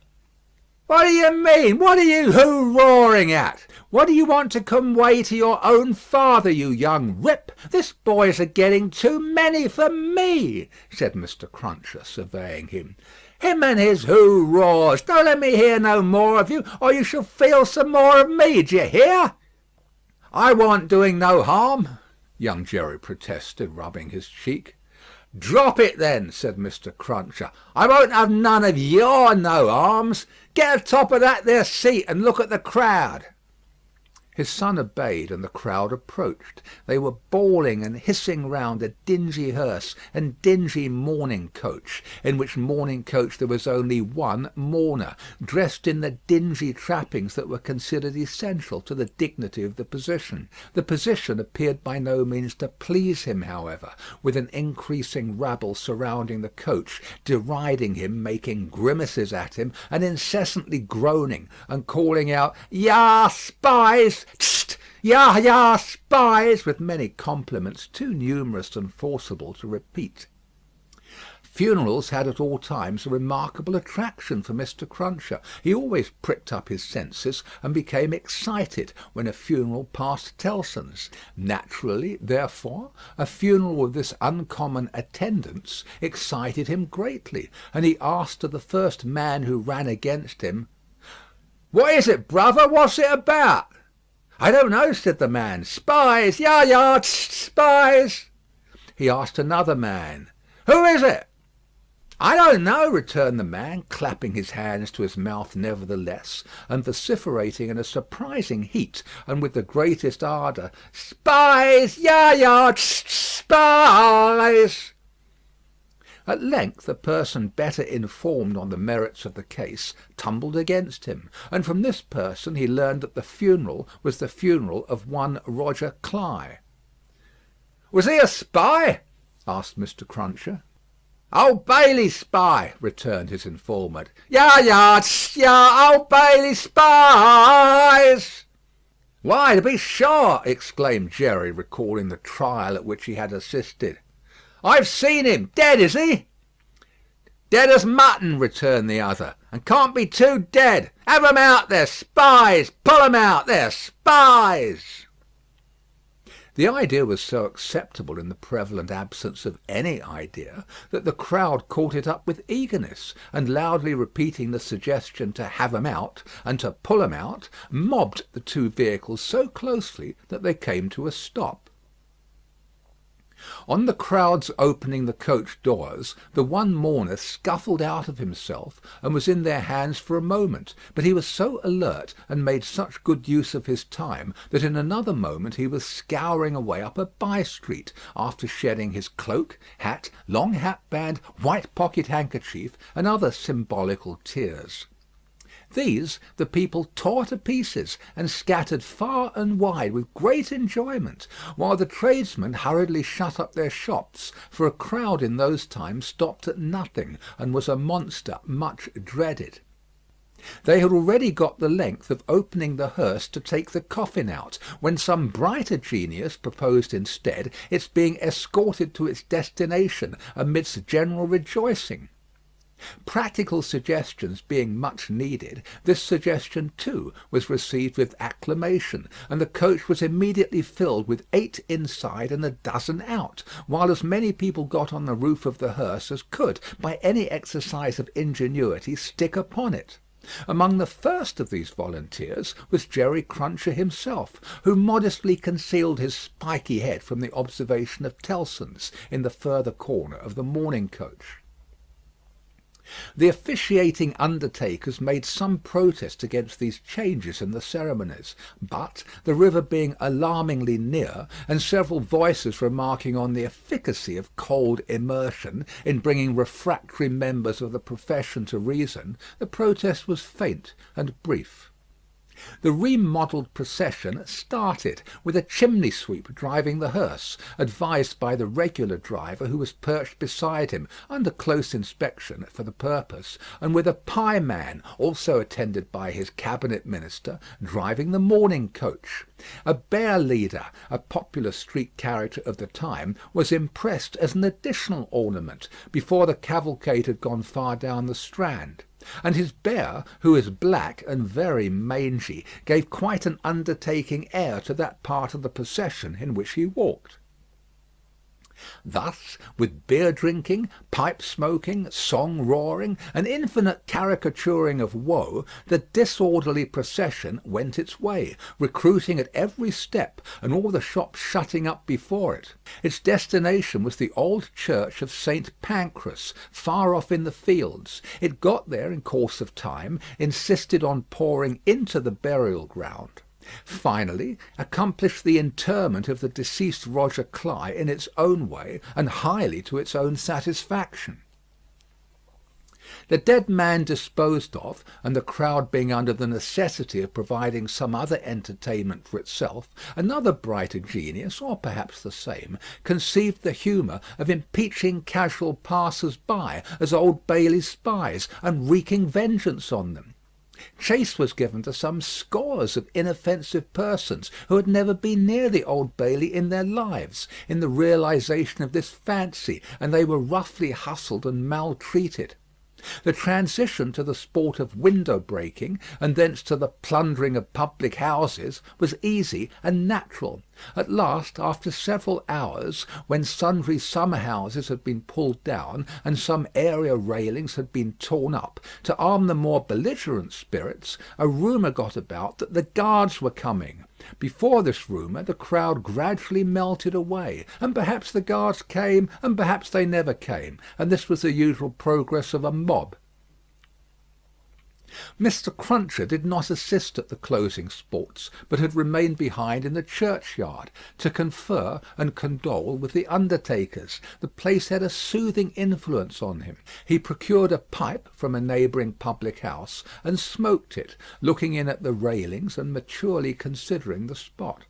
"What do you mean? What are you hoo-roaring at? What do you want to convey to your own father, you young rip? This boy's a getting too many for me," said Mr. Cruncher, surveying him. Him and his hoo-roars. Don't let me hear no more of you, or you shall feel some more of me, d'ye hear? I warn't doing no harm, young Jerry protested, rubbing his cheek. Drop it then, said Mr. Cruncher. I won't have none of your no-harms. Get atop of that there seat and look at the crowd. His son obeyed, and the crowd approached. They were bawling and hissing round a dingy hearse and dingy mourning coach, in which mourning coach there was only one mourner, dressed in the dingy trappings that were considered essential to the dignity of the position. The position appeared by no means to please him, however, with an increasing rabble surrounding the coach, deriding him, making grimaces at him, and incessantly groaning and calling out, "Ya spies! Tst! Ya, ya, spies!" with many compliments too numerous and forcible to repeat. Funerals had at all times a remarkable attraction for Mr. Cruncher. He always pricked up his senses and became excited when a funeral passed Tellson's. Naturally, therefore, a funeral with this uncommon attendance excited him greatly, and he asked of the first man who ran against him, "What is it, brother? What's it about?" "I don't know," said the man. "Spies! Ya, ya, tst, spies!" He asked another man, "Who is it?" "I don't know," returned the man, clapping his hands to his mouth nevertheless, and vociferating in a surprising heat and with the greatest ardour, "Spies! Ya, ya, tst, spies!" At length a person better informed on the merits of the case tumbled against him, and from this person he learned that the funeral was the funeral of one Roger Cly. "Was he a spy?" asked Mr. Cruncher. "Old Bailey spy," returned his informant. "Ya, ya, tst, ya, Old Bailey spies!" "Why, to be sure!" exclaimed Jerry, recalling the trial at which he had assisted. "I've seen him. Dead, is he?" "Dead as mutton," returned the other, "and can't be too dead. Have 'em out, they're spies. Pull 'em out, they're spies." The idea was so acceptable in the prevalent absence of any idea that the crowd caught it up with eagerness, and loudly repeating the suggestion to "have 'em out" and to "pull 'em out," mobbed the two vehicles so closely that they came to a stop. On the crowd's opening the coach doors, the one mourner scuffled out of himself and was in their hands for a moment, but he was so alert and made such good use of his time that in another moment he was scouring away up a by-street, after shedding his cloak, hat, long hat-band, white pocket-handkerchief, and other symbolical tears. These the people tore to pieces and scattered far and wide with great enjoyment, while the tradesmen hurriedly shut up their shops, for a crowd in those times stopped at nothing, and was a monster much dreaded. They had already got the length of opening the hearse to take the coffin out, when some brighter genius proposed instead its being escorted to its destination amidst general rejoicing. Practical suggestions being much needed, this suggestion too was received with acclamation, and the coach was immediately filled with 8 inside and a dozen out, while as many people got on the roof of the hearse as could, by any exercise of ingenuity, stick upon it. Among the first of these volunteers was Jerry Cruncher himself, who modestly concealed his spiky head from the observation of Tellson's in the further corner of the mourning coach. The officiating undertakers made some protest against these changes in the ceremonies, but, the river being alarmingly near, and several voices remarking on the efficacy of cold immersion in bringing refractory members of the profession to reason, the protest was faint and brief. The remodelled procession started, with a chimney sweep driving the hearse, advised by the regular driver who was perched beside him, under close inspection for the purpose, and with a pieman, also attended by his cabinet minister, driving the mourning coach. A bear leader, a popular street character of the time, was impressed as an additional ornament, before the cavalcade had gone far down the Strand. And his bear, who was black and very mangy, gave quite an undertaking air to that part of the procession in which he walked. Thus, with beer drinking, pipe smoking, song roaring, and infinite caricaturing of woe, the disorderly procession went its way, recruiting at every step, and all the shops shutting up before it. Its destination was the old church of St. Pancras, far off in the fields. It got there in course of time, insisted on pouring into the burial ground. Finally, accomplished the interment of the deceased Roger Cly in its own way, and highly to its own satisfaction. The dead man disposed of, and the crowd being under the necessity of providing some other entertainment for itself, another brighter genius, or perhaps the same, conceived the humour of impeaching casual passers-by as Old Bailey spies, and wreaking vengeance on them. Chase was given to some scores of inoffensive persons who had never been near the Old Bailey in their lives, in the realization of this fancy, and they were roughly hustled and maltreated. The transition to the sport of window breaking, and thence to the plundering of public houses, was easy and natural. At last, after several hours, when sundry summer houses had been pulled down, and some area railings had been torn up, to arm the more belligerent spirits, a rumour got about that the guards were coming. Before this rumour the crowd gradually melted away, and perhaps the guards came, and perhaps they never came, and this was the usual progress of a mob. Mr. Cruncher did not assist at the closing sports, but had remained behind in the churchyard, to confer and condole with the undertakers. The place had a soothing influence on him. He procured a pipe from a neighbouring public house, and smoked it, looking in at the railings and maturely considering the spot.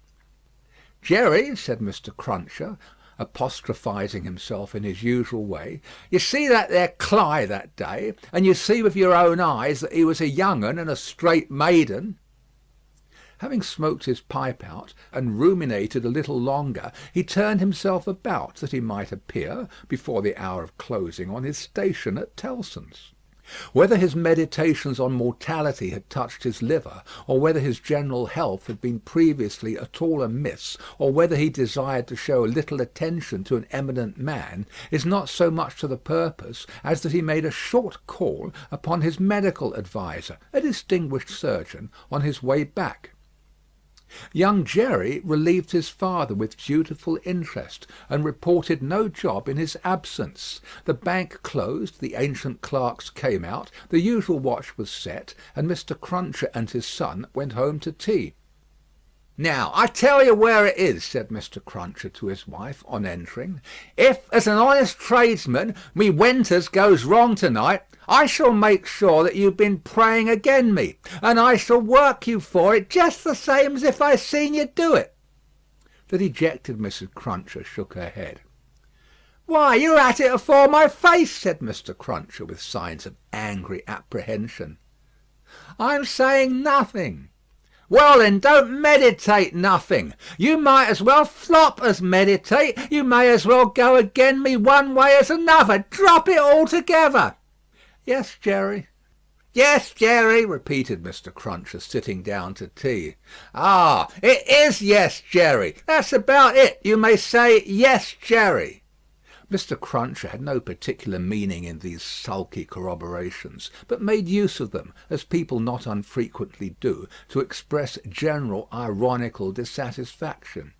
"Jerry," said Mr. Cruncher, apostrophising himself in his usual way, "you see that there Cly that day, and you see with your own eyes that he was a young un and a straight maiden." Having smoked his pipe out, and ruminated a little longer, he turned himself about, that he might appear, before the hour of closing, on his station at Tellson's. Whether his meditations on mortality had touched his liver, or whether his general health had been previously at all amiss, or whether he desired to show little attention to an eminent man, is not so much to the purpose as that he made a short call upon his medical adviser, a distinguished surgeon, on his way back. Young Jerry relieved his father with dutiful interest, and reported no job in his absence. The bank closed, the ancient clerks came out, the usual watch was set, and Mr. Cruncher and his son went home to tea. "Now, I tell you where it is," said Mr. Cruncher to his wife, on entering. "If, as an honest tradesman, me wenters goes wrong to-night, I shall make sure that you've been praying again me, and I shall work you for it just the same as if I seen you do it." The dejected Mrs. Cruncher shook her head. "Why, you're at it afore my face," said Mr. Cruncher, with signs of angry apprehension. "I'm saying nothing." "Well, then, don't meditate nothing. You might as well flop as meditate. You may as well go again me one way as another. Drop it altogether." "Yes, Jerry." "Yes, Jerry," repeated Mr. Cruncher, sitting down to tea. "Ah, it is yes, Jerry. That's about it. You may say yes, Jerry." Mr. Cruncher had no particular meaning in these sulky corroborations, but made use of them, as people not unfrequently do, to express general ironical dissatisfaction.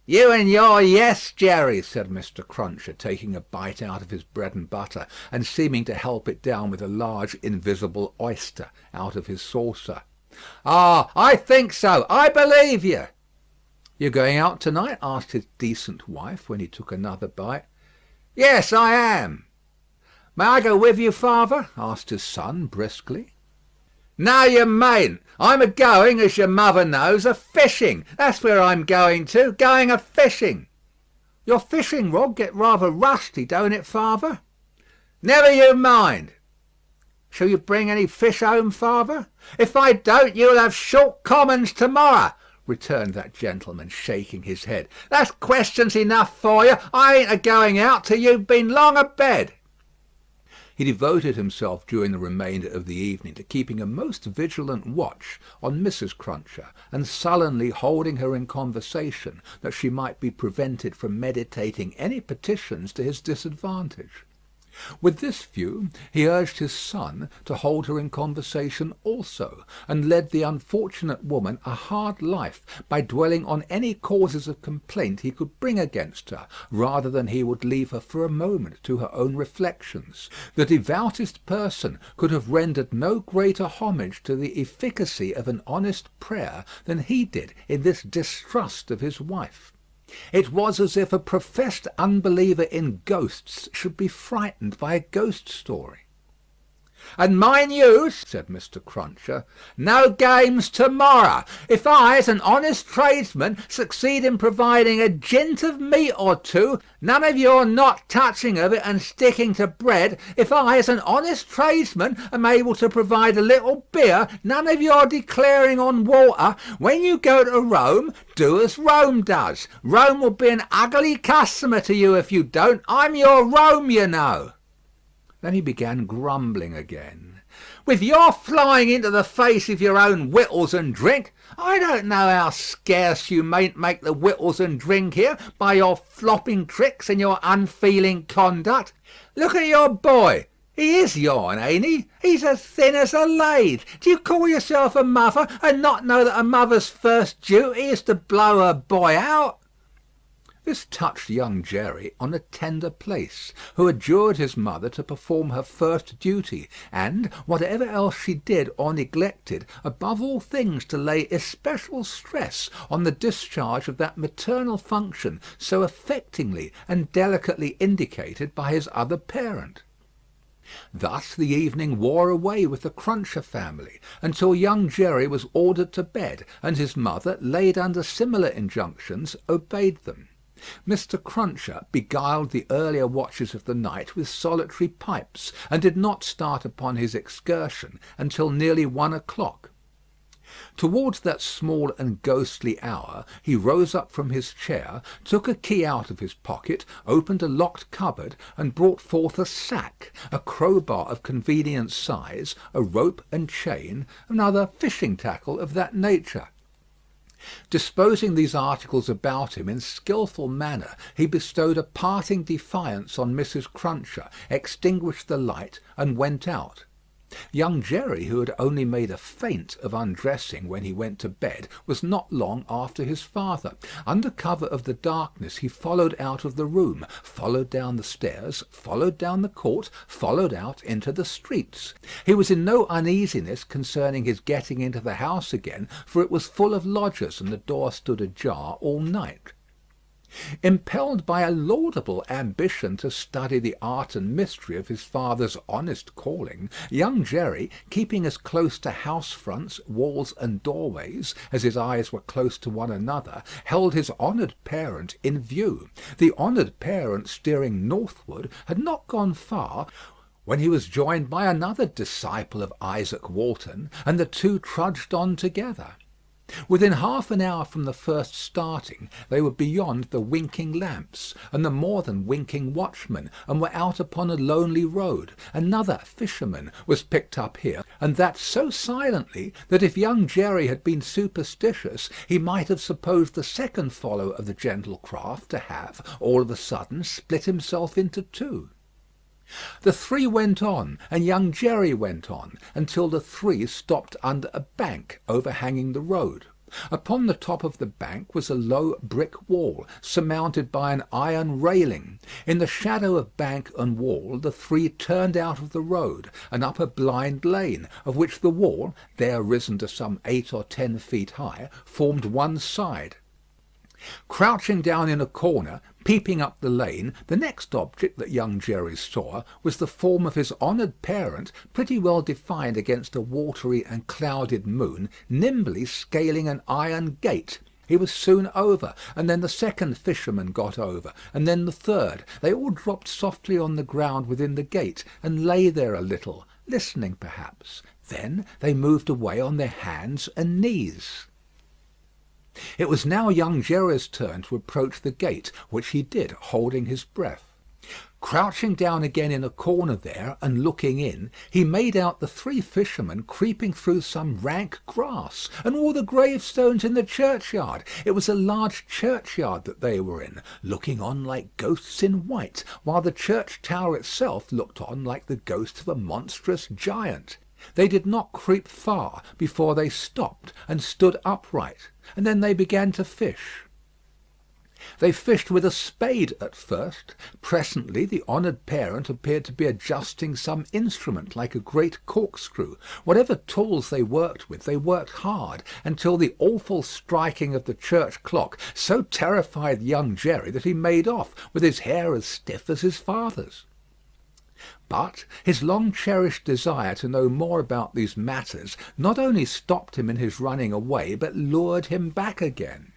"You and your yes, Jerry," said Mr. Cruncher, taking a bite out of his bread and butter, and seeming to help it down with a large invisible oyster out of his saucer. "Ah, I think so. I believe you." "You're going out to-night?" asked his decent wife, when he took another bite. "Yes, I am." "May I go with you, father?" asked his son, briskly. "No, you mayn't. I'm a-going, as your mother knows, a-fishing. That's where I'm going to. Going a-fishing." "Your fishing rod get rather rusty, don't it, father?" "Never you mind." "Shall you bring any fish home, father?" "If I don't, you'll have short commons to-morrow," returned that gentleman, shaking his head. "That's questions enough for you. I ain't a-going out till you've been long a-bed." He devoted himself during the remainder of the evening to keeping a most vigilant watch on Mrs. Cruncher, and sullenly holding her in conversation, that she might be prevented from meditating any petitions to his disadvantage. With this view, he urged his son to hold her in conversation also, and led the unfortunate woman a hard life by dwelling on any causes of complaint he could bring against her, rather than he would leave her for a moment to her own reflections. The devoutest person could have rendered no greater homage to the efficacy of an honest prayer than he did in this distrust of his wife. It was as if a professed unbeliever in ghosts should be frightened by a ghost story. "And mind you," said Mr. Cruncher, "no games to-morrow. If I, as an honest tradesman, succeed in providing a jint of meat or two, none of your not touching of it and sticking to bread. If I, as an honest tradesman, am able to provide a little beer, none of your declaring on water. When you go to Rome, do as Rome does. Rome will be an ugly customer to you if you don't. I'm your Rome, you know." Then he began grumbling again. "With your flying into the face of your own wittles and drink, I don't know how scarce you mayn't make the wittles and drink here by your flopping tricks and your unfeeling conduct. Look at your boy. He is yourn, ain't he? He's as thin as a lathe. Do you call yourself a mother and not know that a mother's first duty is to blow her boy out?" This touched young Jerry on a tender place, who adjured his mother to perform her first duty, and, whatever else she did or neglected, above all things to lay especial stress on the discharge of that maternal function so affectingly and delicately indicated by his other parent. Thus the evening wore away with the Cruncher family, until young Jerry was ordered to bed, and his mother, laid under similar injunctions, obeyed them. Mr. Cruncher beguiled the earlier watches of the night with solitary pipes, and did not start upon his excursion until nearly 1 o'clock. Towards that small and ghostly hour he rose up from his chair, took a key out of his pocket, opened a locked cupboard, and brought forth a sack, a crowbar of convenient size, a rope and chain, and other fishing tackle of that nature. Disposing these articles about him in skilful manner, he bestowed a parting defiance on Mrs. Cruncher, extinguished the light, and went out. Young Jerry, who had only made a feint of undressing when he went to bed, was not long after his father. Under cover of the darkness he followed out of the room, followed down the stairs, followed down the court, followed out into the streets. He was in no uneasiness concerning his getting into the house again, for it was full of lodgers, and the door stood ajar all night. Impelled by a laudable ambition to study the art and mystery of his father's honest calling, young Jerry, keeping as close to house fronts, walls, and doorways as his eyes were close to one another, held his honoured parent in view. The honoured parent, steering northward, had not gone far when he was joined by another disciple of Isaac Walton, and the two trudged on together. Within half an hour from the first starting, they were beyond the winking lamps, and the more than winking watchman, and were out upon a lonely road. Another fisherman was picked up here, and that so silently that if young Jerry had been superstitious, he might have supposed the second follower of the gentle craft to have, all of a sudden, split himself into two. The three went on, and young Jerry went on, until the three stopped under a bank overhanging the road. Upon the top of the bank was a low brick wall, surmounted by an iron railing. In the shadow of bank and wall the three turned out of the road, and up a blind lane, of which the wall, there risen to some 8 or 10 feet high, formed one side. Crouching down in a corner, peeping up the lane, the next object that young Jerry saw was the form of his honoured parent, pretty well defined against a watery and clouded moon, nimbly scaling an iron gate. He was soon over, and then the second fisherman got over, and then the third. They all dropped softly on the ground within the gate, and lay there a little, listening perhaps. Then they moved away on their hands and knees. It was now young Jerry's turn to approach the gate, which he did, holding his breath. Crouching down again in a corner there, and looking in, he made out the three fishermen creeping through some rank grass, and all the gravestones in the churchyard. It was a large churchyard that they were in, looking on like ghosts in white, while the church tower itself looked on like the ghost of a monstrous giant. They did not creep far before they stopped and stood upright, and then they began to fish. They fished with a spade at first. Presently the honoured parent appeared to be adjusting some instrument like a great corkscrew. Whatever tools they worked with, they worked hard, until the awful striking of the church clock so terrified young Jerry that he made off, with his hair as stiff as his father's. But his long-cherished desire to know more about these matters not only stopped him in his running away, but lured him back again.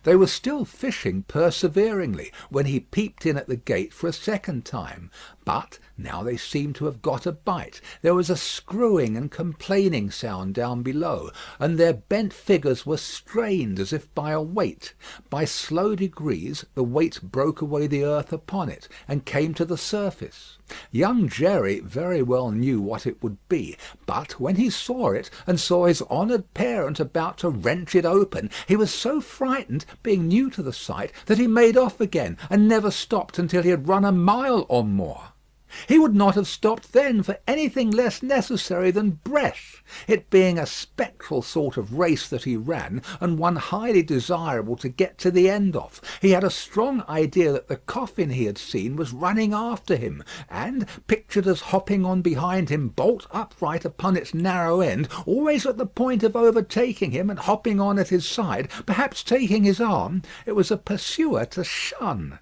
They were still fishing perseveringly when he peeped in at the gate for a second time. But now they seemed to have got a bite. There was a screwing and complaining sound down below, and their bent figures were strained as if by a weight. By slow degrees the weight broke away the earth upon it, and came to the surface. Young Jerry very well knew what it would be, but when he saw it, and saw his honoured parent about to wrench it open, he was so frightened, being new to the sight, that he made off again, and never stopped until he had run a mile or more. He would not have stopped then for anything less necessary than breath, it being a spectral sort of race that he ran, and one highly desirable to get to the end of. He had a strong idea that the coffin he had seen was running after him, and pictured as hopping on behind him bolt upright upon its narrow end, always at the point of overtaking him and hopping on at his side, perhaps taking his arm. It was a pursuer to shun.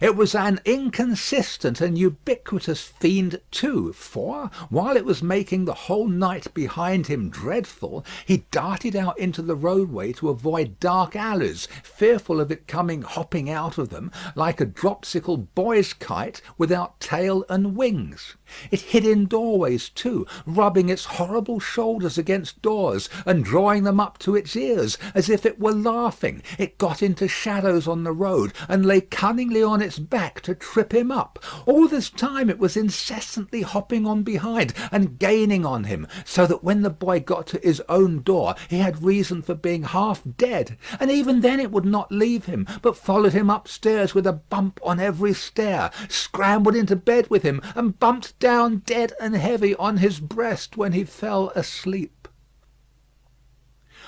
It was an inconsistent and ubiquitous fiend too, for, while it was making the whole night behind him dreadful, he darted out into the roadway to avoid dark alleys, fearful of it coming hopping out of them, like a dropsical boy's kite without tail and wings. It hid in doorways too, rubbing its horrible shoulders against doors, and drawing them up to its ears, as if it were laughing. It got into shadows on the road, and lay cunningly on its back to trip him up. All this time it was incessantly hopping on behind, and gaining on him, so that when the boy got to his own door, he had reason for being half dead, and even then it would not leave him, but followed him upstairs with a bump on every stair, scrambled into bed with him, and bumped down dead and heavy on his breast when he fell asleep.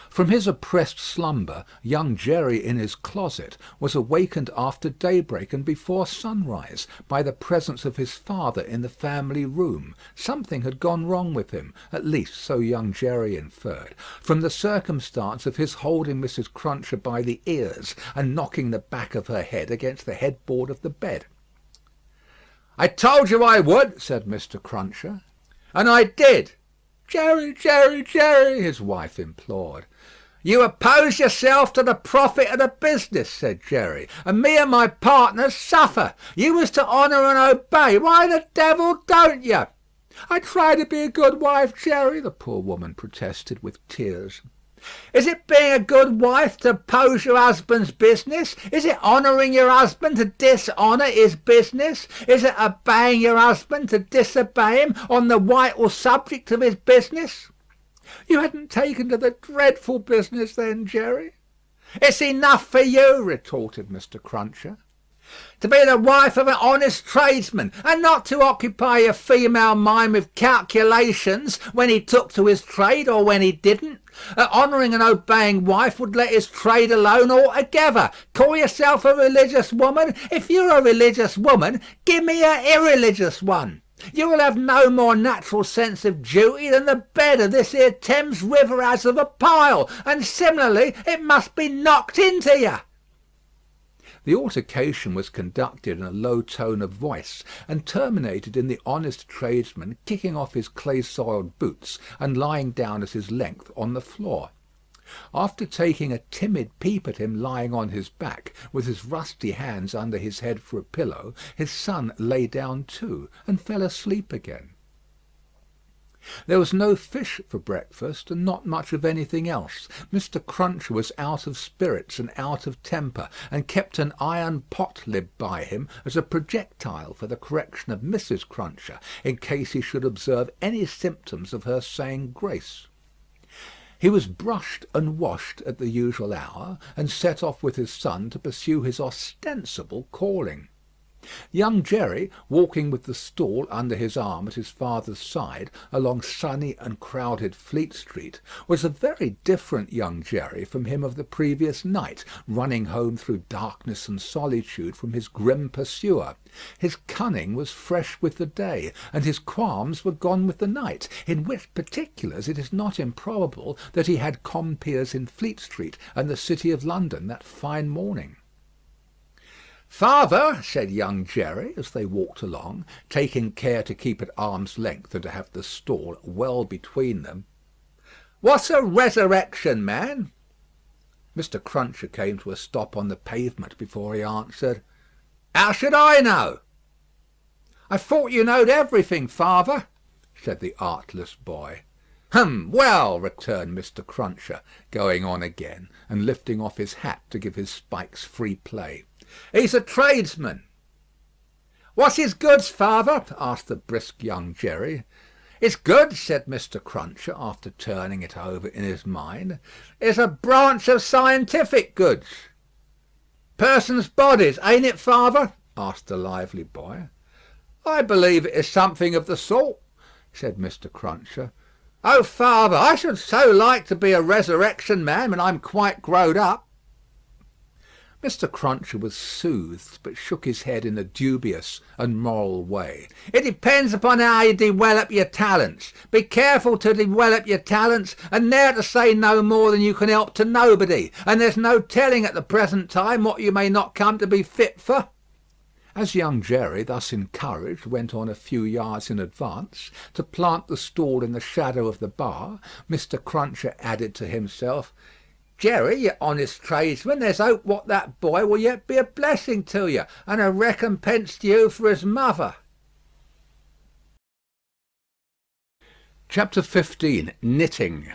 From his oppressed slumber, young Jerry in his closet was awakened after daybreak and before sunrise by the presence of his father in the family room. Something had gone wrong with him, at least so young Jerry inferred, from the circumstance of his holding Mrs. Cruncher by the ears and knocking the back of her head against the headboard of the bed. "I told you I would," said Mr. Cruncher. "And I did." "Jerry, Jerry, Jerry," his wife implored. "You oppose yourself to the profit of the business," said Jerry, "and me and my partners suffer. You was to honour and obey. Why the devil don't you?" "I try to be a good wife, Jerry," the poor woman protested with tears. "Is it being a good wife to oppose your husband's business? Is it honouring your husband to dishonour his business? Is it obeying your husband to disobey him on the vital subject of his business?" "You hadn't taken to the dreadful business then, Jerry." "It's enough for you," retorted Mr. Cruncher. "To be the wife of an honest tradesman, and not to occupy your female mind with calculations when he took to his trade or when he didn't. An honouring and obeying wife would let his trade alone altogether. Call yourself a religious woman? If you're a religious woman, give me an irreligious one. You will have no more natural sense of duty than the bed of this here Thames River has of a pile, and similarly it must be knocked into you." The altercation was conducted in a low tone of voice, and terminated in the honest tradesman kicking off his clay-soiled boots and lying down at his length on the floor. After taking a timid peep at him lying on his back, with his rusty hands under his head for a pillow, his son lay down too, and fell asleep again. There was no fish for breakfast, and not much of anything else. Mr. Cruncher was out of spirits and out of temper, and kept an iron pot lid by him as a projectile for the correction of Mrs. Cruncher, in case he should observe any symptoms of her saying grace. He was brushed and washed at the usual hour, and set off with his son to pursue his ostensible calling. Young Jerry, walking with the stool under his arm at his father's side along sunny and crowded Fleet Street, was a very different young Jerry from him of the previous night, running home through darkness and solitude from his grim pursuer. His cunning was fresh with the day, and his qualms were gone with the night, in which particulars it is not improbable that he had compeers in Fleet Street and the City of London that fine morning. "Father," said young Jerry, as they walked along, taking care to keep at arm's length and to have the stall well between them, "what's a resurrection man?" Mr. Cruncher came to a stop on the pavement before he answered, "How should I know?" "I thought you knowed everything, father," said the artless boy. Well," returned Mr. Cruncher, going on again, and lifting off his hat to give his spikes free play. "He's a tradesman." "What's his goods, father?" asked the brisk young Jerry. "His goods," said Mr. Cruncher, after turning it over in his mind, "is a branch of scientific goods." "Persons' bodies, ain't it, father?" asked the lively boy. "I believe it is something of the sort," said Mr. Cruncher. "Oh, father, I should so like to be a resurrection man when I'm quite growed up." Mr. Cruncher was soothed, but shook his head in a dubious and moral way. "It depends upon how you develop your talents. Be careful to develop your talents, and ne'er to say no more than you can help to nobody, and there's no telling at the present time what you may not come to be fit for." As young Jerry, thus encouraged, went on a few yards in advance, to plant the stall in the shadow of the bar, Mr. Cruncher added to himself, "Jerry, you honest tradesman, there's hope what that boy will yet be a blessing to you, and a recompense to you for his mother." Chapter 15. Knitting.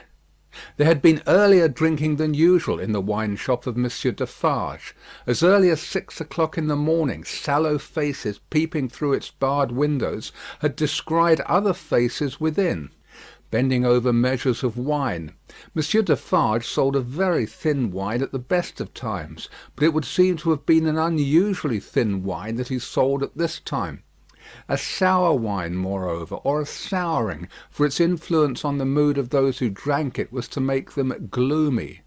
There had been earlier drinking than usual in the wine shop of Monsieur Defarge. As early as 6 o'clock in the morning, sallow faces peeping through its barred windows had descried other faces within, bending over measures of wine. Monsieur Defarge sold a very thin wine at the best of times, but it would seem to have been an unusually thin wine that he sold at this time. A sour wine, moreover, or a souring, for its influence on the mood of those who drank it was to make them gloomy.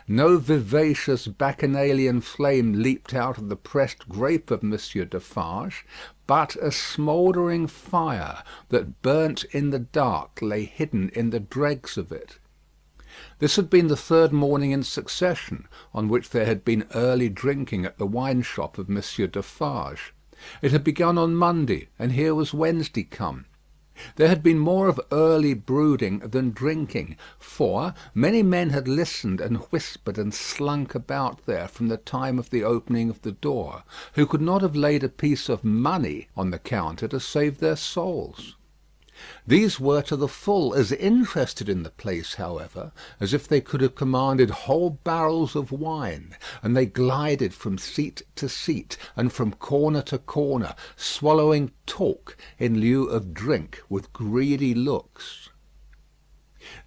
No vivacious bacchanalian flame leaped out of the pressed grape of Monsieur Defarge, but a smouldering fire that burnt in the dark lay hidden in the dregs of it. This had been the third morning in succession on which there had been early drinking at the wine shop of Monsieur Defarge. It had begun on Monday, and here was Wednesday come. There had been more of early brooding than drinking, for many men had listened and whispered and slunk about there from the time of the opening of the door, who could not have laid a piece of money on the counter to save their souls. These were to the full as interested in the place, however, as if they could have commanded whole barrels of wine, and they glided from seat to seat, and from corner to corner, swallowing talk in lieu of drink with greedy looks.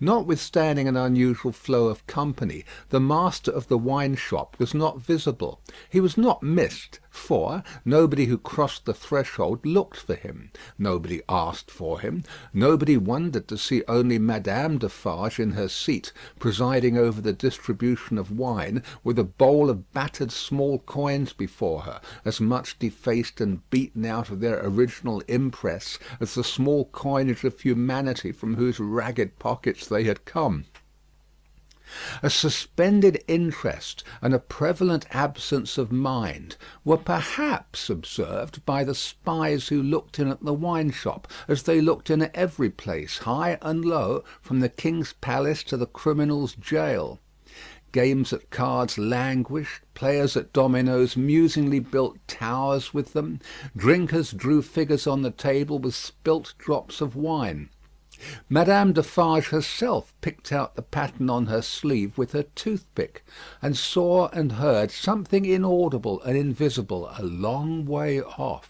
Notwithstanding an unusual flow of company, the master of the wine shop was not visible. He was not missed, for nobody who crossed the threshold looked for him. Nobody asked for him. Nobody wondered to see only Madame Defarge in her seat, presiding over the distribution of wine, with a bowl of battered small coins before her, as much defaced and beaten out of their original impress as the small coinage of humanity from whose ragged pockets they had come. A suspended interest and a prevalent absence of mind were perhaps observed by the spies who looked in at the wine shop, as they looked in at every place, high and low, from the king's palace to the criminal's jail. Games at cards languished, players at dominoes musingly built towers with them, drinkers drew figures on the table with spilt drops of wine. Madame Defarge herself picked out the pattern on her sleeve with her toothpick, and saw and heard something inaudible and invisible a long way off.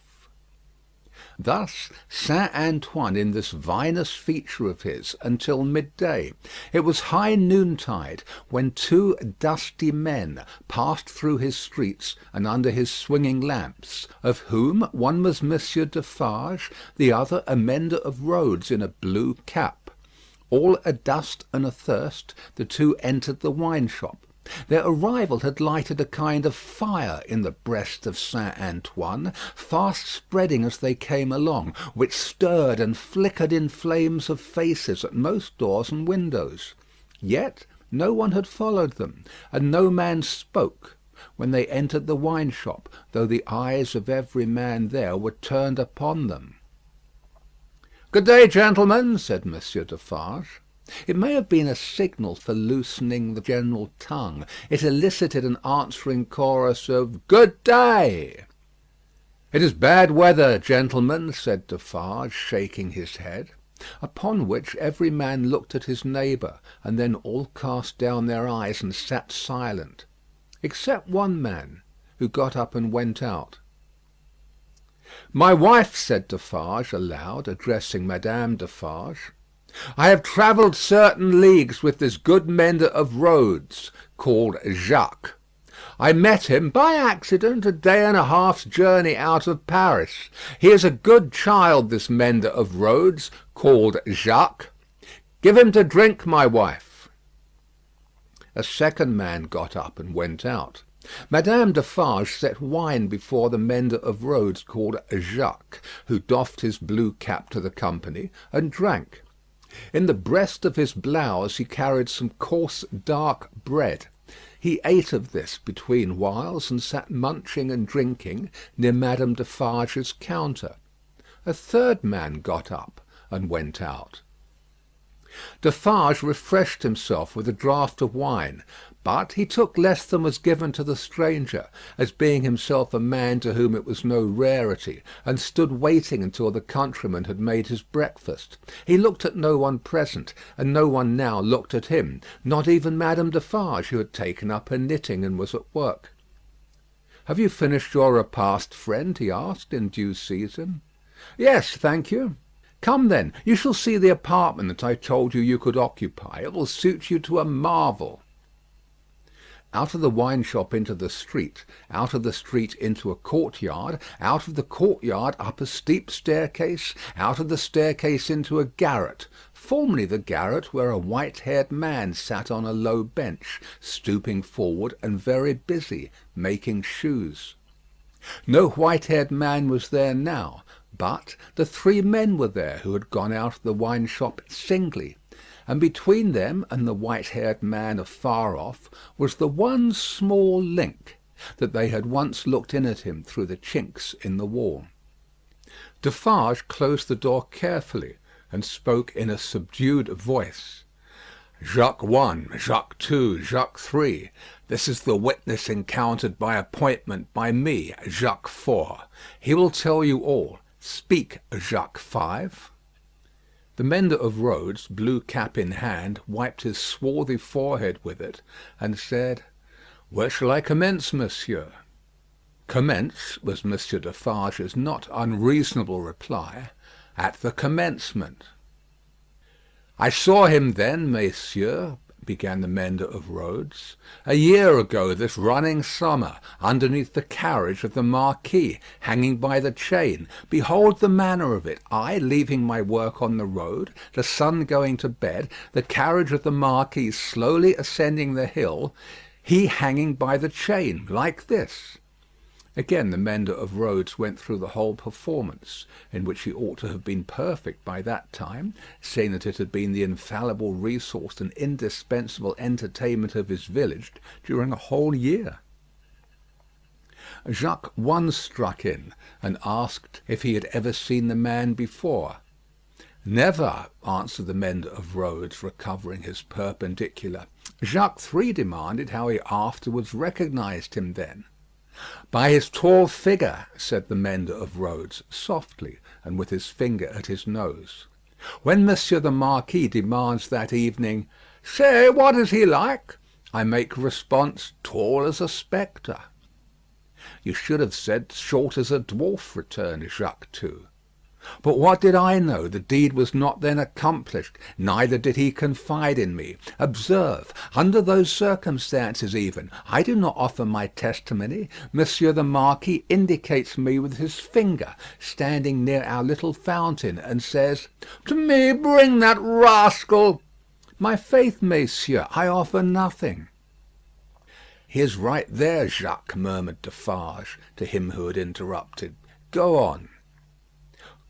Thus Saint Antoine in this vinous feature of his until midday. It was high noontide when two dusty men passed through his streets and under his swinging lamps, of whom one was Monsieur Defarge, the other a mender of roads in a blue cap. All adust and athirst, the two entered the wine shop. Their arrival had lighted a kind of fire in the breast of Saint Antoine, fast spreading as they came along, which stirred and flickered in flames of faces at most doors and windows. Yet no one had followed them, and no man spoke when they entered the wine shop, though the eyes of every man there were turned upon them. "Good day, gentlemen," said Monsieur Defarge. It may have been a signal for loosening the general tongue. It elicited an answering chorus of "Good day." "It is bad weather, gentlemen," said Defarge, shaking his head. Upon which every man looked at his neighbour, and then all cast down their eyes and sat silent, except one man, who got up and went out. "My wife," said Defarge aloud, addressing Madame Defarge, "I have travelled certain leagues with this good mender of roads, called Jacques. I met him by accident a day and a half's journey out of Paris. He is a good child, this mender of roads, called Jacques. Give him to drink, my wife." A second man got up and went out. Madame Defarge set wine before the mender of roads called Jacques, who doffed his blue cap to the company, and drank. In the breast of his blouse he carried some coarse dark bread. He ate of this between whiles, and sat munching and drinking near Madame Defarge's counter. A third man got up and went out. Defarge refreshed himself with a draught of wine, but he took less than was given to the stranger, as being himself a man to whom it was no rarity, and stood waiting until the countryman had made his breakfast. He looked at no one present, and no one now looked at him, not even Madame Defarge, who had taken up her knitting and was at work. "Have you finished your repast, friend?" he asked, in due season. "Yes, thank you." "Come, then, you shall see the apartment that I told you could occupy. It will suit you to a marvel." Out of the wine shop into the street, out of the street into a courtyard, out of the courtyard up a steep staircase, out of the staircase into a garret, formerly the garret where a white-haired man sat on a low bench, stooping forward and very busy, making shoes. No white-haired man was there now, but the three men were there who had gone out of the wine shop singly, and between them and the white-haired man afar off was the one small link, that they had once looked in at him through the chinks in the wall. Defarge closed the door carefully, and spoke in a subdued voice. "Jacques 1, Jacques 2, Jacques 3. This is the witness encountered by appointment by me, Jacques 4. He will tell you all. Speak, Jacques 5." The mender of roads, blue cap in hand, wiped his swarthy forehead with it, and said, "Where shall I commence, monsieur?" "Commence," was Monsieur Defarge's not unreasonable reply, "at the commencement." "I saw him then, messieurs," began the mender of roads, "a year ago this running summer, underneath the carriage of the Marquis, hanging by the chain. Behold the manner of it. I leaving my work on the road, the sun going to bed, the carriage of the Marquis slowly ascending the hill, he hanging by the chain, like this." Again the mender of roads went through the whole performance, in which he ought to have been perfect by that time, seeing that it had been the infallible resource and indispensable entertainment of his village during a whole year. Jacques 1 struck in, and asked if he had ever seen the man before. "Never," answered the mender of roads, recovering his perpendicular. Jacques 3 demanded how he afterwards recognised him then. "By his tall figure," said the mender of roads, softly, and with his finger at his nose. When Monsieur the Marquis demands that evening, "Say, what is he like?" I make response, "Tall as a spectre." "You should have said short as a dwarf," returned Jacques Two. But what did I know? The deed was not then accomplished, neither did he confide in me. Observe, under those circumstances even, I do not offer my testimony. Monsieur the Marquis indicates me with his finger, standing near our little fountain, and says, "To me bring that rascal." My faith, messieurs, I offer nothing. "He is right there, Jacques," murmured Defarge to him who had interrupted. "Go on."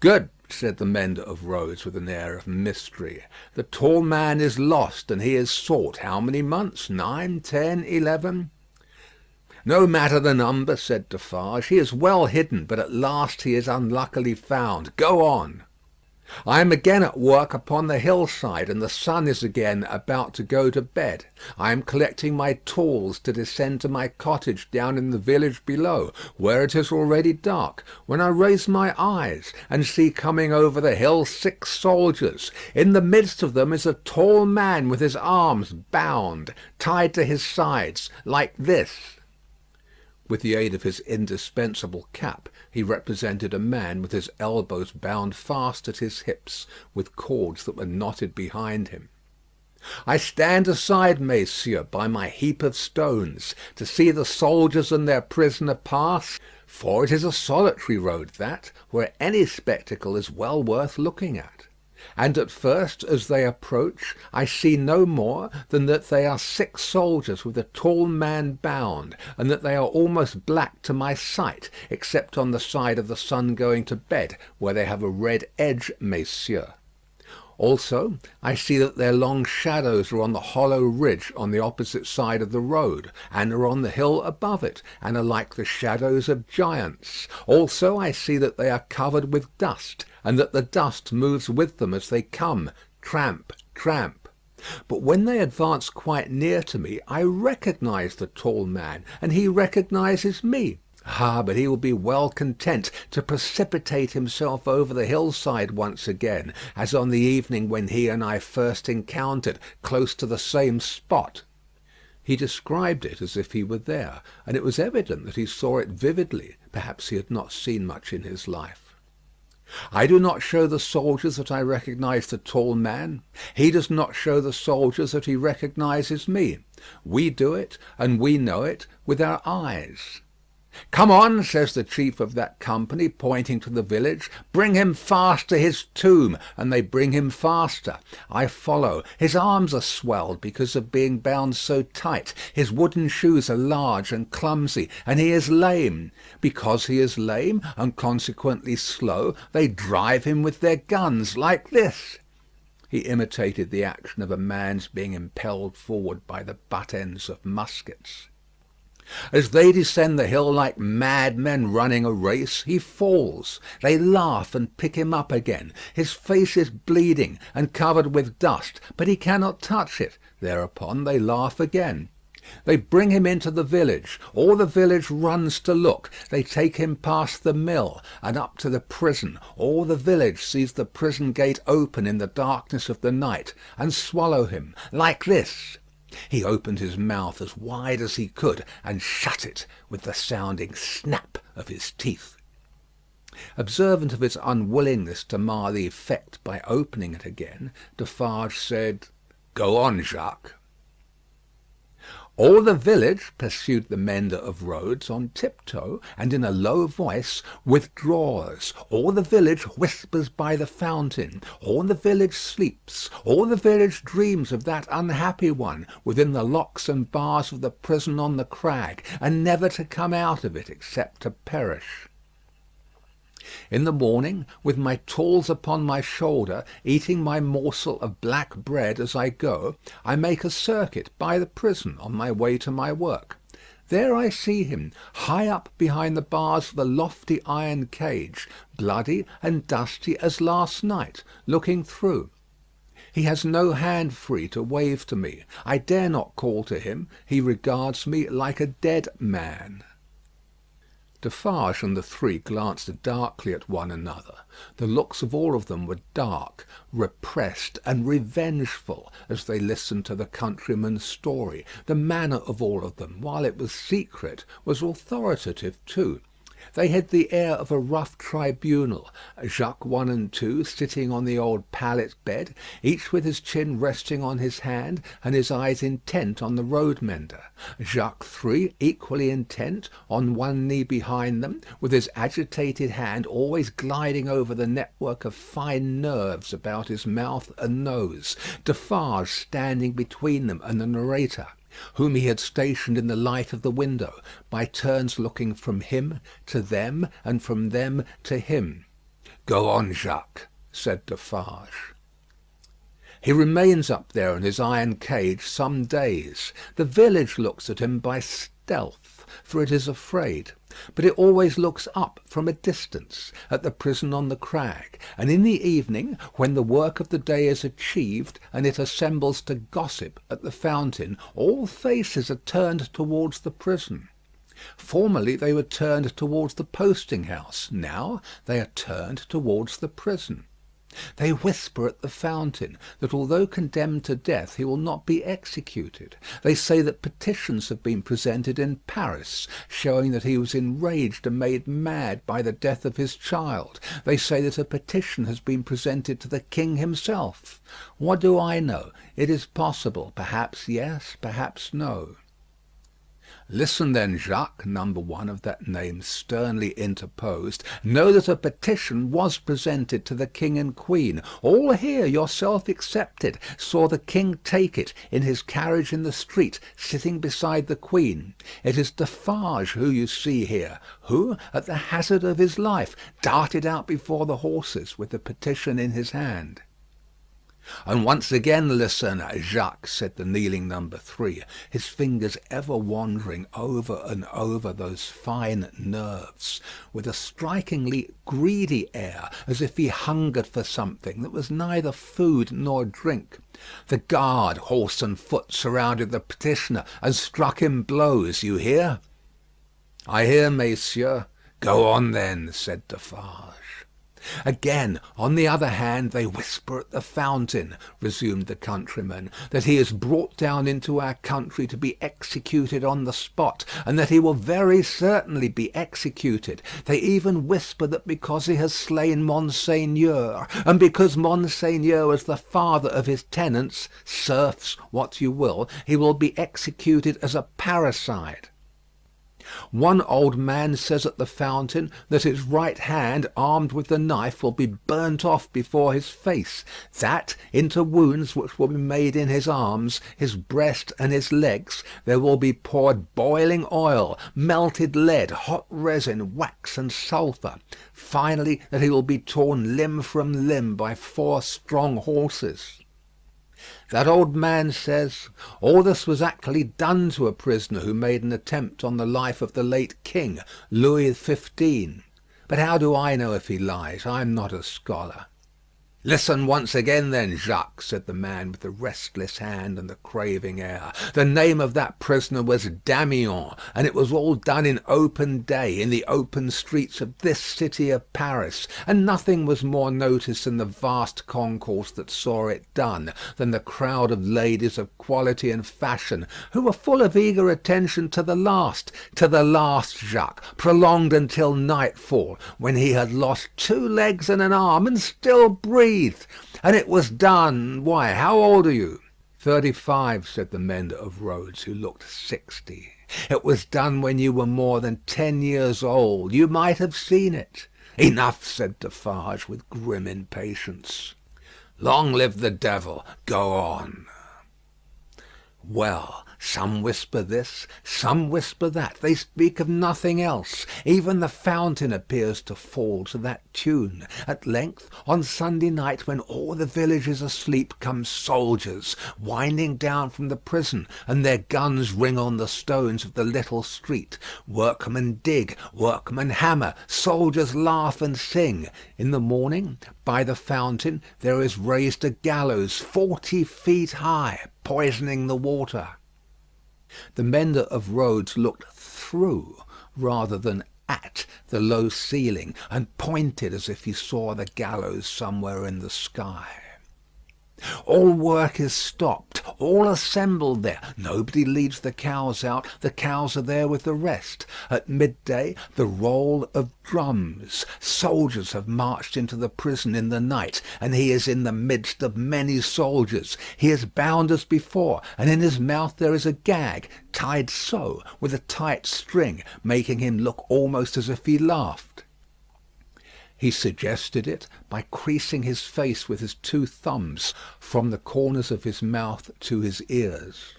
"Good," said the mender of roads with an air of mystery. "The tall man is lost, and he is sought. How many months? 9, 10, 11?" "No matter the number," said Defarge. "He is well hidden, but at last he is unluckily found. Go on." "I am again at work upon the hillside, and the sun is again about to go to bed. I am collecting my tools to descend to my cottage down in the village below, where it is already dark, when I raise my eyes and see coming over the hill 6 soldiers. In the midst of them is a tall man with his arms bound, tied to his sides, like this." With the aid of his indispensable cap, he represented a man with his elbows bound fast at his hips, with cords that were knotted behind him. "I stand aside, messieurs, by my heap of stones, to see the soldiers and their prisoner pass, for it is a solitary road that, where any spectacle is well worth looking at. And at first, as they approach, I see no more than that they are 6 soldiers with a tall man bound, and that they are almost black to my sight, except on the side of the sun going to bed, where they have a red edge, messieurs. Also, I see that their long shadows are on the hollow ridge on the opposite side of the road, and are on the hill above it, and are like the shadows of giants. Also, I see that they are covered with dust, and that the dust moves with them as they come, tramp, tramp. But when they advance quite near to me, I recognise the tall man, and he recognises me. Ah, but he will be well content to precipitate himself over the hillside once again, as on the evening when he and I first encountered, close to the same spot." He described it as if he were there, and it was evident that he saw it vividly. Perhaps he had not seen much in his life. "I do not show the soldiers that I recognise the tall man. He does not show the soldiers that he recognises me. We do it, and we know it, with our eyes. "Come on," says the chief of that company, pointing to the village. "Bring him fast to his tomb." And they bring him faster. I follow. His arms are swelled because of being bound so tight. His wooden shoes are large and clumsy, and he is lame. Because he is lame, and consequently slow, they drive him with their guns, like this. He imitated the action of a man's being impelled forward by the butt ends of muskets. As they descend the hill like madmen running a race, he falls. They laugh and pick him up again. His face is bleeding and covered with dust, but he cannot touch it. Thereupon they laugh again. They bring him into the village. All the village runs to look. They take him past the mill and up to the prison. All the village sees the prison gate open in the darkness of the night, and swallow him, like this. He opened his mouth as wide as he could, and shut it with the sounding snap of his teeth. Observant of his unwillingness to mar the effect by opening it again, Defarge said, "Go on, Jacques." "All the village," pursued the mender of roads on tiptoe, and in a low voice, "withdraws. All the village whispers by the fountain. All the village sleeps. All the village dreams of that unhappy one within the locks and bars of the prison on the crag, and never to come out of it except to perish. In the morning, with my tools upon my shoulder, eating my morsel of black bread as I go, I make a circuit by the prison on my way to my work. There I see him, high up behind the bars of the lofty iron cage, bloody and dusty as last night, looking through. He has no hand free to wave to me. I dare not call to him. He regards me like a dead man. Defarge and the three glanced darkly at one another. The looks of all of them were dark, repressed, and revengeful as they listened to the countryman's story. The manner of all of them, while it was secret, was authoritative too. They had the air of a rough tribunal, Jacques 1 and 2 sitting on the old pallet bed, each with his chin resting on his hand and his eyes intent on the road mender; Jacques 3 equally intent, on one knee behind them, with his agitated hand always gliding over the network of fine nerves about his mouth and nose; Defarge standing between them and the narrator, whom he had stationed in the light of the window, by turns looking from him to them, and from them to him. "Go on, Jacques," said Defarge. "He remains up there in his iron cage some days. The village looks at him by stealth, for it is afraid; but it always looks up from a distance, at the prison on the crag; and in the evening, when the work of the day is achieved, and it assembles to gossip at the fountain, all faces are turned towards the prison. Formerly they were turned towards the posting house; now they are turned towards the prison. They whisper at the fountain that although condemned to death he will not be executed. They say that petitions have been presented in Paris, showing that he was enraged and made mad by the death of his child. They say that a petition has been presented to the king himself. What do I know? It is possible. Perhaps yes, perhaps no." "Listen then, Jacques," number 1 of that name sternly interposed. "Know that a petition was presented to the king and queen. All here, yourself excepted, saw the king take it, in his carriage in the street, sitting beside the queen. It is Defarge who you see here, who, at the hazard of his life, darted out before the horses with the petition in his hand." "And once again listen, Jacques," said the kneeling number 3, his fingers ever wandering over and over those fine nerves, with a strikingly greedy air, as if he hungered for something that was neither food nor drink. "The guard, horse and foot, surrounded the petitioner and struck him blows. You hear?" "I hear, messieurs." "Go on, then," said Defarge. "Again, on the other hand, they whisper at the fountain," resumed the countryman, "that he is brought down into our country to be executed on the spot, and that he will very certainly be executed. They even whisper that because he has slain Monseigneur, and because Monseigneur was the father of his tenants, serfs, what you will, he will be executed as a parricide. One old man says at the fountain that his right hand, armed with the knife, will be burnt off before his face; that into wounds which will be made in his arms, his breast, and his legs, there will be poured boiling oil, melted lead, hot resin, wax, and sulphur; finally, that he will be torn limb from limb by 4 strong horses. That old man says, all this was actually done to a prisoner who made an attempt on the life of the late king, Louis XV. But how do I know if he lies? I am not a scholar." "Listen once again, then, Jacques," said the man with the restless hand and the craving air. "The name of that prisoner was Damiens, and it was all done in open day, in the open streets of this city of Paris; and nothing was more noticed in the vast concourse that saw it done, than the crowd of ladies of quality and fashion, who were full of eager attention to the last, Jacques, prolonged until nightfall, when he had lost 2 legs and an arm, and still breathed. And it was done. Why, how old are you?" 35, said the mender of roads, who looked 60. "It was done when you were more than 10 years old. You might have seen it." "Enough," said Defarge, with grim impatience. "Long live the devil. Go on." "Well, some whisper this, some whisper that. They speak of nothing else. Even the fountain appears to fall to that tune. At length, on Sunday night, when all the village is asleep, come soldiers, winding down from the prison, and their guns ring on the stones of the little street. Workmen dig, workmen hammer, soldiers laugh and sing. In the morning, by the fountain, there is raised a gallows 40 feet high, poisoning the water." The mender of roads looked through rather than at the low ceiling, and pointed as if he saw the gallows somewhere in the sky. All work is stopped. All assembled there. Nobody leads the cows out. The cows are there with the rest. At midday, the roll of drums. Soldiers have marched into the prison in the night, and he is in the midst of many soldiers. He is bound as before, and in his mouth there is a gag, tied so, with a tight string, making him look almost as if he laughed. He suggested it by creasing his face with his two thumbs from the corners of his mouth to his ears.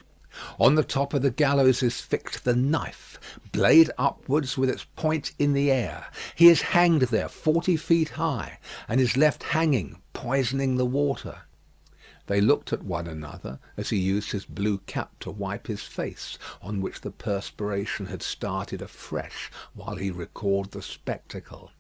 On the top of the gallows is fixed the knife, blade upwards with its point in the air. He is hanged there 40 feet high, and is left hanging, poisoning the water. They looked at one another as he used his blue cap to wipe his face, on which the perspiration had started afresh while he recalled the spectacle.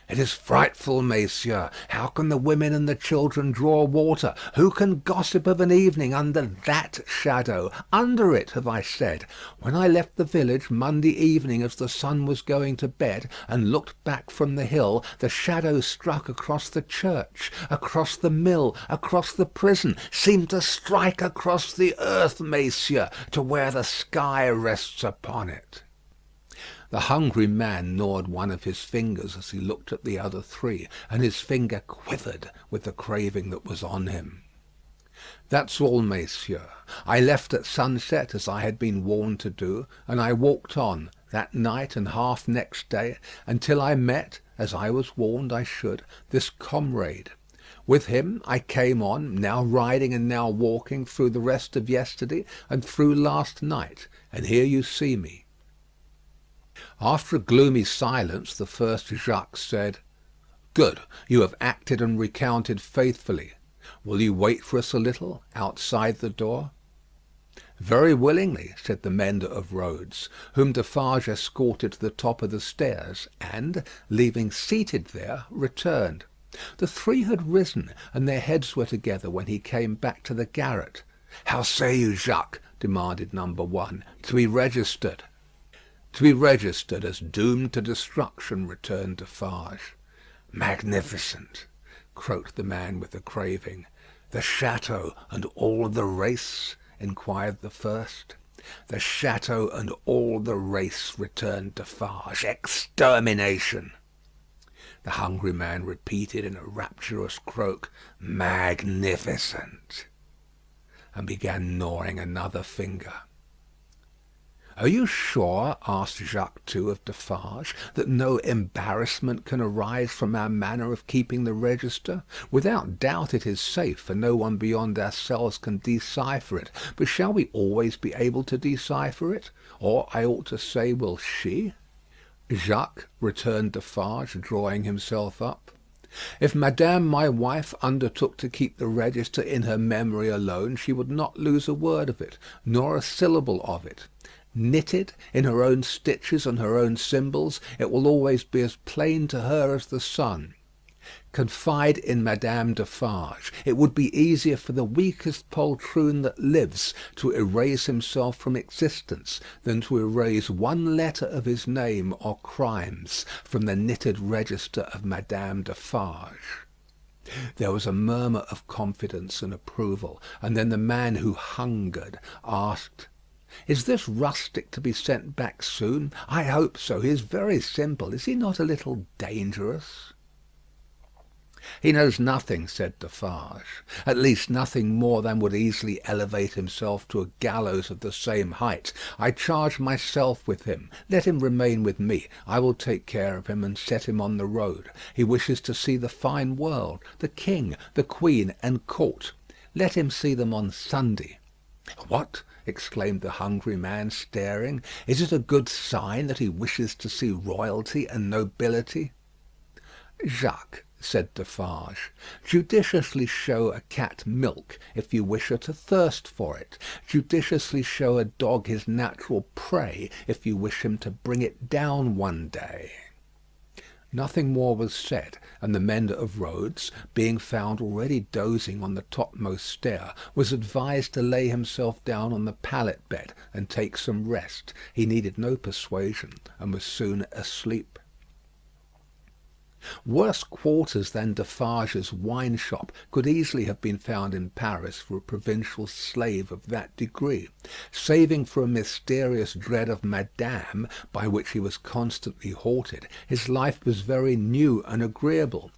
"It is frightful, messieurs. How can the women and the children draw water? Who can gossip of an evening under that shadow? Under it, have I said. When I left the village Monday evening as the sun was going to bed, and looked back from the hill, the shadow struck across the church, across the mill, across the prison, seemed to strike across the earth, messieurs, to where the sky rests upon it." The hungry man gnawed one of his fingers as he looked at the other three, and his finger quivered with the craving that was on him. "That's all, messieurs. I left at sunset, as I had been warned to do, and I walked on, that night and half next day, until I met, as I was warned I should, this comrade. With him I came on, now riding and now walking, through the rest of yesterday and through last night, and here you see me." After a gloomy silence, the first Jacques said, "Good, you have acted and recounted faithfully. Will you wait for us a little, outside the door?" "Very willingly," said the mender of roads, whom Defarge escorted to the top of the stairs, and, leaving seated there, returned. The three had risen, and their heads were together when he came back to the garret. "How say you, Jacques?" demanded number one. "To be registered?" "To be registered as doomed to destruction," returned Defarge. "Magnificent," croaked the man with the craving. "The château and all the race?" inquired the first. "The château and all the race," returned Defarge. "Extermination." The hungry man repeated in a rapturous croak, "Magnificent," and began gnawing another finger. "Are you sure," asked Jacques too of Defarge, "that no embarrassment can arise from our manner of keeping the register? Without doubt it is safe, for no one beyond ourselves can decipher it. But shall we always be able to decipher it? Or, I ought to say, will she?" "Jacques," returned Defarge, drawing himself up, "if Madame my wife undertook to keep the register in her memory alone, she would not lose a word of it, nor a syllable of it. Knitted, in her own stitches and her own symbols, it will always be as plain to her as the sun. Confide in Madame Defarge. It would be easier for the weakest poltroon that lives to erase himself from existence than to erase one letter of his name or crimes from the knitted register of Madame Defarge." There was a murmur of confidence and approval, and then the man who hungered asked, "Is this rustic to be sent back soon?" "I hope so. He is very simple. Is he not a little dangerous?" "He knows nothing," said Defarge. "At least nothing more than would easily elevate himself to a gallows of the same height. I charge myself with him. Let him remain with me. I will take care of him and set him on the road. He wishes to see the fine world, the king, the queen, and court. Let him see them on Sunday." "What?" exclaimed the hungry man, staring. "Is it a good sign that he wishes to see royalty and nobility?" "Jacques," said Defarge, "judiciously show a cat milk if you wish her to thirst for it. Judiciously show a dog his natural prey if you wish him to bring it down one day." Nothing more was said, and the mender of roads, being found already dozing on the topmost stair, was advised to lay himself down on the pallet bed and take some rest. He needed no persuasion, and was soon asleep. Worse quarters than Defarge's wine shop could easily have been found in Paris for a provincial slave of that degree. Saving for a mysterious dread of Madame, by which he was constantly haunted, his life was very new and agreeable.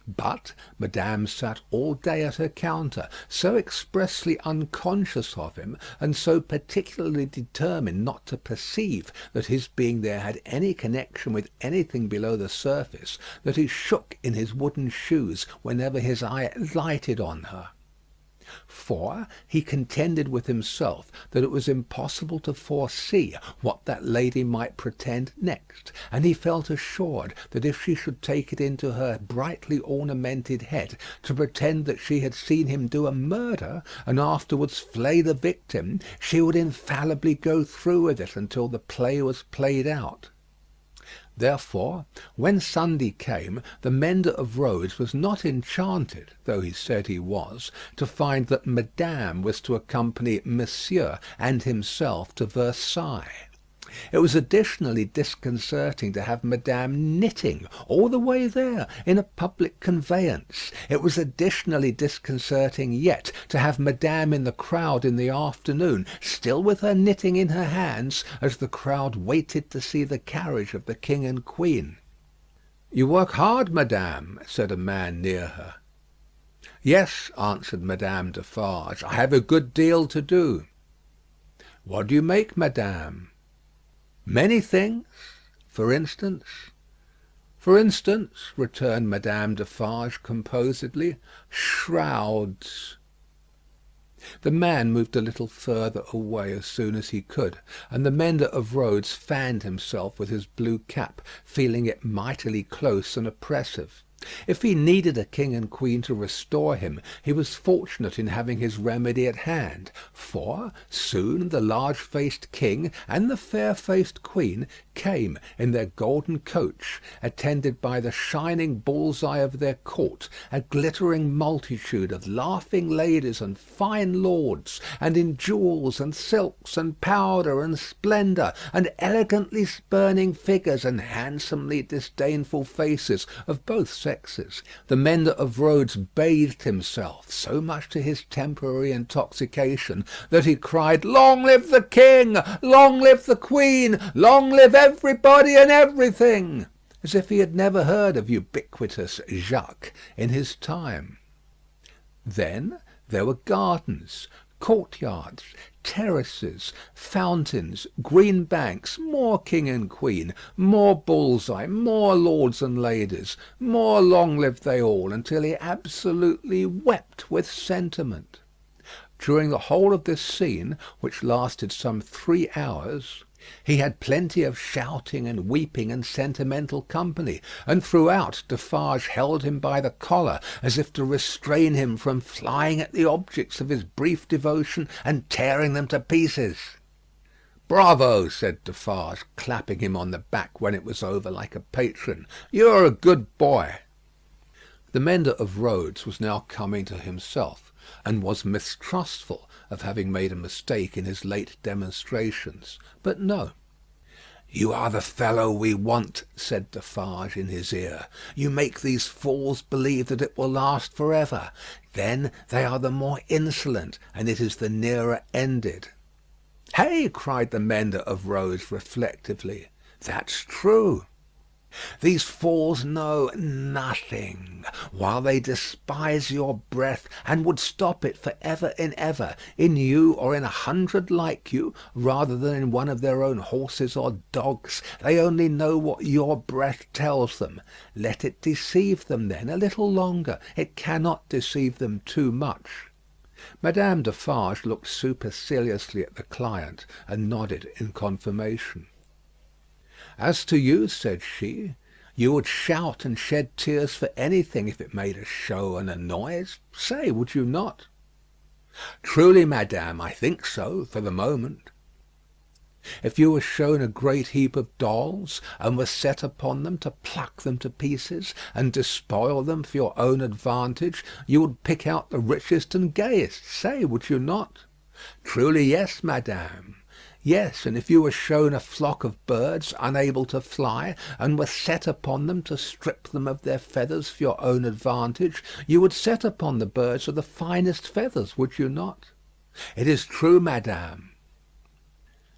But Madame sat all day at her counter, so expressly unconscious of him, and so particularly determined not to perceive that his being there had any connection with anything below the surface, that he shook in his wooden shoes whenever his eye lighted on her. For he contended with himself that it was impossible to foresee what that lady might pretend next, and he felt assured that if she should take it into her brightly ornamented head to pretend that she had seen him do a murder, and afterwards flay the victim, she would infallibly go through with it until the play was played out. Therefore, when Sunday came, the mender of roads was not enchanted, though he said he was, to find that Madame was to accompany Monsieur and himself to Versailles. It was additionally disconcerting to have Madame knitting all the way there in a public conveyance. It was additionally disconcerting yet to have Madame in the crowd in the afternoon, still with her knitting in her hands, as the crowd waited to see the carriage of the King and Queen. "You work hard, Madame," said a man near her. "Yes," answered Madame Defarge, "I have a good deal to do." "What do you make, Madame?" "Many things." "For instance?" "For instance," returned Madame Defarge composedly, "shrouds." The man moved a little further away as soon as he could, and the mender of roads fanned himself with his blue cap, feeling it mightily close and oppressive. If he needed a king and queen to restore him, he was fortunate in having his remedy at hand, for soon the large-faced king and the fair-faced queen came in their golden coach, attended by the shining bull's-eye of their court, a glittering multitude of laughing ladies and fine lords, and in jewels and silks and powder and splendour, and elegantly spurning figures and handsomely disdainful faces of both sexes. The mender of roads bathed himself, so much to his temporary intoxication, that he cried, "Long live the king! Long live the queen! Long live everybody and everything!" as if he had never heard of ubiquitous Jacques in his time. Then there were gardens, courtyards, terraces, fountains, green banks, more king and queen, more bull's-eye, more lords and ladies, more long live they all, until he absolutely wept with sentiment. During the whole of this scene, which lasted some 3 hours, he had plenty of shouting and weeping and sentimental company, and throughout Defarge held him by the collar, as if to restrain him from flying at the objects of his brief devotion and tearing them to pieces. "Bravo!" said Defarge, clapping him on the back when it was over like a patron. "You are a good boy." The mender of roads was now coming to himself, and was mistrustful of having made a mistake in his late demonstrations. But no. "You are the fellow we want," said Defarge in his ear. "You make these fools believe that it will last for ever. Then they are the more insolent, and it is the nearer ended." "Hey!" cried the mender of roads reflectively. "That's true. These fools know nothing, while they despise your breath, and would stop it for ever and ever, in you or in 100 like you, rather than in one of their own horses or dogs. They only know what your breath tells them. Let it deceive them, then, a little longer. It cannot deceive them too much." Madame Defarge looked superciliously at the client, and nodded in confirmation. "As to you," said she, "you would shout and shed tears for anything if it made a show and a noise. Say, would you not?" "Truly, madame, I think so, for the moment." If you were shown a great heap of dolls, and were set upon them to pluck them to pieces, and despoil them for your own advantage, you would pick out the richest and gayest, say, would you not? Truly yes, madame. Yes, and if you were shown a flock of birds unable to fly, and were set upon them to strip them of their feathers for your own advantage, you would set upon the birds of the finest feathers, would you not? It is true, madame.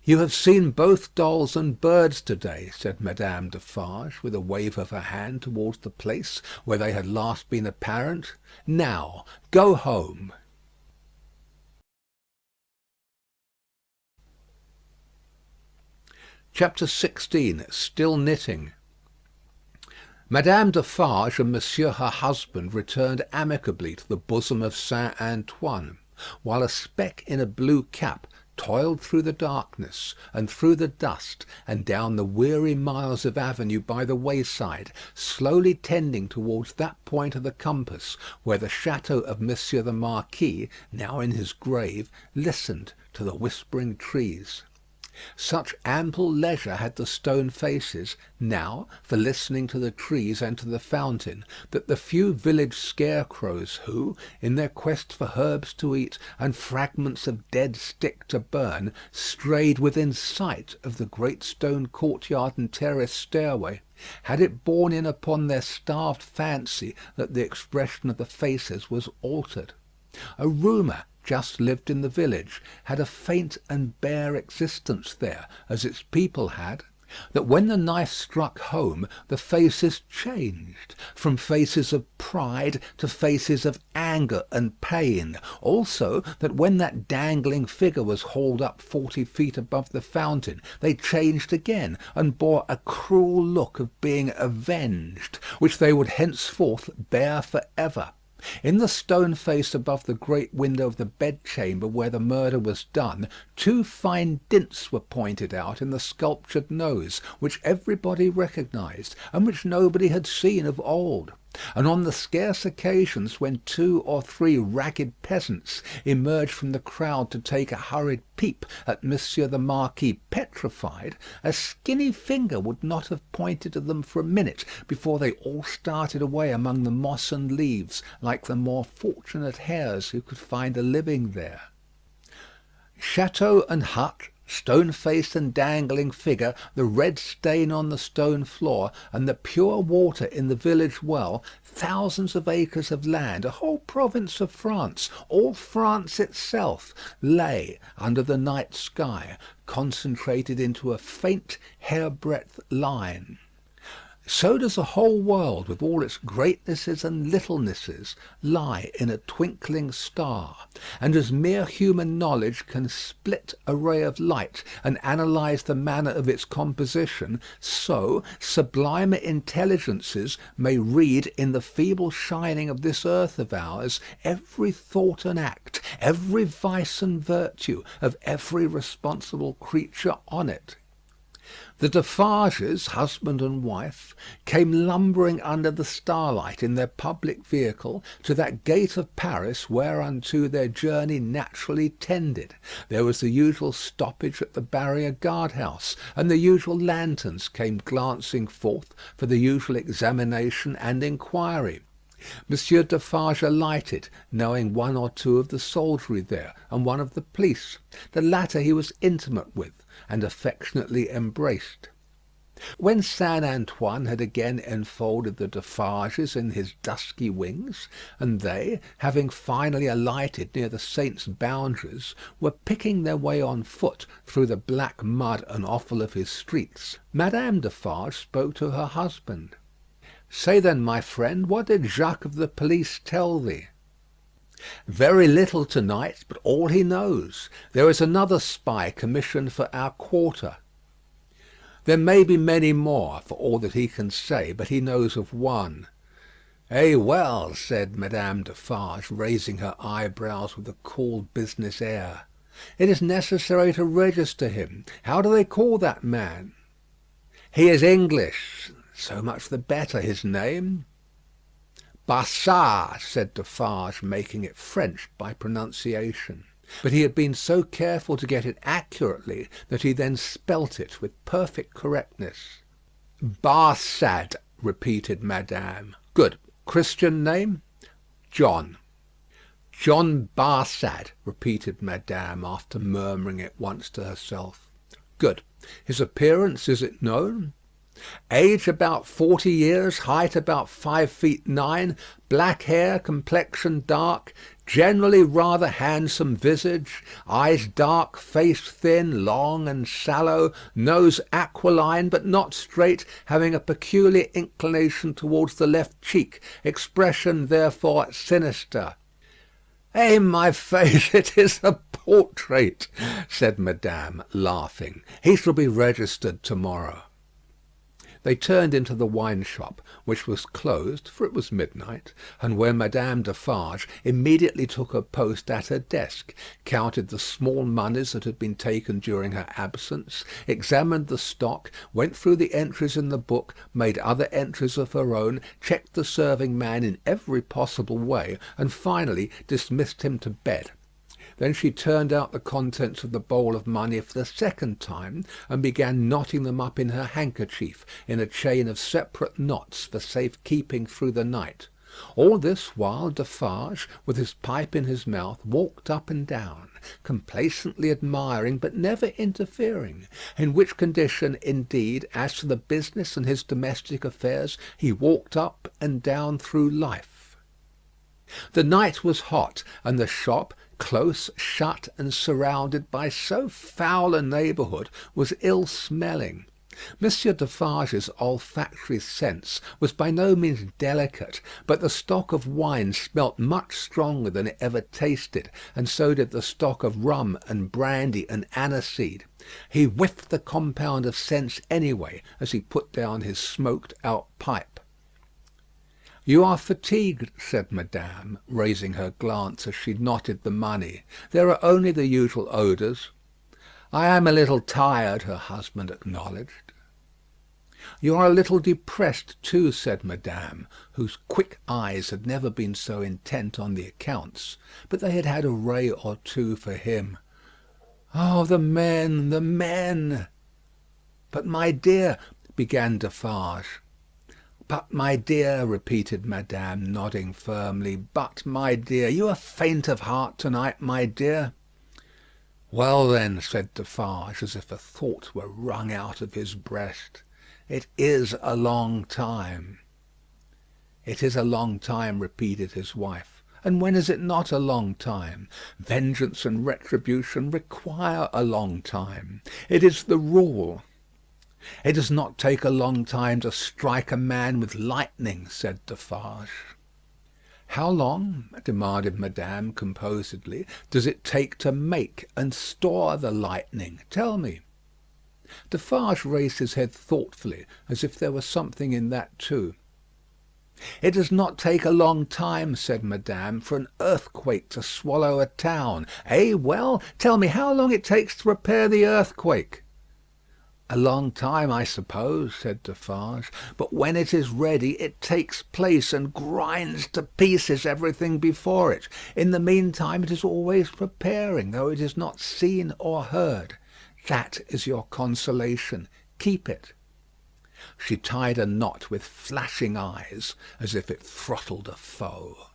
You have seen both dolls and birds to-day, said Madame Defarge, with a wave of her hand towards the place where they had last been apparent. Now, go home. Chapter 16. Still knitting. Madame Defarge and Monsieur her husband returned amicably to the bosom of Saint Antoine, while a speck in a blue cap toiled through the darkness, and through the dust, and down the weary miles of avenue by the wayside, slowly tending towards that point of the compass where the chateau of Monsieur the Marquis, now in his grave, listened to the whispering trees. Such ample leisure had the stone faces now for listening to the trees and to the fountain, that the few village scarecrows who, in their quest for herbs to eat and fragments of dead stick to burn, strayed within sight of the great stone courtyard and terrace stairway, had it borne in upon their starved fancy that the expression of the faces was altered. A rumour just lived in the village, had a faint and bare existence there, as its people had, that when the knife struck home, the faces changed, from faces of pride to faces of anger and pain; also that when that dangling figure was hauled up 40 feet above the fountain, they changed again, and bore a cruel look of being avenged, which they would henceforth bear for ever. In the stone face above the great window of the bedchamber where the murder was done, 2 fine dints were pointed out in the sculptured nose, which everybody recognised, and which nobody had seen of old. And on the scarce occasions when 2 or 3 ragged peasants emerged from the crowd to take a hurried peep at Monsieur the Marquis petrified, a skinny finger would not have pointed to them for a minute before they all started away among the moss and leaves, like the more fortunate hares who could find a living there. Chateau and hut, stone face and dangling figure, the red stain on the stone floor, and the pure water in the village well, thousands of acres of land, a whole province of France, all France itself, lay under the night sky, concentrated into a faint hair-breadth line. So does the whole world, with all its greatnesses and littlenesses, lie in a twinkling star; and as mere human knowledge can split a ray of light and analyse the manner of its composition, so sublimer intelligences may read in the feeble shining of this earth of ours every thought and act, every vice and virtue of every responsible creature on it. The Defarges, husband and wife, came lumbering under the starlight in their public vehicle to that gate of Paris whereunto their journey naturally tended. There was the usual stoppage at the barrier guard-house, and the usual lanterns came glancing forth for the usual examination and inquiry. Monsieur Defarge alighted, knowing 1 or 2 of the soldiery there, and 1 of the police. The latter he was intimate with, and affectionately embraced. When Saint Antoine had again enfolded the Defarges in his dusky wings, and they, having finally alighted near the saint's boundaries, were picking their way on foot through the black mud and offal of his streets, Madame Defarge spoke to her husband. "Say then, my friend, what did Jacques of the police tell thee?" "Very little to-night, but all he knows. There is another spy commissioned for our quarter." "There may be many more, for all that he can say, but he knows of one." "Eh well," said Madame Defarge, raising her eyebrows with a cool business air. "It is necessary to register him. How do they call that man?" "He is English." "So much the better. His name?" "Bassard," said Defarge, making it French by pronunciation. But he had been so careful to get it accurately that he then spelt it with perfect correctness. Barsad, repeated Madame. Good. Christian name? John. John Barsad, repeated Madame, after murmuring it once to herself. Good. His appearance, is it known? Age about 40 years, height about 5 feet 9, black hair, complexion dark, generally rather handsome visage, eyes dark, face thin, long and sallow, nose aquiline but not straight, having a peculiar inclination towards the left cheek, expression therefore sinister. "Eh, my faith, it is a portrait," said Madame, laughing. "He shall be registered to-morrow." They turned into the wine shop, which was closed, for it was midnight, and where Madame Defarge immediately took her post at her desk, counted the small moneys that had been taken during her absence, examined the stock, went through the entries in the book, made other entries of her own, checked the serving man in every possible way, and finally dismissed him to bed. Then she turned out the contents of the bowl of money for the second time, and began knotting them up in her handkerchief in a chain of separate knots for safe keeping through the night. All this while Defarge, with his pipe in his mouth, walked up and down, complacently admiring but never interfering, in which condition, indeed, as to the business and his domestic affairs, he walked up and down through life. The night was hot, and the shop, close shut and surrounded by so foul a neighbourhood, was ill-smelling. Monsieur Defarge's olfactory sense was by no means delicate, but the stock of wine smelt much stronger than it ever tasted, and so did the stock of rum and brandy and aniseed. He whiffed the compound of scents anyway, as he put down his smoked-out pipe. "You are fatigued," said Madame, raising her glance as she knotted the money. "There are only the usual odours." "I am a little tired," her husband acknowledged. "You are a little depressed too," said Madame, whose quick eyes had never been so intent on the accounts, but they had had a ray or two for him. "Oh, the men, the men!" "But, my dear," began Defarge. "But, my dear," repeated Madame, nodding firmly. "But, my dear, you are faint of heart to-night, my dear." "Well, then," said Defarge, as if a thought were wrung out of his breast, "it is a long time." "It is a long time," repeated his wife. "And when is it not a long time? Vengeance and retribution require a long time. It is the rule." "It does not take a long time to strike a man with lightning," said Defarge. "How long," demanded Madame composedly, "does it take to make and store the lightning? Tell me." Defarge raised his head thoughtfully, as if there were something in that too. "It does not take a long time," said Madame, "for an earthquake to swallow a town. Eh, well? Tell me how long it takes to repair the earthquake." "A long time, I suppose," said Defarge. "But when it is ready, it takes place and grinds to pieces everything before it. In the meantime it is always preparing, though it is not seen or heard. That is your consolation. Keep it." She tied a knot with flashing eyes, as if it throttled a foe.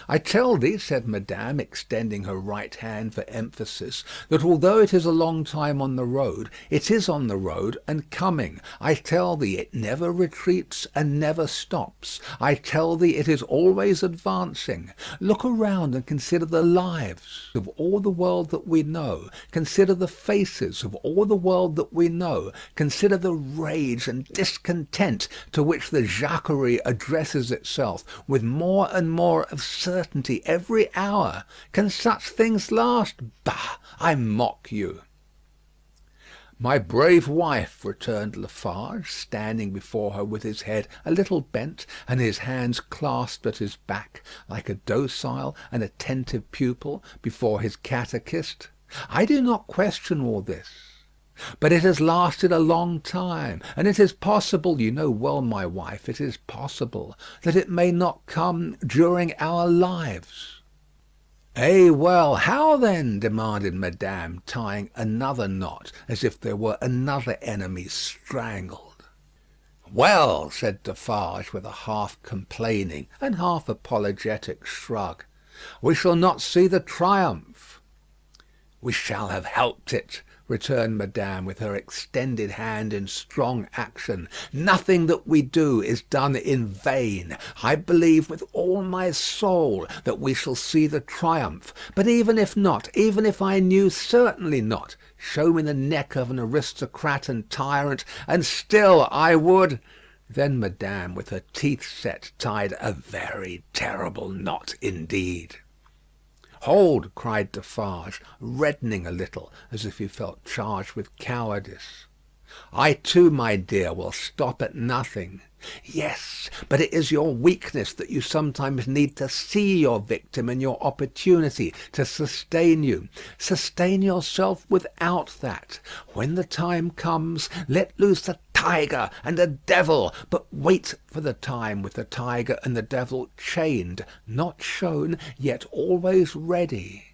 "I tell thee," said Madame, extending her right hand for emphasis, "that although it is a long time on the road, it is on the road and coming. I tell thee it never retreats and never stops. I tell thee it is always advancing. Look around and consider the lives of all the world that we know. Consider the faces of all the world that we know. Consider the rage and discontent to which the Jacquerie addresses itself, with more and more of certainty every hour. Can such things last? Bah! I mock you." "My brave wife," returned Defarge, standing before her with his head a little bent, and his hands clasped at his back, like a docile and attentive pupil before his catechist. "I do not question all this. But it has lasted a long time, and it is possible, you know well, my wife, it is possible that it may not come during our lives." "Eh, well, how then?" demanded Madame, tying another knot, as if there were another enemy strangled. "Well," said Defarge, with a half complaining and half apologetic shrug, "we shall not see the triumph." "We shall have helped it," returned Madame, with her extended hand in strong action. "Nothing that we do is done in vain. I believe with all my soul that we shall see the triumph. But even if not, even if I knew certainly not, show me the neck of an aristocrat and tyrant, and still I would—" Then Madame, with her teeth set, tied a very terrible knot indeed. "Hold!" cried Defarge, reddening a little, as if he felt charged with cowardice. "I too, my dear, will stop at nothing." "Yes, but it is your weakness that you sometimes need to see your victim in your opportunity to sustain you. Sustain yourself without that. When the time comes, let loose a tiger and a devil, but wait for the time with the tiger and the devil chained, not shown, yet always ready."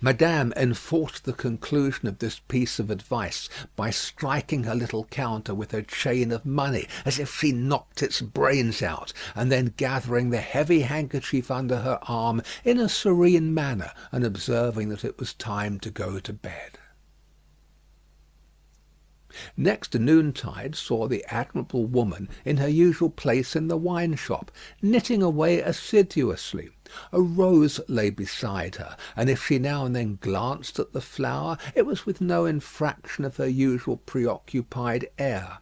Madame enforced the conclusion of this piece of advice by striking her little counter with her chain of money, as if she knocked its brains out, and then gathering the heavy handkerchief under her arm in a serene manner, and observing that it was time to go to bed. Next noontide saw the admirable woman in her usual place in the wine shop, knitting away assiduously. A rose lay beside her, and if she now and then glanced at the flower, it was with no infraction of her usual preoccupied air.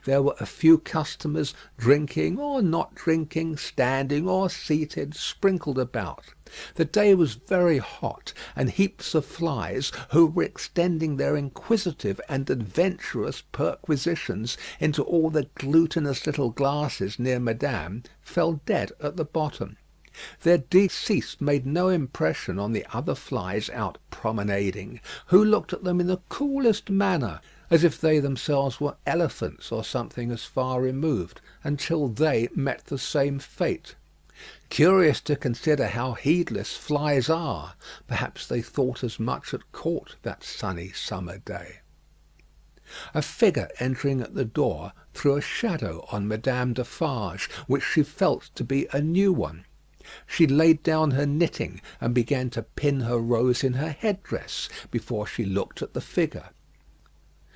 There were a few customers, drinking or not drinking, standing or seated, sprinkled about. The day was very hot, and heaps of flies, who were extending their inquisitive and adventurous perquisitions into all the glutinous little glasses near Madame, fell dead at the bottom. Their decease made no impression on the other flies out promenading, who looked at them in the coolest manner, as if they themselves were elephants or something as far removed, until they met the same fate. Curious to consider how heedless flies are. Perhaps they thought as much at court that sunny summer day. A figure entering at the door threw a shadow on Madame Defarge, which she felt to be a new one. She laid down her knitting and began to pin her rose in her headdress before she looked at the figure.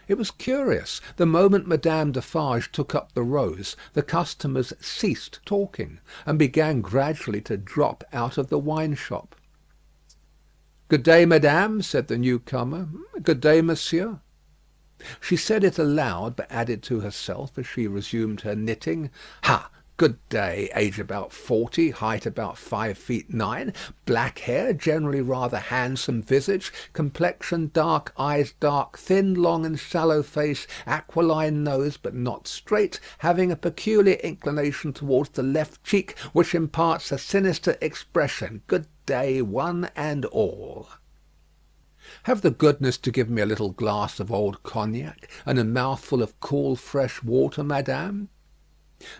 It was curious. The moment Madame Defarge took up the rose, the customers ceased talking, and began gradually to drop out of the wine shop. "Good day, madame," said the new comer. "Good day, monsieur." She said it aloud, but added to herself as she resumed her knitting, "Ha! Good day. Age about 40, height about 5 feet 9, black hair, generally rather handsome visage, complexion dark, eyes dark, thin, long and sallow face, aquiline nose but not straight, having a peculiar inclination towards the left cheek, which imparts a sinister expression. Good day, one and all." "Have the goodness to give me a little glass of old cognac, and a mouthful of cool fresh water, madame."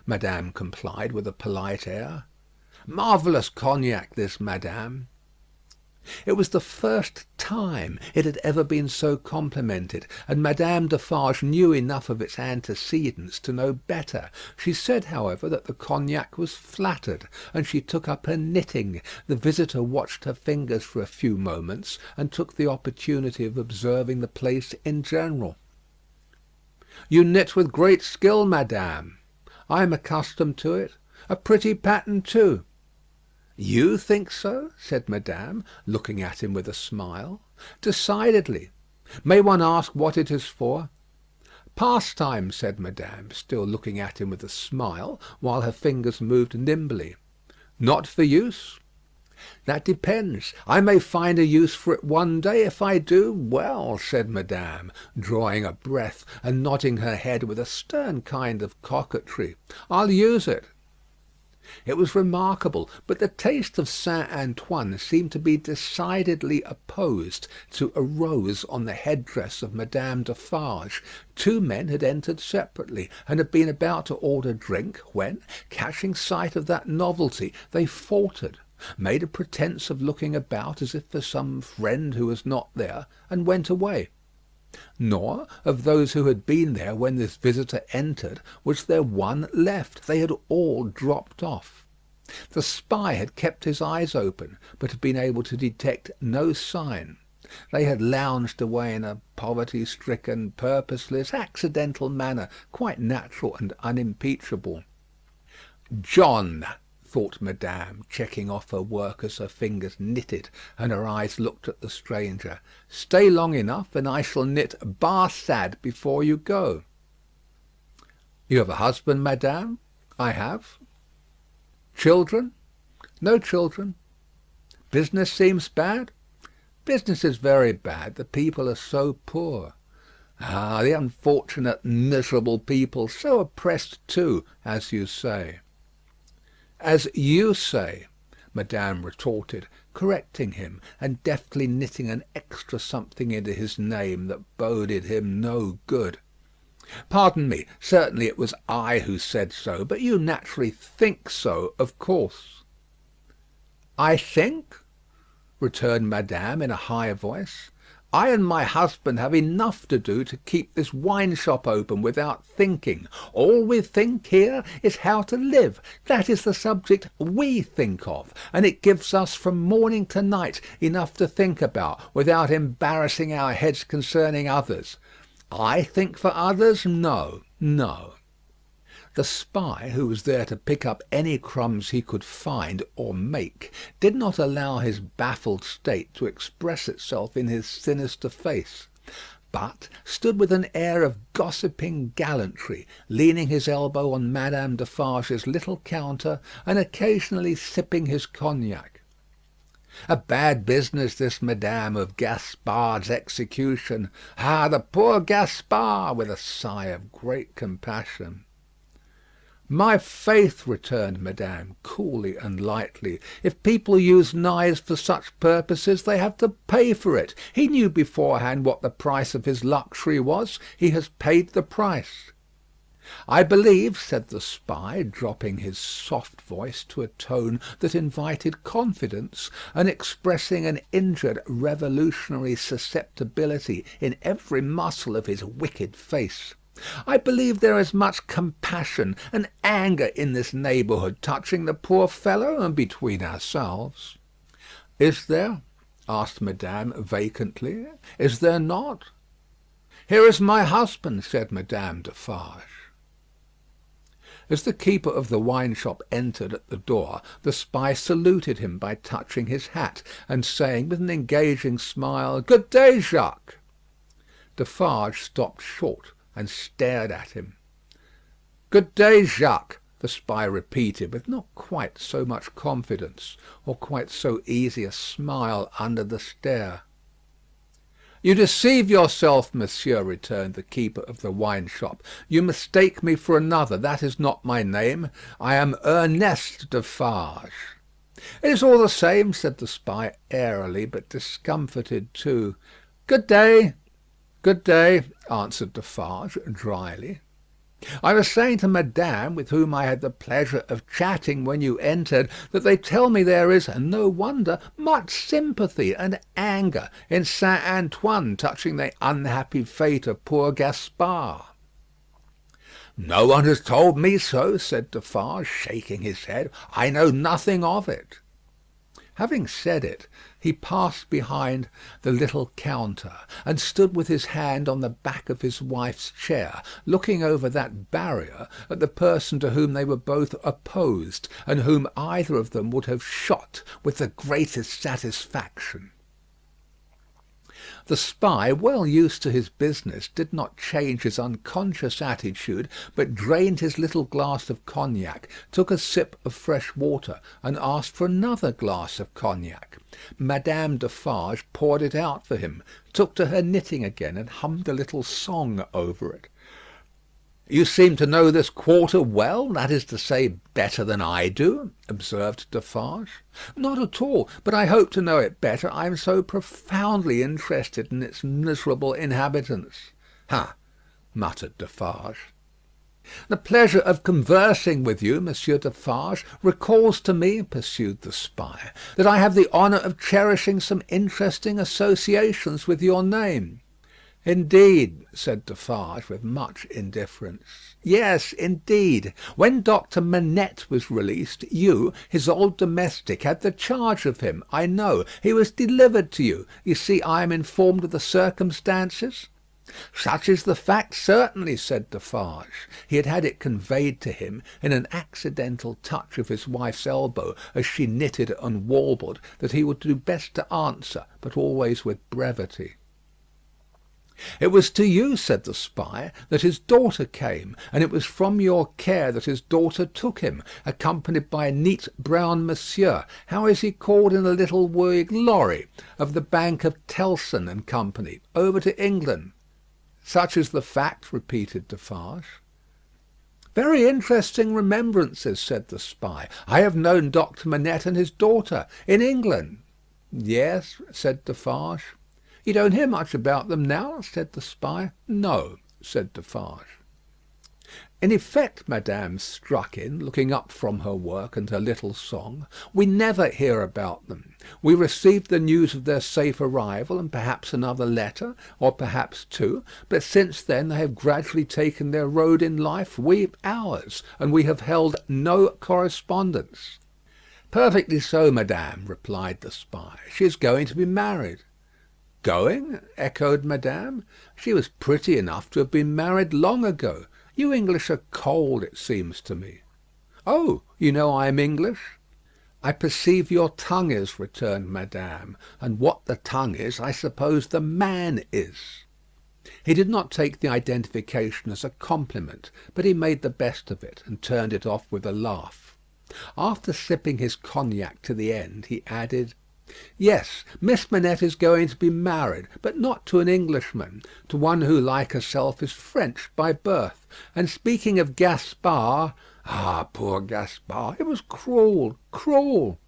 Madame complied with a polite air. "Marvellous cognac this, madame." It was the first time it had ever been so complimented, and Madame Defarge knew enough of its antecedents to know better. She said, however, that the cognac was flattered, and she took up her knitting. The visitor watched her fingers for a few moments, and took the opportunity of observing the place in general. "You knit with great skill, madame." "I am accustomed to it. A pretty pattern too." "You think so?" said Madame, looking at him with a smile. "Decidedly. May one ask what it is for?" "Pastime," said Madame, still looking at him with a smile, while her fingers moved nimbly. "Not for use?" "That depends. I may find a use for it one day. If I do, well," said Madame, drawing a breath, and nodding her head with a stern kind of coquetry, "I'll use it." It was remarkable, but the taste of Saint Antoine seemed to be decidedly opposed to a rose on the headdress of Madame Defarge. Two men had entered separately, and had been about to order drink, when, catching sight of that novelty, they faltered, made a pretence of looking about as if for some friend who was not there, and went away. Nor of those who had been there when this visitor entered was there one left. They had all dropped off. The spy had kept his eyes open, but had been able to detect no sign. They had lounged away in a poverty-stricken, purposeless, accidental manner, quite natural and unimpeachable. John, thought Madame, checking off her work as her fingers knitted and her eyes looked at the stranger. Stay long enough, and I shall knit Barsad before you go. You have a husband, Madame? I have. Children? No children. Business seems bad? Business is very bad. The people are so poor. Ah, the unfortunate, miserable people, so oppressed too, as you say. As you say, Madame retorted, correcting him, and deftly knitting an extra something into his name that boded him no good. Pardon me, certainly it was I who said so, but you naturally think so, of course. I think, returned Madame in a high voice. I and my husband have enough to do to keep this wine shop open without thinking. All we think here is how to live. That is the subject we think of, and it gives us from morning to night enough to think about, without embarrassing our heads concerning others. I think for others? No, no. The spy, who was there to pick up any crumbs he could find or make, did not allow his baffled state to express itself in his sinister face, but stood with an air of gossiping gallantry, leaning his elbow on Madame Defarge's little counter, and occasionally sipping his cognac. A bad business this, Madame, of Gaspard's execution. Ah, the poor Gaspard! With a sigh of great compassion. My faith, returned Madame, coolly and lightly, if people use knives for such purposes, they have to pay for it. He knew beforehand what the price of his luxury was. He has paid the price. I believe, said the spy, dropping his soft voice to a tone that invited confidence, and expressing an injured revolutionary susceptibility in every muscle of his wicked face, I believe there is much compassion and anger in this neighbourhood touching the poor fellow, and between ourselves. Is there? asked Madame vacantly. Is there not? Here is my husband, said Madame Defarge. As the keeper of the wine shop entered at the door, the spy saluted him by touching his hat, and saying with an engaging smile, Good day, Jacques. Defarge stopped short and stared at him. Good day, Jacques, the spy repeated, with not quite so much confidence, or quite so easy a smile under the stare. You deceive yourself, monsieur, returned the keeper of the wine shop. You mistake me for another. That is not my name. I am Ernest Defarge. It is all the same, said the spy airily, but discomfited too. Good day. Good day, answered Defarge dryly. I was saying to Madame, with whom I had the pleasure of chatting when you entered, that they tell me there is, and no wonder, much sympathy and anger in Saint Antoine touching the unhappy fate of poor Gaspard. No one has told me so, said Defarge, shaking his head. I know nothing of it. Having said it, he passed behind the little counter, and stood with his hand on the back of his wife's chair, looking over that barrier at the person to whom they were both opposed, and whom either of them would have shot with the greatest satisfaction. The spy, well used to his business, did not change his unconscious attitude, but drained his little glass of cognac, took a sip of fresh water, and asked for another glass of cognac. Madame Defarge poured it out for him, took to her knitting again, and hummed a little song over it. You seem to know this quarter well, that is to say, better than I do, observed Defarge. Not at all, but I hope to know it better. I am so profoundly interested in its miserable inhabitants. Ha! muttered Defarge. "The pleasure of conversing with you, Monsieur Defarge, recalls to me," pursued the spy, "that I have the honour of cherishing some interesting associations with your name." "Indeed," said Defarge, with much indifference. "Yes, indeed. When Doctor Manette was released, you, his old domestic, had the charge of him. I know. He was delivered to you. You see I am informed of the circumstances?" "Such is the fact, certainly," said Defarge. He had had it conveyed to him, in an accidental touch of his wife's elbow as she knitted and warbled, that he would do best to answer, but always with brevity. "It was to you," said the spy, "that his daughter came, and it was from your care that his daughter took him, accompanied by a neat brown monsieur, how is he called, in a little wig lorry, of the Bank of Telson and Company, over to England." "Such is the fact," repeated Defarge. "Very interesting remembrances," said the spy. "I have known Doctor Manette and his daughter in England." "Yes," said Defarge. "You don't hear much about them now?" said the spy. "No," said Defarge. "In effect," Madame struck in, looking up from her work and her little song, "we never hear about them. We received the news of their safe arrival, and perhaps another letter, or perhaps two; but since then they have gradually taken their road in life, we ours, and we have held no correspondence." "Perfectly so, madame," replied the spy. "She is going to be married." "Going?" echoed madame. "She was pretty enough to have been married long ago. You English are cold, it seems to me." "Oh, you know I am English?" "I perceive your tongue is," returned madame; "and what the tongue is, I suppose the man is." He did not take the identification as a compliment, but he made the best of it, and turned it off with a laugh. After sipping his cognac to the end, he added, "Yes, Miss Manette is going to be married, but not to an Englishman; to one who, like herself, is French by birth. And speaking of Gaspard, ah, poor Gaspard, it was cruel, cruel.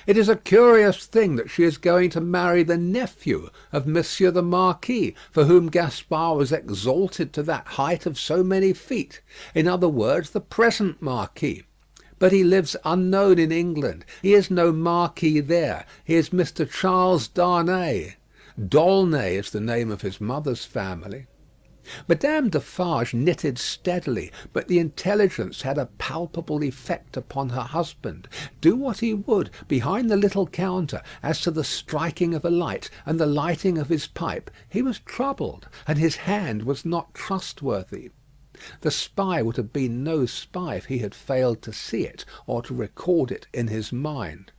It is a curious thing that she is going to marry the nephew of Monsieur the Marquis, for whom Gaspard was exalted to that height of so many feet; in other words, the present Marquis. But he lives unknown in England. He is no Marquis there. He is Mr. Charles Darnay. D'aulnay is the name of his mother's family." Madame Defarge knitted steadily, but the intelligence had a palpable effect upon her husband. Do what he would, behind the little counter, as to the striking of a light and the lighting of his pipe, he was troubled, and his hand was not trustworthy. The spy would have been no spy if he had failed to see it, or to record it in his mind.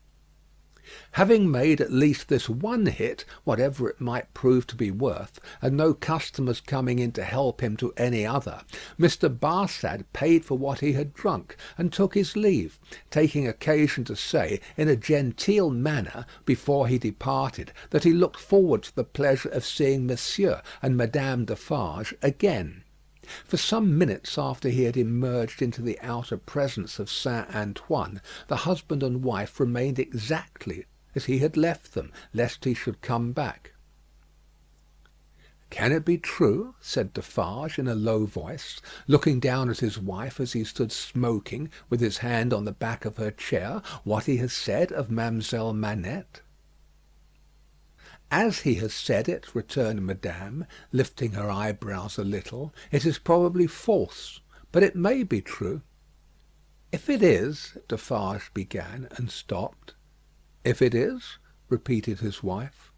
Having made at least this one hit, whatever it might prove to be worth, and no customers coming in to help him to any other, Mr. Barsad paid for what he had drunk, and took his leave, taking occasion to say, in a genteel manner, before he departed, that he looked forward to the pleasure of seeing Monsieur and Madame Defarge again. For some minutes after he had emerged into the outer presence of Saint Antoine, the husband and wife remained exactly as he had left them, lest he should come back. "Can it be true?" said Defarge in a low voice, looking down at his wife as he stood smoking, with his hand on the back of her chair, "what he has said of Mademoiselle Manette?" "As he has said it," returned madame, lifting her eyebrows a little, "it is probably false, but it may be true." "If it is," Defarge began, and stopped. "If it is?" repeated his wife.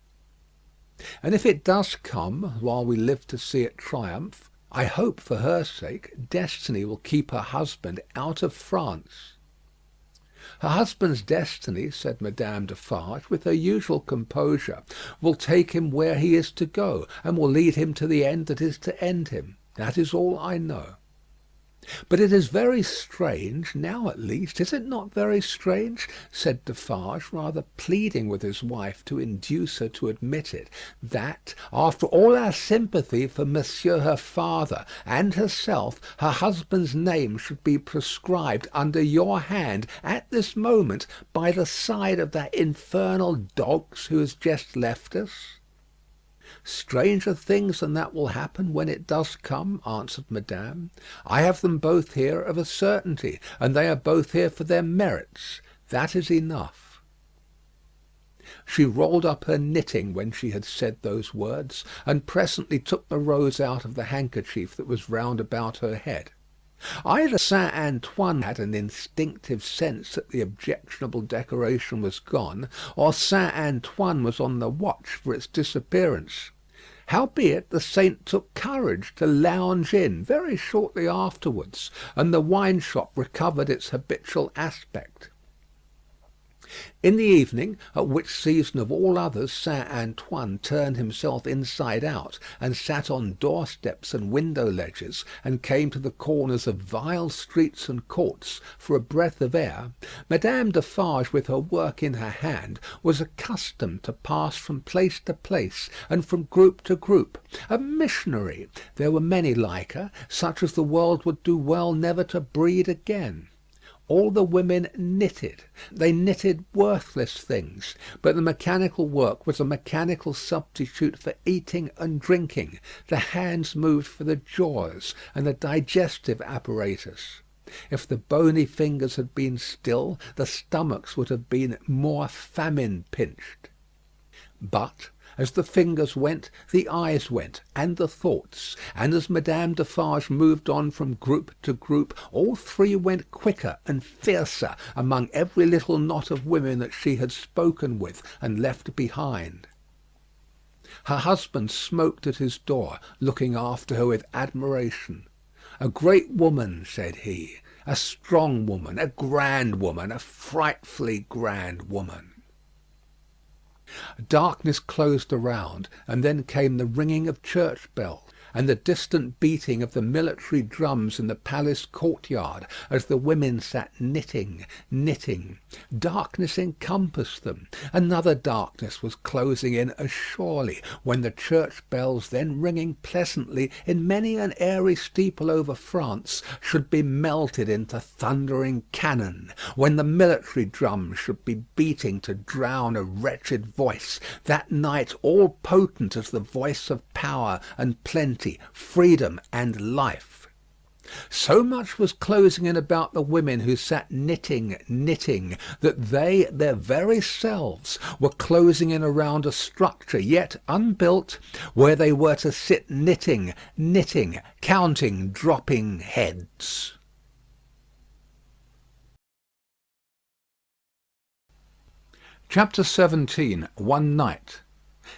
"And if it does come, while we live to see it triumph, I hope, for her sake, destiny will keep her husband out of France." "Her husband's destiny," said Madame Defarge, with her usual composure, "will take him where he is to go, and will lead him to the end that is to end him. That is all I know." "But it is very strange, now at least, is it not very strange?" said Defarge, rather pleading with his wife to induce her to admit it, "that, after all our sympathy for Monsieur her father, and herself, her husband's name should be proscribed under your hand, at this moment, by the side of that infernal Dogs who has just left us?" "Stranger things than that will happen when it does come," answered Madame. "I have them both here of a certainty, and they are both here for their merits. That is enough." She rolled up her knitting when she had said those words, and presently took the rose out of the handkerchief that was round about her head. Either Saint Antoine had an instinctive sense that the objectionable decoration was gone, or Saint Antoine was on the watch for its disappearance. Howbeit the saint took courage to lounge in very shortly afterwards, and the wine shop recovered its habitual aspect. In the evening, at which season of all others Saint Antoine turned himself inside out, and sat on doorsteps and window ledges, and came to the corners of vile streets and courts for a breath of air, Madame Defarge, with her work in her hand, was accustomed to pass from place to place, and from group to group. A missionary. There were many like her, such as the world would do well never to breed again. All the women knitted. They knitted worthless things, but the mechanical work was a mechanical substitute for eating and drinking. The hands moved for the jaws and the digestive apparatus. If the bony fingers had been still, the stomachs would have been more famine-pinched. But as the fingers went, the eyes went, and the thoughts; and as Madame Defarge moved on from group to group, all three went quicker and fiercer among every little knot of women that she had spoken with and left behind. Her husband smoked at his door, looking after her with admiration. "A great woman," said he, "a strong woman, a grand woman, a frightfully grand woman." Darkness closed around, and then came the ringing of church bells, and the distant beating of the military drums in the palace courtyard, as the women sat knitting, knitting. Darkness encompassed them. Another darkness was closing in as surely, when the church bells, then ringing pleasantly in many an airy steeple over France, should be melted into thundering cannon; when the military drums should be beating to drown a wretched voice, that night all potent as the voice of power and plenty, freedom and life. So much was closing in about the women who sat knitting, knitting, that they, their very selves, were closing in around a structure yet unbuilt, where they were to sit knitting, knitting, counting dropping heads. Chapter 17. One night.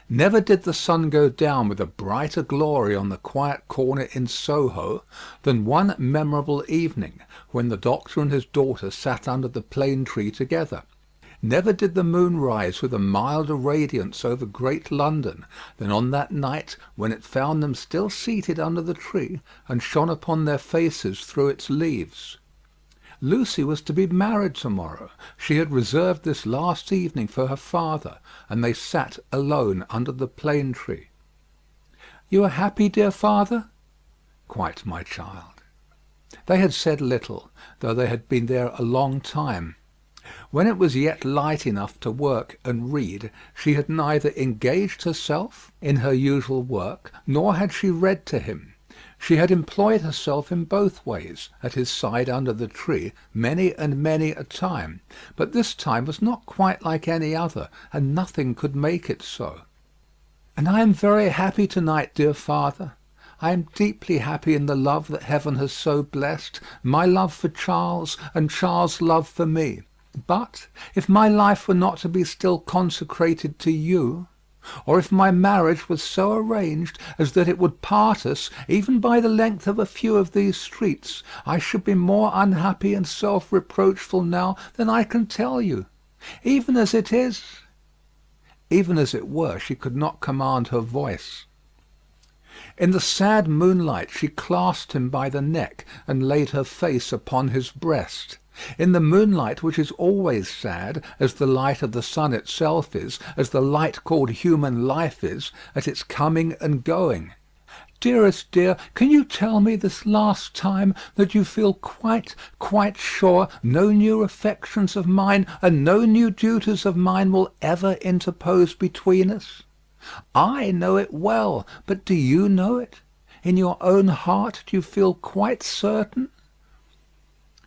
Never did the sun go down with a brighter glory on the quiet corner in Soho than one memorable evening, when the doctor and his daughter sat under the plane tree together. Never did the moon rise with a milder radiance over great London than on that night when it found them still seated under the tree, and shone upon their faces through its leaves. Lucie was to be married to-morrow. She had reserved this last evening for her father, and they sat alone under the plane tree. "You are happy, dear father?" "Quite, my child." They had said little, though they had been there a long time. When it was yet light enough to work and read, she had neither engaged herself in her usual work, nor had she read to him. She had employed herself in both ways, at his side under the tree, many and many a time, but this time was not quite like any other, and nothing could make it so. "And I am very happy to-night, dear father. I am deeply happy in the love that heaven has so blessed, my love for Charles, and Charles' love for me. But if my life were not to be still consecrated to you, or if my marriage was so arranged as that it would part us even by the length of a few of these streets, I should be more unhappy and self-reproachful now than I can tell you. Even as it is—" Even as it were, she could not command her voice. In the sad moonlight she clasped him by the neck, and laid her face upon his breast. In the moonlight, which is always sad, as the light of the sun itself is, as the light called human life is, at its coming and going. "Dearest dear, can you tell me this last time that you feel quite sure no new affections of mine and no new duties of mine will ever interpose between us? I know it well, but do you know it? In your own heart do you feel quite certain?"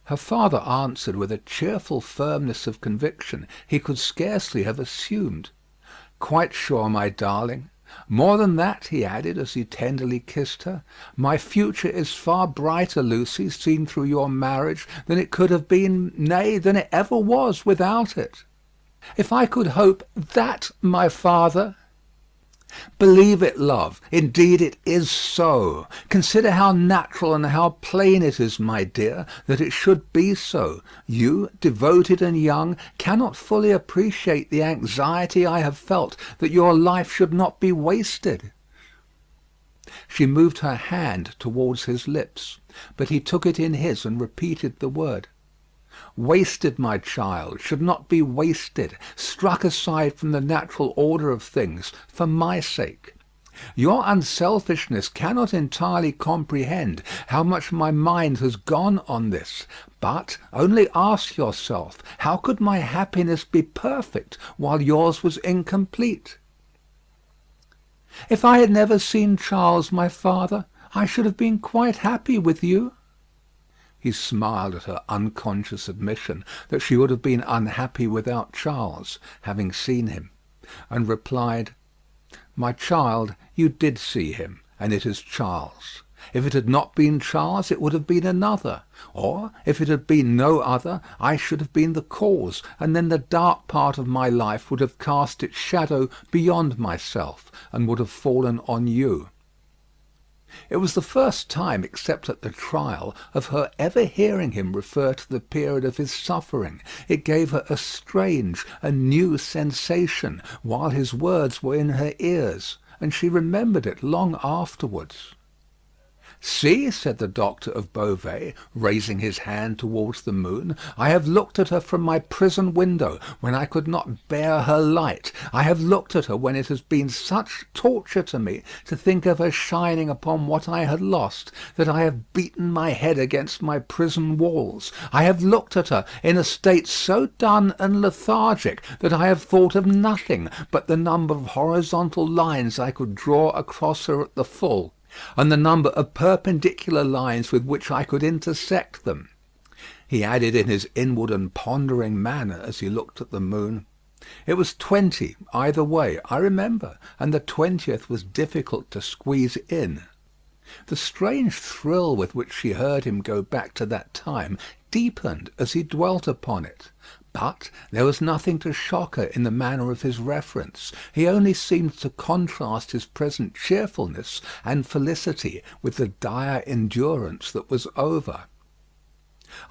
Her father answered with a cheerful firmness of conviction he could scarcely have assumed. "Quite sure, my darling. More than that," he added, as he tenderly kissed her, "my future is far brighter, Lucie, seen through your marriage, than it could have been, nay, than it ever was without it." "If I could hope that, my father!" "Believe it, love. Indeed it is so. Consider how natural and how plain it is, my dear, that it should be so. You, devoted and young, cannot fully appreciate the anxiety I have felt that your life should not be wasted." She moved her hand towards his lips, but he took it in his and repeated the word. "Wasted, my child, should not be wasted, struck aside from the natural order of things for my sake. Your unselfishness cannot entirely comprehend how much my mind has gone on this. But only ask yourself, how could my happiness be perfect while yours was incomplete? If I had never seen Charles, my father, I should have been quite happy with you." He smiled at her unconscious admission that she would have been unhappy without Charles, having seen him, and replied, "My child, you did see him, and it is Charles. If it had not been Charles, it would have been another; or if it had been no other, I should have been the cause, and then the dark part of my life would have cast its shadow beyond myself, and would have fallen on you." It was the first time, except at the trial, of her ever hearing him refer to the period of his suffering. It gave her a strange, a new sensation, while his words were in her ears, and she remembered it long afterwards. "See," said the doctor of Beauvais, raising his hand towards the moon, "I have looked at her from my prison window, when I could not bear her light. I have looked at her when it has been such torture to me to think of her shining upon what I had lost, that I have beaten my head against my prison walls. I have looked at her in a state so dun and lethargic that I have thought of nothing but the number of horizontal lines I could draw across her at the full, and the number of perpendicular lines with which I could intersect them." He added in his inward and pondering manner, as he looked at the moon, "It was 20 either way, I remember, and the 20th was difficult to squeeze in." The strange thrill with which she heard him go back to that time deepened as he dwelt upon it. But there was nothing to shock her in the manner of his reference. He only seemed to contrast his present cheerfulness and felicity with the dire endurance that was over.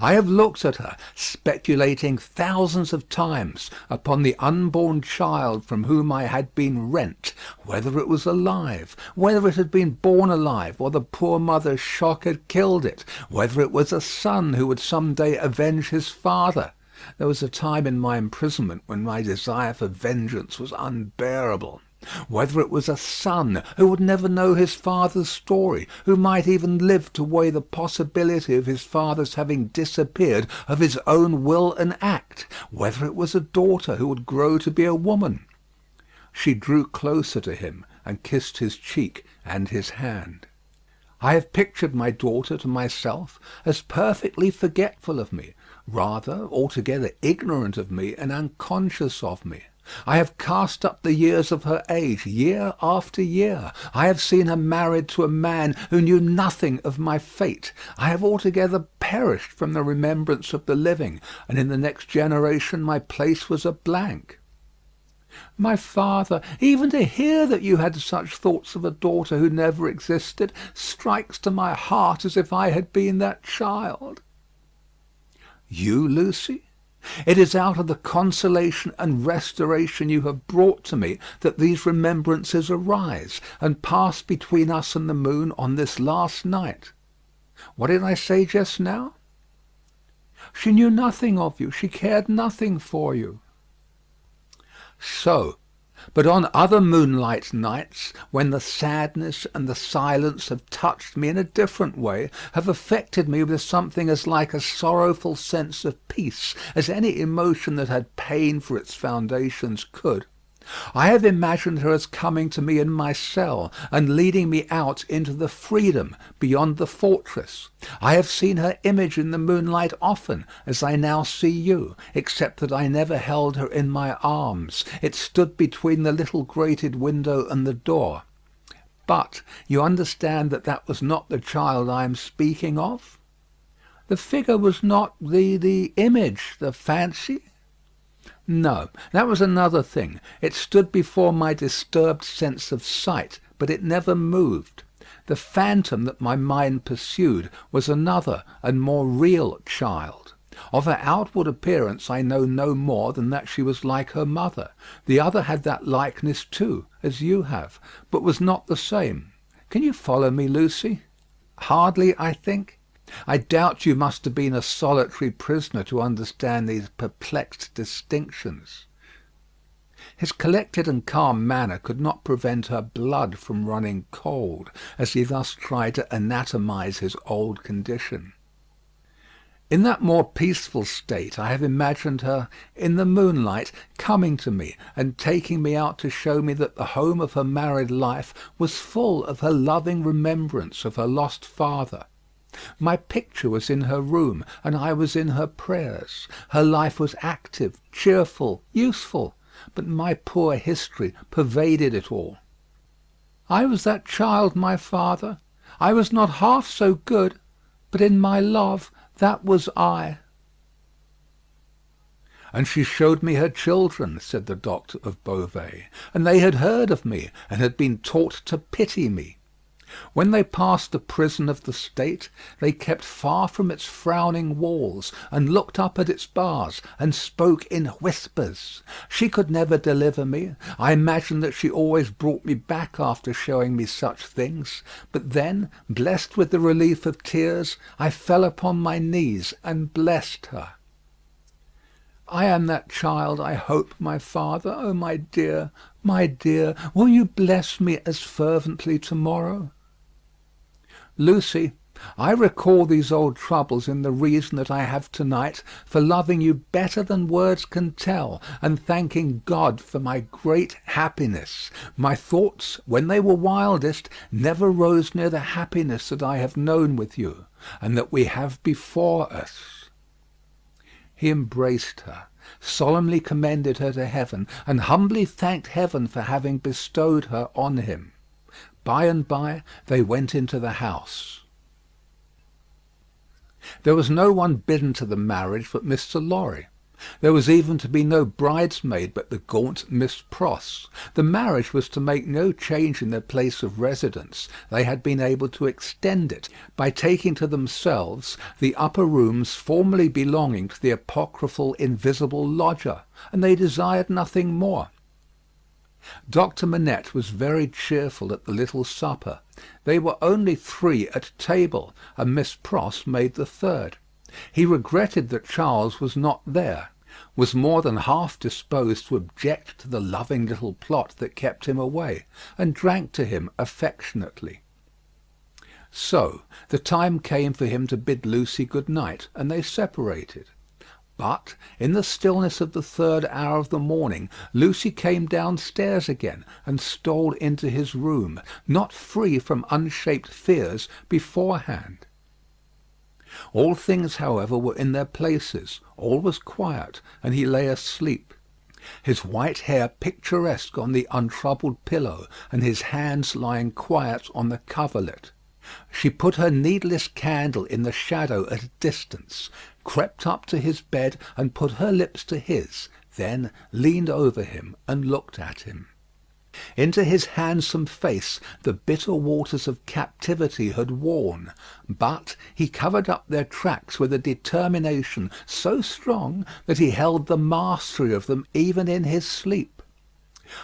"I have looked at her, speculating thousands of times upon the unborn child from whom I had been rent, whether it was alive, whether it had been born alive, or the poor mother's shock had killed it, whether it was a son who would some day avenge his father. There was a time in my imprisonment when my desire for vengeance was unbearable. Whether it was a son who would never know his father's story, who might even live to weigh the possibility of his father's having disappeared of his own will and act. Whether it was a daughter who would grow to be a woman." She drew closer to him and kissed his cheek and his hand. "I have pictured my daughter to myself as perfectly forgetful of me, rather altogether ignorant of me and unconscious of me. I have cast up the years of her age, year after year. I have seen her married to a man who knew nothing of my fate. I have altogether perished from the remembrance of the living, and in the next generation my place was a blank." "My father, even to hear that you had such thoughts of a daughter who never existed, strikes to my heart as if I had been that child." "You, Lucie? It is out of the consolation and restoration you have brought to me that these remembrances arise, and pass between us and the moon on this last night. What did I say just now?" "She knew nothing of you. She cared nothing for you." "So. But on other moonlight nights, when the sadness and the silence have touched me in a different way, have affected me with something as like a sorrowful sense of peace as any emotion that had pain for its foundations could, I have imagined her as coming to me in my cell, and leading me out into the freedom beyond the fortress. I have seen her image in the moonlight often, as I now see you, except that I never held her in my arms. It stood between the little grated window and the door. But you understand that that was not the child I am speaking of? The figure was not the image, the fancy? No, that was another thing. It stood before my disturbed sense of sight, but it never moved. The phantom that my mind pursued was another and more real child. Of her outward appearance I know no more than that she was like her mother. The other had that likeness too, as you have, but was not the same. Can you follow me, Lucie? Hardly, I think. I doubt you must have been a solitary prisoner to understand these perplexed distinctions. His collected and calm manner could not prevent her blood from running cold, as he thus tried to anatomise his old condition. In that more peaceful state I have imagined her, in the moonlight, coming to me and taking me out to show me that the home of her married life was full of her loving remembrance of her lost father. My picture was in her room, and I was in her prayers. Her life was active, cheerful, useful, but my poor history pervaded it all. I was that child, my father. I was not half so good, but in my love that was I. And she showed me her children, said the doctor of Beauvais, and they had heard of me, and had been taught to pity me. When they passed the prison of the state, they kept far from its frowning walls, and looked up at its bars, and spoke in whispers. She could never deliver me. I imagined that she always brought me back after showing me such things. But then, blessed with the relief of tears, I fell upon my knees and blessed her. I am that child, I hope, my father. Oh, my dear, will you bless me as fervently to-morrow? Lucie, I recall these old troubles in the reason that I have tonight for loving you better than words can tell, and thanking God for my great happiness. My thoughts, when they were wildest, never rose near the happiness that I have known with you, and that we have before us. He embraced her, solemnly commended her to heaven, and humbly thanked heaven for having bestowed her on him. By and by they went into the house. There was no one bidden to the marriage but Mr. Lorry. There was even to be no bridesmaid but the gaunt Miss Pross. The marriage was to make no change in their place of residence. They had been able to extend it by taking to themselves the upper rooms formerly belonging to the apocryphal invisible lodger, and they desired nothing more. Doctor Manette was very cheerful at the little supper. They were only 3 at table, and Miss Pross made the third. He regretted that Charles was not there, was more than half disposed to object to the loving little plot that kept him away, and drank to him affectionately. So the time came for him to bid Lucie good night, and they separated. But in the stillness of the 3rd hour of the morning, Lucie came downstairs again, and stole into his room, not free from unshaped fears beforehand. All things, however, were in their places, all was quiet, and he lay asleep, his white hair picturesque on the untroubled pillow, and his hands lying quiet on the coverlet. She put her needless candle in the shadow at a distance, crept up to his bed, and put her lips to his, then leaned over him and looked at him. Into his handsome face the bitter waters of captivity had worn, but he covered up their tracks with a determination so strong that he held the mastery of them even in his sleep.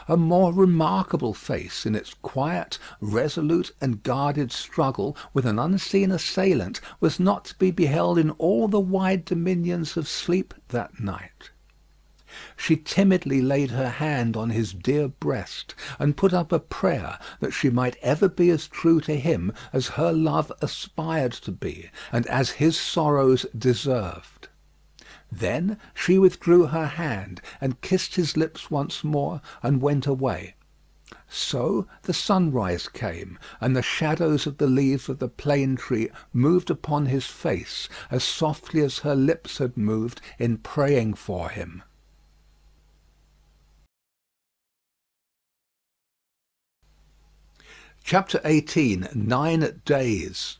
A more remarkable face in its quiet, resolute, and guarded struggle with an unseen assailant was not to be beheld in all the wide dominions of sleep that night. She timidly laid her hand on his dear breast, and put up a prayer that she might ever be as true to him as her love aspired to be, and as his sorrows deserved. Then she withdrew her hand, and kissed his lips once more, and went away. So the sunrise came, and the shadows of the leaves of the plane tree moved upon his face as softly as her lips had moved in praying for him. Chapter 18. 9 Days.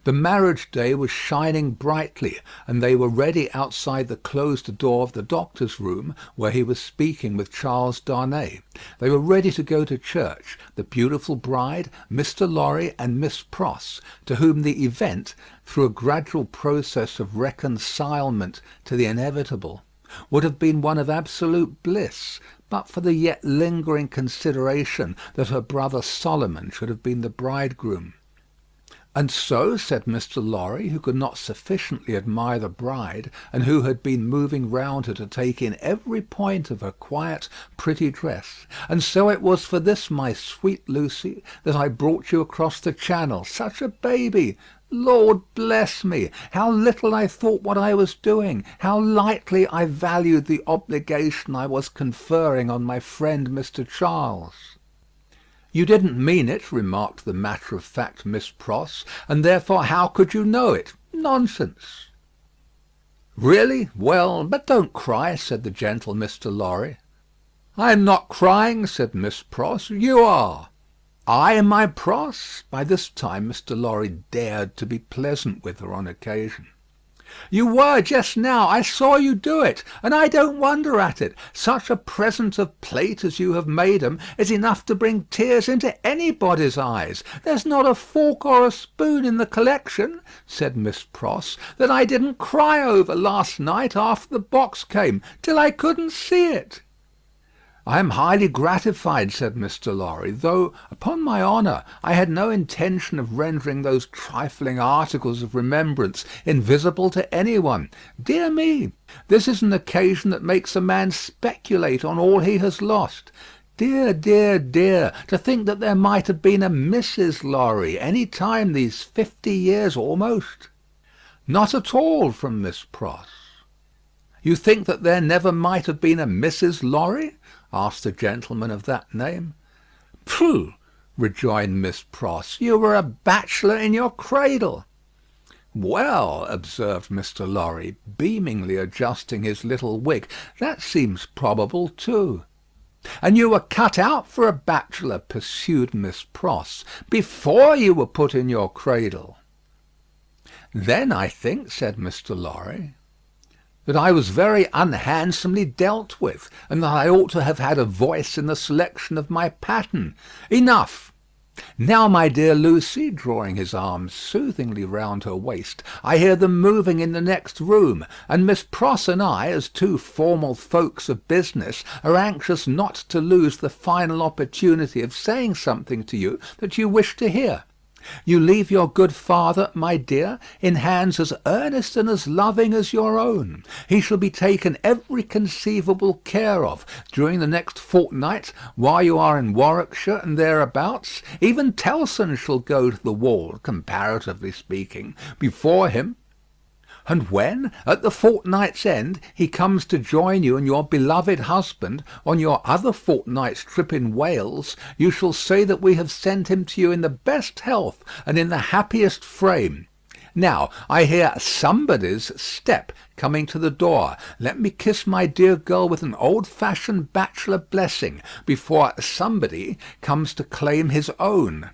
The marriage day was shining brightly, and they were ready outside the closed door of the doctor's room, where he was speaking with Charles Darnay. They were ready to go to church, the beautiful bride, Mr. Lorry, and Miss Pross, to whom the event, through a gradual process of reconcilement to the inevitable, would have been one of absolute bliss, but for the yet lingering consideration that her brother Solomon should have been the bridegroom. And so, said Mr. Lorry, who could not sufficiently admire the bride, and who had been moving round her to take in every point of her quiet, pretty dress, and so it was for this, my sweet Lucie, that I brought you across the Channel, such a baby. Lord bless me, how little I thought what I was doing, how lightly I valued the obligation I was conferring on my friend Mr. Charles. You didn't mean it, remarked the matter-of-fact Miss Pross, and therefore how could you know it? Nonsense. Really? Well, but don't cry, said the gentle Mr. Lorry. I am not crying, said Miss Pross. You are. I, my Pross? By this time Mr. Lorry dared to be pleasant with her on occasion. You were just now. I saw you do it, and I don't wonder at it. Such a present of plate as you have made 'em is enough to bring tears into anybody's eyes. There's not a fork or a spoon in the collection, said Miss Pross, that I didn't cry over last night after the box came, till I couldn't see it. I am highly gratified, said Mr. Lorry, though, upon my honour, I had no intention of rendering those trifling articles of remembrance invisible to any one. Dear me, this is an occasion that makes a man speculate on all he has lost. Dear, dear, dear, to think that there might have been a Mrs. Lorry any time these 50 years almost. Not at all, from Miss Pross. You think that there never might have been a Mrs. Lorry? Asked the gentleman of that name. Pooh! Rejoined Miss Pross, you were a bachelor in your cradle. Well, observed Mr. Lorry, beamingly adjusting his little wig, that seems probable too. And you were cut out for a bachelor, pursued Miss Pross, before you were put in your cradle. Then I think, said Mr. Lorry, that I was very unhandsomely dealt with, and that I ought to have had a voice in the selection of my pattern. Enough. Now, my dear Lucie, drawing his arms soothingly round her waist, I hear them moving in the next room, and Miss Pross and I, as two formal folks of business, are anxious not to lose the final opportunity of saying something to you that you wish to hear. You leave your good father, my dear, in hands as earnest and as loving as your own. He shall be taken every conceivable care of during the next fortnight while you are in Warwickshire and thereabouts. Even Tellson shall go to the wall, comparatively speaking, before him. And when, at the fortnight's end, he comes to join you and your beloved husband on your other fortnight's trip in Wales, you shall say that we have sent him to you in the best health and in the happiest frame. Now, I hear somebody's step coming to the door. Let me kiss my dear girl with an old-fashioned bachelor blessing before somebody comes to claim his own.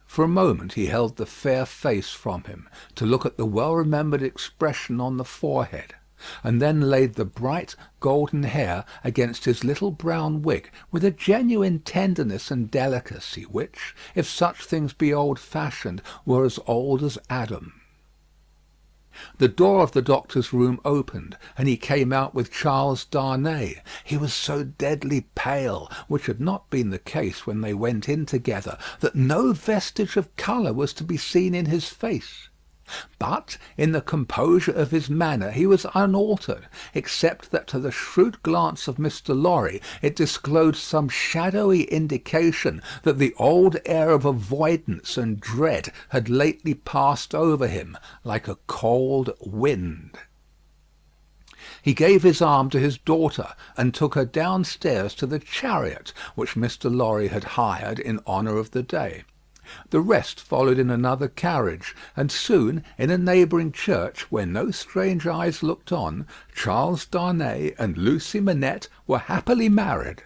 For a moment he held the fair face from him, to look at the well-remembered expression on the forehead, and then laid the bright golden hair against his little brown wig with a genuine tenderness and delicacy which, if such things be old-fashioned, were as old as Adam. The door of the doctor's room opened, and he came out with Charles Darnay. He was so deadly pale, which had not been the case when they went in together, that no vestige of colour was to be seen in his face. But in the composure of his manner he was unaltered, except that to the shrewd glance of Mr. Lorry it disclosed some shadowy indication that the old air of avoidance and dread had lately passed over him like a cold wind. He gave his arm to his daughter, and took her downstairs to the chariot which Mr. Lorry had hired in honour of the day. The rest followed in another carriage, and soon, in a neighbouring church, where no strange eyes looked on, Charles Darnay and Lucie Manette were happily married.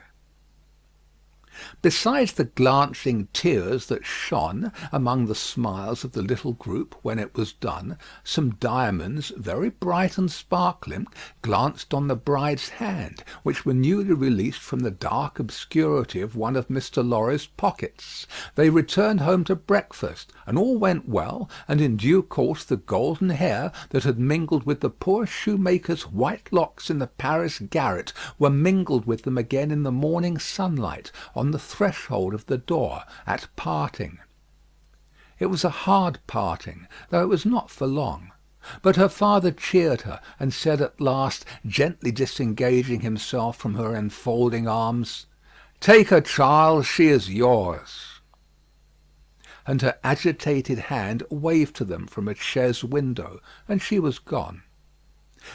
Besides the glancing tears that shone among the smiles of the little group when it was done, some diamonds, very bright and sparkling, glanced on the bride's hand, which were newly released from the dark obscurity of one of Mr. Lorry's pockets. They returned home to breakfast, and all went well, and in due course the golden hair that had mingled with the poor shoemaker's white locks in the Paris garret were mingled with them again in the morning sunlight on the threshold of the door at parting. It was a hard parting, though it was not for long. But her father cheered her, and said at last, gently disengaging himself from her enfolding arms, "Take her, Charles, she is yours." And her agitated hand waved to them from a chaise window, and she was gone.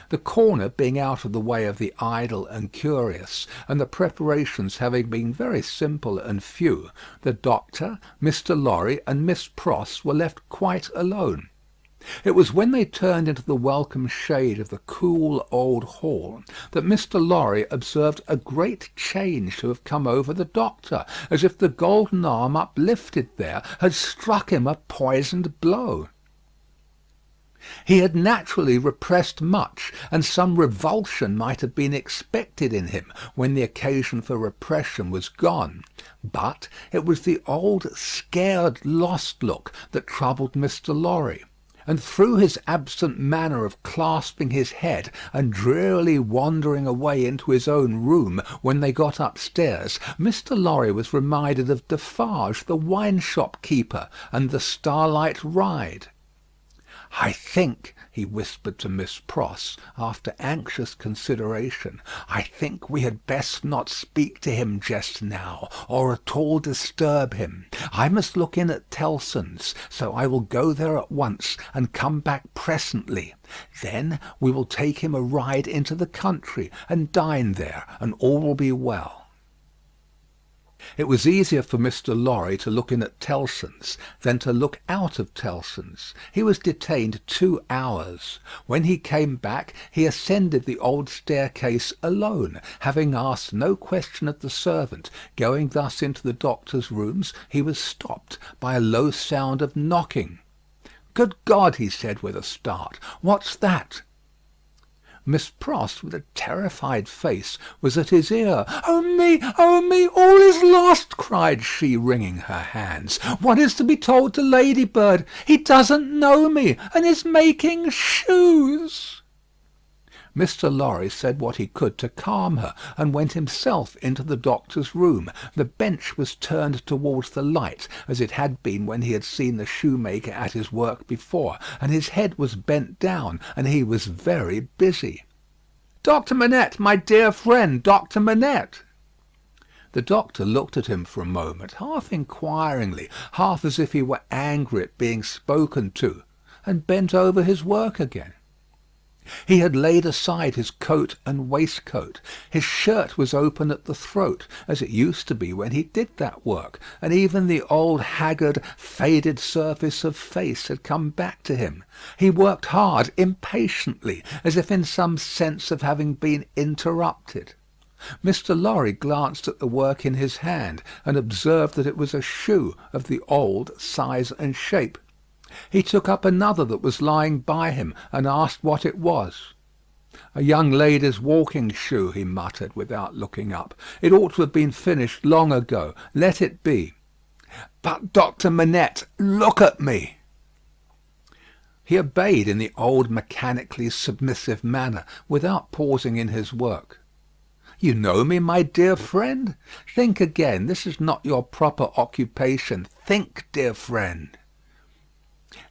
The corner being out of the way of the idle and curious, and the preparations having been very simple and few, the doctor, Mr. Lorry, and Miss Pross were left quite alone. It was when they turned into the welcome shade of the cool old hall that Mr. Lorry observed a great change to have come over the doctor, as if the golden arm uplifted there had struck him a poisoned blow. He had naturally repressed much, and some revulsion might have been expected in him when the occasion for repression was gone. But it was the old scared lost look that troubled Mr. Lorry, and through his absent manner of clasping his head and drearily wandering away into his own room when they got upstairs, Mr. Lorry was reminded of Defarge, the wine-shop keeper, and the starlight ride. "I think," he whispered to Miss Pross, after anxious consideration, "I think we had best not speak to him just now, or at all disturb him. I must look in at Tellson's, so I will go there at once, and come back presently. Then we will take him a ride into the country, and dine there, and all will be well." It was easier for Mr. Lorry to look in at Tellson's than to look out of Tellson's. He was detained 2 hours. When he came back, he ascended the old staircase alone, having asked no question of the servant. Going thus into the doctor's rooms, he was stopped by a low sound of knocking. "Good God!" he said with a start, "what's that?" Miss Pross, with a terrified face, was at his ear. "Oh me! Oh me! All is lost!" cried she, wringing her hands. "What is to be told to Ladybird? He doesn't know me, and is making shoes." Mr. Lorry said what he could to calm her, and went himself into the doctor's room. The bench was turned towards the light, as it had been when he had seen the shoemaker at his work before, and his head was bent down, and he was very busy. "Doctor Manette, my dear friend, Doctor Manette!" The doctor looked at him for a moment, half inquiringly, half as if he were angry at being spoken to, and bent over his work again. He had laid aside his coat and waistcoat. His shirt was open at the throat, as it used to be when he did that work, and even the old haggard, faded surface of face had come back to him. He worked hard, impatiently, as if in some sense of having been interrupted. Mr. Lorry glanced at the work in his hand, and observed that it was a shoe of the old size and shape. He took up another that was lying by him, and asked what it was. "A young lady's walking shoe," he muttered, without looking up. "It ought to have been finished long ago. Let it be." "But, Doctor Manette, look at me." He obeyed in the old mechanically submissive manner, without pausing in his work. "You know me, my dear friend? Think again. This is not your proper occupation. Think, dear friend."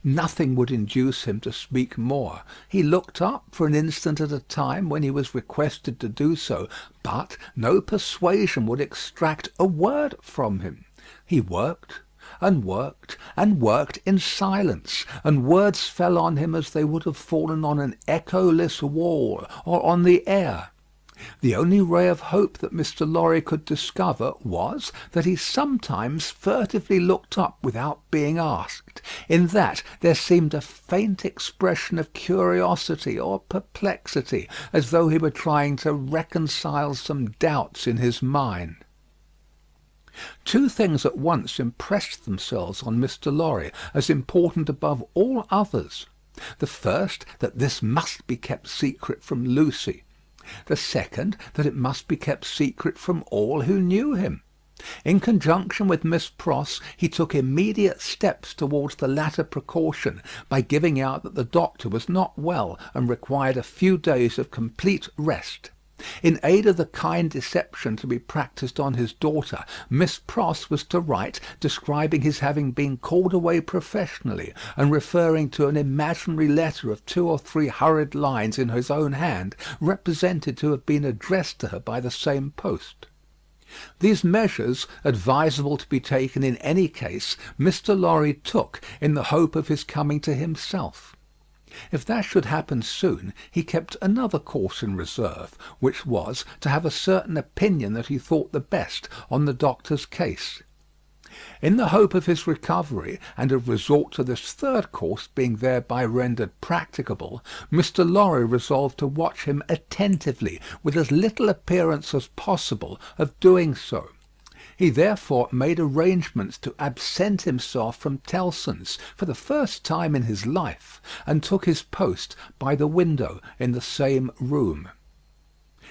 Nothing would induce him to speak more. He looked up for an instant at a time when he was requested to do so, but no persuasion would extract a word from him. He worked, and worked in silence, and words fell on him as they would have fallen on an echoless wall or on the air. The only ray of hope that Mr. Lorry could discover was, that he sometimes furtively looked up without being asked. In that there seemed a faint expression of curiosity or perplexity, as though he were trying to reconcile some doubts in his mind. Two things at once impressed themselves on Mr. Lorry as important above all others. The first, that this must be kept secret from Lucie. The second, that it must be kept secret from all who knew him. In conjunction with Miss Pross, he took immediate steps towards the latter precaution by giving out that the doctor was not well and required a few days of complete rest. In aid of the kind deception to be practised on his daughter, Miss Pross was to write describing his having been called away professionally, and referring to an imaginary letter of 2 or 3 hurried lines in his own hand, represented to have been addressed to her by the same post. These measures, advisable to be taken in any case, Mr. Lorry took in the hope of his coming to himself. If that should happen soon, he kept another course in reserve, which was to have a certain opinion that he thought the best on the doctor's case. In the hope of his recovery, and of resort to this third course being thereby rendered practicable, Mr. Lorry resolved to watch him attentively, with as little appearance as possible of doing so. He therefore made arrangements to absent himself from Tellson's for the first time in his life, and took his post by the window in the same room.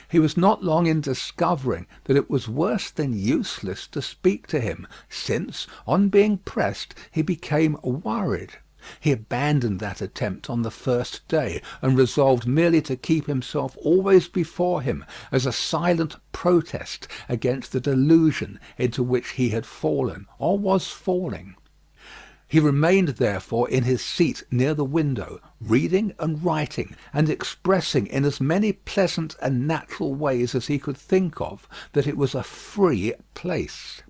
He was not long in discovering that it was worse than useless to speak to him, since, on being pressed, he became worried. He abandoned that attempt on the first day, and resolved merely to keep himself always before him as a silent protest against the delusion into which he had fallen, or was falling. He remained therefore in his seat near the window, reading and writing, and expressing in as many pleasant and natural ways as he could think of that it was a free place.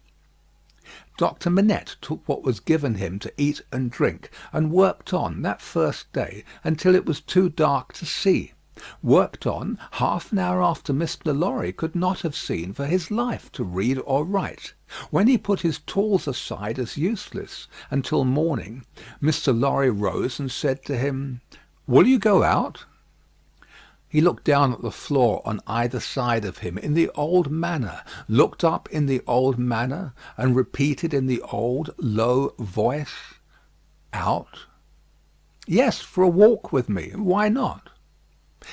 Dr. Manette took what was given him to eat and drink, and worked on that first day until it was too dark to see. Worked on half an hour after Mr. Lorry could not have seen for his life to read or write. When he put his tools aside as useless until morning, Mr. Lorry rose and said to him, "Will you go out?" He looked down at the floor on either side of him in the old manner, looked up in the old manner, and repeated in the old low voice, "Out?" "Yes, for a walk with me. Why not?"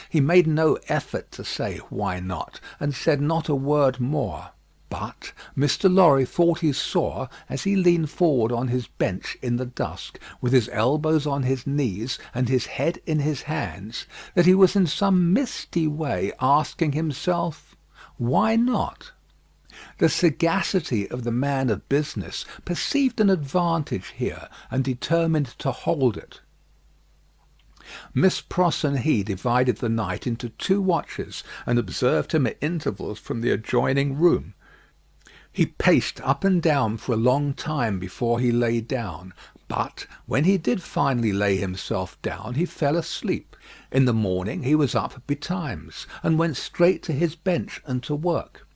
He made no effort to say "why not," and said not a word more. But Mr. Lorry thought he saw, as he leaned forward on his bench in the dusk, with his elbows on his knees and his head in his hands, that he was in some misty way asking himself, "Why not?" The sagacity of the man of business perceived an advantage here, and determined to hold it. Miss Pross and he divided the night into 2 watches, and observed him at intervals from the adjoining room. He paced up and down for a long time before he lay down, but when he did finally lay himself down, he fell asleep. In the morning he was up betimes, and went straight to his bench and to work.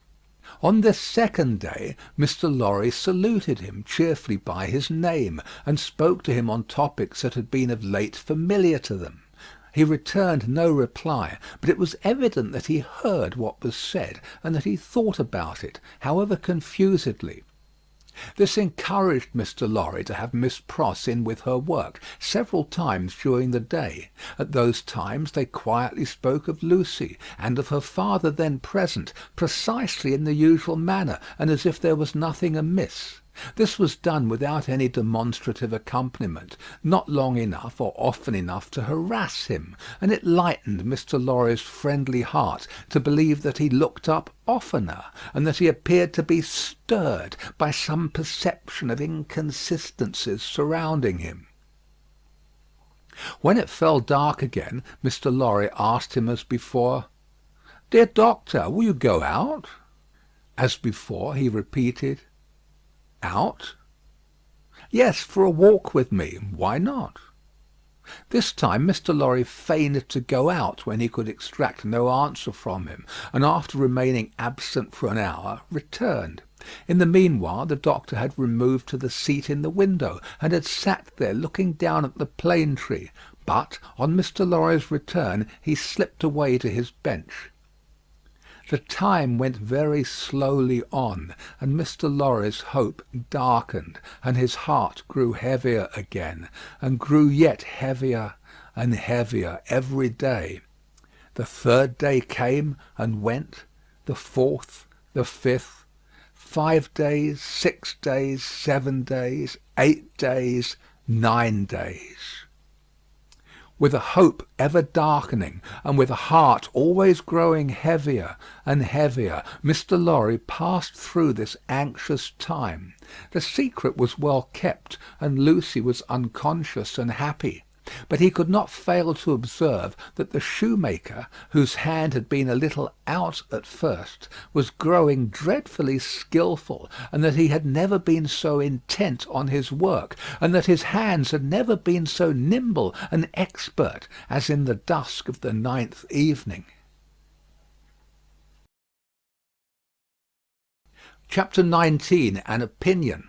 On this second day, Mr. Lorry saluted him cheerfully by his name, and spoke to him on topics that had been of late familiar to them. He returned no reply, but it was evident that he heard what was said, and that he thought about it, however confusedly. This encouraged Mr. Lorry to have Miss Pross in with her work several times during the day. At those times they quietly spoke of Lucie, and of her father then present, precisely in the usual manner, and as if there was nothing amiss. This was done without any demonstrative accompaniment, not long enough or often enough to harass him, and it lightened Mr. Lorry's friendly heart to believe that he looked up oftener, and that he appeared to be stirred by some perception of inconsistencies surrounding him. When it fell dark again, Mr. Lorry asked him as before, "Dear doctor, will you go out?" As before, he repeated, "Out?" "Yes, for a walk with me. Why not?" This time Mr. Lorry feigned to go out when he could extract no answer from him, and after remaining absent for an hour, returned. In the meanwhile the doctor had removed to the seat in the window, and had sat there looking down at the plane tree, but on Mr. Lorry's return he slipped away to his bench. The time went very slowly on, and Mr. Lorry's hope darkened, and his heart grew heavier again, and grew yet heavier and heavier every day. The third day came and went, the fourth, the fifth, 5 days, 6 days, 7 days, 8 days, 9 days. With a hope ever darkening, and with a heart always growing heavier and heavier, Mr. Lorry passed through this anxious time. The secret was well kept, and Lucie was unconscious and happy. But he could not fail to observe that the shoemaker, whose hand had been a little out at first, was growing dreadfully skilful, and that he had never been so intent on his work, and that his hands had never been so nimble and expert as in the dusk of the 9th evening. Chapter 19. An Opinion.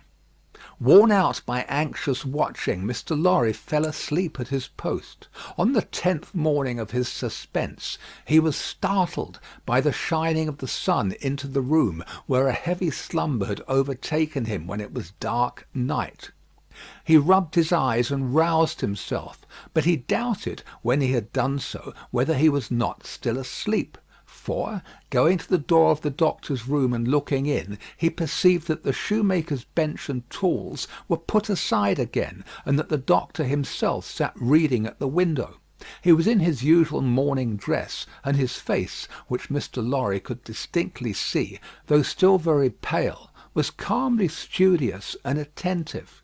Worn out by anxious watching, Mr. Lorry fell asleep at his post. On the 10th morning of his suspense, he was startled by the shining of the sun into the room where a heavy slumber had overtaken him when it was dark night. He rubbed his eyes and roused himself, but he doubted, when he had done so, whether he was not still asleep. For, going to the door of the doctor's room and looking in, he perceived that the shoemaker's bench and tools were put aside again, and that the doctor himself sat reading at the window. He was in his usual morning dress, and his face, which Mr. Lorry could distinctly see, though still very pale, was calmly studious and attentive.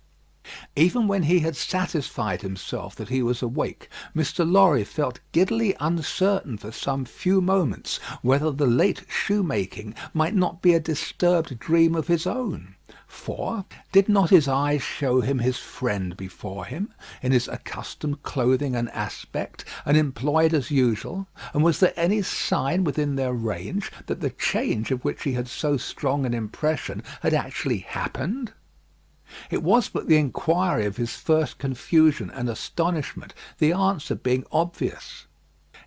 Even when he had satisfied himself that he was awake, Mr. Lorry felt giddily uncertain for some few moments whether the late shoemaking might not be a disturbed dream of his own. For, did not his eyes show him his friend before him, in his accustomed clothing and aspect, and employed as usual, and was there any sign within their range that the change of which he had so strong an impression had actually happened? It was but the inquiry of his first confusion and astonishment, the answer being obvious.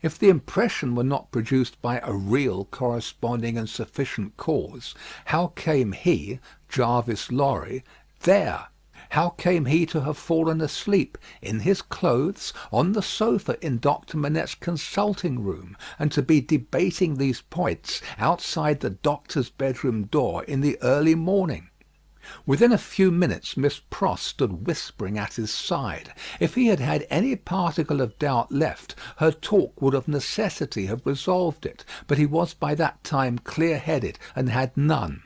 If the impression were not produced by a real corresponding and sufficient cause, how came he, Jarvis Lorry, there? How came he to have fallen asleep, in his clothes, on the sofa in Doctor Manette's consulting room, and to be debating these points outside the doctor's bedroom door in the early morning? Within a few minutes Miss Pross stood whispering at his side. If he had had any particle of doubt left, her talk would of necessity have resolved it, but he was by that time clear-headed, and had none.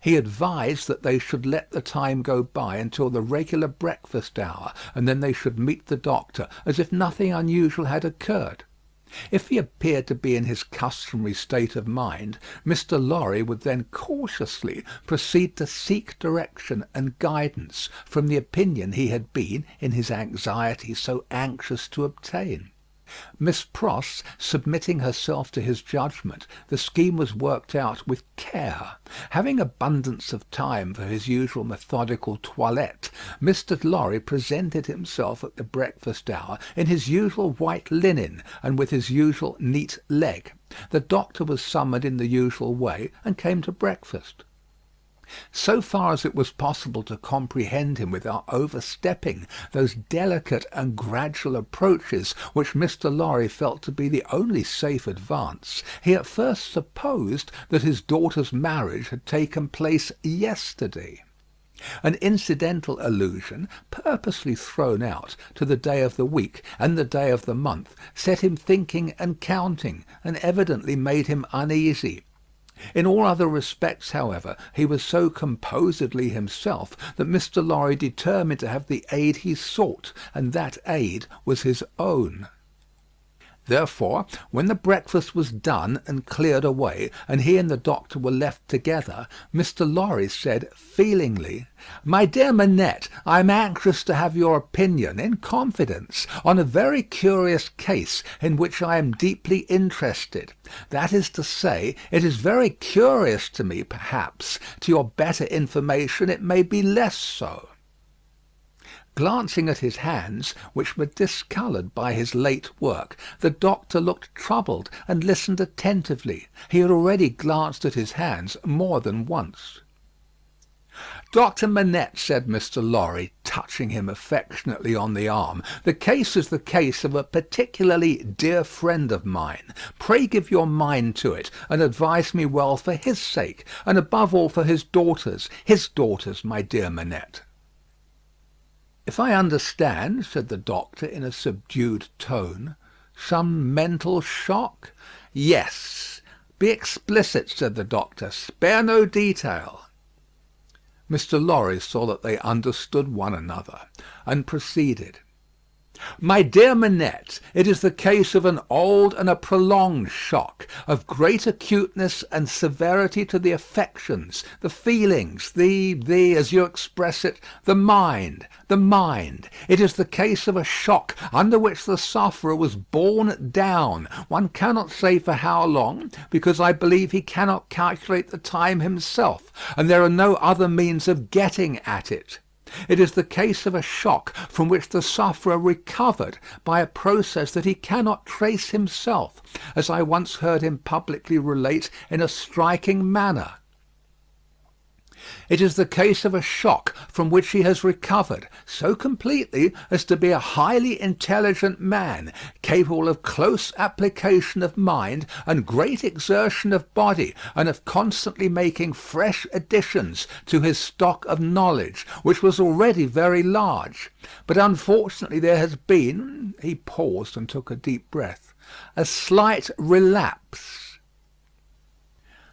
He advised that they should let the time go by until the regular breakfast hour, and then they should meet the doctor, as if nothing unusual had occurred. If he appeared to be in his customary state of mind, Mr. Lorry would then cautiously proceed to seek direction and guidance from the opinion he had been, in his anxiety, so anxious to obtain. Miss Pross submitting herself to his judgment, the scheme was worked out with care. Having abundance of time for his usual methodical toilette, Mr. Lorry presented himself at the breakfast hour in his usual white linen, and with his usual neat leg. The doctor was summoned in the usual way, and came to breakfast. So far as it was possible to comprehend him without overstepping those delicate and gradual approaches which Mr. Lorry felt to be the only safe advance, he at first supposed that his daughter's marriage had taken place yesterday. An incidental allusion, purposely thrown out, to the day of the week and the day of the month, set him thinking and counting, and evidently made him uneasy. In all other respects, however, he was so composedly himself that Mr. Lorry determined to have the aid he sought, and that aid was his own. Therefore, when the breakfast was done and cleared away, and he and the doctor were left together, Mr. Lorry said, feelingly, "My dear Manette, I am anxious to have your opinion, in confidence, on a very curious case in which I am deeply interested. That is to say, it is very curious to me, perhaps. To your better information it may be less so." Glancing at his hands, which were discoloured by his late work, the doctor looked troubled and listened attentively. He had already glanced at his hands more than once. "Doctor Manette," said Mr. Lorry, touching him affectionately on the arm, "the case is the case of a particularly dear friend of mine. Pray give your mind to it, and advise me well for his sake, and above all for his daughters, my dear Manette." "If I understand," said the doctor in a subdued tone, "some mental shock?" "Yes. Be explicit," said the doctor. "Spare no detail." Mr. Lorry saw that they understood one another, and proceeded. "My dear Manette, it is the case of an old and a prolonged shock, of great acuteness and severity to the affections, the feelings, as you express it, the mind. It is the case of a shock under which the sufferer was borne down, one cannot say for how long, because I believe he cannot calculate the time himself, and there are no other means of getting at it. It is the case of a shock from which the sufferer recovered by a process that he cannot trace himself, as I once heard him publicly relate in a striking manner. It is the case of a shock from which he has recovered so completely as to be a highly intelligent man, capable of close application of mind and great exertion of body, and of constantly making fresh additions to his stock of knowledge, which was already very large. But unfortunately there has been," he paused and took a deep breath, "a slight relapse."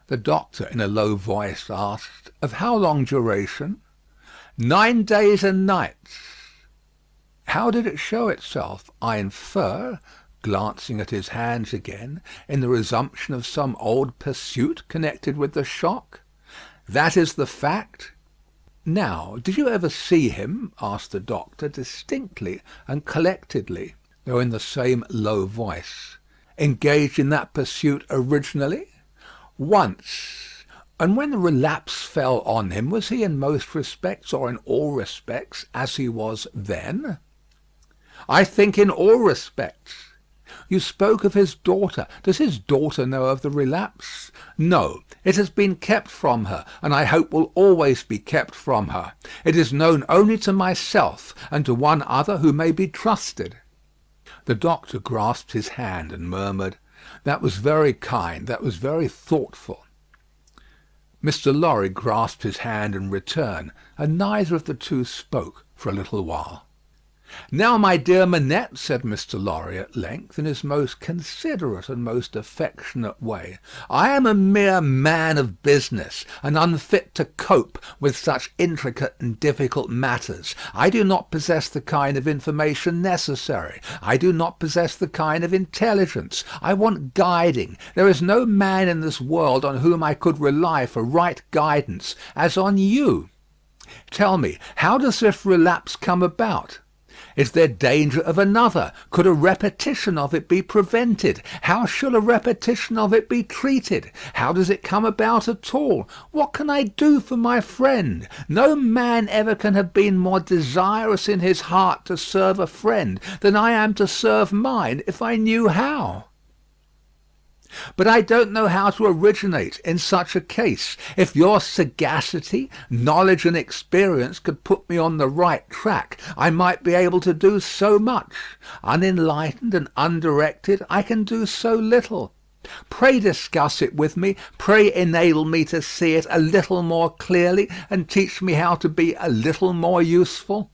The doctor, in a low voice, asked, "Of how long duration?" 9 days and nights." "How did it show itself? I infer," glancing at his hands again, "in the resumption of some old pursuit connected with the shock?" "That is the fact." "Now, did you ever see him," asked the doctor, distinctly and collectedly, though in the same low voice, "engaged in that pursuit originally?" "Once." "And when the relapse fell on him, was he in most respects, or in all respects, as he was then?" "I think in all respects." "You spoke of his daughter. Does his daughter know of the relapse?" "No. It has been kept from her, and I hope will always be kept from her. It is known only to myself, and to one other who may be trusted." The doctor grasped his hand and murmured, "That was very kind. That was very thoughtful." Mr. Lorry grasped his hand in return, and neither of the two spoke for a little while. "Now, my dear Manette," said Mr. Lorry at length, in his most considerate and most affectionate way, "I am a mere man of business, and unfit to cope with such intricate and difficult matters. I do not possess the kind of information necessary. I do not possess the kind of intelligence. I want guiding. There is no man in this world on whom I could rely for right guidance as on you. Tell me, how does this relapse come about? Is there danger of another? Could a repetition of it be prevented? How should a repetition of it be treated? How does it come about at all? What can I do for my friend? No man ever can have been more desirous in his heart to serve a friend than I am to serve mine, if I knew how. But I don't know how to originate in such a case. If your sagacity, knowledge, and experience could put me on the right track, I might be able to do so much. Unenlightened and undirected, I can do so little. Pray discuss it with me. Pray enable me to see it a little more clearly, and teach me how to be a little more useful."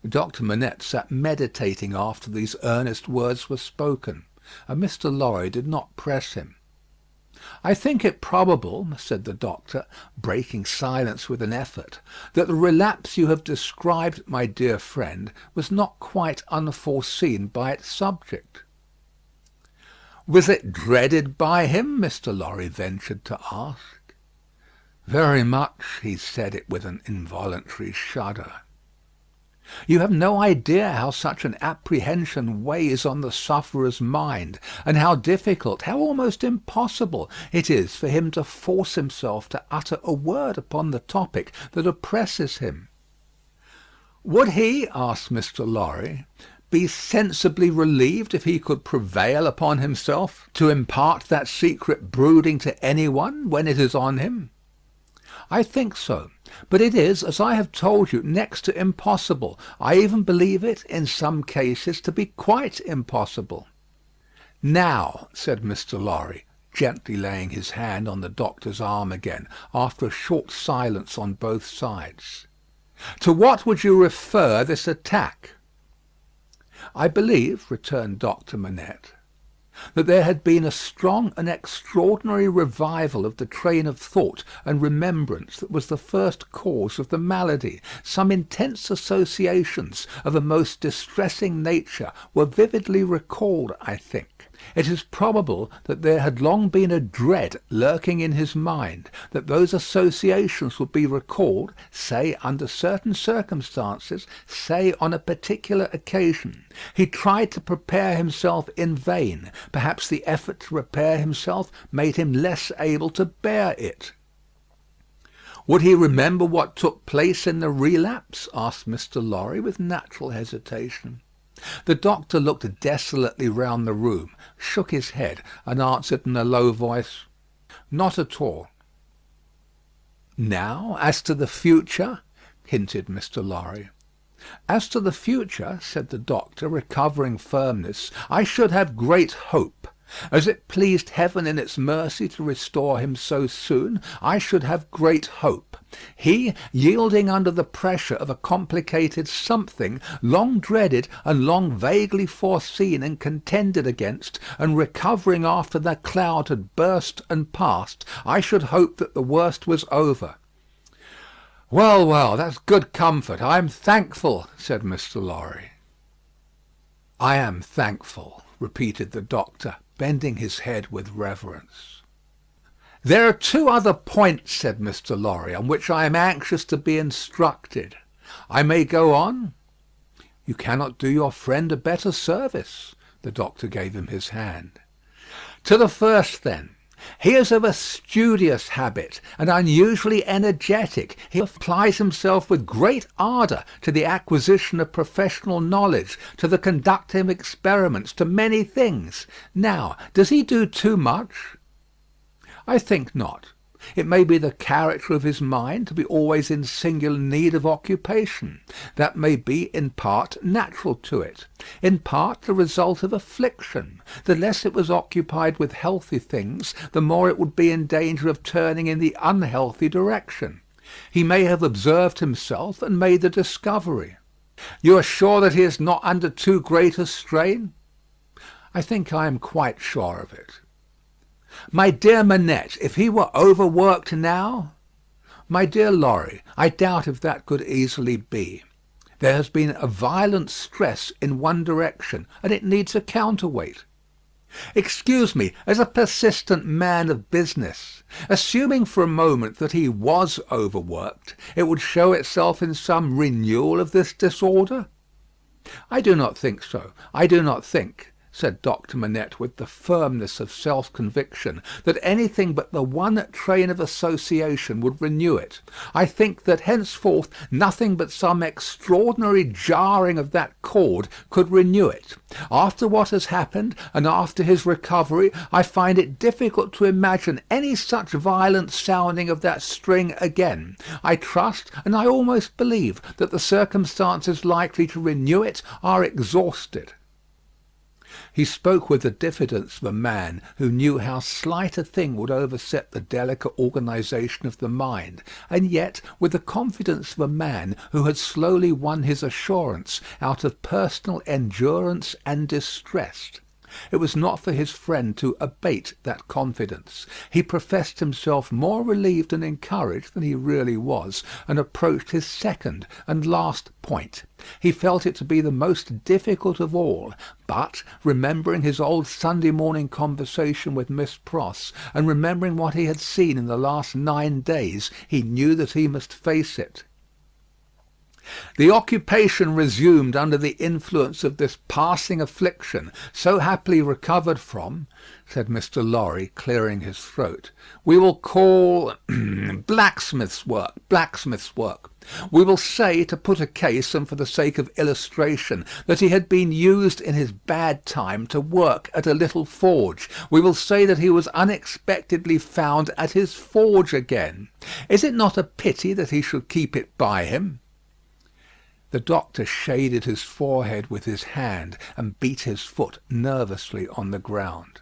Doctor Manette sat meditating after these earnest words were spoken, and Mr. Lorry did not press him. "I think it probable," said the doctor, breaking silence with an effort, "that the relapse you have described, my dear friend, was not quite unforeseen by its subject." Was it dreaded by him? Mr. Lorry ventured to ask. Very much. He said it with an involuntary shudder. You have no idea how such an apprehension weighs on the sufferer's mind, and how difficult, how almost impossible it is for him to force himself to utter a word upon the topic that oppresses him. Would he, asked Mr. Lorry, be sensibly relieved if he could prevail upon himself to impart that secret brooding to any one when it is on him? I think so, but it is, as I have told you, next to impossible. I even believe it, in some cases, to be quite impossible. Now, said Mr. Lorry, gently laying his hand on the doctor's arm again, after a short silence on both sides, to what would you refer this attack? I believe, returned Doctor Manette, that there had been a strong and extraordinary revival of the train of thought and remembrance that was the first cause of the malady. Some intense associations of a most distressing nature were vividly recalled, I think. It is probable that there had long been a dread lurking in his mind that those associations would be recalled, say under certain circumstances, say on a particular occasion. He tried to prepare himself in vain. Perhaps the effort to prepare himself made him less able to bear it. Would he remember what took place in the relapse? Asked Mr. Lorry with natural hesitation. The doctor looked desolately round the room, shook his head, and answered in a low voice, "Not at all." "Now, as to the future?" hinted Mr. Lorry. "As to the future," said the doctor, recovering firmness, "I should have great hope. As it pleased Heaven in its mercy to restore him so soon, I should have great hope. He, yielding under the pressure of a complicated something, long dreaded and long vaguely foreseen and contended against, and recovering after the cloud had burst and passed, I should hope that the worst was over." "Well, well, that's good comfort. I am thankful," said Mr. Lorry. "I am thankful," repeated the doctor, bending his head with reverence. "There are two other points," said Mr. Lorry, "on which I am anxious to be instructed. I may go on?" "You cannot do your friend a better service." The doctor gave him his hand. "To the first, then. He is of a studious habit, and unusually energetic. He applies himself with great ardour to the acquisition of professional knowledge, to the conducting of experiments, to many things. Now, does he do too much?" "I think not. It may be the character of his mind to be always in singular need of occupation. That may be in part natural to it, in part the result of affliction. The less it was occupied with healthy things, the more it would be in danger of turning in the unhealthy direction. He may have observed himself and made the discovery." "You are sure that he is not under too great a strain?" "I think I am quite sure of it." "My dear Manette, if he were overworked now?" "My dear Lorry, I doubt if that could easily be. There has been a violent stress in one direction, and it needs a counterweight." "Excuse me, as a persistent man of business, assuming for a moment that he was overworked, it would show itself in some renewal of this disorder?" "I do not think so. I do not think," said Doctor Manette with the firmness of self-conviction, "that anything but the one train of association would renew it. I think that henceforth nothing but some extraordinary jarring of that cord could renew it. After what has happened, and after his recovery, I find it difficult to imagine any such violent sounding of that string again. I trust, and I almost believe, that the circumstances likely to renew it are exhausted." He spoke with the diffidence of a man who knew how slight a thing would overset the delicate organisation of the mind, and yet with the confidence of a man who had slowly won his assurance out of personal endurance and distress. It was not for his friend to abate that confidence. He professed himself more relieved and encouraged than he really was, and approached his second and last point. He felt it to be the most difficult of all, but, remembering his old Sunday morning conversation with Miss Pross, and remembering what he had seen in the last 9 days, he knew that he must face it. The occupation resumed under the influence of this passing affliction, so happily recovered from, said Mr. Lorry, clearing his throat, we will call blacksmith's work. We will say, to put a case, and for the sake of illustration, that he had been used in his bad time to work at a little forge. We will say that he was unexpectedly found at his forge again. Is it not a pity that he should keep it by him? The doctor shaded his forehead with his hand and beat his foot nervously on the ground.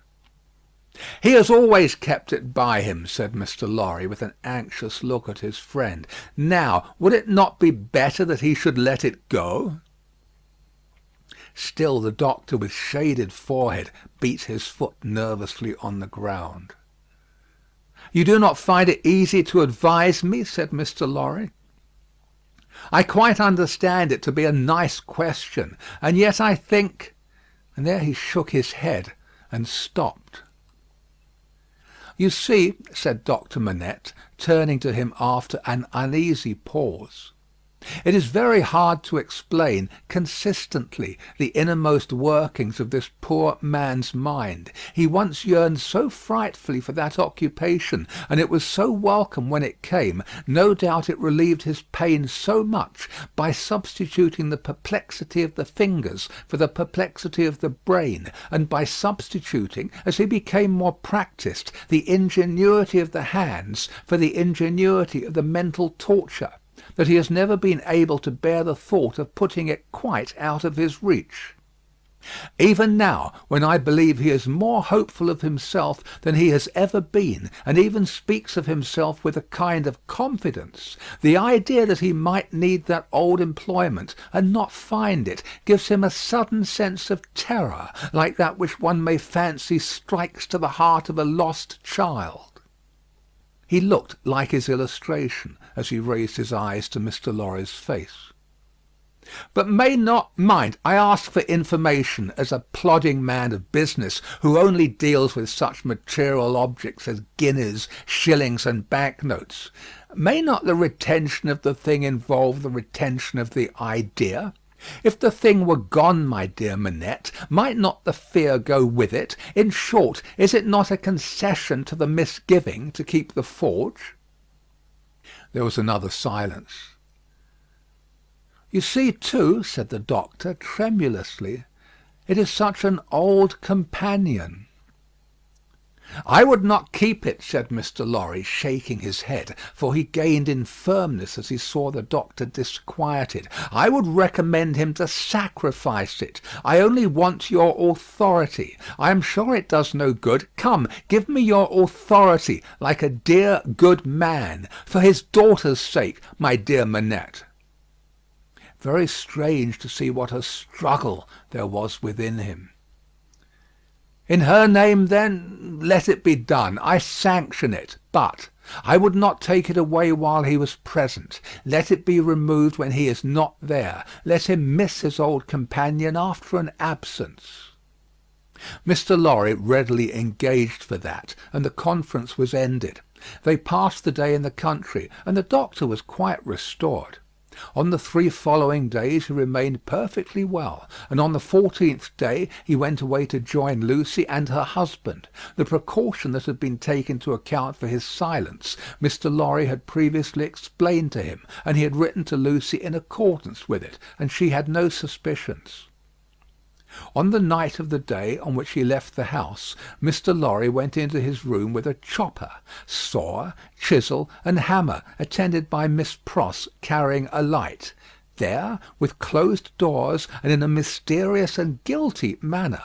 He has always kept it by him, said Mr. Lorry, with an anxious look at his friend. Now, would it not be better that he should let it go? Still the doctor, with shaded forehead, beat his foot nervously on the ground. You do not find it easy to advise me, said Mr. Lorry. I quite understand it to be a nice question, and yet I think—" and there he shook his head and stopped. "You see," said Doctor Manette, turning to him after an uneasy pause, "it is very hard to explain consistently the innermost workings of this poor man's mind. He once yearned so frightfully for that occupation, and it was so welcome when it came. No doubt it relieved his pain so much by substituting the perplexity of the fingers for the perplexity of the brain, and by substituting, as he became more practised, the ingenuity of the hands for the ingenuity of the mental torture, that he has never been able to bear the thought of putting it quite out of his reach. Even now, when I believe he is more hopeful of himself than he has ever been, and even speaks of himself with a kind of confidence, the idea that he might need that old employment and not find it gives him a sudden sense of terror, like that which one may fancy strikes to the heart of a lost child." He looked like his illustration as he raised his eyes to Mr. Lorry's face. "But may not mind, I ask for information as a plodding man of business who only deals with such material objects as guineas, shillings, and banknotes. May not the retention of the thing involve the retention of the idea? If the thing were gone, my dear Manette, might not the fear go with it? In short, is it not a concession to the misgiving to keep the forge?" There was another silence. "You see, too," said the doctor, tremulously, "it is such an old companion." "I would not keep it," said Mr. Lorry, shaking his head, for he gained in firmness as he saw the doctor disquieted. "I would recommend him to sacrifice it. I only want your authority. I am sure it does no good. Come, give me your authority, like a dear, good man, for his daughter's sake, my dear Manette." Very strange to see what a struggle there was within him. "In her name, then, let it be done. I sanction it. But I would not take it away while he was present. Let it be removed when he is not there. Let him miss his old companion after an absence." Mr. Lorry readily engaged for that, and the conference was ended. They passed the day in the country, and the doctor was quite restored. On the 3 following days he remained perfectly well, and on the 14th day he went away to join Lucie and her husband. The precaution that had been taken to account for his silence, Mr. Lorry had previously explained to him, and he had written to Lucie in accordance with it, and she had no suspicions. On the night of the day on which he left the house, Mr. Lorry went into his room with a chopper, saw, chisel, and hammer, attended by Miss Pross carrying a light. There, with closed doors, and in a mysterious and guilty manner,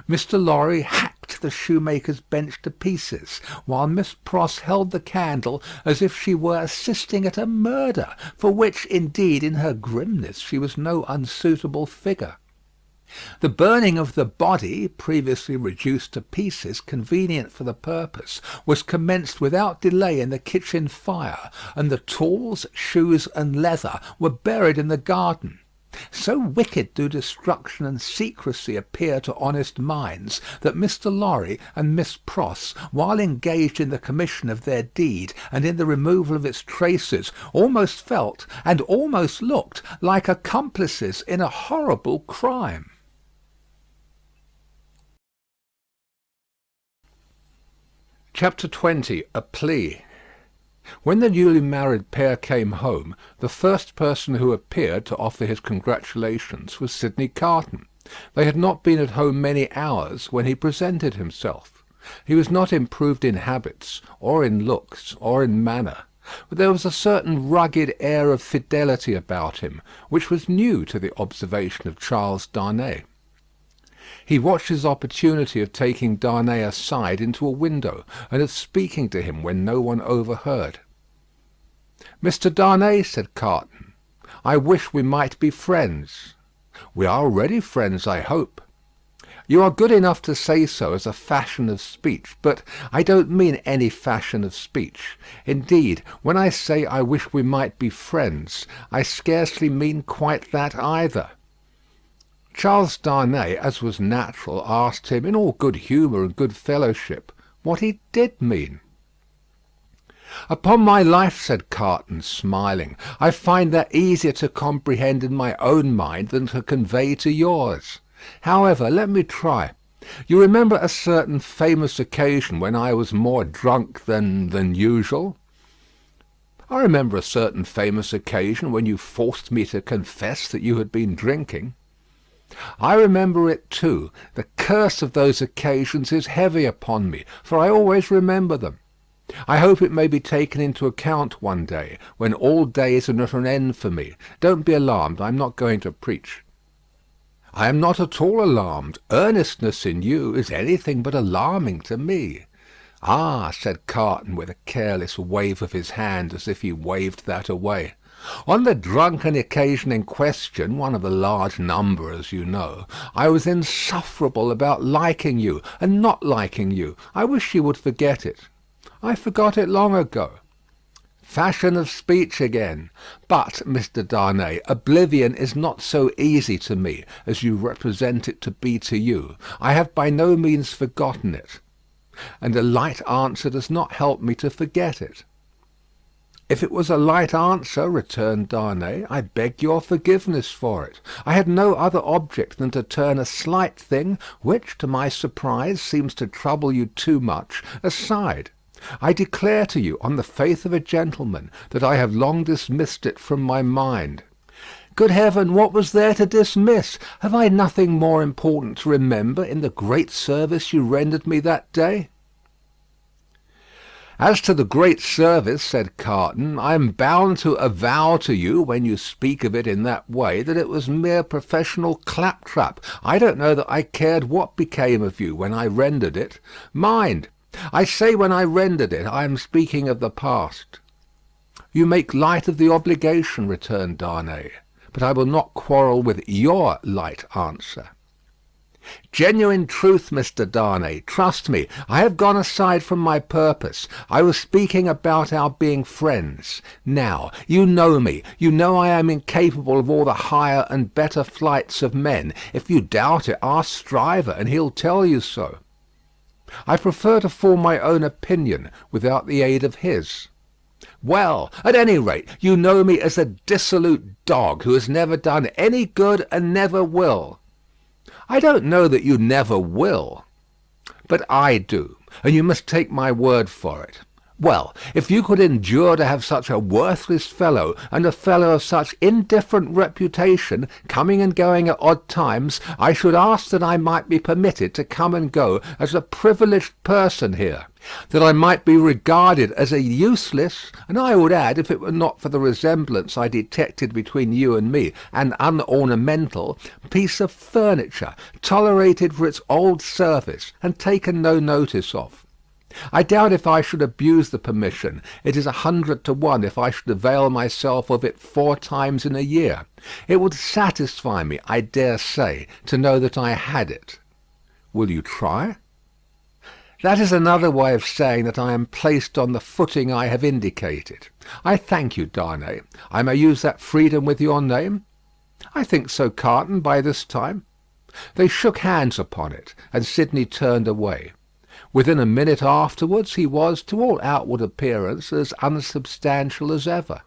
Mr. Lorry hacked the shoemaker's bench to pieces, while Miss Pross held the candle as if she were assisting at a murder, for which, indeed, in her grimness, she was no unsuitable figure. The burning of the body, previously reduced to pieces convenient for the purpose, was commenced without delay in the kitchen fire, and the tools, shoes, and leather were buried in the garden. So wicked do destruction and secrecy appear to honest minds, that Mr. Lorry and Miss Pross, while engaged in the commission of their deed and in the removal of its traces, almost felt and almost looked like accomplices in a horrible crime. Chapter 20. A Plea. When the newly married pair came home, the first person who appeared to offer his congratulations was Sidney Carton. They had not been at home many hours when he presented himself. He was not improved in habits, or in looks, or in manner, but there was a certain rugged air of fidelity about him, which was new to the observation of Charles Darnay. He watched his opportunity of taking Darnay aside into a window, and of speaking to him when no one overheard. "Mr. Darnay," said Carton, "I wish we might be friends." "We are already friends, I hope." "You are good enough to say so as a fashion of speech, but I don't mean any fashion of speech. Indeed, when I say I wish we might be friends, I scarcely mean quite that either." Charles Darnay, as was natural, asked him, in all good humour and good fellowship, what he did mean. "Upon my life," said Carton, smiling, "I find that easier to comprehend in my own mind than to convey to yours. However, let me try. You remember a certain famous occasion when I was more drunk than usual?" "I remember a certain famous occasion when you forced me to confess that you had been drinking." "I remember it too. The curse of those occasions is heavy upon me, for I always remember them. I hope it may be taken into account one day, when all days are at an end for me. Don't be alarmed. I am not going to preach." "I am not at all alarmed. Earnestness in you is anything but alarming to me." "Ah," said Carton, with a careless wave of his hand, as if he waved that away. "On the drunken occasion in question, one of a large number, as you know, I was insufferable about liking you and not liking you. I wish you would forget it." "I forgot it long ago." "Fashion of speech again. But, Mr. Darnay, oblivion is not so easy to me as you represent it to be to you. I have by no means forgotten it, and a light answer does not help me to forget it." "If it was a light answer," returned Darnay, "I beg your forgiveness for it. I had no other object than to turn a slight thing, which, to my surprise, seems to trouble you too much, aside. I declare to you, on the faith of a gentleman, that I have long dismissed it from my mind." "Good heaven, what was there to dismiss? Have I nothing more important to remember in the great service you rendered me that day?" "As to the great service," said Carton, "I am bound to avow to you, when you speak of it in that way, that it was mere professional claptrap. I don't know that I cared what became of you when I rendered it. Mind, I say when I rendered it. I am speaking of the past." "You make light of the obligation," returned Darnay, "but I will not quarrel with your light answer." "Genuine truth, Mr. Darnay. Trust me, I have gone aside from my purpose. I was speaking about our being friends. Now, you know me. You know I am incapable of all the higher and better flights of men. If you doubt it, ask Stryver, and he'll tell you so. I prefer to form my own opinion without the aid of his. Well, at any rate, you know me as a dissolute dog who has never done any good and never will." "I don't know that you never will." "But I do, and you must take my word for it. Well, if you could endure to have such a worthless fellow, and a fellow of such indifferent reputation, coming and going at odd times, I should ask that I might be permitted to come and go as a privileged person here, that I might be regarded as a useless, and I would add, if it were not for the resemblance I detected between you and me, an unornamental piece of furniture, tolerated for its old service, and taken no notice of. I doubt if I should abuse the permission. It is 100 to 1 if I should avail myself of it 4 times in a year. It would satisfy me, I dare say, to know that I had it. Will you try? That is another way of saying that I am placed on the footing I have indicated. I thank you, Darnay. I may use that freedom with your name? I think so, Carton, by this time. They shook hands upon it, and Sidney turned away. Within a minute afterwards he was, to all outward appearance, as unsubstantial as ever.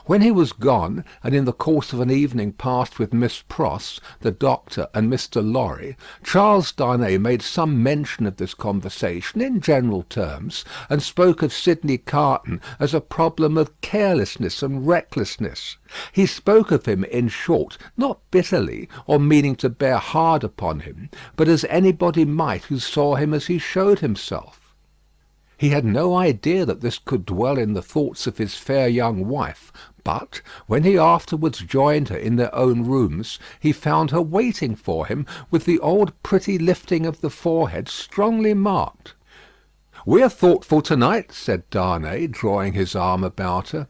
When he was gone, and in the course of an evening passed with Miss Pross, the doctor, and Mr. Lorry, Charles Darnay made some mention of this conversation in general terms, and spoke of Sidney Carton as a problem of carelessness and recklessness. He spoke of him, in short, not bitterly, or meaning to bear hard upon him, but as anybody might who saw him as he showed himself. He had no idea that this could dwell in the thoughts of his fair young wife, but when he afterwards joined her in their own rooms, he found her waiting for him with the old pretty lifting of the forehead strongly marked. "We are thoughtful to-night," said Darnay, drawing his arm about her.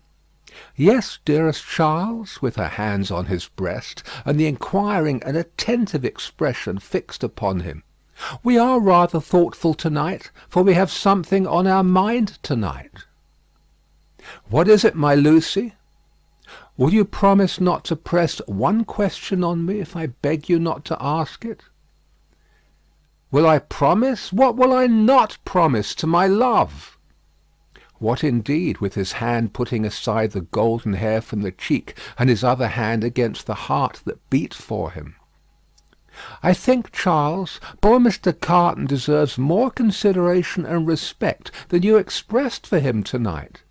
"Yes, dearest Charles," with her hands on his breast, and the inquiring and attentive expression fixed upon him. "We are rather thoughtful to-night, for we have something on our mind to-night." "What is it, my Lucie?" "Will you promise not to press one question on me if I beg you not to ask it?" "Will I promise? What will I not promise to my love?" What indeed, with his hand putting aside the golden hair from the cheek, and his other hand against the heart that beat for him. "I think, Charles, poor Mr. Carton deserves more consideration and respect than you expressed for him to-night."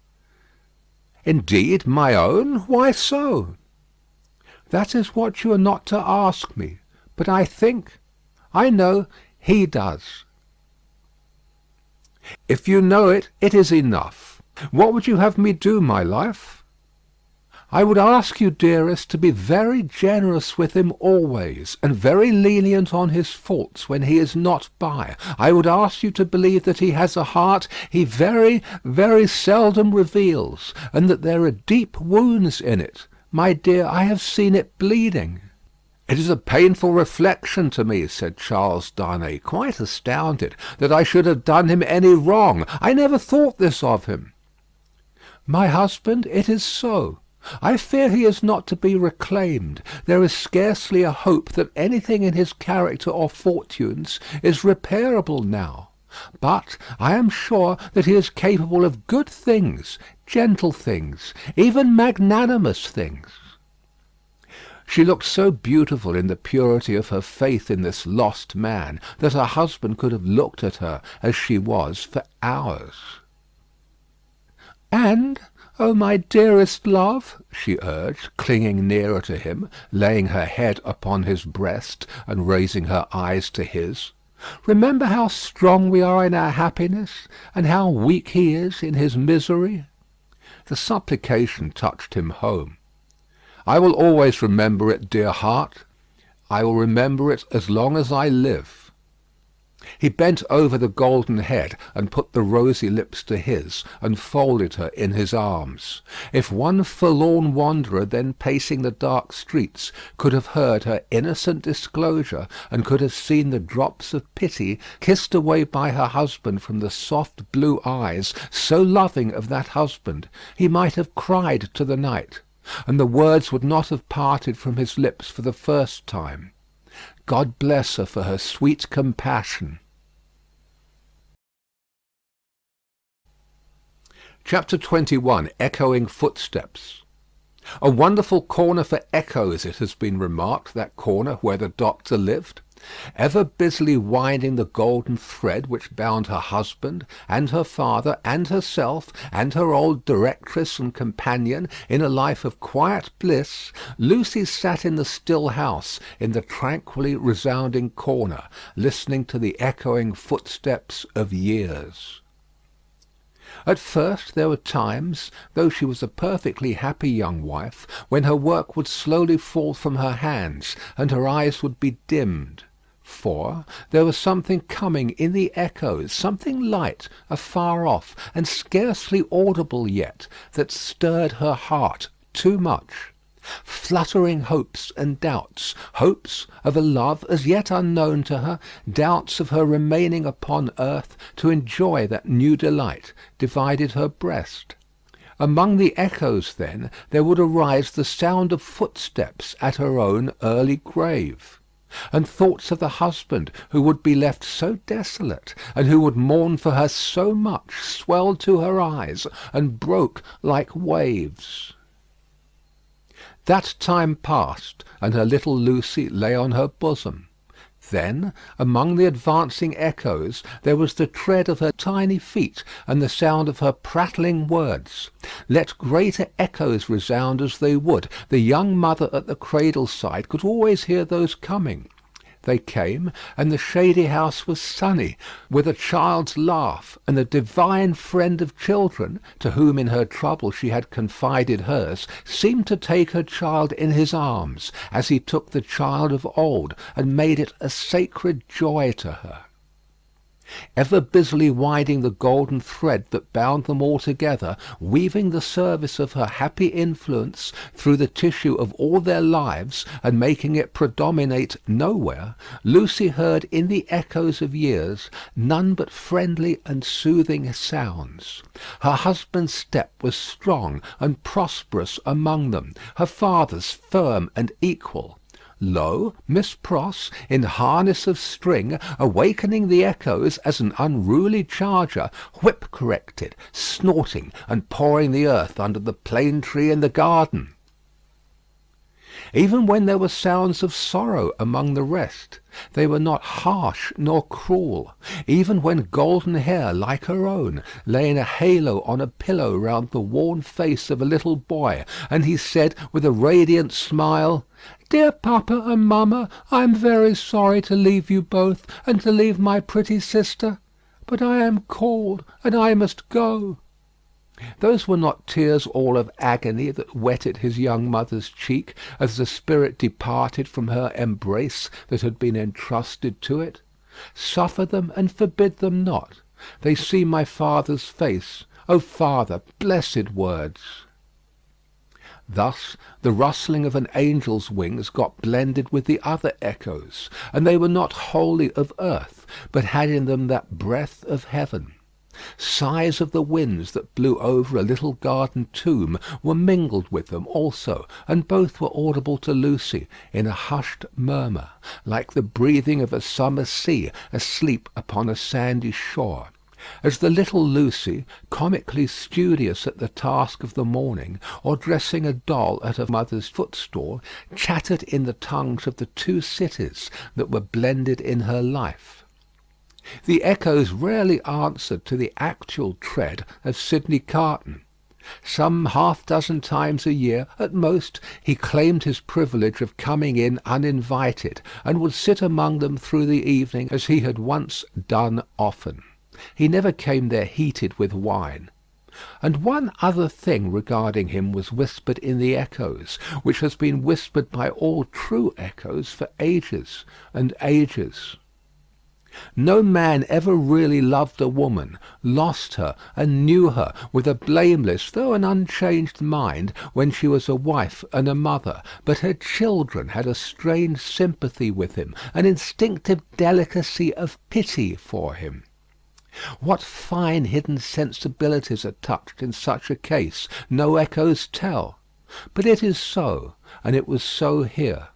"Indeed, my own? Why so?" "That is what you are not to ask me. But I know he does." "If you know it, it is enough. What would you have me do, my life?" "I would ask you, dearest, to be very generous with him always, and very lenient on his faults when he is not by. I would ask you to believe that he has a heart he very, very seldom reveals, and that there are deep wounds in it. My dear, I have seen it bleeding." "It is a painful reflection to me," said Charles Darnay, quite astounded, "that I should have done him any wrong. I never thought this of him." "My husband, it is so. I fear he is not to be reclaimed. There is scarcely a hope that anything in his character or fortunes is repairable now. But I am sure that he is capable of good things, gentle things, even magnanimous things." She looked so beautiful in the purity of her faith in this lost man, that her husband could have looked at her as she was for hours. "And, oh, my dearest love," she urged, clinging nearer to him, laying her head upon his breast, and raising her eyes to his, "remember how strong we are in our happiness, and how weak he is in his misery." The supplication touched him home. "I will always remember it, dear heart. I will remember it as long as I live." He bent over the golden head, and put the rosy lips to his, and folded her in his arms. If one forlorn wanderer then pacing the dark streets could have heard her innocent disclosure, and could have seen the drops of pity kissed away by her husband from the soft blue eyes so loving of that husband, he might have cried to the night, and the words would not have parted from his lips for the first time. God bless her for her sweet compassion. Chapter 21. Echoing Footsteps. A wonderful corner for echoes, it has been remarked, that corner where the doctor lived. Ever busily winding the golden thread which bound her husband, and her father, and herself, and her old directress and companion in a life of quiet bliss, Lucie sat in the still house, in the tranquilly resounding corner, listening to the echoing footsteps of years. At first there were times, though she was a perfectly happy young wife, when her work would slowly fall from her hands, and her eyes would be dimmed. For there was something coming in the echoes, something light, afar off, and scarcely audible yet, that stirred her heart too much. Fluttering hopes and doubts, hopes of a love as yet unknown to her, doubts of her remaining upon earth to enjoy that new delight, divided her breast. Among the echoes, then, there would arise the sound of footsteps at her own early grave, and thoughts of the husband who would be left so desolate, and who would mourn for her so much, swelled to her eyes, and broke like waves. That time passed, and her little Lucie lay on her bosom. Then, among the advancing echoes, there was the tread of her tiny feet, and the sound of her prattling words. Let greater echoes resound as they would, the young mother at the cradle side could always hear those coming. They came, and the shady house was sunny, with a child's laugh, and the divine friend of children, to whom in her trouble she had confided hers, seemed to take her child in his arms, as he took the child of old, and made it a sacred joy to her. Ever busily winding the golden thread that bound them all together, weaving the service of her happy influence through the tissue of all their lives, and making it predominate nowhere, Lucie heard in the echoes of years none but friendly and soothing sounds. Her husband's step was strong and prosperous among them, her father's firm and equal. Lo, Miss Pross, in harness of string, awakening the echoes as an unruly charger, whip-corrected, snorting, and pawing the earth under the plane tree in the garden. Even when there were sounds of sorrow among the rest, they were not harsh nor cruel. Even when golden hair, like her own, lay in a halo on a pillow round the worn face of a little boy, and he said with a radiant smile, "Dear papa and mamma, I am very sorry to leave you both, and to leave my pretty sister, but I am cold, and I must go." Those were not tears all of agony that wetted his young mother's cheek as the spirit departed from her embrace that had been entrusted to it. Suffer them and forbid them not. They see my father's face. O Father, blessed words! Thus the rustling of an angel's wings got blended with the other echoes, and they were not wholly of earth, but had in them that breath of heaven. Sighs of the winds that blew over a little garden tomb were mingled with them also, and both were audible to Lucie in a hushed murmur, like the breathing of a summer sea asleep upon a sandy shore. As the little Lucie, comically studious at the task of the morning, or dressing a doll at her mother's footstool, chattered in the tongues of the two cities that were blended in her life. The echoes rarely answered to the actual tread of Sidney Carton. Some half-dozen times a year, at most, he claimed his privilege of coming in uninvited, and would sit among them through the evening as he had once done often. He never came there heated with wine. And one other thing regarding him was whispered in the echoes, which has been whispered by all true echoes for ages and ages. No man ever really loved a woman, lost her, and knew her with a blameless though an unchanged mind when she was a wife and a mother, but her children had a strange sympathy with him, an instinctive delicacy of pity for him. What fine hidden sensibilities are touched in such a case, no echoes tell. But it is so, and it was so here.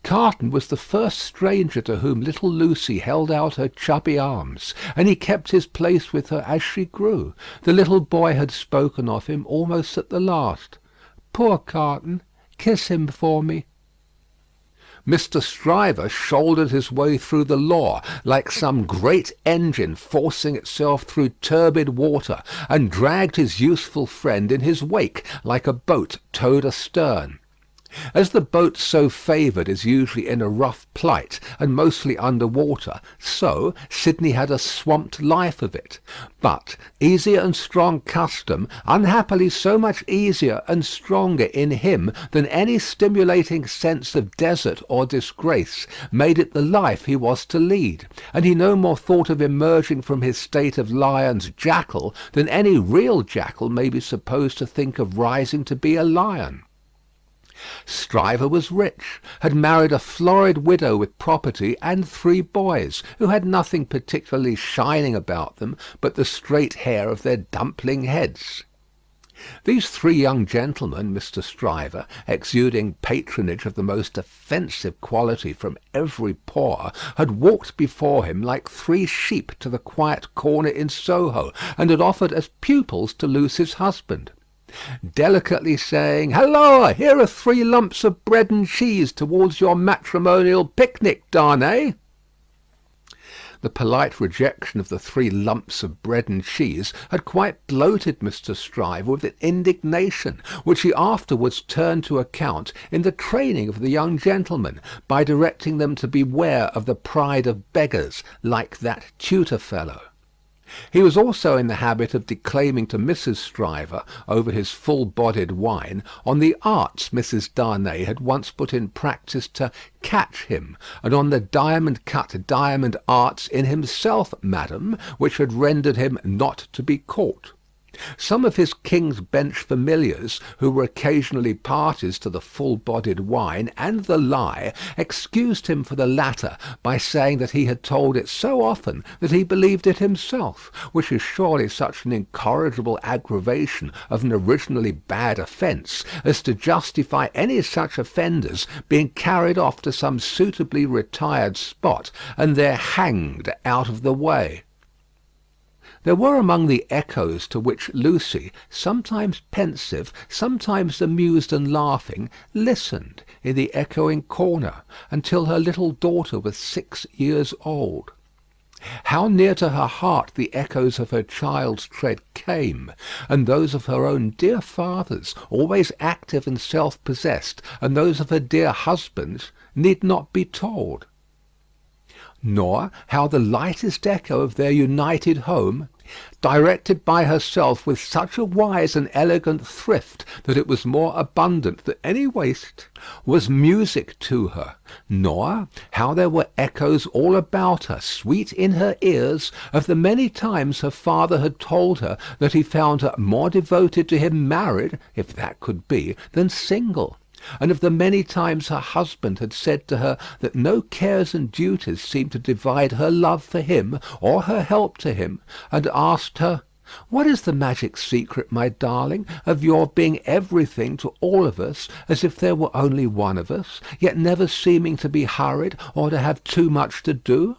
Carton was the first stranger to whom little Lucie held out her chubby arms, and he kept his place with her as she grew. The little boy had spoken of him almost at the last. "Poor Carton, kiss him for me." Mr. Stryver shouldered his way through the law like some great engine forcing itself through turbid water, and dragged his useful friend in his wake like a boat towed astern. As the boat so favoured is usually in a rough plight and mostly under water, so Sidney had a swamped life of it. But easier and strong custom, unhappily so much easier and stronger in him than any stimulating sense of desert or disgrace, made it the life he was to lead, and he no more thought of emerging from his state of lion's jackal than any real jackal may be supposed to think of rising to be a lion. Stryver was rich, had married a florid widow with property and 3 boys, who had nothing particularly shining about them but the straight hair of their dumpling heads. These 3 young gentlemen, Mr. Stryver, exuding patronage of the most offensive quality from every pore, had walked before him like 3 sheep to the quiet corner in Soho, and had offered as pupils to Lucie's husband, delicately saying, "Halloa, here are 3 lumps of bread and cheese towards your matrimonial picnic, Darnay." The polite rejection of the 3 lumps of bread and cheese had quite bloated Mr. Stryver with indignation, which he afterwards turned to account in the training of the young gentlemen, by directing them to beware of the pride of beggars, like that tutor fellow. He was also in the habit of declaiming to Mrs. Stryver, over his full-bodied wine, on the arts Mrs. Darnay had once put in practice to catch him, and on the diamond-cut diamond arts in himself, madam, which had rendered him not to be caught. Some of his King's Bench familiars, who were occasionally parties to the full-bodied wine and the lie, excused him for the latter by saying that he had told it so often that he believed it himself, which is surely such an incorrigible aggravation of an originally bad offence as to justify any such offenders being carried off to some suitably retired spot, and there hanged out of the way. There were among the echoes to which Lucie, sometimes pensive, sometimes amused and laughing, listened in the echoing corner, until her little daughter was 6 years old. How near to her heart the echoes of her child's tread came, and those of her own dear father's, always active and self-possessed, and those of her dear husband's, need not be told. Nor how the lightest echo of their united home, directed by herself with such a wise and elegant thrift that it was more abundant than any waste, was music to her. Nor how there were echoes all about her, sweet in her ears, of the many times her father had told her that he found her more devoted to him married, if that could be, than single, and of the many times her husband had said to her that no cares and duties seemed to divide her love for him or her help to him, and asked her, "What is the magic secret, my darling, of your being everything to all of us, as if there were only one of us, yet never seeming to be hurried or to have too much to do?"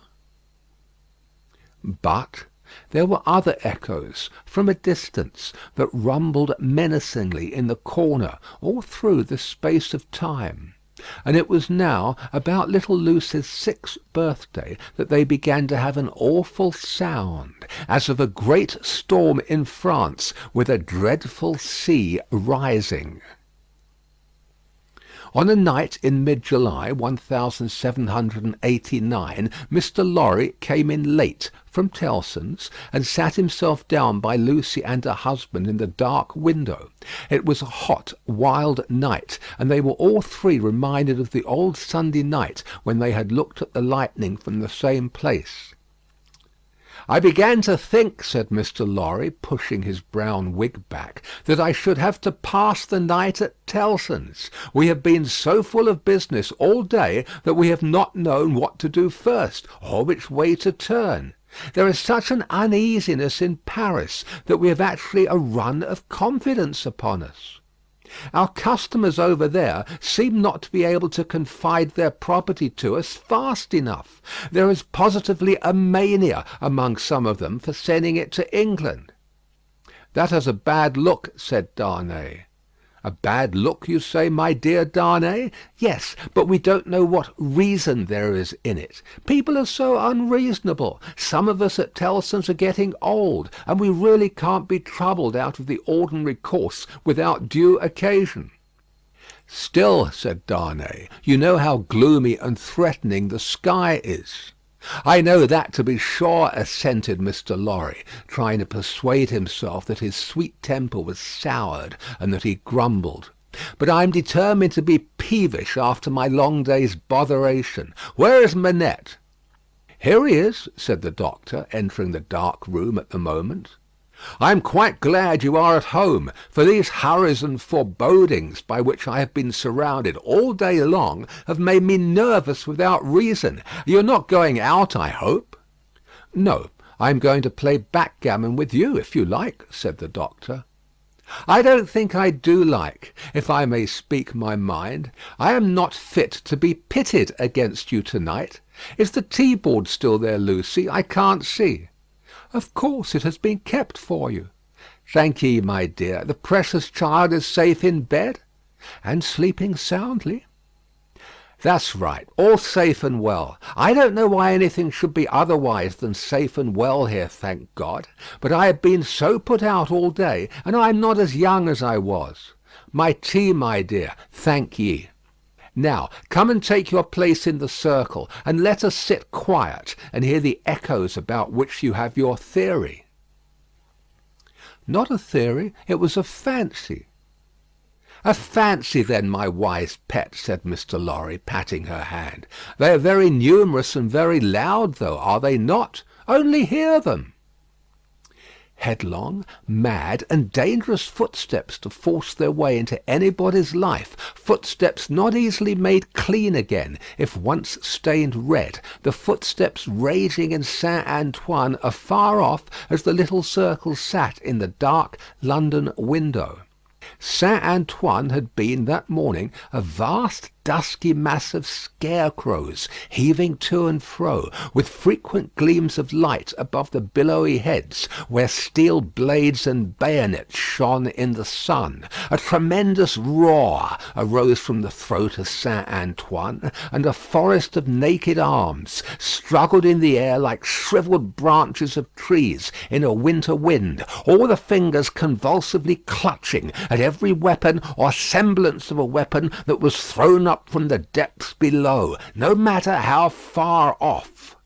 But there were other echoes, from a distance, that rumbled menacingly in the corner all through this space of time; and it was now about little Lucie's 6th birthday that they began to have an awful sound, as of a great storm in France, with a dreadful sea rising. On a night in mid-July, 1789, Mr. Lorry came in late from Tellson's, and sat himself down by Lucie and her husband in the dark window. It was a hot, wild night, and they were all 3 reminded of the old Sunday night when they had looked at the lightning from the same place. "I began to think," said Mr. Lorry, pushing his brown wig back, "that I should have to pass the night at Tellson's. We have been so full of business all day that we have not known what to do first, or which way to turn. There is such an uneasiness in Paris that we have actually a run of confidence upon us. Our customers over there seem not to be able to confide their property to us fast enough. There is positively a mania among some of them for sending it to England." "That has a bad look," said Darnay. "A bad look, you say, my dear Darnay? Yes, but we don't know what reason there is in it. People are so unreasonable. Some of us at Tellson's are getting old, and we really can't be troubled out of the ordinary course without due occasion." "Still," said Darnay, "you know how gloomy and threatening the sky is." "I know that, to be sure," assented Mr. Lorry, trying to persuade himself that his sweet temper was soured, and that he grumbled. "But I am determined to be peevish after my long day's botheration. Where is Manette?" "Here he is," said the doctor, entering the dark room at the moment. "I am quite glad you are at home, for these hurries and forebodings by which I have been surrounded all day long have made me nervous without reason. You are not going out, I hope?" "No, I am going to play backgammon with you, if you like," said the doctor. "I don't think I do like. If I may speak my mind, I am not fit to be pitted against you to-night. Is the tea-board still there, Lucie? I can't see." "Of course, it has been kept for you." "Thank ye, my dear. The precious child is safe in bed?" "And sleeping soundly." "That's right. All safe and well. I don't know why anything should be otherwise than safe and well here, thank God. But I have been so put out all day, and I am not as young as I was. My tea, my dear. Thank ye. Now, come and take your place in the circle, and let us sit quiet and hear the echoes about which you have your theory." "Not a theory. It was a fancy." "A fancy, then, my wise pet," said Mr. Lorry, patting her hand. "They are very numerous and very loud, though, are they not? Only hear them." Headlong, mad, and dangerous footsteps to force their way into anybody's life, footsteps not easily made clean again, if once stained red, the footsteps raging in Saint Antoine afar off as the little circle sat in the dark London window. Saint Antoine had been that morning a vast dusky mass of scarecrows, heaving to and fro, with frequent gleams of light above the billowy heads, where steel blades and bayonets shone in the sun. A tremendous roar arose from the throat of Saint Antoine, and a forest of naked arms struggled in the air like shrivelled branches of trees in a winter wind, all the fingers convulsively clutching at every weapon or semblance of a weapon that was thrown up from the depths below, no matter how far off.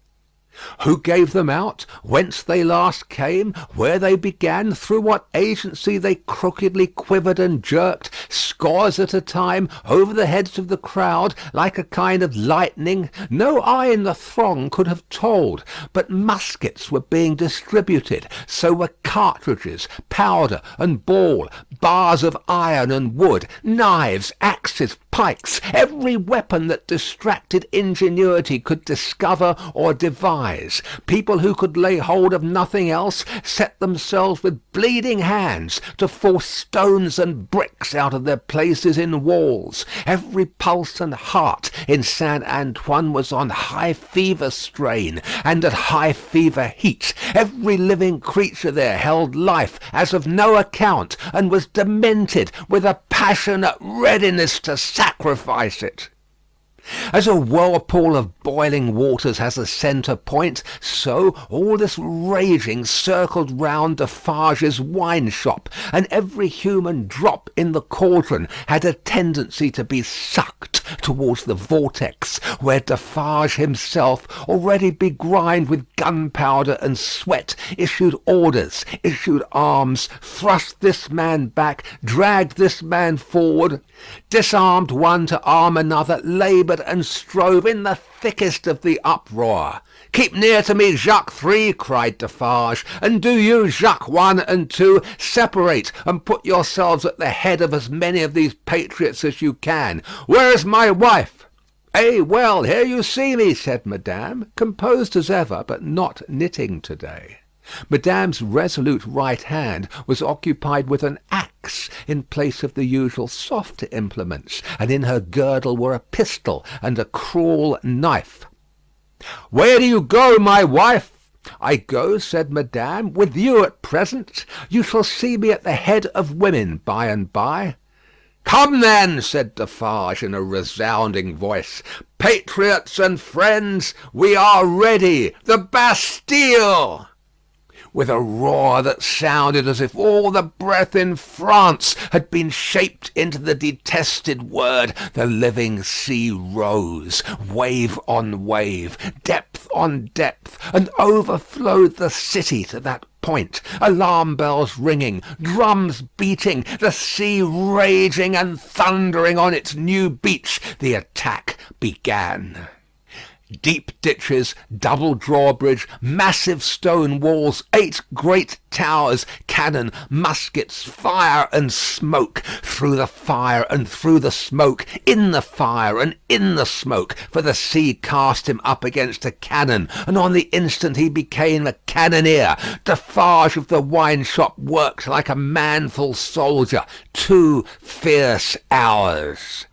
Who gave them out? Whence they last came? Where they began? Through what agency they crookedly quivered and jerked, scores at a time, over the heads of the crowd, like a kind of lightning? No eye in the throng could have told. But muskets were being distributed, so were cartridges, powder and ball, bars of iron and wood, knives, axes, pikes, every weapon that distracted ingenuity could discover or devise. People who could lay hold of nothing else set themselves with bleeding hands to force stones and bricks out of their places in walls. Every pulse and heart in Saint Antoine was on high fever strain and at high fever heat. Every living creature there held life as of no account, and was demented with a passionate readiness to sacrifice it. As a whirlpool of boiling waters has a centre point, so all this raging circled round Defarge's wine shop, and every human drop in the cauldron had a tendency to be sucked towards the vortex, where Defarge himself, already begrimed with gunpowder and sweat, issued orders, issued arms, thrust this man back, dragged this man forward, disarmed one to arm another, laboured and strove in the thickest of the uproar. "Keep near to me, Jacques 3," cried Defarge, "and do you, Jacques 1 and 2, separate and put yourselves at the head of as many of these patriots as you can. Where is my wife?" "Eh, well, here you see me," said Madame, composed as ever, but not knitting to-day. Madame's resolute right hand was occupied with an axe in place of the usual softer implements, and in her girdle were a pistol and a cruel knife. "Where do you go, my wife?" "I go," said Madame, "with you at present. You shall see me at the head of women by and by." "Come then," said Defarge in a resounding voice. "Patriots and friends, we are ready. The Bastille!" with a roar that sounded as if all the breath in France had been shaped into the detested word, the living sea rose, wave on wave, depth on depth, and overflowed the city to that point. Alarm bells ringing, drums beating, the sea raging and thundering on its new beach, the attack began. Deep ditches, double drawbridge, massive stone walls, 8 great towers, cannon, muskets, fire and smoke, through the fire and through the smoke, in the fire and in the smoke, for the sea cast him up against a cannon, and on the instant he became a cannoneer. Defarge of the wine shop worked like a manful soldier. 2 fierce hours.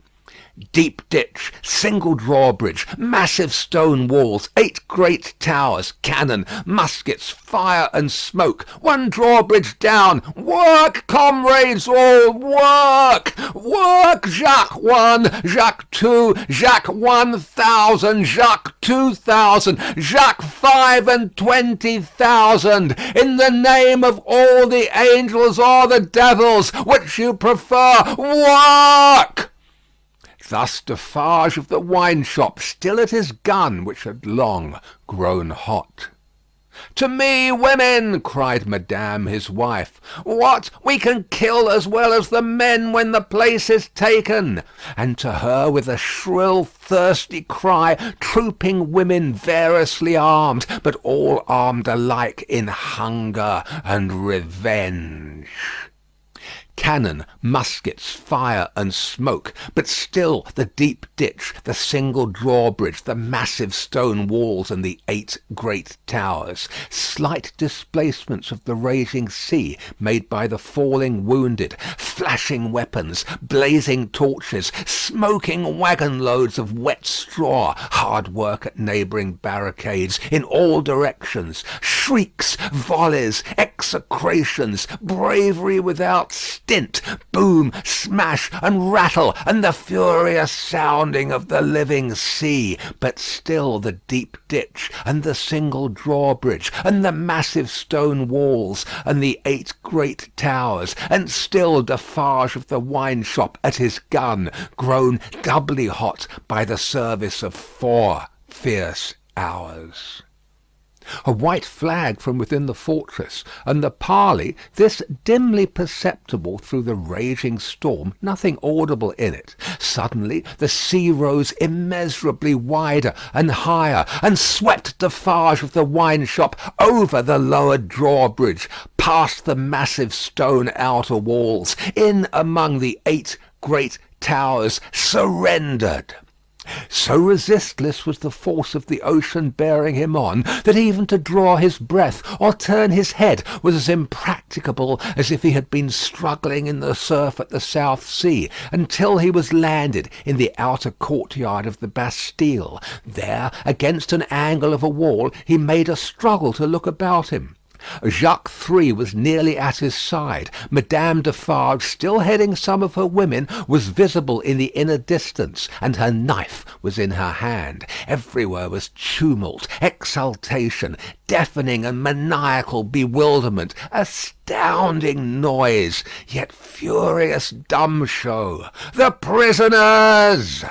Deep ditch, single drawbridge, massive stone walls, 8 great towers, cannon, muskets, fire and smoke. 1 drawbridge down. Work, comrades all, work! Work, Jacques 1, Jacques 2, Jacques 1,000, Jacques 2,000, Jacques 25,000. In the name of all the angels or the devils, which you prefer, work! Thus Defarge of the wine shop, still at his gun, which had long grown hot. "To me, women!" cried Madame, his wife. "What? We can kill as well as the men when the place is taken." And to her, with a shrill, thirsty cry, trooping women variously armed, but all armed alike in hunger and revenge. Cannon, muskets, fire and smoke, but still the deep ditch, the single drawbridge, the massive stone walls and the 8 great towers. Slight displacements of the raging sea made by the falling wounded, flashing weapons, blazing torches, smoking waggon loads of wet straw, hard work at neighbouring barricades in all directions, shrieks, volleys, execrations, bravery without stint, boom, smash and rattle, and the furious sounding of the living sea. But still the deep ditch, and the single drawbridge, and the massive stone walls, and the 8 great towers, and still Defarge of the wine shop at his gun, grown doubly hot by the service of 4 fierce hours. A white flag from within the fortress, and the parley, this dimly perceptible through the raging storm, nothing audible in it. Suddenly the sea rose immeasurably wider and higher, and swept Defarge of the wine shop over the lower drawbridge, past the massive stone outer walls, in among the 8 great towers, surrendered. So resistless was the force of the ocean bearing him on, that even to draw his breath or turn his head was as impracticable as if he had been struggling in the surf at the South Sea, until he was landed in the outer courtyard of the Bastille. There, against an angle of a wall, he made a struggle to look about him. Jacques 3 was nearly at his side. Madame Defarge, still heading some of her women, was visible in the inner distance, and her knife was in her hand. Everywhere was tumult, exultation, deafening and maniacal bewilderment, astounding noise, yet furious dumb show. The prisoners!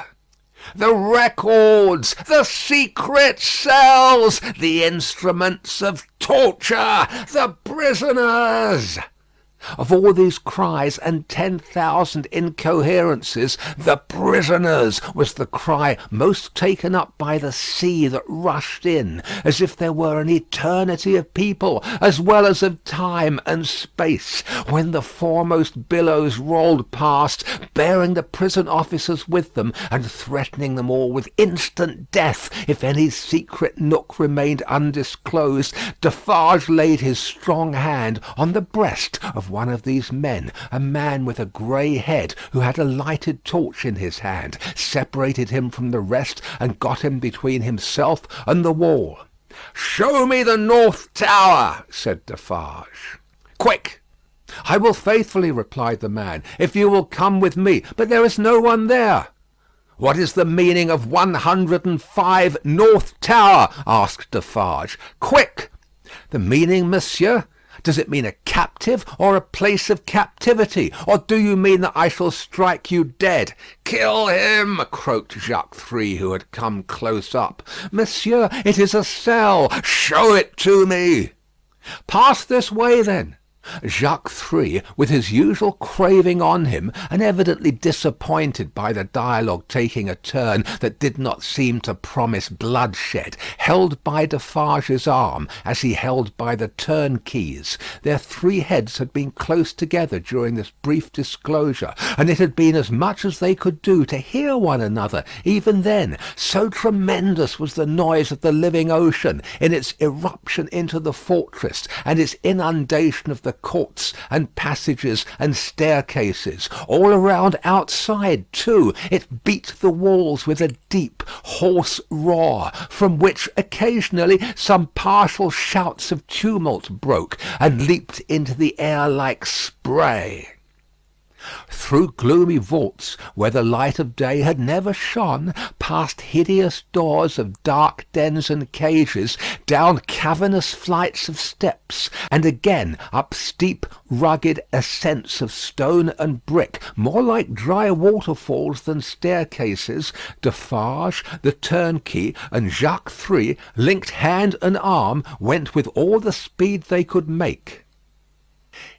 The records, the secret cells, the instruments of torture, the prisoners. Of all these cries and 10,000 incoherences, the prisoners was the cry most taken up by the sea that rushed in, as if there were an eternity of people, as well as of time and space, when the foremost billows rolled past, bearing the prison officers with them, and threatening them all with instant death if any secret nook remained undisclosed. Defarge laid his strong hand on the breast of one of these men, a man with a grey head, who had a lighted torch in his hand, separated him from the rest, and got him between himself and the wall. "Show me the North Tower," said Defarge. "Quick!" "I will faithfully," replied the man, "if you will come with me, but there is no one there." "What is the meaning of 105 North Tower?" asked Defarge. "Quick!" The meaning, monsieur? Does it mean a captive or a place of captivity? Or do you mean that I shall strike you dead?" "Kill him!" croaked Jacques Three, who had come close up. "Monsieur, it is a cell." "Show it to me." "Pass this way, then." Jacques Three, with his usual craving on him, and evidently disappointed by the dialogue taking a turn that did not seem to promise bloodshed, held by Defarge's arm as he held by the turnkeys. Their three heads had been close together during this brief disclosure, and it had been as much as they could do to hear one another even then, so tremendous was the noise of the living ocean in its eruption into the fortress and its inundation of the courts and passages and staircases. All around outside, too, it beat the walls with a deep, hoarse roar, from which occasionally some partial shouts of tumult broke, and leaped into the air like spray. Through gloomy vaults, where the light of day had never shone, past hideous doors of dark dens and cages, down cavernous flights of steps, and again up steep, rugged ascents of stone and brick, more like dry waterfalls than staircases, Defarge, the turnkey, and Jacques Three, linked hand and arm, went with all the speed they could make.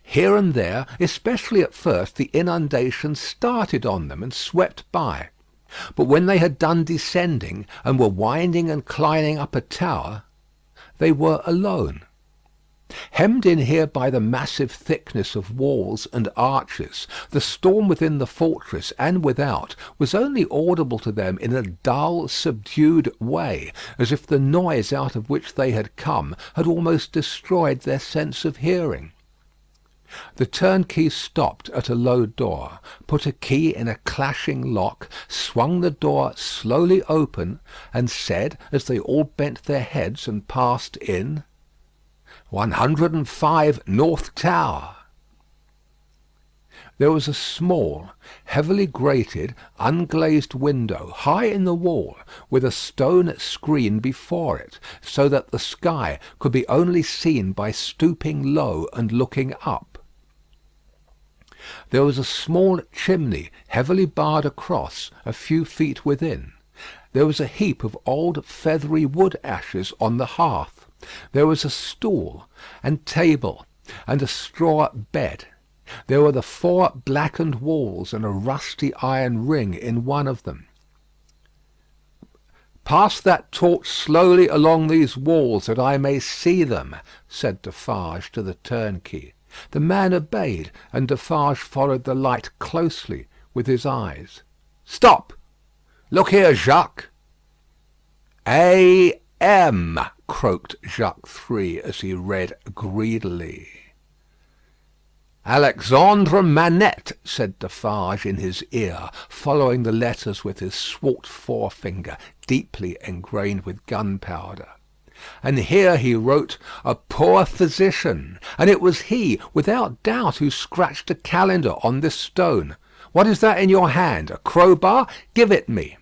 Here and there, especially at first, the inundation started on them and swept by. But when they had done descending, and were winding and climbing up a tower, they were alone. Hemmed in here by the massive thickness of walls and arches, the storm within the fortress and without was only audible to them in a dull, subdued way, as if the noise out of which they had come had almost destroyed their sense of hearing. The turnkey stopped at a low door, put a key in a clashing lock, swung the door slowly open, and said, as they all bent their heads and passed in, 105 North Tower. There was a small, heavily grated, unglazed window high in the wall, with a stone screen before it, so that the sky could be only seen by stooping low and looking up. There was a small chimney, heavily barred across, a few feet within. There was a heap of old feathery wood ashes on the hearth. There was a stool and table and a straw bed. There were the 4 blackened walls and a rusty iron ring in one of them. "Pass that torch slowly along these walls, that I may see them," said Defarge to the turnkey. The man obeyed, and Defarge followed the light closely with his eyes. "Stop! Look here, Jacques." "A.M." croaked Jacques Three as he read greedily. "Alexandre Manette," said Defarge in his ear, following the letters with his swart forefinger, deeply engrained with gunpowder. And here he wrote, "A poor physician," and it was he, without doubt, who scratched a calendar on this stone. "What is that in your hand? A crowbar? Give it me."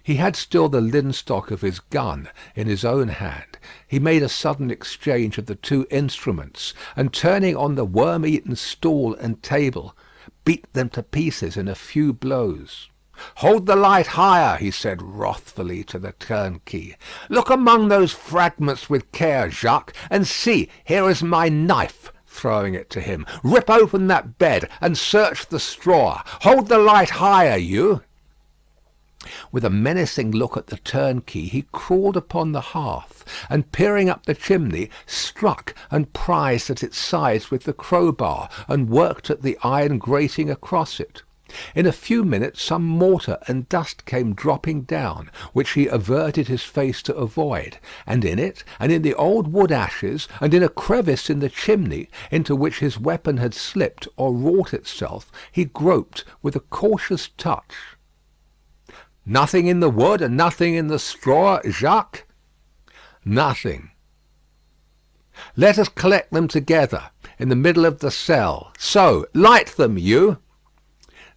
He had still the linstock of his gun in his own hand. He made a sudden exchange of the two instruments, and turning on the worm-eaten stool and table, beat them to pieces in a few blows. "Hold the light higher," he said wrathfully to the turnkey. "Look among those fragments with care, Jacques, and see, here is my knife," throwing it to him. "Rip open that bed, and search the straw. Hold the light higher, you." With a menacing look at the turnkey, he crawled upon the hearth, and peering up the chimney, struck and prised at its sides with the crowbar, and worked at the iron grating across it. In a few minutes some mortar and dust came dropping down, which he averted his face to avoid, and in it, and in the old wood ashes, and in a crevice in the chimney, into which his weapon had slipped or wrought itself, he groped with a cautious touch. "Nothing in the wood and nothing in the straw, Jacques?" "Nothing." "Let us collect them together, in the middle of the cell. So, light them, you."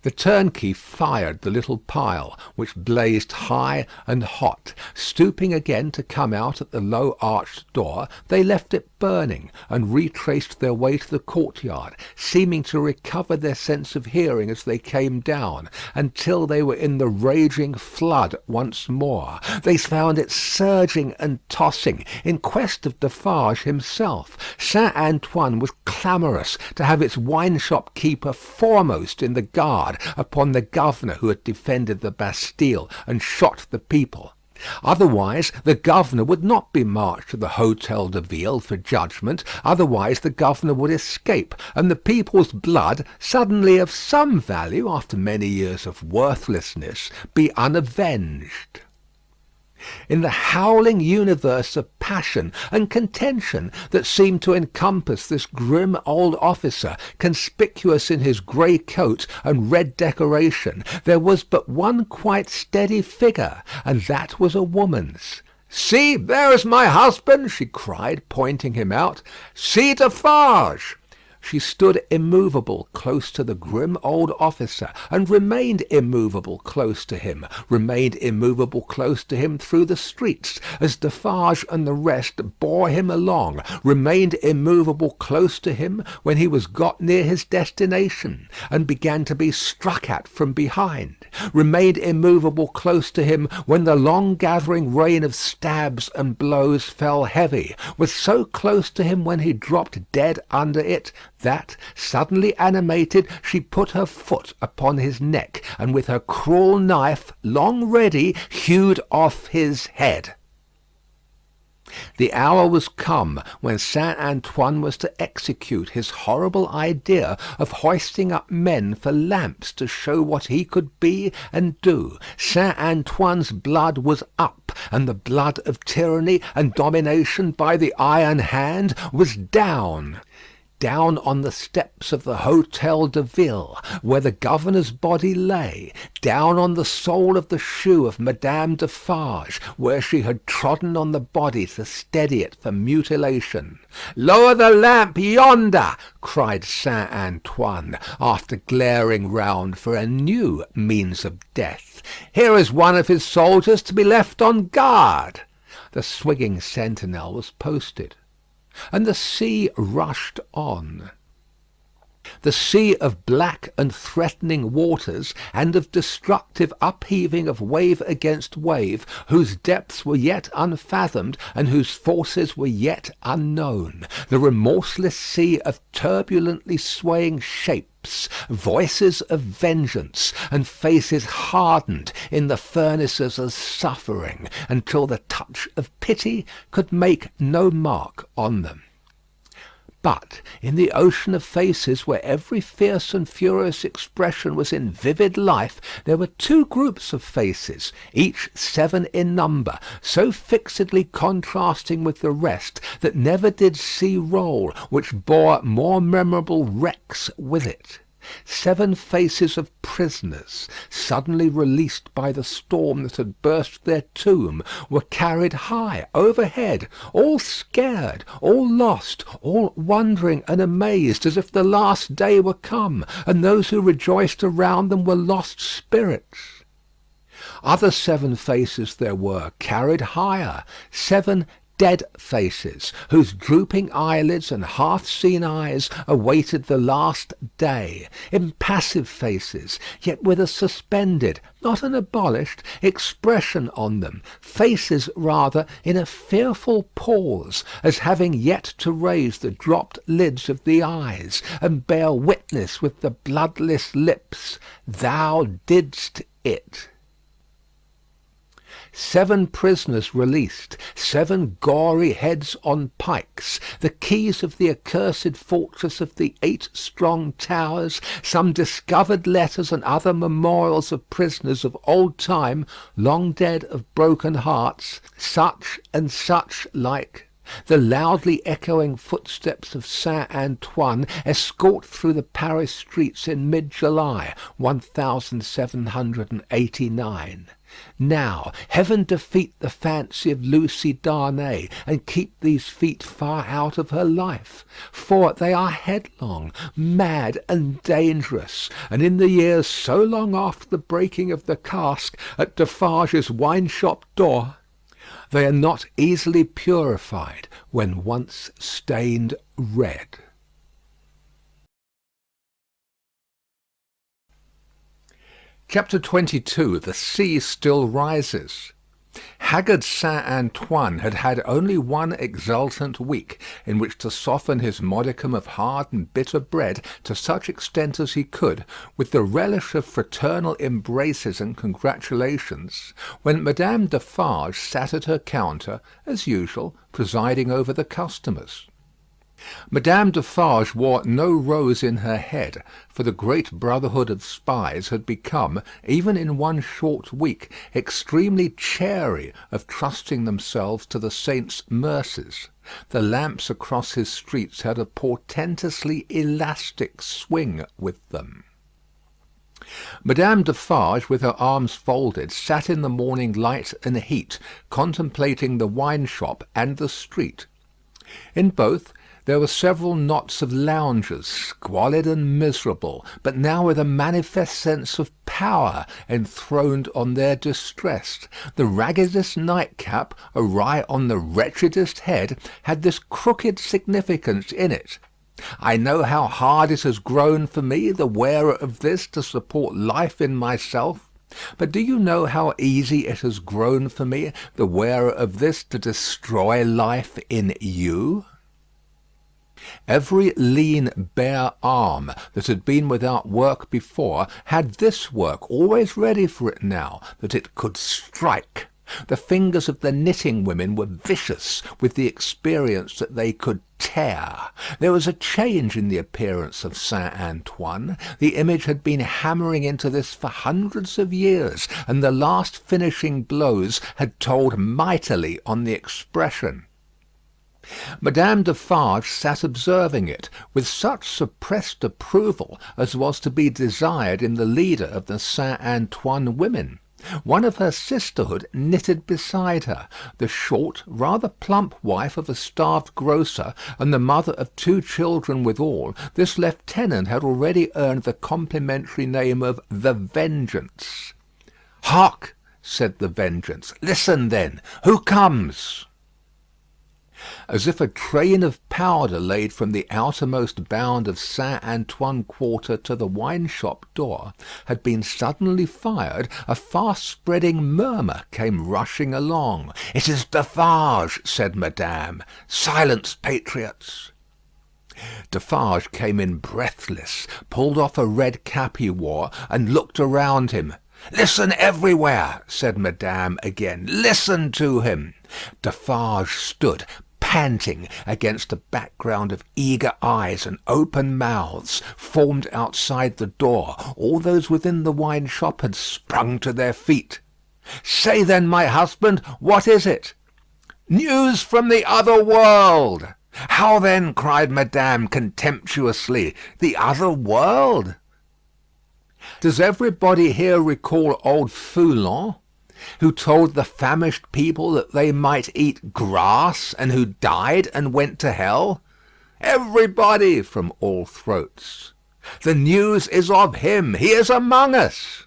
The turnkey fired the little pile, which blazed high and hot. Stooping again to come out at the low arched door, they left it burning, and retraced their way to the courtyard, seeming to recover their sense of hearing as they came down, until they were in the raging flood once more. They found it surging and tossing, in quest of Defarge himself. Saint Antoine was clamorous to have its wine-shop keeper foremost in the guard upon the governor who had defended the Bastille and shot the people. Otherwise the governor would not be marched to the Hôtel de Ville for judgment. Otherwise the governor would escape, and the people's blood, suddenly of some value after many years of worthlessness, be unavenged. In the howling universe of passion and contention that seemed to encompass this grim old officer, conspicuous in his grey coat and red decoration, there was but one quite steady figure, and that was a woman's. "See, there is my husband," she cried, pointing him out. "See Defarge." She stood immovable close to the grim old officer, and remained immovable close to him, remained immovable close to him through the streets, as Defarge and the rest bore him along, remained immovable close to him when he was got near his destination, and began to be struck at from behind, remained immovable close to him when the long gathering rain of stabs and blows fell heavy, was so close to him when he dropped dead under it, that, suddenly animated, she put her foot upon his neck, and with her cruel knife, long ready, hewed off his head. The hour was come when Saint Antoine was to execute his horrible idea of hoisting up men for lamps to show what he could be and do. Saint Antoine's blood was up, and the blood of tyranny and domination by the iron hand was down. Down on the steps of the Hôtel de Ville, where the governor's body lay, down on the sole of the shoe of Madame Defarge, where she had trodden on the body to steady it for mutilation. "Lower the lamp yonder!" cried Saint Antoine, after glaring round for a new means of death. "Here is one of his soldiers to be left on guard." The swinging sentinel was posted, and the sea rushed on. The sea of black and threatening waters, and of destructive upheaving of wave against wave, whose depths were yet unfathomed, and whose forces were yet unknown. The remorseless sea of turbulently swaying shapes, voices of vengeance, and faces hardened in the furnaces of suffering, until the touch of pity could make no mark on them. But in the ocean of faces, where every fierce and furious expression was in vivid life, there were two groups of faces, each 7 in number, so fixedly contrasting with the rest that never did sea roll which bore more memorable wrecks with it. 7 faces of prisoners, suddenly released by the storm that had burst their tomb, were carried high overhead, all scared, all lost, all wondering and amazed, as if the last day were come, and those who rejoiced around them were lost spirits. Other 7 faces there were, carried higher, 7 dead faces, whose drooping eyelids and half-seen eyes awaited the last day. Impassive faces, yet with a suspended, not an abolished, expression on them. Faces, rather, in a fearful pause, as having yet to raise the dropped lids of the eyes, and bear witness with the bloodless lips, "Thou didst it." 7 prisoners released, 7 gory heads on pikes, the keys of the accursed fortress of the 8 strong towers, some discovered letters and other memorials of prisoners of old time, long dead of broken hearts, such and such like, The loudly echoing footsteps of Saint Antoine escort through the Paris streets in mid-July, 1789. Now, heaven defeat the fancy of Lucie Darnay, and keep these feet far out of her life, for they are headlong, mad, and dangerous, and in the years so long after the breaking of the cask at Defarge's wine-shop door, they are not easily purified when once stained red. Chapter 22. The Sea Still Rises. Haggard Saint Antoine had had only one exultant week in which to soften his modicum of hard and bitter bread to such extent as he could, with the relish of fraternal embraces and congratulations, when Madame Defarge sat at her counter, as usual, presiding over the customers. Madame Defarge wore no rose in her head, for the great brotherhood of spies had become, even in one short week, extremely chary of trusting themselves to the saints' mercies. The lamps across his streets had a portentously elastic swing with them. Madame Defarge, with her arms folded, sat in the morning light and heat, contemplating the wine-shop and the street. In both, there were several knots of loungers, squalid and miserable, but now with a manifest sense of power enthroned on their distress. The raggedest nightcap, awry on the wretchedest head, had this crooked significance in it: I know how hard it has grown for me, the wearer of this, to support life in myself. But do you know how easy it has grown for me, the wearer of this, to destroy life in you? Every lean, bare arm that had been without work before had this work always ready for it now, that it could strike. The fingers of the knitting women were vicious with the experience that they could tear. There was a change in the appearance of Saint Antoine. The image had been hammering into this for hundreds of years, and the last finishing blows had told mightily on the expression. Madame Defarge sat observing it, with such suppressed approval as was to be desired in the leader of the Saint Antoine women. One of her sisterhood knitted beside her. The short, rather plump wife of a starved grocer, and the mother of 2 children withal, this lieutenant had already earned the complimentary name of the Vengeance. "Hark!" said the Vengeance. "Listen, then. Who comes?" As if a train of powder laid from the outermost bound of Saint Antoine Quarter to the wine-shop door had been suddenly fired, a fast-spreading murmur came rushing along. "It is Defarge," said Madame. "Silence, patriots!" Defarge came in breathless, pulled off a red cap he wore, and looked around him. "Listen everywhere," said Madame again. "Listen to him." Defarge stood, panting, against a background of eager eyes and open mouths, formed outside the door. All those within the wine-shop had sprung to their feet. "Say then, my husband, what is it?" "News from the other world." "How then?" cried Madame contemptuously. "The other world?" Does everybody here recall old Foulon, who told the famished people that they might eat grass, and who died and went to hell? "Everybody," from all throats. "The news is of him. He is among us."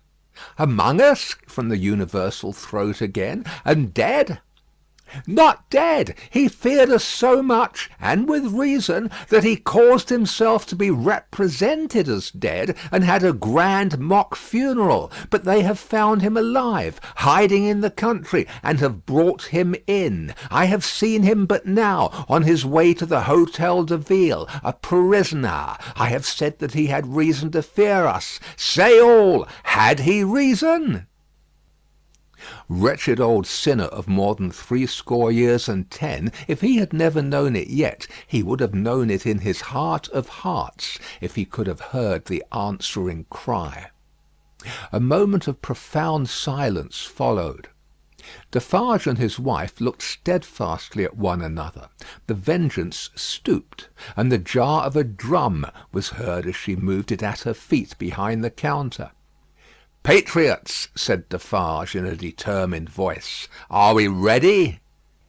"Among us?" from the universal throat again. "And dead?" "Not dead. He feared us so much, and with reason, that he caused himself to be represented as dead, and had a grand mock funeral. But they have found him alive, hiding in the country, and have brought him in. I have seen him but now, on his way to the Hôtel de Ville, a prisoner. I have said that he had reason to fear us. Say all. Had he reason?" Wretched old sinner of more than 80, if he had never known it yet, he would have known it in his heart of hearts, if he could have heard the answering cry. A moment of profound silence followed. Defarge and his wife looked steadfastly at one another. The Vengeance stooped, and the jar of a drum was heard as she moved it at her feet behind the counter. "Patriots," said Defarge in a determined voice, "are we ready?"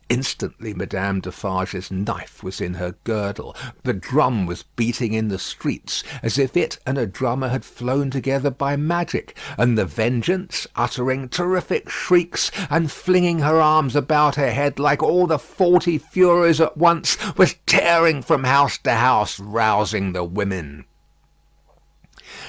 Instantly Madame Defarge's knife was in her girdle. The drum was beating in the streets, as if it and a drummer had flown together by magic, and the Vengeance, uttering terrific shrieks, and flinging her arms about her head like all the 40 Furies at once, was tearing from house to house, rousing the women.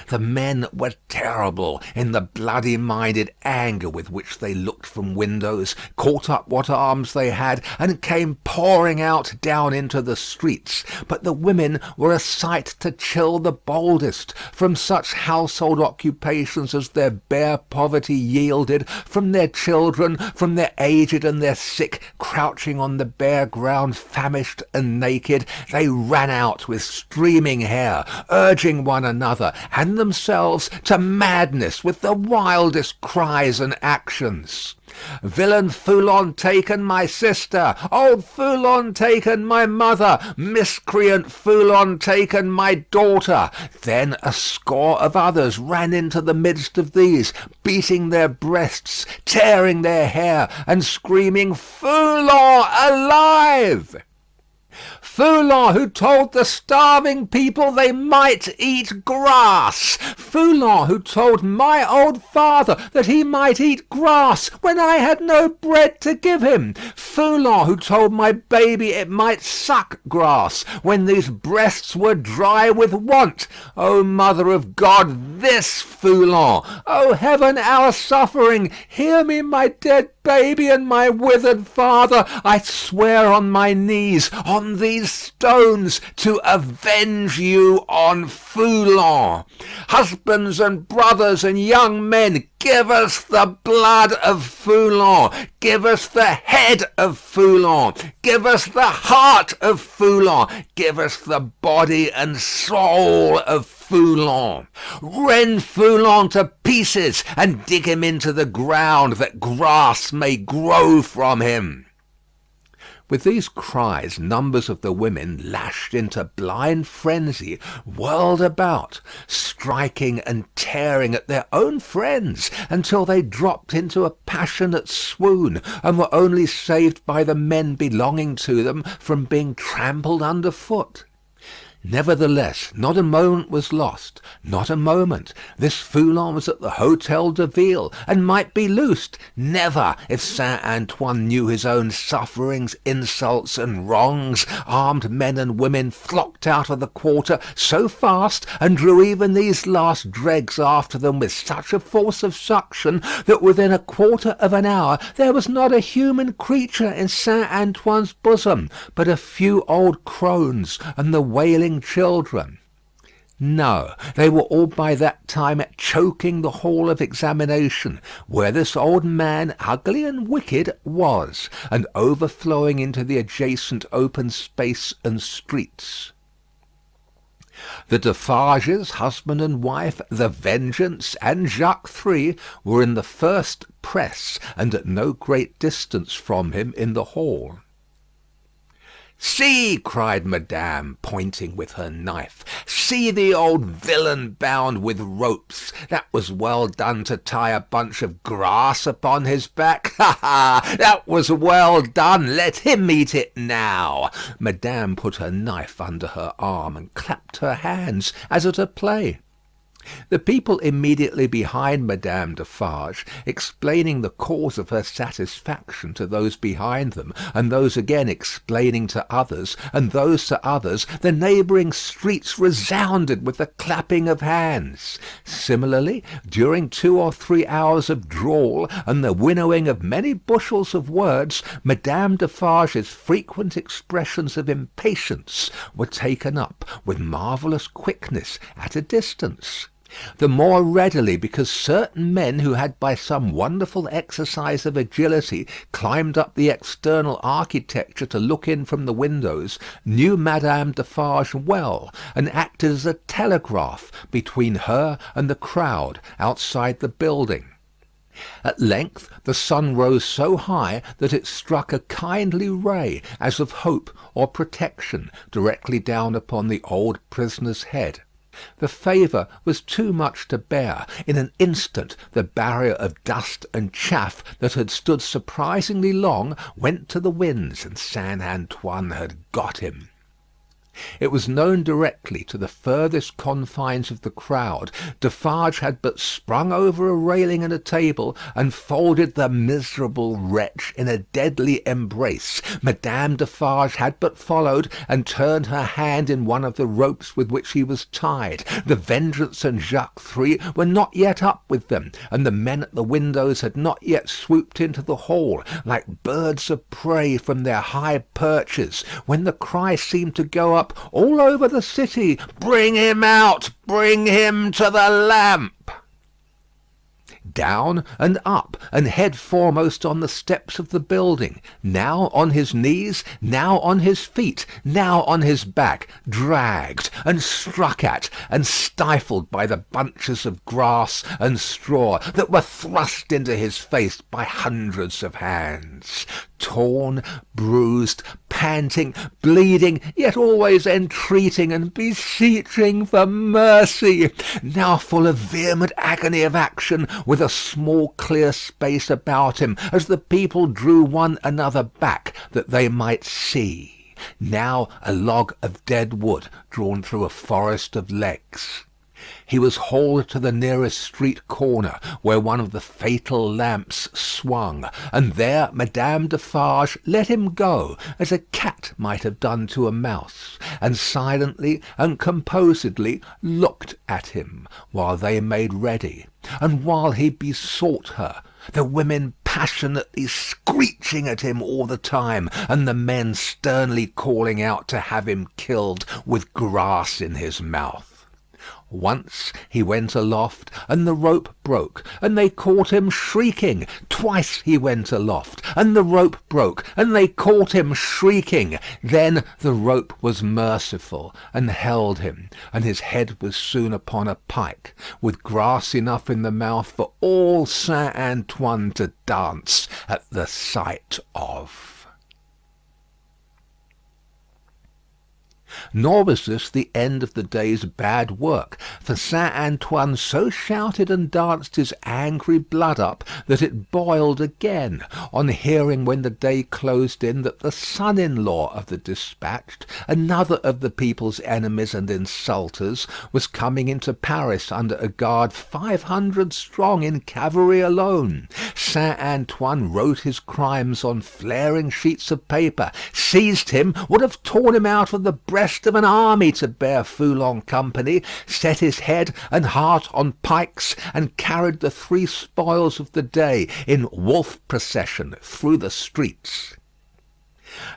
The men were terrible in the bloody-minded anger with which they looked from windows, caught up what arms they had, and came pouring out down into the streets. But the women were a sight to chill the boldest. From such household occupations as their bare poverty yielded, from their children, from their aged and their sick, crouching on the bare ground, famished and naked, they ran out with streaming hair, urging one another and themselves to madness with the wildest cries and actions. "Villain Foulon taken my sister! Old Foulon taken my mother! Miscreant Foulon taken my daughter!" Then a score of others ran into the midst of these, beating their breasts, tearing their hair, and screaming, "Foulon alive!" "Foulon, who told the starving people they might eat grass! Foulon, who told my old father that he might eat grass when I had no bread to give him! Foulon, who told my baby it might suck grass when these breasts were dry with want! O Mother of God, this Foulon! O Heaven, our suffering! Hear me, my dead baby and my withered father! I swear on my knees, on these stones, to avenge you on Foulon. Husbands and brothers and young men, give us the blood of Foulon. Give us the head of Foulon. Give us the heart of Foulon. Give us the body and soul of Foulon. Rend Foulon to pieces and dig him into the ground, that grass may grow from him. With these cries, numbers of the women, lashed into blind frenzy, whirled about, striking and tearing at their own friends, until they dropped into a passionate swoon, and were only saved by the men belonging to them from being trampled under foot. Nevertheless, not a moment was lost. Not a moment. This Foulon was at the Hôtel de Ville, and might be loosed. Never, if Saint Antoine knew his own sufferings, insults, and wrongs. Armed men and women flocked out of the quarter so fast, and drew even these last dregs after them with such a force of suction, that within a quarter of an hour there was not a human creature in Saint Antoine's bosom, but a few old crones and the wailing children. No, they were all by that time choking the hall of examination, where this old man, ugly and wicked, was, and overflowing into the adjacent open space and streets. The Defarges, husband and wife, the Vengeance, and Jacques Three were in the first press, and at no great distance from him in the hall. "See," cried Madame, pointing with her knife. "See the old villain bound with ropes. That was well done to tie a bunch of grass upon his back. Ha ha! That was well done. Let him eat it now." Madame put her knife under her arm and clapped her hands as at a play. The people immediately behind Madame Defarge, explaining the cause of her satisfaction to those behind them, and those again explaining to others, and those to others, the neighbouring streets resounded with the clapping of hands. Similarly, during 2 or 3 hours of drawl, and the winnowing of many bushels of words, Madame Defarge's frequent expressions of impatience were taken up with marvellous quickness at a distance. The more readily because certain men who had by some wonderful exercise of agility climbed up the external architecture to look in from the windows, knew Madame Defarge well, and acted as a telegraph between her and the crowd outside the building. At length the sun rose so high that it struck a kindly ray, as of hope or protection, directly down upon the old prisoner's head. The favour was too much to bear. In an instant the barrier of dust and chaff that had stood surprisingly long went to the winds, and Saint Antoine had got him. It was known directly to the furthest confines of the crowd. Defarge had but sprung over a railing and a table, and folded the miserable wretch in a deadly embrace. Madame Defarge had but followed, and turned her hand in one of the ropes with which he was tied. The Vengeance and Jacques Three were not yet up with them, and the men at the windows had not yet swooped into the hall, like birds of prey from their high perches, when the cry seemed to go up all over the city, "Bring him out! Bring him to the lamp!" Down and up, and head foremost on the steps of the building, now on his knees, now on his feet, now on his back, dragged and struck at and stifled by the bunches of grass and straw that were thrust into his face by hundreds of hands. Torn, bruised, panting, bleeding, yet always entreating and beseeching for mercy, now full of vehement agony of action, with a small clear space about him, as the people drew one another back that they might see. Now a log of dead wood drawn through a forest of legs. He was hauled to the nearest street corner, where one of the fatal lamps swung, and there Madame Defarge let him go, as a cat might have done to a mouse, and silently and composedly looked at him, while they made ready, and while he besought her, the women passionately screeching at him all the time, and the men sternly calling out to have him killed with grass in his mouth. Once he went aloft, and the rope broke, and they caught him shrieking. Twice he went aloft, and the rope broke, and they caught him shrieking. Then the rope was merciful, and held him, and his head was soon upon a pike, with grass enough in the mouth for all Saint Antoine to dance at the sight of. Nor was this the end of the day's bad work, for Saint Antoine so shouted and danced his angry blood up that it boiled again, on hearing when the day closed in that the son-in-law of the dispatched, another of the people's enemies and insulters, was coming into Paris under a guard 500 strong in cavalry alone. Saint Antoine wrote his crimes on flaring sheets of paper, seized him, would have torn him out of the breast of an army to bear Foulon company, set his head and heart on pikes, and carried the 3 spoils of the day in wolf procession through the streets.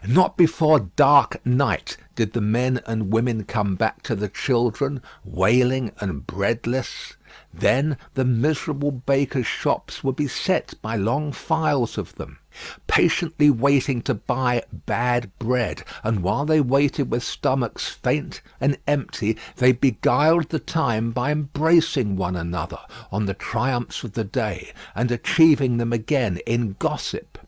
Not before dark night did the men and women come back to the children, wailing and breadless. Then the miserable bakers' shops would be beset by long files of them, patiently waiting to buy bad bread, and while they waited with stomachs faint and empty, they beguiled the time by embracing one another on the triumphs of the day, and achieving them again in gossip.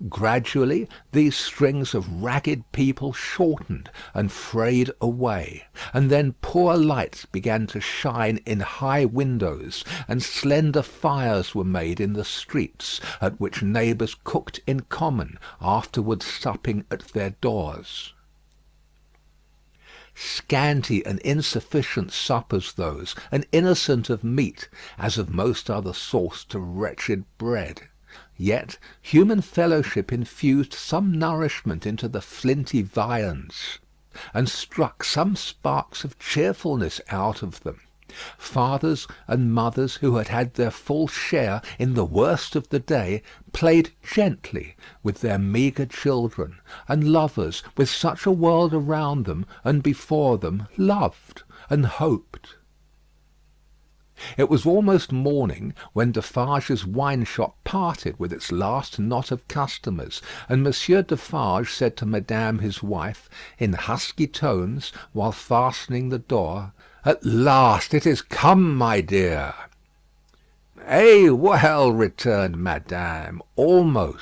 Gradually these strings of ragged people shortened and frayed away, and then poor lights began to shine in high windows, and slender fires were made in the streets, at which neighbours cooked in common, afterwards supping at their doors. Scanty and insufficient suppers those, and innocent of meat, as of most other sauce to wretched bread. Yet human fellowship infused some nourishment into the flinty viands, and struck some sparks of cheerfulness out of them. Fathers and mothers who had had their full share in the worst of the day played gently with their meagre children, and lovers with such a world around them and before them loved and hoped. It was almost morning when Defarge's wine shop parted with its last knot of customers, and Monsieur Defarge said to Madame his wife, in husky tones, while fastening the door, "At last it is come, my dear." "Eh, well," returned Madame, "almost."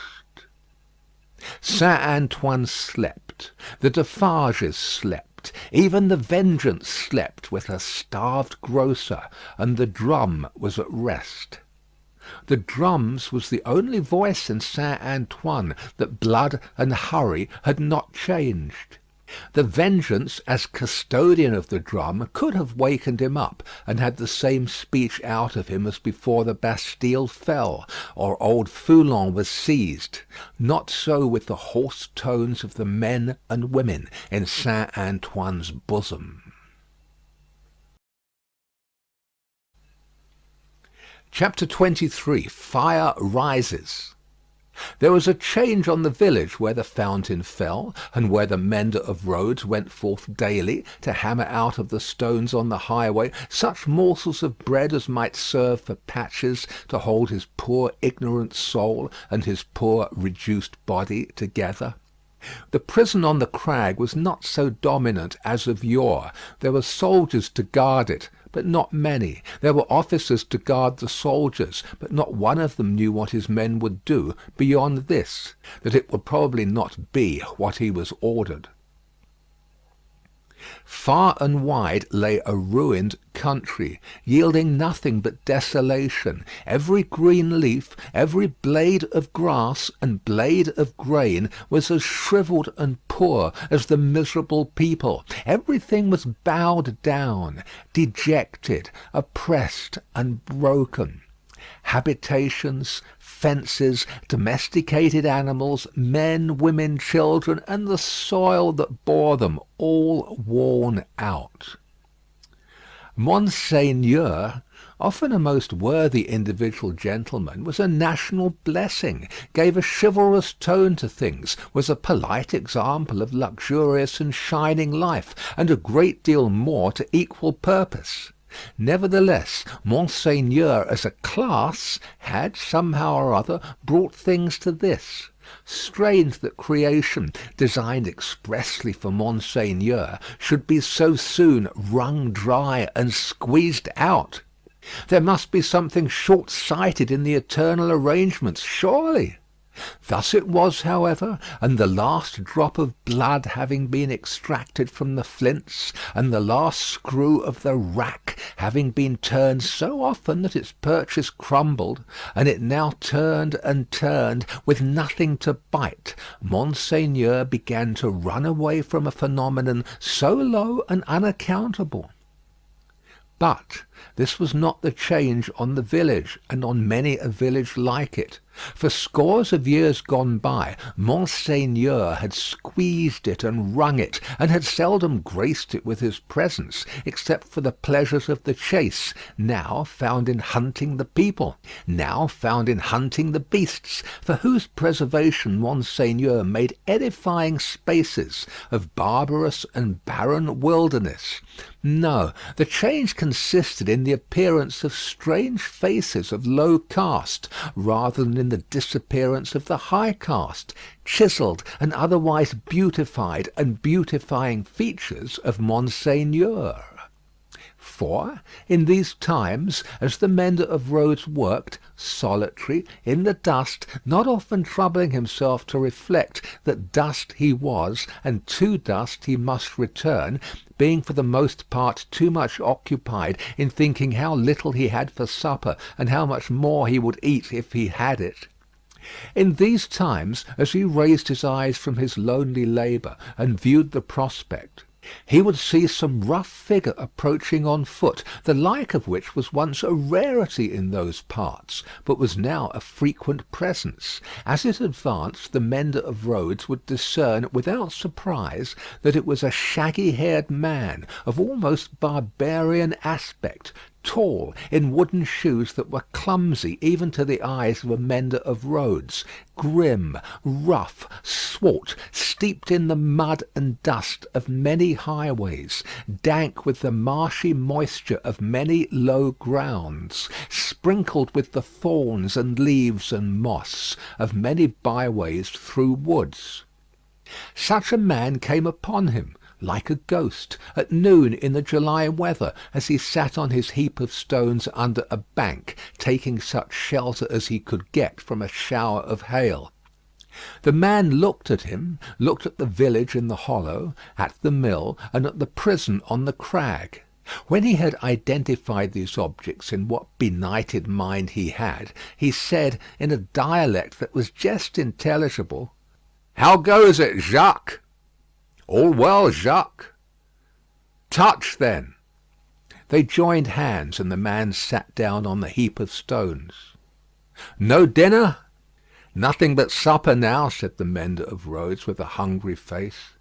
Saint Antoine slept. The Defarges slept. Even the Vengeance slept with her starved grocer, and the drum was at rest. The drum's was the only voice in Saint Antoine that blood and hurry had not changed. The Vengeance, as custodian of the drum, could have wakened him up, and had the same speech out of him as before the Bastille fell, or old Foulon was seized. Not so with the hoarse tones of the men and women in Saint Antoine's bosom. Chapter 23. Fire rises. There was a change on the village where the fountain fell, and where the mender of roads went forth daily to hammer out of the stones on the highway such morsels of bread as might serve for patches to hold his poor ignorant soul and his poor reduced body together. The prison on the crag was not so dominant as of yore. There were soldiers to guard it, but not many. There were officers to guard the soldiers, but not one of them knew what his men would do, beyond this, that it would probably not be what he was ordered. Far and wide lay a ruined country, yielding nothing but desolation. Every green leaf, every blade of grass and blade of grain was as shrivelled and poor as the miserable people. Everything was bowed down, dejected, oppressed, and broken. Habitations, fences, domesticated animals, men, women, children, and the soil that bore them, all worn out. Monseigneur, often a most worthy individual gentleman, was a national blessing, gave a chivalrous tone to things, was a polite example of luxurious and shining life, and a great deal more to equal purpose. Nevertheless, Monseigneur as a class had, somehow or other, brought things to this. Strange that creation, designed expressly for Monseigneur, should be so soon wrung dry and squeezed out. There must be something short-sighted in the eternal arrangements, surely. Thus it was, however, and the last drop of blood having been extracted from the flints, and the last screw of the rack having been turned so often that its purchase crumbled, and it now turned and turned with nothing to bite, Monseigneur began to run away from a phenomenon so low and unaccountable. But this was not the change on the village, and on many a village like it. For scores of years gone by, Monseigneur had squeezed it and wrung it, and had seldom graced it with his presence, except for the pleasures of the chase, now found in hunting the people, now found in hunting the beasts, for whose preservation Monseigneur made edifying spaces of barbarous and barren wilderness. No, the change consisted in the appearance of strange faces of low caste, rather than in the disappearance of the high caste, chiselled and otherwise beautified and beautifying features of Monseigneur. For, in these times, as the mender of roads worked, solitary, in the dust, not often troubling himself to reflect that dust he was, and to dust he must return, being for the most part too much occupied in thinking how little he had for supper, and how much more he would eat if he had it. In these times, as he raised his eyes from his lonely labour, and viewed the prospect, he would see some rough figure approaching on foot, the like of which was once a rarity in those parts, but was now a frequent presence. As it advanced, the mender of roads would discern without surprise that it was a shaggy-haired man of almost barbarian aspect, tall, in wooden shoes that were clumsy even to the eyes of a mender of roads, grim, rough, swart, steeped in the mud and dust of many highways, dank with the marshy moisture of many low grounds, sprinkled with the thorns and leaves and moss of many byways through woods. Such a man came upon him, like a ghost, at noon in the July weather, as he sat on his heap of stones under a bank, taking such shelter as he could get from a shower of hail. The man looked at him, looked at the village in the hollow, at the mill, and at the prison on the crag. When he had identified these objects in what benighted mind he had, he said, in a dialect that was just intelligible, "How goes it, Jacques?" "All well, Jacques." "Touch, then." They joined hands, and the man sat down on the heap of stones. "No dinner?" "Nothing but supper now," said the mender of roads, with a hungry face.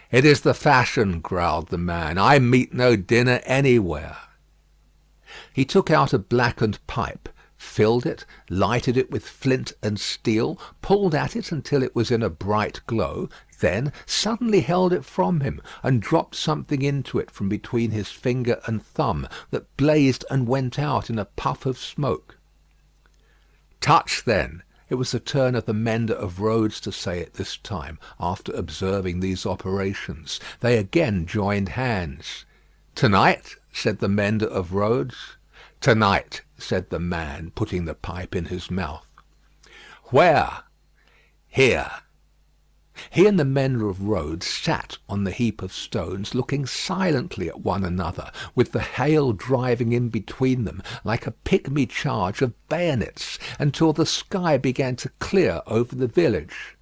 "It is the fashion," growled the man. "I meet no dinner anywhere." He took out a blackened pipe, filled it, lighted it with flint and steel, pulled at it until it was in a bright glow, then suddenly held it from him, and dropped something into it from between his finger and thumb, that blazed and went out in a puff of smoke. "Touch, then." It was the turn of the mender of roads to say it this time, after observing these operations. They again joined hands. "To-night?" said the mender of roads. "To-night," said the man, putting the pipe in his mouth. "Where?" "Here." He and the mender of roads sat on the heap of stones, looking silently at one another, with the hail driving in between them like a pygmy charge of bayonets, until the sky began to clear over the village.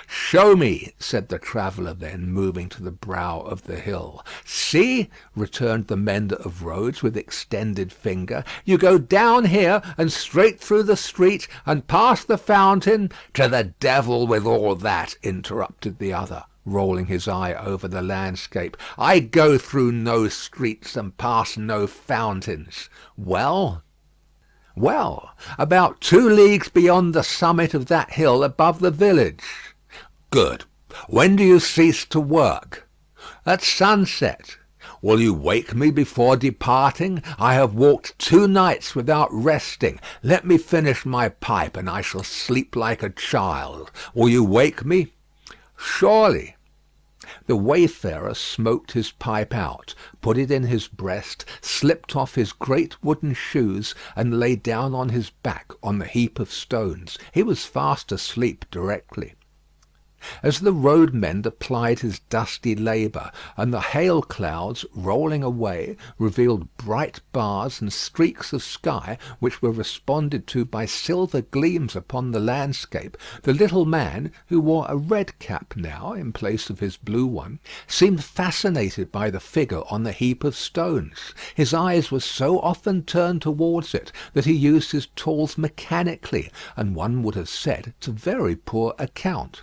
"Show me," said the traveller then, moving to the brow of the hill. "See," returned the mender of roads with extended finger. "You go down here, and straight through the street, and past the fountain—" "To the devil with all that," interrupted the other, rolling his eye over the landscape. "I go through no streets and past no fountains. Well?" "Well, about 2 leagues beyond the summit of that hill above the village." "Good. When do you cease to work?" "At sunset." "Will you wake me before departing? I have walked 2 nights without resting. Let me finish my pipe, and I shall sleep like a child. Will you wake me?" "Surely." The wayfarer smoked his pipe out, put it in his breast, slipped off his great wooden shoes, and lay down on his back on the heap of stones. He was fast asleep directly. As the road mender plied his dusty labour, and the hail clouds, rolling away, revealed bright bars and streaks of sky which were responded to by silver gleams upon the landscape, the little man, who wore a red cap now in place of his blue one, seemed fascinated by the figure on the heap of stones. His eyes were so often turned towards it that he used his tools mechanically, and one would have said to very poor account.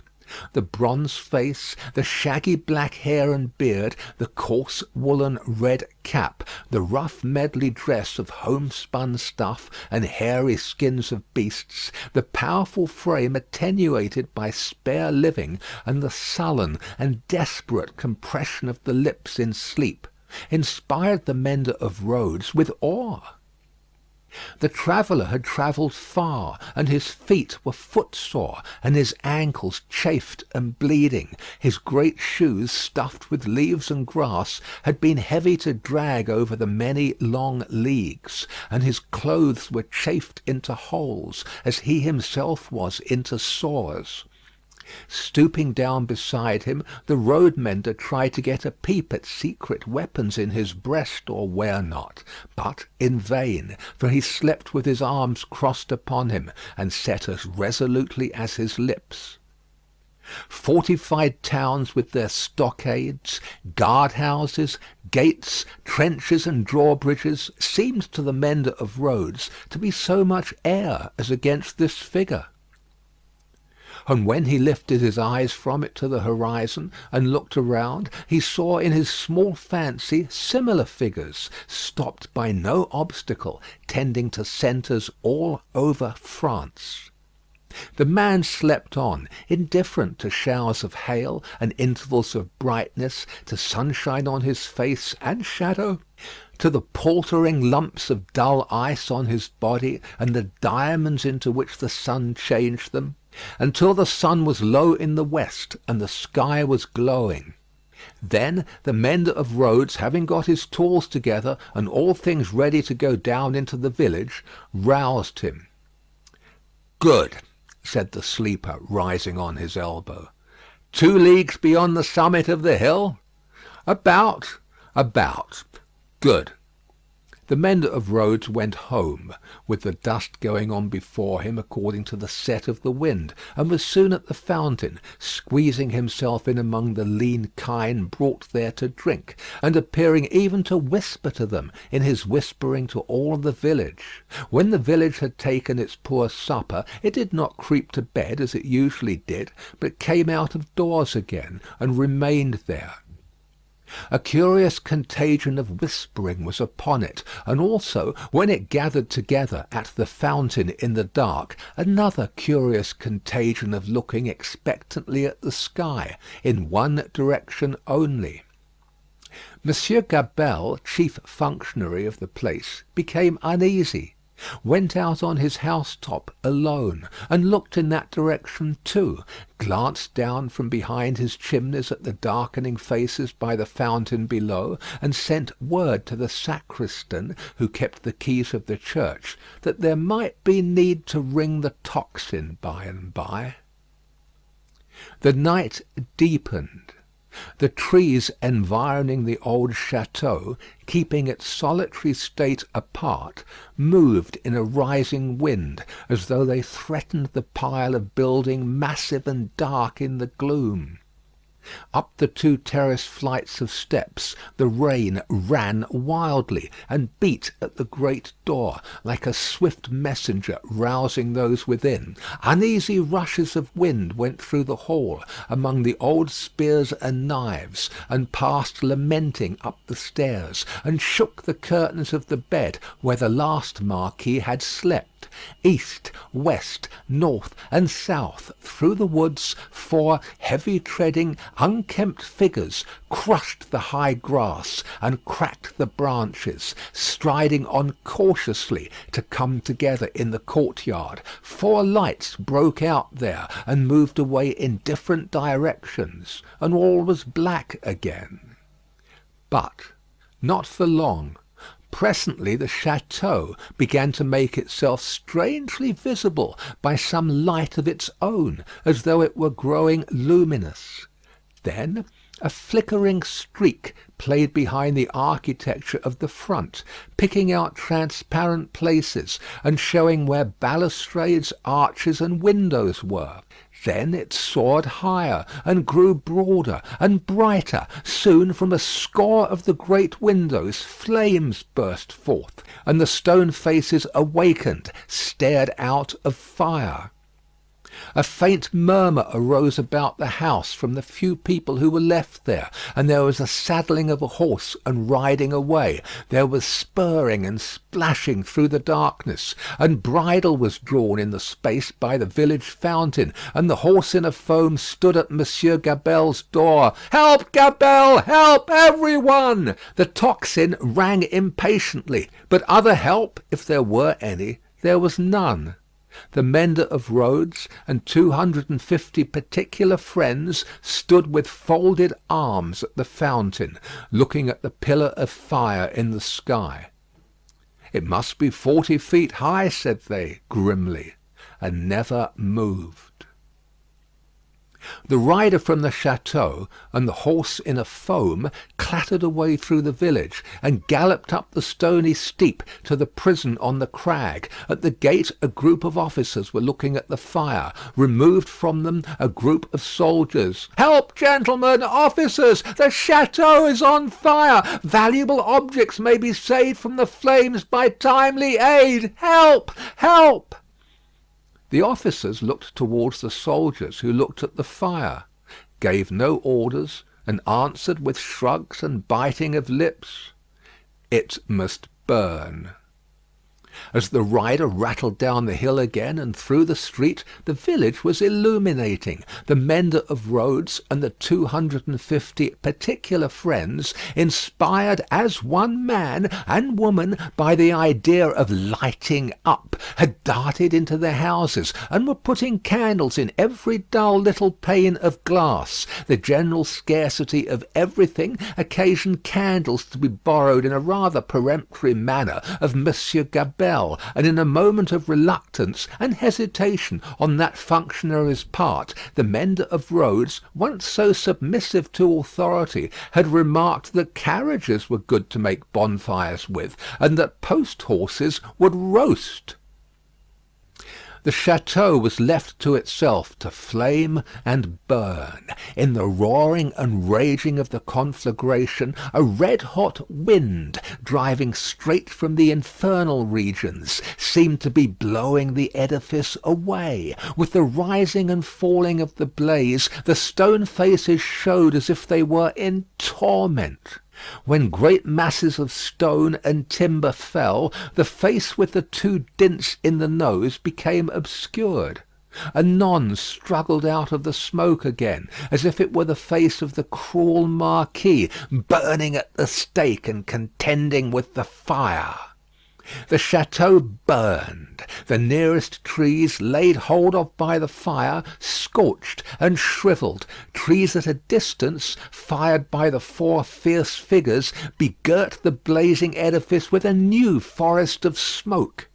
The bronze face, the shaggy black hair and beard, the coarse woolen red cap, the rough medley dress of homespun stuff and hairy skins of beasts, the powerful frame attenuated by spare living, and the sullen and desperate compression of the lips in sleep, inspired the mender of roads with awe. The traveller had travelled far, and his feet were footsore, and his ankles chafed and bleeding. His great shoes, stuffed with leaves and grass, had been heavy to drag over the many long leagues, and his clothes were chafed into holes, as he himself was into sores. Stooping down beside him, the road mender tried to get a peep at secret weapons in his breast or where not, but in vain, for he slept with his arms crossed upon him, and set as resolutely as his lips. Fortified towns with their stockades, guard-houses, gates, trenches, and drawbridges seemed to the mender of roads to be so much air as against this figure. And when he lifted his eyes from it to the horizon, and looked around, he saw in his small fancy similar figures, stopped by no obstacle, tending to centres all over France. The man slept on, indifferent to showers of hail and intervals of brightness, to sunshine on his face and shadow, to the paltering lumps of dull ice on his body, and the diamonds into which the sun changed them, until the sun was low in the west and the sky was glowing. Then the mender of roads, having got his tools together and all things ready to go down into the village, roused him. "Good," said the sleeper, rising on his elbow. 2 leagues beyond the summit of the hill?" About. Good." The mender of roads went home, with the dust going on before him according to the set of the wind, and was soon at the fountain, squeezing himself in among the lean kine brought there to drink, and appearing even to whisper to them in his whispering to all the village. When the village had taken its poor supper, it did not creep to bed as it usually did, but came out of doors again, and remained there. A curious contagion of whispering was upon it, and also, when it gathered together at the fountain in the dark, another curious contagion of looking expectantly at the sky, in one direction only. Monsieur Gabelle, chief functionary of the place, became uneasy, went out on his housetop alone, and looked in that direction too, glanced down from behind his chimneys at the darkening faces by the fountain below, and sent word to the sacristan, who kept the keys of the church, that there might be need to ring the tocsin by and by. The night deepened. The trees environing the old château, keeping its solitary state apart, moved in a rising wind, as though they threatened the pile of building massive and dark in the gloom. Up the 2 terrace flights of steps the rain ran wildly, and beat at the great door, like a swift messenger rousing those within. Uneasy rushes of wind went through the hall, among the old spears and knives, and passed lamenting up the stairs, and shook the curtains of the bed where the last Marquis had slept. East, west, north, and south, through the woods, 4 heavy-treading, unkempt figures crushed the high grass and cracked the branches, striding on cautiously to come together in the courtyard. 4 lights broke out there and moved away in different directions, and all was black again. But not for long. Presently the château began to make itself strangely visible by some light of its own, as though it were growing luminous. Then a flickering streak played behind the architecture of the front, picking out transparent places, and showing where balustrades, arches, and windows were. Then it soared higher, and grew broader and brighter. Soon from a score of the great windows flames burst forth, and the stone faces awakened, stared out of fire. A faint murmur arose about the house from the few people who were left there, and there was a saddling of a horse and riding away. There was spurring and splashing through the darkness, and bridle was drawn in the space by the village fountain, and the horse in a foam stood at Monsieur Gabelle's door. "Help, Gabelle! Help, every one!" The tocsin rang impatiently, but other help, if there were any, there was none. The mender of roads and 250 particular friends stood with folded arms at the fountain, looking at the pillar of fire in the sky. "It must be 40 feet high," said they, grimly, and never moved. The rider from the château and the horse in a foam clattered away through the village, and galloped up the stony steep to the prison on the crag. At the gate a group of officers were looking at the fire. Removed from them a group of soldiers. "Help, gentlemen, officers! The château is on fire! Valuable objects may be saved from the flames by timely aid! Help! Help!" The officers looked towards the soldiers, who looked at the fire, gave no orders, and answered with shrugs and biting of lips, "It must burn." As the rider rattled down the hill again and through the street, the village was illuminating. The mender of roads and the 250 particular friends, inspired as one man and woman by the idea of lighting up, had darted into their houses and were putting candles in every dull little pane of glass. The general scarcity of everything occasioned candles to be borrowed in a rather peremptory manner of Monsieur Gabelle, and in a moment of reluctance and hesitation on that functionary's part, the mender of roads, once so submissive to authority, had remarked that carriages were good to make bonfires with, and that post horses would roast. The château was left to itself to flame and burn. In the roaring and raging of the conflagration, a red-hot wind, driving straight from the infernal regions, seemed to be blowing the edifice away. With the rising and falling of the blaze, the stone faces showed as if they were in torment. When great masses of stone and timber fell, the face with the two dints in the nose became obscured. Anon struggled out of the smoke again, as if it were the face of the cruel marquis, burning at the stake and contending with the fire. The château burned. The nearest trees, laid hold of by the fire, scorched and shrivelled. Trees at a distance, fired by the four fierce figures, begirt the blazing edifice with a new forest of smoke.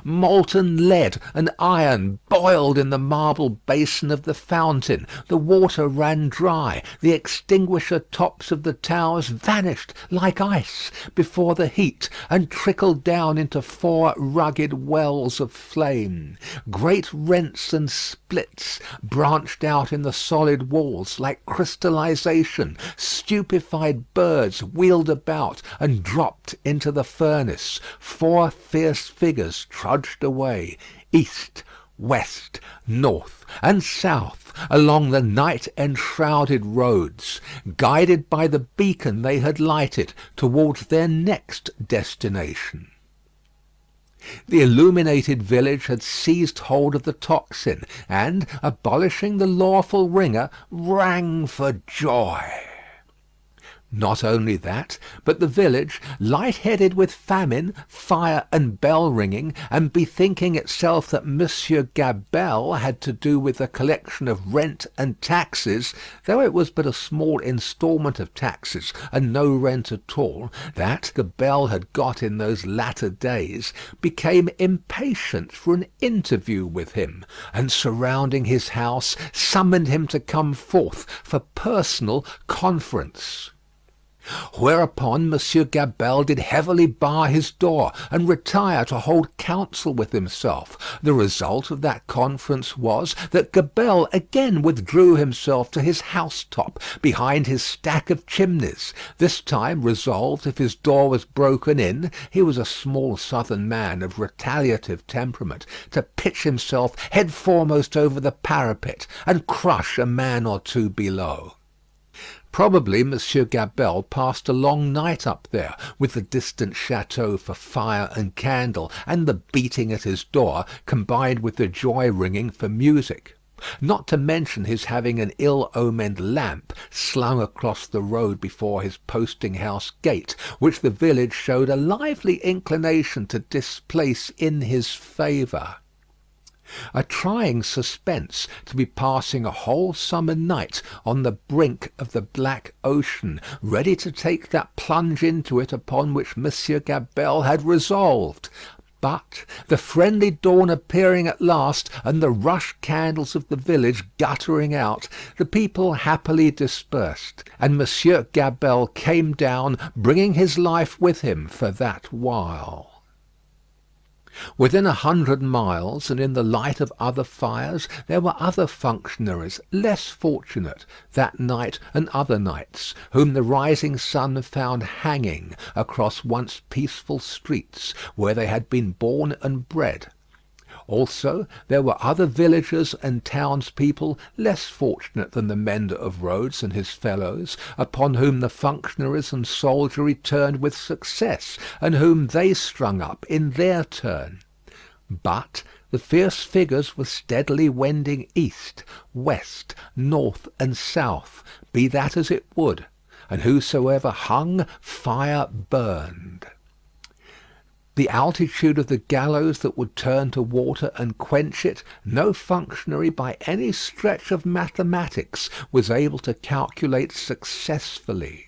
Molten lead and iron boiled in the marble basin of the fountain. The water ran dry. The extinguisher tops of the towers vanished like ice before the heat, and trickled down into four rugged wells of flame. Great rents and splits branched out in the solid walls like crystallization. Stupefied birds wheeled about and dropped into the furnace. Four fierce figures trudged away, east, west, north, and south, along the night-enshrouded roads, guided by the beacon they had lighted towards their next destination. The illuminated village had seized hold of the tocsin, and, abolishing the lawful ringer, rang for joy. Not only that, but the village, light-headed with famine, fire, and bell-ringing, and bethinking itself that Monsieur Gabelle had to do with the collection of rent and taxes, though it was but a small instalment of taxes and no rent at all, that Gabelle had got in those latter days, became impatient for an interview with him, and surrounding his house, summoned him to come forth for personal conference. Whereupon Monsieur Gabelle did heavily bar his door, and retire to hold counsel with himself. The result of that conference was, that Gabelle again withdrew himself to his housetop, behind his stack of chimneys, this time resolved, if his door was broken in, he was a small southern man of retaliative temperament, to pitch himself head foremost over the parapet, and crush a man or two below. Probably Monsieur Gabelle passed a long night up there, with the distant château for fire and candle, and the beating at his door, combined with the joy-ringing for music. Not to mention his having an ill-omened lamp slung across the road before his posting-house gate, which the village showed a lively inclination to displace in his favour. A trying suspense to be passing a whole summer night on the brink of the black ocean, ready to take that plunge into it upon which Monsieur Gabelle had resolved. But the friendly dawn appearing at last, and the rush candles of the village guttering out, the people happily dispersed, and Monsieur Gabelle came down, bringing his life with him for that while. Within 100 miles, and in the light of other fires, there were other functionaries, less fortunate, that night and other nights, whom the rising sun found hanging across once peaceful streets, where they had been born and bred. Also, there were other villagers and townspeople less fortunate than the mender of roads and his fellows, upon whom the functionaries and soldiery turned with success, and whom they strung up in their turn. But the fierce figures were steadily wending east, west, north, and south, be that as it would, and whosoever hung, fire burned. The altitude of the gallows that would turn to water and quench it, no functionary by any stretch of mathematics was able to calculate successfully.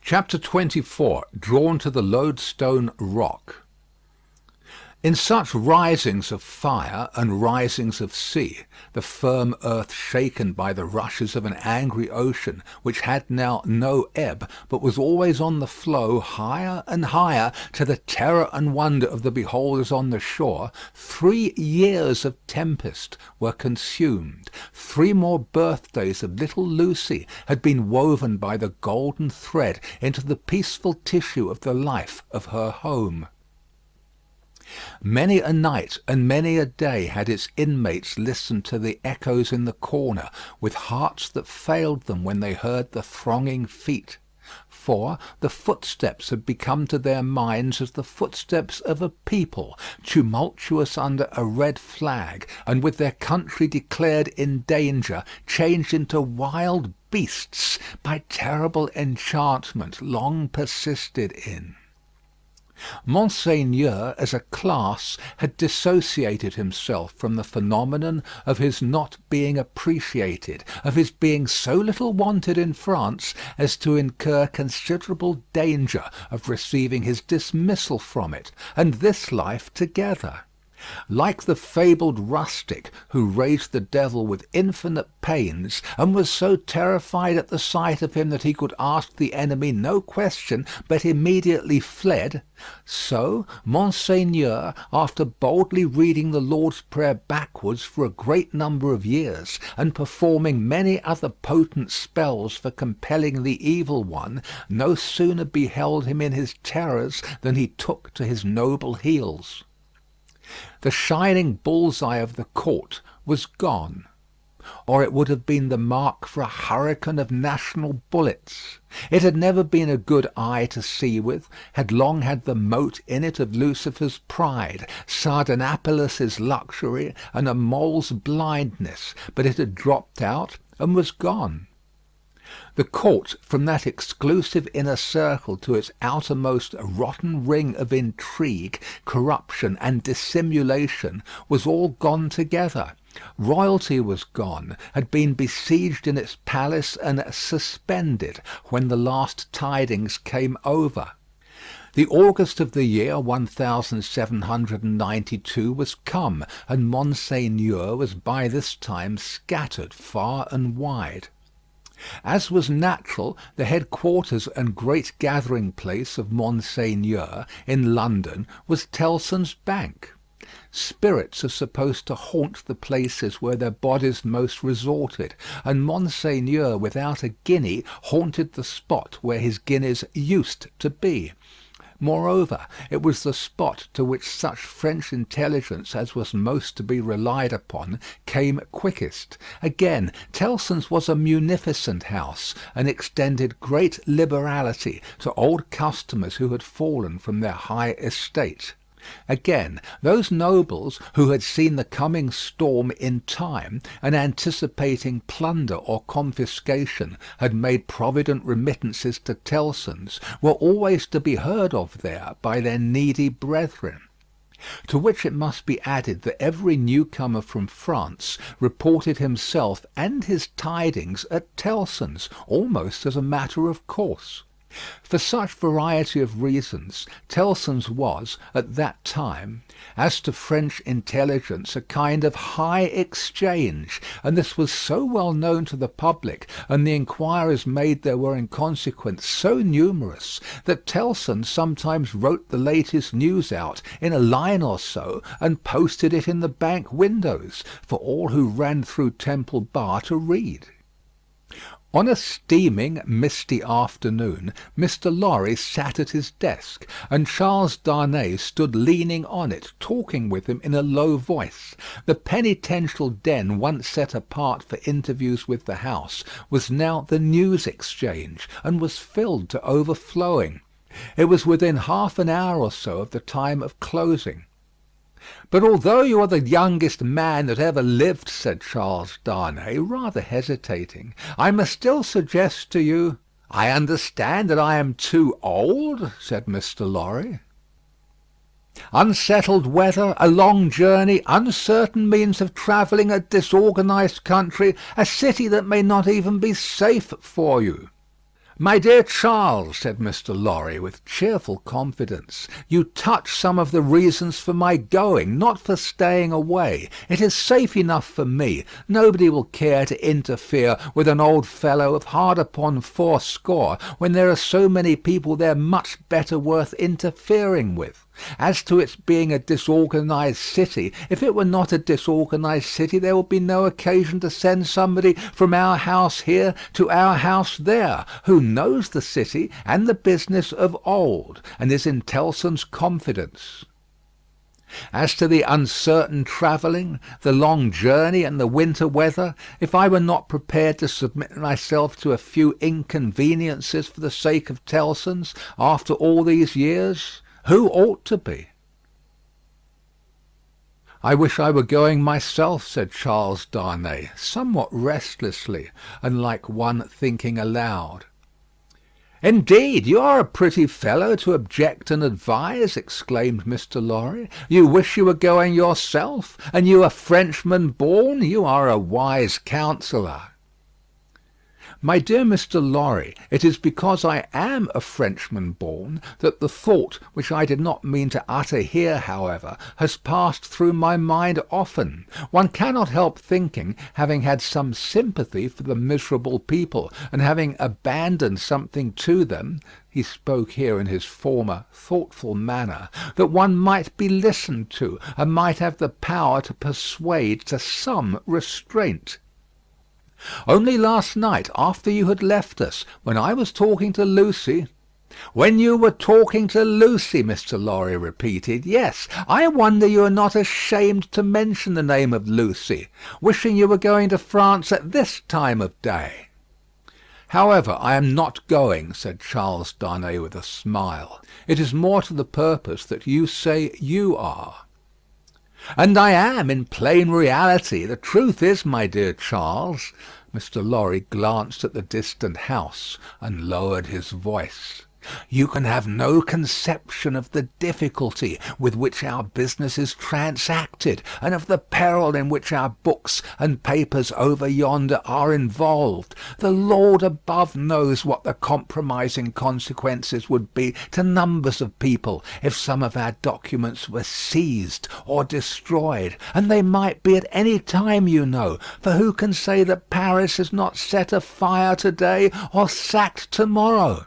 Chapter 24. Drawn to the Lodestone Rock. In such risings of fire and risings of sea, the firm earth shaken by the rushes of an angry ocean, which had now no ebb, but was always on the flow higher and higher, to the terror and wonder of the beholders on the shore, 3 years of tempest were consumed. 3 more birthdays of little Lucie had been woven by the golden thread into the peaceful tissue of the life of her home. Many a night and many a day had its inmates listened to the echoes in the corner, with hearts that failed them when they heard the thronging feet. For the footsteps had become to their minds as the footsteps of a people, tumultuous under a red flag, and with their country declared in danger, changed into wild beasts by terrible enchantment long persisted in. Monseigneur, as a class, had dissociated himself from the phenomenon of his not being appreciated, of his being so little wanted in France as to incur considerable danger of receiving his dismissal from it, and this life together. Like the fabled rustic who raised the devil with infinite pains, and was so terrified at the sight of him that he could ask the enemy no question, but immediately fled, so Monseigneur, after boldly reading the Lord's Prayer backwards for a great number of years, and performing many other potent spells for compelling the evil one, no sooner beheld him in his terrors than he took to his noble heels. The shining bull's-eye of the court was gone, or it would have been the mark for a hurricane of national bullets. It had never been a good eye to see with, had long had the mote in it of Lucifer's pride, Sardanapalus' luxury, and a mole's blindness, but it had dropped out and was gone. The court, from that exclusive inner circle to its outermost rotten ring of intrigue, corruption, and dissimulation, was all gone together. Royalty was gone, had been besieged in its palace and suspended when the last tidings came over. The August of the year 1792 was come, and Monseigneur was by this time scattered far and wide. As was natural, the headquarters and great gathering place of Monseigneur in London was Tellson's Bank. Spirits are supposed to haunt the places where their bodies most resorted, and Monseigneur without a guinea haunted the spot where his guineas used to be. Moreover, it was the spot to which such French intelligence as was most to be relied upon came quickest. Again, Tellson's was a munificent house, and extended great liberality to old customers who had fallen from their high estate. Again, those nobles who had seen the coming storm in time, and anticipating plunder or confiscation, had made provident remittances to Tellson's, were always to be heard of there by their needy brethren. To which it must be added that every newcomer from France reported himself and his tidings at Tellson's, almost as a matter of course. For such variety of reasons, Tellson's was, at that time, as to French intelligence, a kind of high exchange, and this was so well known to the public, and the inquiries made there were in consequence so numerous, that Tellson sometimes wrote the latest news out in a line or so, and posted it in the bank windows, for all who ran through Temple Bar to read. On a steaming, misty afternoon, Mr. Lorry sat at his desk, and Charles Darnay stood leaning on it, talking with him in a low voice. The penitential den once set apart for interviews with the House was now the News Exchange, and was filled to overflowing. It was within half an hour or so of the time of closing. "But although you are the youngest man that ever lived," said Charles Darnay, rather hesitating, "I must still suggest to you—" "I understand that I am too old," said Mr. Lorry. "Unsettled weather, a long journey, uncertain means of travelling, a disorganized country, a city that may not even be safe for you." "My dear Charles," said Mr. Lorry, with cheerful confidence, "you touch some of the reasons for my going, not for staying away. It is safe enough for me. Nobody will care to interfere with an old fellow of hard upon 80, when there are so many people there much better worth interfering with. As to its being a disorganized city, if it were not a disorganized city there would be no occasion to send somebody from our house here to our house there, who knows the city and the business of old, and is in Tellson's confidence. As to the uncertain travelling, the long journey, and the winter weather, if I were not prepared to submit myself to a few inconveniences for the sake of Tellson's, after all these years, who ought to be?" "I wish I were going myself," said Charles Darnay, somewhat restlessly, and like one thinking aloud. "Indeed, you are a pretty fellow to object and advise," exclaimed Mr. Lorry. "You wish you were going yourself, and you a Frenchman born. You are a wise counsellor." "My dear Mr. Lorry, it is because I am a Frenchman born that the thought, which I did not mean to utter here, however, has passed through my mind often. One cannot help thinking, having had some sympathy for the miserable people, and having abandoned something to them," he spoke here in his former thoughtful manner, "that one might be listened to, and might have the power to persuade to some restraint. Only last night, after you had left us, when I was talking to Lucie—" "When you were talking to Lucie," Mr. Lorry repeated. "Yes, I wonder you are not ashamed to mention the name of Lucie. Wishing you were going to France at this time of day." "However, I am not going," said Charles Darnay with a smile. "It is more to the purpose that you say you are." "And I am, in plain reality. The truth is, my dear Charles—" Mr. Lorry glanced at the distant house, and lowered his voice. "You can have no conception of the difficulty with which our business is transacted, and of the peril in which our books and papers over yonder are involved. The Lord above knows what the compromising consequences would be to numbers of people if some of our documents were seized or destroyed, and they might be at any time, you know, for who can say that Paris is not set afire to-day or sacked to-morrow?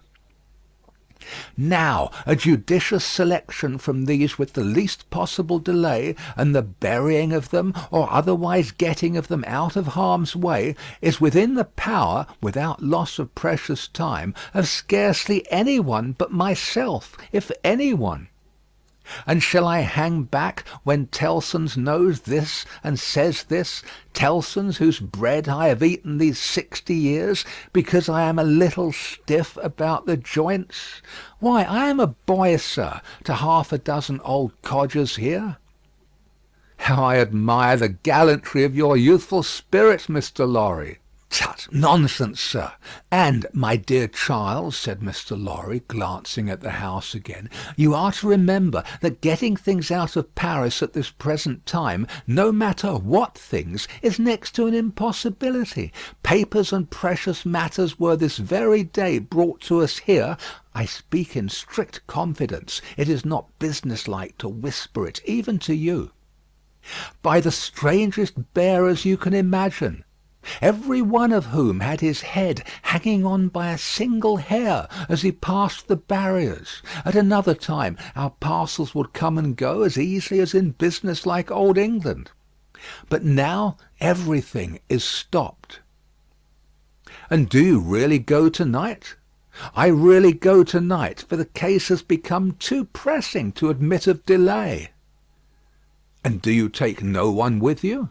Now, a judicious selection from these with the least possible delay, and the burying of them, or otherwise getting of them out of harm's way, is within the power, without loss of precious time, of scarcely any one but myself, if any one. And shall I hang back when Tellson's knows this and says this, Tellson's whose bread I have eaten these 60 years, because I am a little stiff about the joints? Why, I am a boy, sir, to half a dozen old codgers here. How I admire the gallantry of your youthful spirit, Mr. Lorry. Tut, nonsense, sir. And, my dear Charles, said Mr. Lorry, glancing at the house again, you are to remember that getting things out of Paris at this present time, no matter what things, is next to an impossibility. Papers and precious matters were this very day brought to us here. I speak in strict confidence. It is not businesslike to whisper it, even to you. By the strangest bearers you can imagine, every one of whom had his head hanging on by a single hair as he passed the barriers. At another time our parcels would come and go as easily as in business like old England. But now everything is stopped. "And do you really go to-night?" "I really go to-night, for the case has become too pressing to admit of delay." "And do you take no one with you?"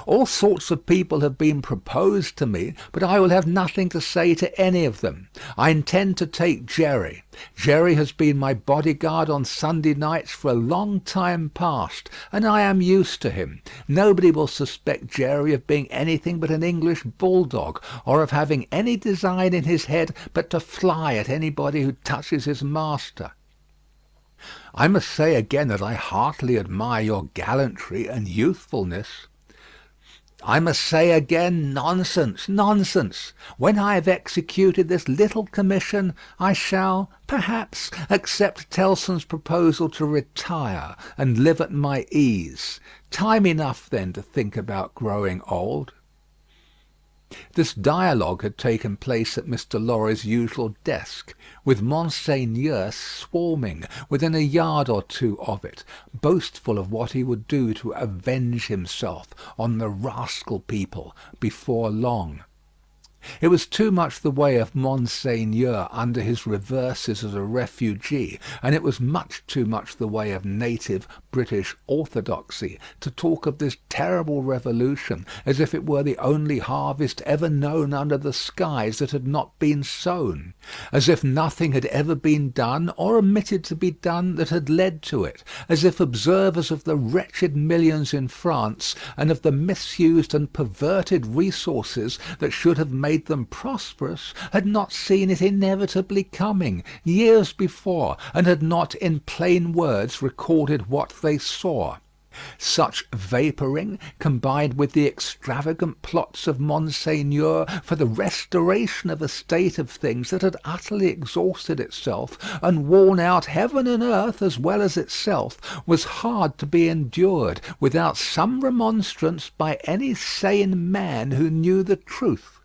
"All sorts of people have been proposed to me, but I will have nothing to say to any of them. I intend to take Jerry. Jerry has been my bodyguard on Sunday nights for a long time past, and I am used to him. Nobody will suspect Jerry of being anything but an English bulldog, or of having any design in his head but to fly at anybody who touches his master. I must say again that I heartily admire your gallantry and youthfulness." "I must say again, nonsense, nonsense. When I have executed this little commission, I shall, perhaps, accept Tellson's proposal to retire and live at my ease. Time enough then to think about growing old." This dialogue had taken place at Mr. Lorry's usual desk, with Monseigneur swarming within a yard or two of it, boastful of what he would do to avenge himself on the rascal people before long. It was too much the way of Monseigneur under his reverses as a refugee, and it was much too much the way of native British orthodoxy, to talk of this terrible revolution as if it were the only harvest ever known under the skies that had not been sown; as if nothing had ever been done or omitted to be done that had led to it; as if observers of the wretched millions in France, and of the misused and perverted resources that should have made them prosperous, had not seen it inevitably coming, years before, and had not in plain words recorded what they saw. Such vapouring, combined with the extravagant plots of Monseigneur for the restoration of a state of things that had utterly exhausted itself and worn out heaven and earth as well as itself, was hard to be endured without some remonstrance by any sane man who knew the truth.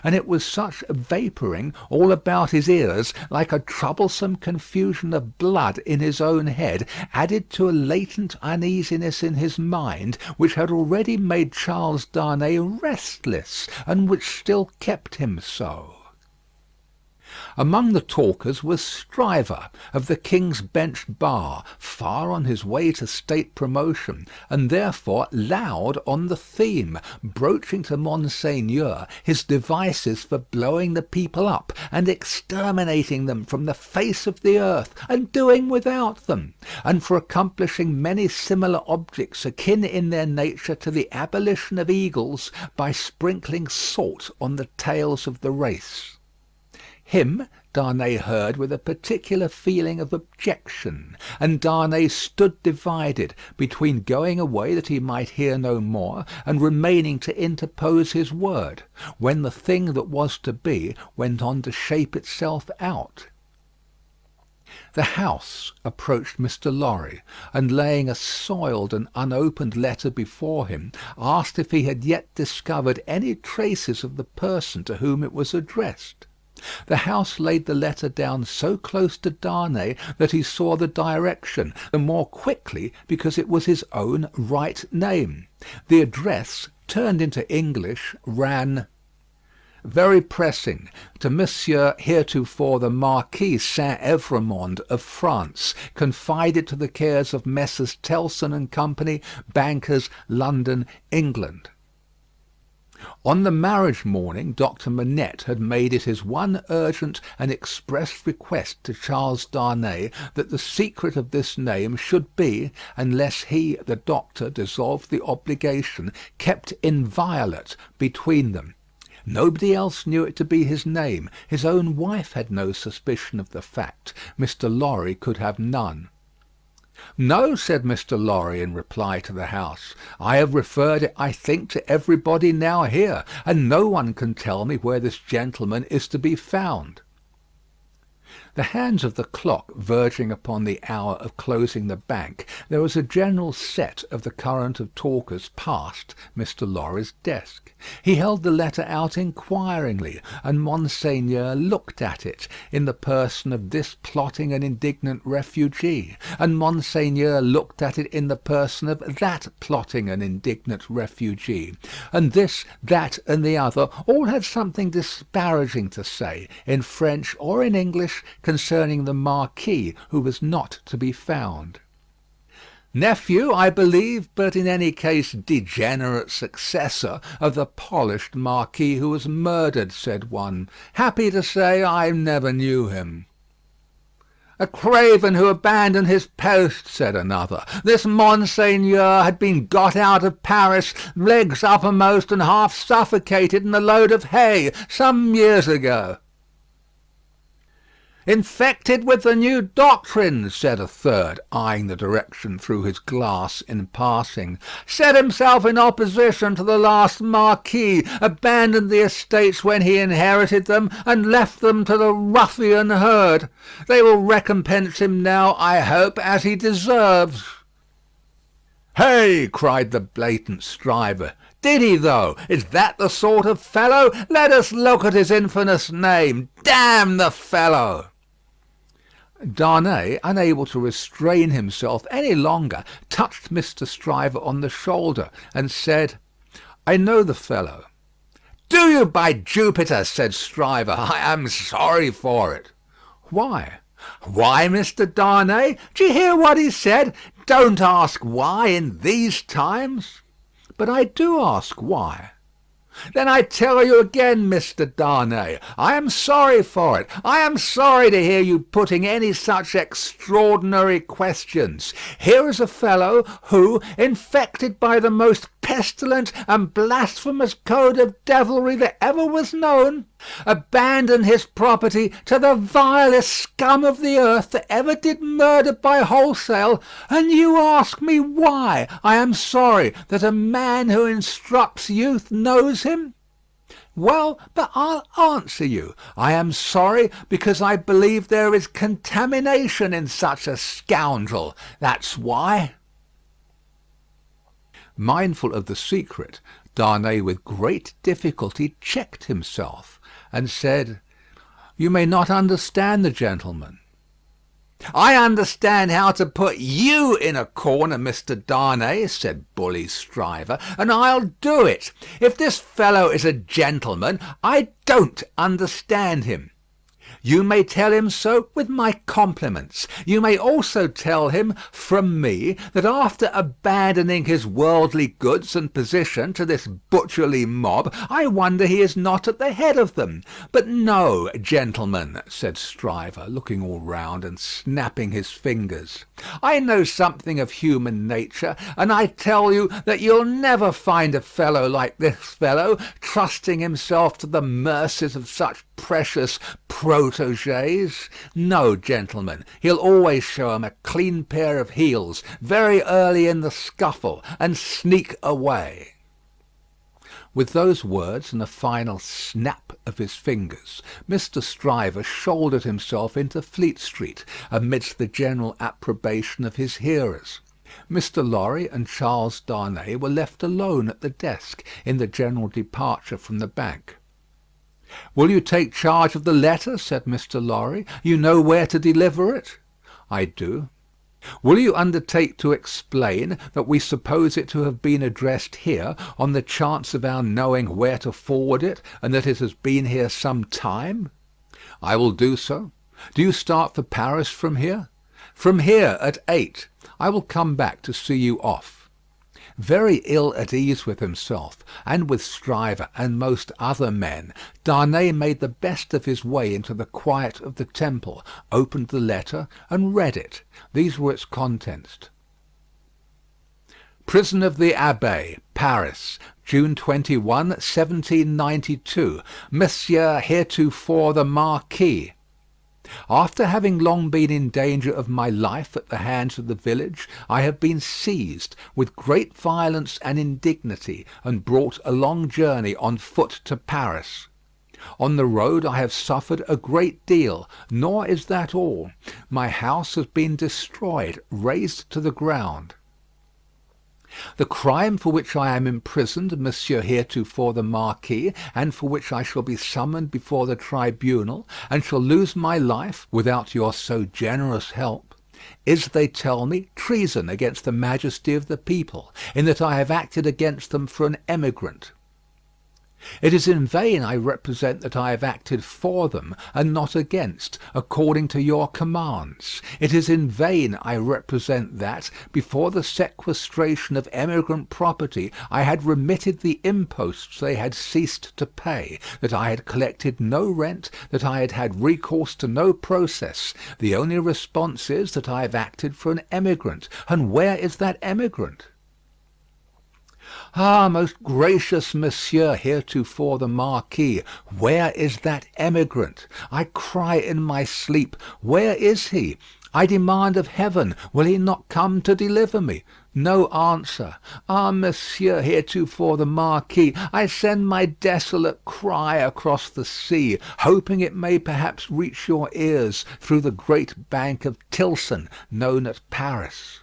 And it was such vapouring all about his ears, like a troublesome confusion of blood in his own head, added to a latent uneasiness in his mind, which had already made Charles Darnay restless, and which still kept him so. Among the talkers was Stryver, of the King's Bench Bar, far on his way to state promotion, and therefore loud on the theme, broaching to Monseigneur his devices for blowing the people up, and exterminating them from the face of the earth, and doing without them, and for accomplishing many similar objects akin in their nature to the abolition of eagles by sprinkling salt on the tails of the race. Him Darnay heard with a particular feeling of objection, and Darnay stood divided between going away that he might hear no more, and remaining to interpose his word, when the thing that was to be went on to shape itself out. The house approached Mr. Lorry, and laying a soiled and unopened letter before him, asked if he had yet discovered any traces of the person to whom it was addressed. The house laid the letter down so close to Darnay that he saw the direction, the more quickly because it was his own right name. The address, turned into English, ran: "Very pressing. To Monsieur heretofore the Marquis Saint Evremond of France, confided to the cares of Messrs. Tellson and Company, bankers, London, England." On the marriage morning, Doctor Manette had made it his one urgent and express request to Charles Darnay that the secret of this name should be, unless he, the doctor, dissolved the obligation, kept inviolate between them. Nobody else knew it to be his name. His own wife had no suspicion of the fact. Mr. Lorry could have none. "No," said Mr. Lorry in reply to the house. "I have referred it, I think, to everybody now here, and no one can tell me where this gentleman is to be found." The hands of the clock verging upon the hour of closing the bank, there was a general set of the current of talkers past Mr. Lorry's desk. He held the letter out inquiringly, and Monseigneur looked at it, in the person of this plotting and indignant refugee, and Monseigneur looked at it in the person of that plotting and indignant refugee, and this, that, and the other all had something disparaging to say, in French or in English, concerning the Marquis, who was not to be found. Nephew, I believe, but in any case degenerate successor of the polished Marquis who was murdered, said one. Happy to say I never knew him. A craven who abandoned his post, said another. This Monseigneur had been got out of Paris, legs uppermost and half suffocated in a load of hay, some years ago. Infected with the new doctrines, said a third, eyeing the direction through his glass in passing. Set himself in opposition to the last Marquis, abandoned the estates when he inherited them, and left them to the ruffian herd. They will recompense him now, I hope, as he deserves. Hey! cried the blatant Stryver. Did he, though? Is that the sort of fellow? Let us look at his infamous name. Damn the fellow! Darnay, unable to restrain himself any longer, touched Mr. Stryver on the shoulder, and said, I know the fellow. Do you, by Jupiter? Said Stryver. I am sorry for it. Why? Why, Mr. Darnay? Do you hear what he said? Don't ask why in these times. But I do ask why. Then I tell you again, Mr. Darnay, I am sorry for it. I am sorry to hear you putting any such extraordinary questions. Here is a fellow who, infected by the most pestilent and blasphemous code of devilry that ever was known, abandoned his property to the vilest scum of the earth that ever did murder by wholesale, and you ask me why I am sorry that a man who instructs youth knows him? Well, but I'll answer you. I am sorry because I believe there is contamination in such a scoundrel. That's why. Mindful of the secret, Darnay with great difficulty checked himself, and said, You may not understand the gentleman. I understand how to put you in a corner, Mr. Darnay, said Bully Stryver, and I'll do it. If this fellow is a gentleman, I don't understand him. You may tell him so with my compliments. You may also tell him from me that after abandoning his worldly goods and position to this butcherly mob, I wonder he is not at the head of them. But no, gentlemen, said Stryver, looking all round and snapping his fingers. I know something of human nature, and I tell you that you'll never find a fellow like this fellow, trusting himself to the mercies of such precious protégés. No, gentlemen, he'll always show 'em a clean pair of heels very early in the scuffle, and sneak away. With those words and a final snap of his fingers, Mr. Stryver shouldered himself into Fleet Street, amidst the general approbation of his hearers. Mr. Lorry and Charles Darnay were left alone at the desk in the general departure from the bank. "Will you take charge of the letter?" said Mr. Lorry. "You know where to deliver it?" "I do." "Will you undertake to explain that we suppose it to have been addressed here, on the chance of our knowing where to forward it, and that it has been here some time?" "I will do so. Do you start for Paris from here?" "From here at 8. I will come back to see you off." Very ill at ease with himself, and with Stryver and most other men, Darnay made the best of his way into the quiet of the Temple, opened the letter, and read it. These were its contents. "Prison of the Abbaye, Paris, June 21, 1792. Monsieur heretofore the Marquis. After having long been in danger of my life at the hands of the village, I have been seized with great violence and indignity, and brought a long journey on foot to Paris. On the road I have suffered a great deal, nor is that all. My house has been destroyed, razed to the ground. The crime for which I am imprisoned, Monsieur heretofore the Marquis, and for which I shall be summoned before the tribunal, and shall lose my life, without your so generous help, is, they tell me, treason against the majesty of the people, in that I have acted against them for an emigrant. It is in vain I represent that I have acted for them, and not against, according to your commands. It is in vain I represent that, before the sequestration of emigrant property, I had remitted the imposts they had ceased to pay, that I had collected no rent, that I had had recourse to no process. The only response is that I have acted for an emigrant. And where is that emigrant? Ah, most gracious Monsieur heretofore the Marquis, where is that emigrant? I cry in my sleep, where is he? I demand of heaven, will he not come to deliver me? No answer. Ah, Monsieur heretofore the Marquis, I send my desolate cry across the sea, hoping it may perhaps reach your ears through the great bank of Tilson, known at Paris.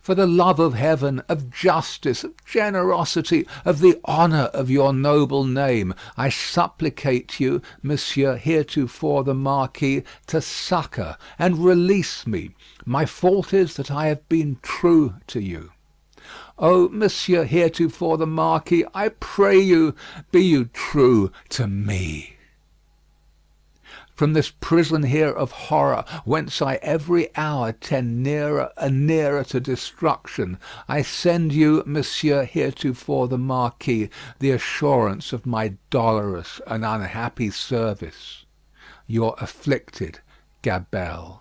For the love of heaven, of justice, of generosity, of the honour of your noble name, I supplicate you, Monsieur heretofore the Marquis, to succour and release me. My fault is that I have been true to you. Oh, Monsieur heretofore the Marquis, I pray you, be you true to me. From this prison here of horror, whence I every hour tend nearer and nearer to destruction, I send you, Monsieur heretofore the Marquis, the assurance of my dolorous and unhappy service. Your afflicted Gabelle.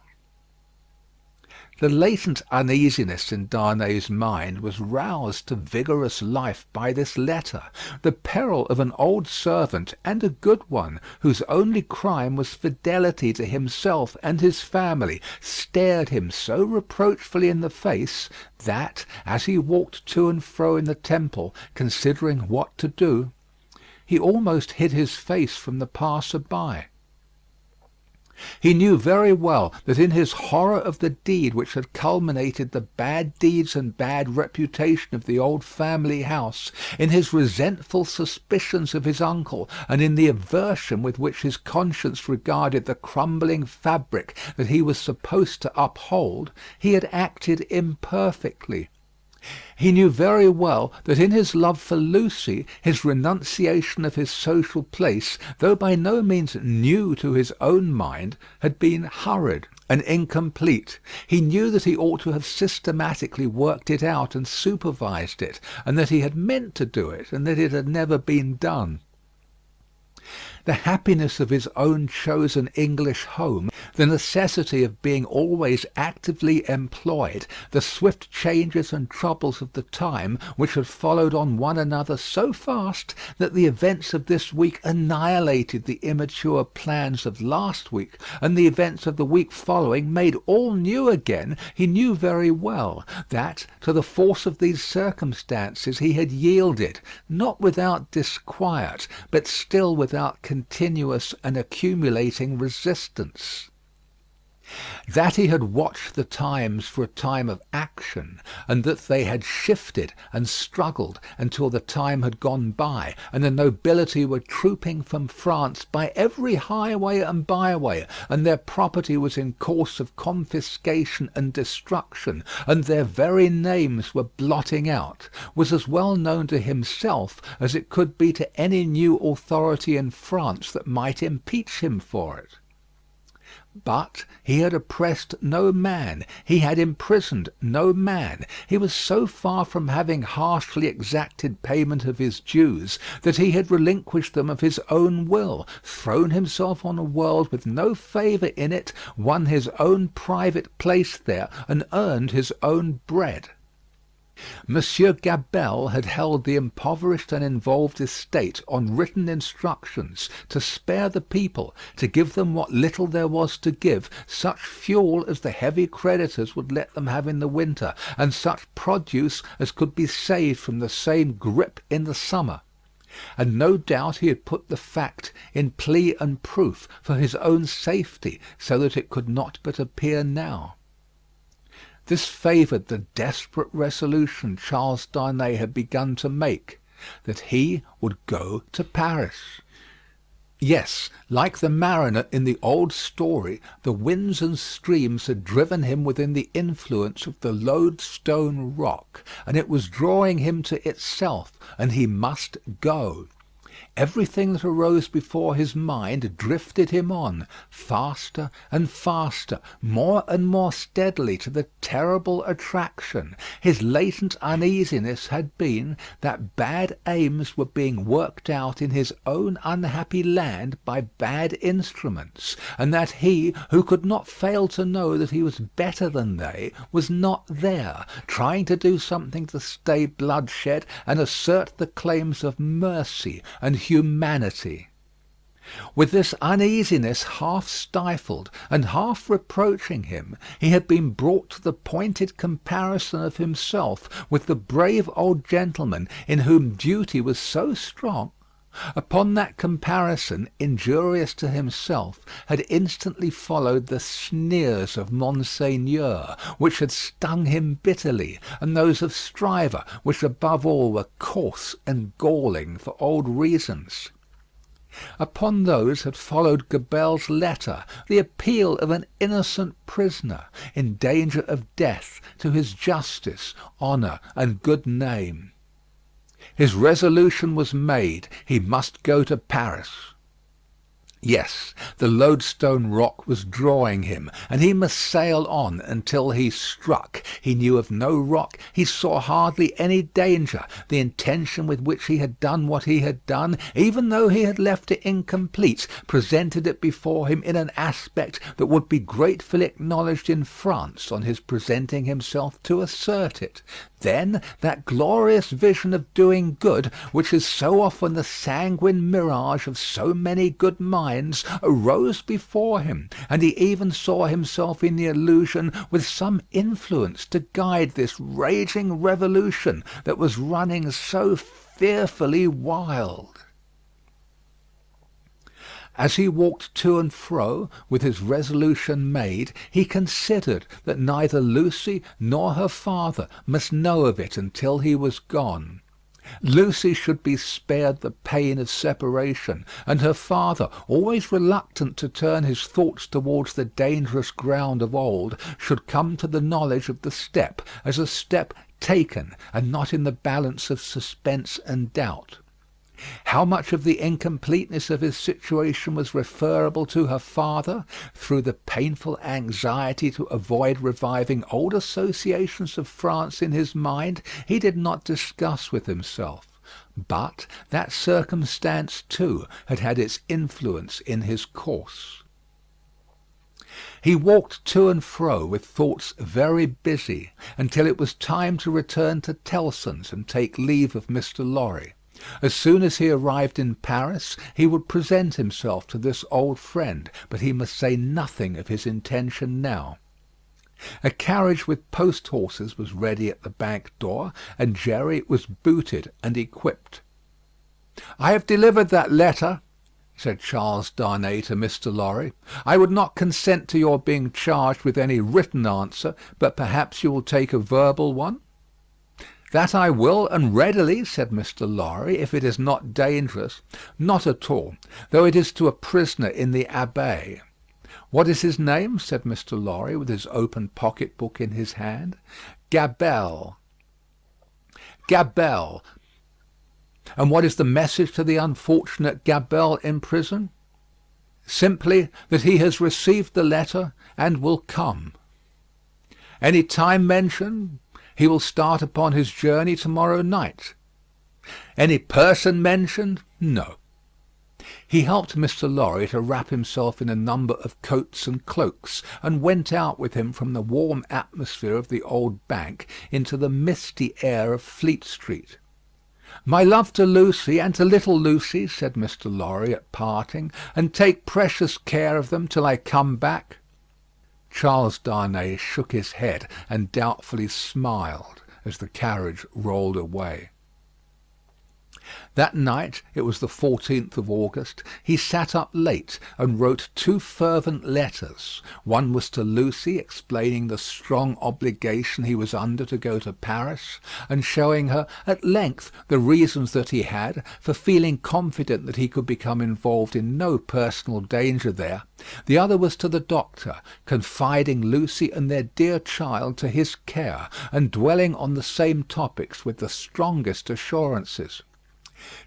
The latent uneasiness in Darnay's mind was roused to vigorous life by this letter. The peril of an old servant, and a good one, whose only crime was fidelity to himself and his family, stared him so reproachfully in the face that, as he walked to and fro in the temple, considering what to do, he almost hid his face from the passer-by. He knew very well that in his horror of the deed which had culminated the bad deeds and bad reputation of the old family house, in his resentful suspicions of his uncle, and in the aversion with which his conscience regarded the crumbling fabric that he was supposed to uphold, he had acted imperfectly. He knew very well that in his love for Lucie, his renunciation of his social place, though by no means new to his own mind, had been hurried and incomplete. He knew that he ought to have systematically worked it out and supervised it, and that he had meant to do it, and that it had never been done. The happiness of his own chosen English home, the necessity of being always actively employed, the swift changes and troubles of the time, which had followed on one another so fast that the events of this week annihilated the immature plans of last week, and the events of the week following made all new again, he knew very well that, to the force of these circumstances, he had yielded, not without disquiet, but still without continuous and accumulating resistance. That he had watched the times for a time of action, and that they had shifted and struggled until the time had gone by, and the nobility were trooping from France by every highway and byway, and their property was in course of confiscation and destruction, and their very names were blotting out, was as well known to himself as it could be to any new authority in France that might impeach him for it. But he had oppressed no man, he had imprisoned no man. He was so far from having harshly exacted payment of his dues, that he had relinquished them of his own will, thrown himself on a world with no favour in it, won his own private place there, and earned his own bread. Monsieur Gabelle had held the impoverished and involved estate on written instructions to spare the people, to give them what little there was to give, such fuel as the heavy creditors would let them have in the winter, and such produce as could be saved from the same grip in the summer. And no doubt he had put the fact in plea and proof for his own safety, so that it could not but appear now. This favoured the desperate resolution Charles Darnay had begun to make, that he would go to Paris. Yes, like the mariner in the old story, the winds and streams had driven him within the influence of the lodestone rock, and it was drawing him to itself, and he must go. Everything that arose before his mind drifted him on, faster and faster, more and more steadily to the terrible attraction. His latent uneasiness had been that bad aims were being worked out in his own unhappy land by bad instruments, and that he, who could not fail to know that he was better than they, was not there, trying to do something to stay bloodshed and assert the claims of mercy and humanity. With this uneasiness half stifled and half reproaching him, he had been brought to the pointed comparison of himself with the brave old gentleman in whom duty was so strong. Upon that comparison, injurious to himself, had instantly followed the sneers of Monseigneur, which had stung him bitterly, and those of Stryver, which above all were coarse and galling for old reasons. Upon those had followed Gabelle's letter, the appeal of an innocent prisoner, in danger of death, to his justice, honour, and good name. His resolution was made. He must go to Paris. Yes, the lodestone rock was drawing him, and he must sail on until he struck. He knew of no rock, he saw hardly any danger. The intention with which he had done what he had done, even though he had left it incomplete, presented it before him in an aspect that would be gratefully acknowledged in France on his presenting himself to assert it. Then that glorious vision of doing good, which is so often the sanguine mirage of so many good minds, arose before him, and he even saw himself in the illusion with some influence to guide this raging revolution that was running so fearfully wild. As he walked to and fro, with his resolution made, he considered that neither Lucie nor her father must know of it until he was gone. Lucie should be spared the pain of separation, and her father, always reluctant to turn his thoughts towards the dangerous ground of old, should come to the knowledge of the step as a step taken, and not in the balance of suspense and doubt. How much of the incompleteness of his situation was referable to her father, through the painful anxiety to avoid reviving old associations of France in his mind, he did not discuss with himself. But that circumstance, too, had had its influence in his course. He walked to and fro with thoughts very busy, until it was time to return to Tellson's and take leave of Mr. Lorry. As soon as he arrived in Paris, he would present himself to this old friend, but he must say nothing of his intention now. A carriage with post horses was ready at the bank door, and Jerry was booted and equipped. "I have delivered that letter," said Charles Darnay to Mr. Lorry. "I would not consent to your being charged with any written answer, but perhaps you will take a verbal one." "That I will, and readily," said Mr. Lorry, "if it is not dangerous." "Not at all, though it is to a prisoner in the Abbaye." "What is his name?" said Mr. Lorry, with his open pocket-book in his hand. "Gabelle." "Gabelle. And what is the message to the unfortunate Gabelle in prison?" "Simply that he has received the letter and will come." "Any time mentioned?" "He will start upon his journey to-morrow night." "Any person mentioned?" "No." He helped Mr. Lorry to wrap himself in a number of coats and cloaks, and went out with him from the warm atmosphere of the old bank into the misty air of Fleet Street. "My love to Lucie, and to little Lucie," said Mr. Lorry at parting, "and take precious care of them till I come back." Charles Darnay shook his head and doubtfully smiled as the carriage rolled away. That night, it was the 14th of August, he sat up late and wrote 2 fervent letters. One was to Lucie, explaining the strong obligation he was under to go to Paris, and showing her at length the reasons that he had for feeling confident that he could become involved in no personal danger there. The other was to the doctor, confiding Lucie and their dear child to his care, and dwelling on the same topics with the strongest assurances.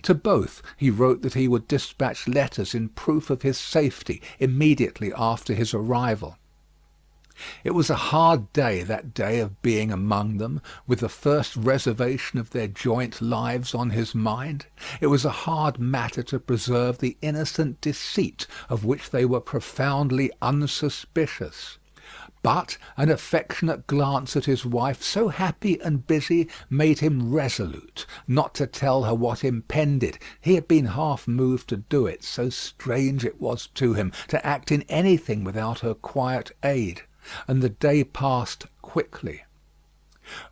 To both he wrote that he would dispatch letters in proof of his safety immediately after his arrival. It was a hard day, that day of being among them, with the first reservation of their joint lives on his mind. It was a hard matter to preserve the innocent deceit of which they were profoundly unsuspicious. But an affectionate glance at his wife, so happy and busy, made him resolute not to tell her what impended. He had been half moved to do it, so strange it was to him to act in anything without her quiet aid. And the day passed quickly.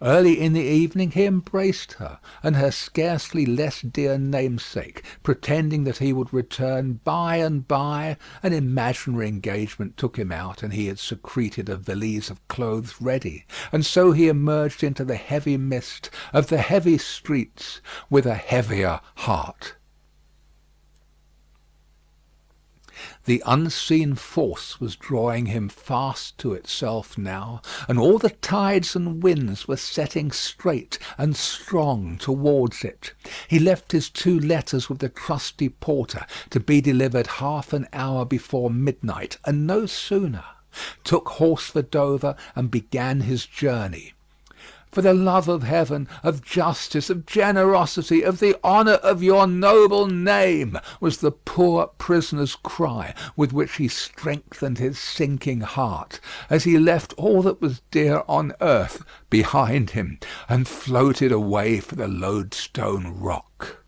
Early in the evening he embraced her and her scarcely less dear namesake, pretending that he would return by and by. An imaginary engagement took him out, and he had secreted a valise of clothes ready, and so he emerged into the heavy mist of the heavy streets with a heavier heart. The unseen force was drawing him fast to itself now, and all the tides and winds were setting straight and strong towards it. He left his 2 letters with the trusty porter, to be delivered half an hour before midnight, and no sooner. Took horse for Dover, and began his journey. For the love of heaven, of justice, of generosity, of the honour of your noble name, was the poor prisoner's cry with which he strengthened his sinking heart, as he left all that was dear on earth behind him, and floated away for the Lodestone Rock.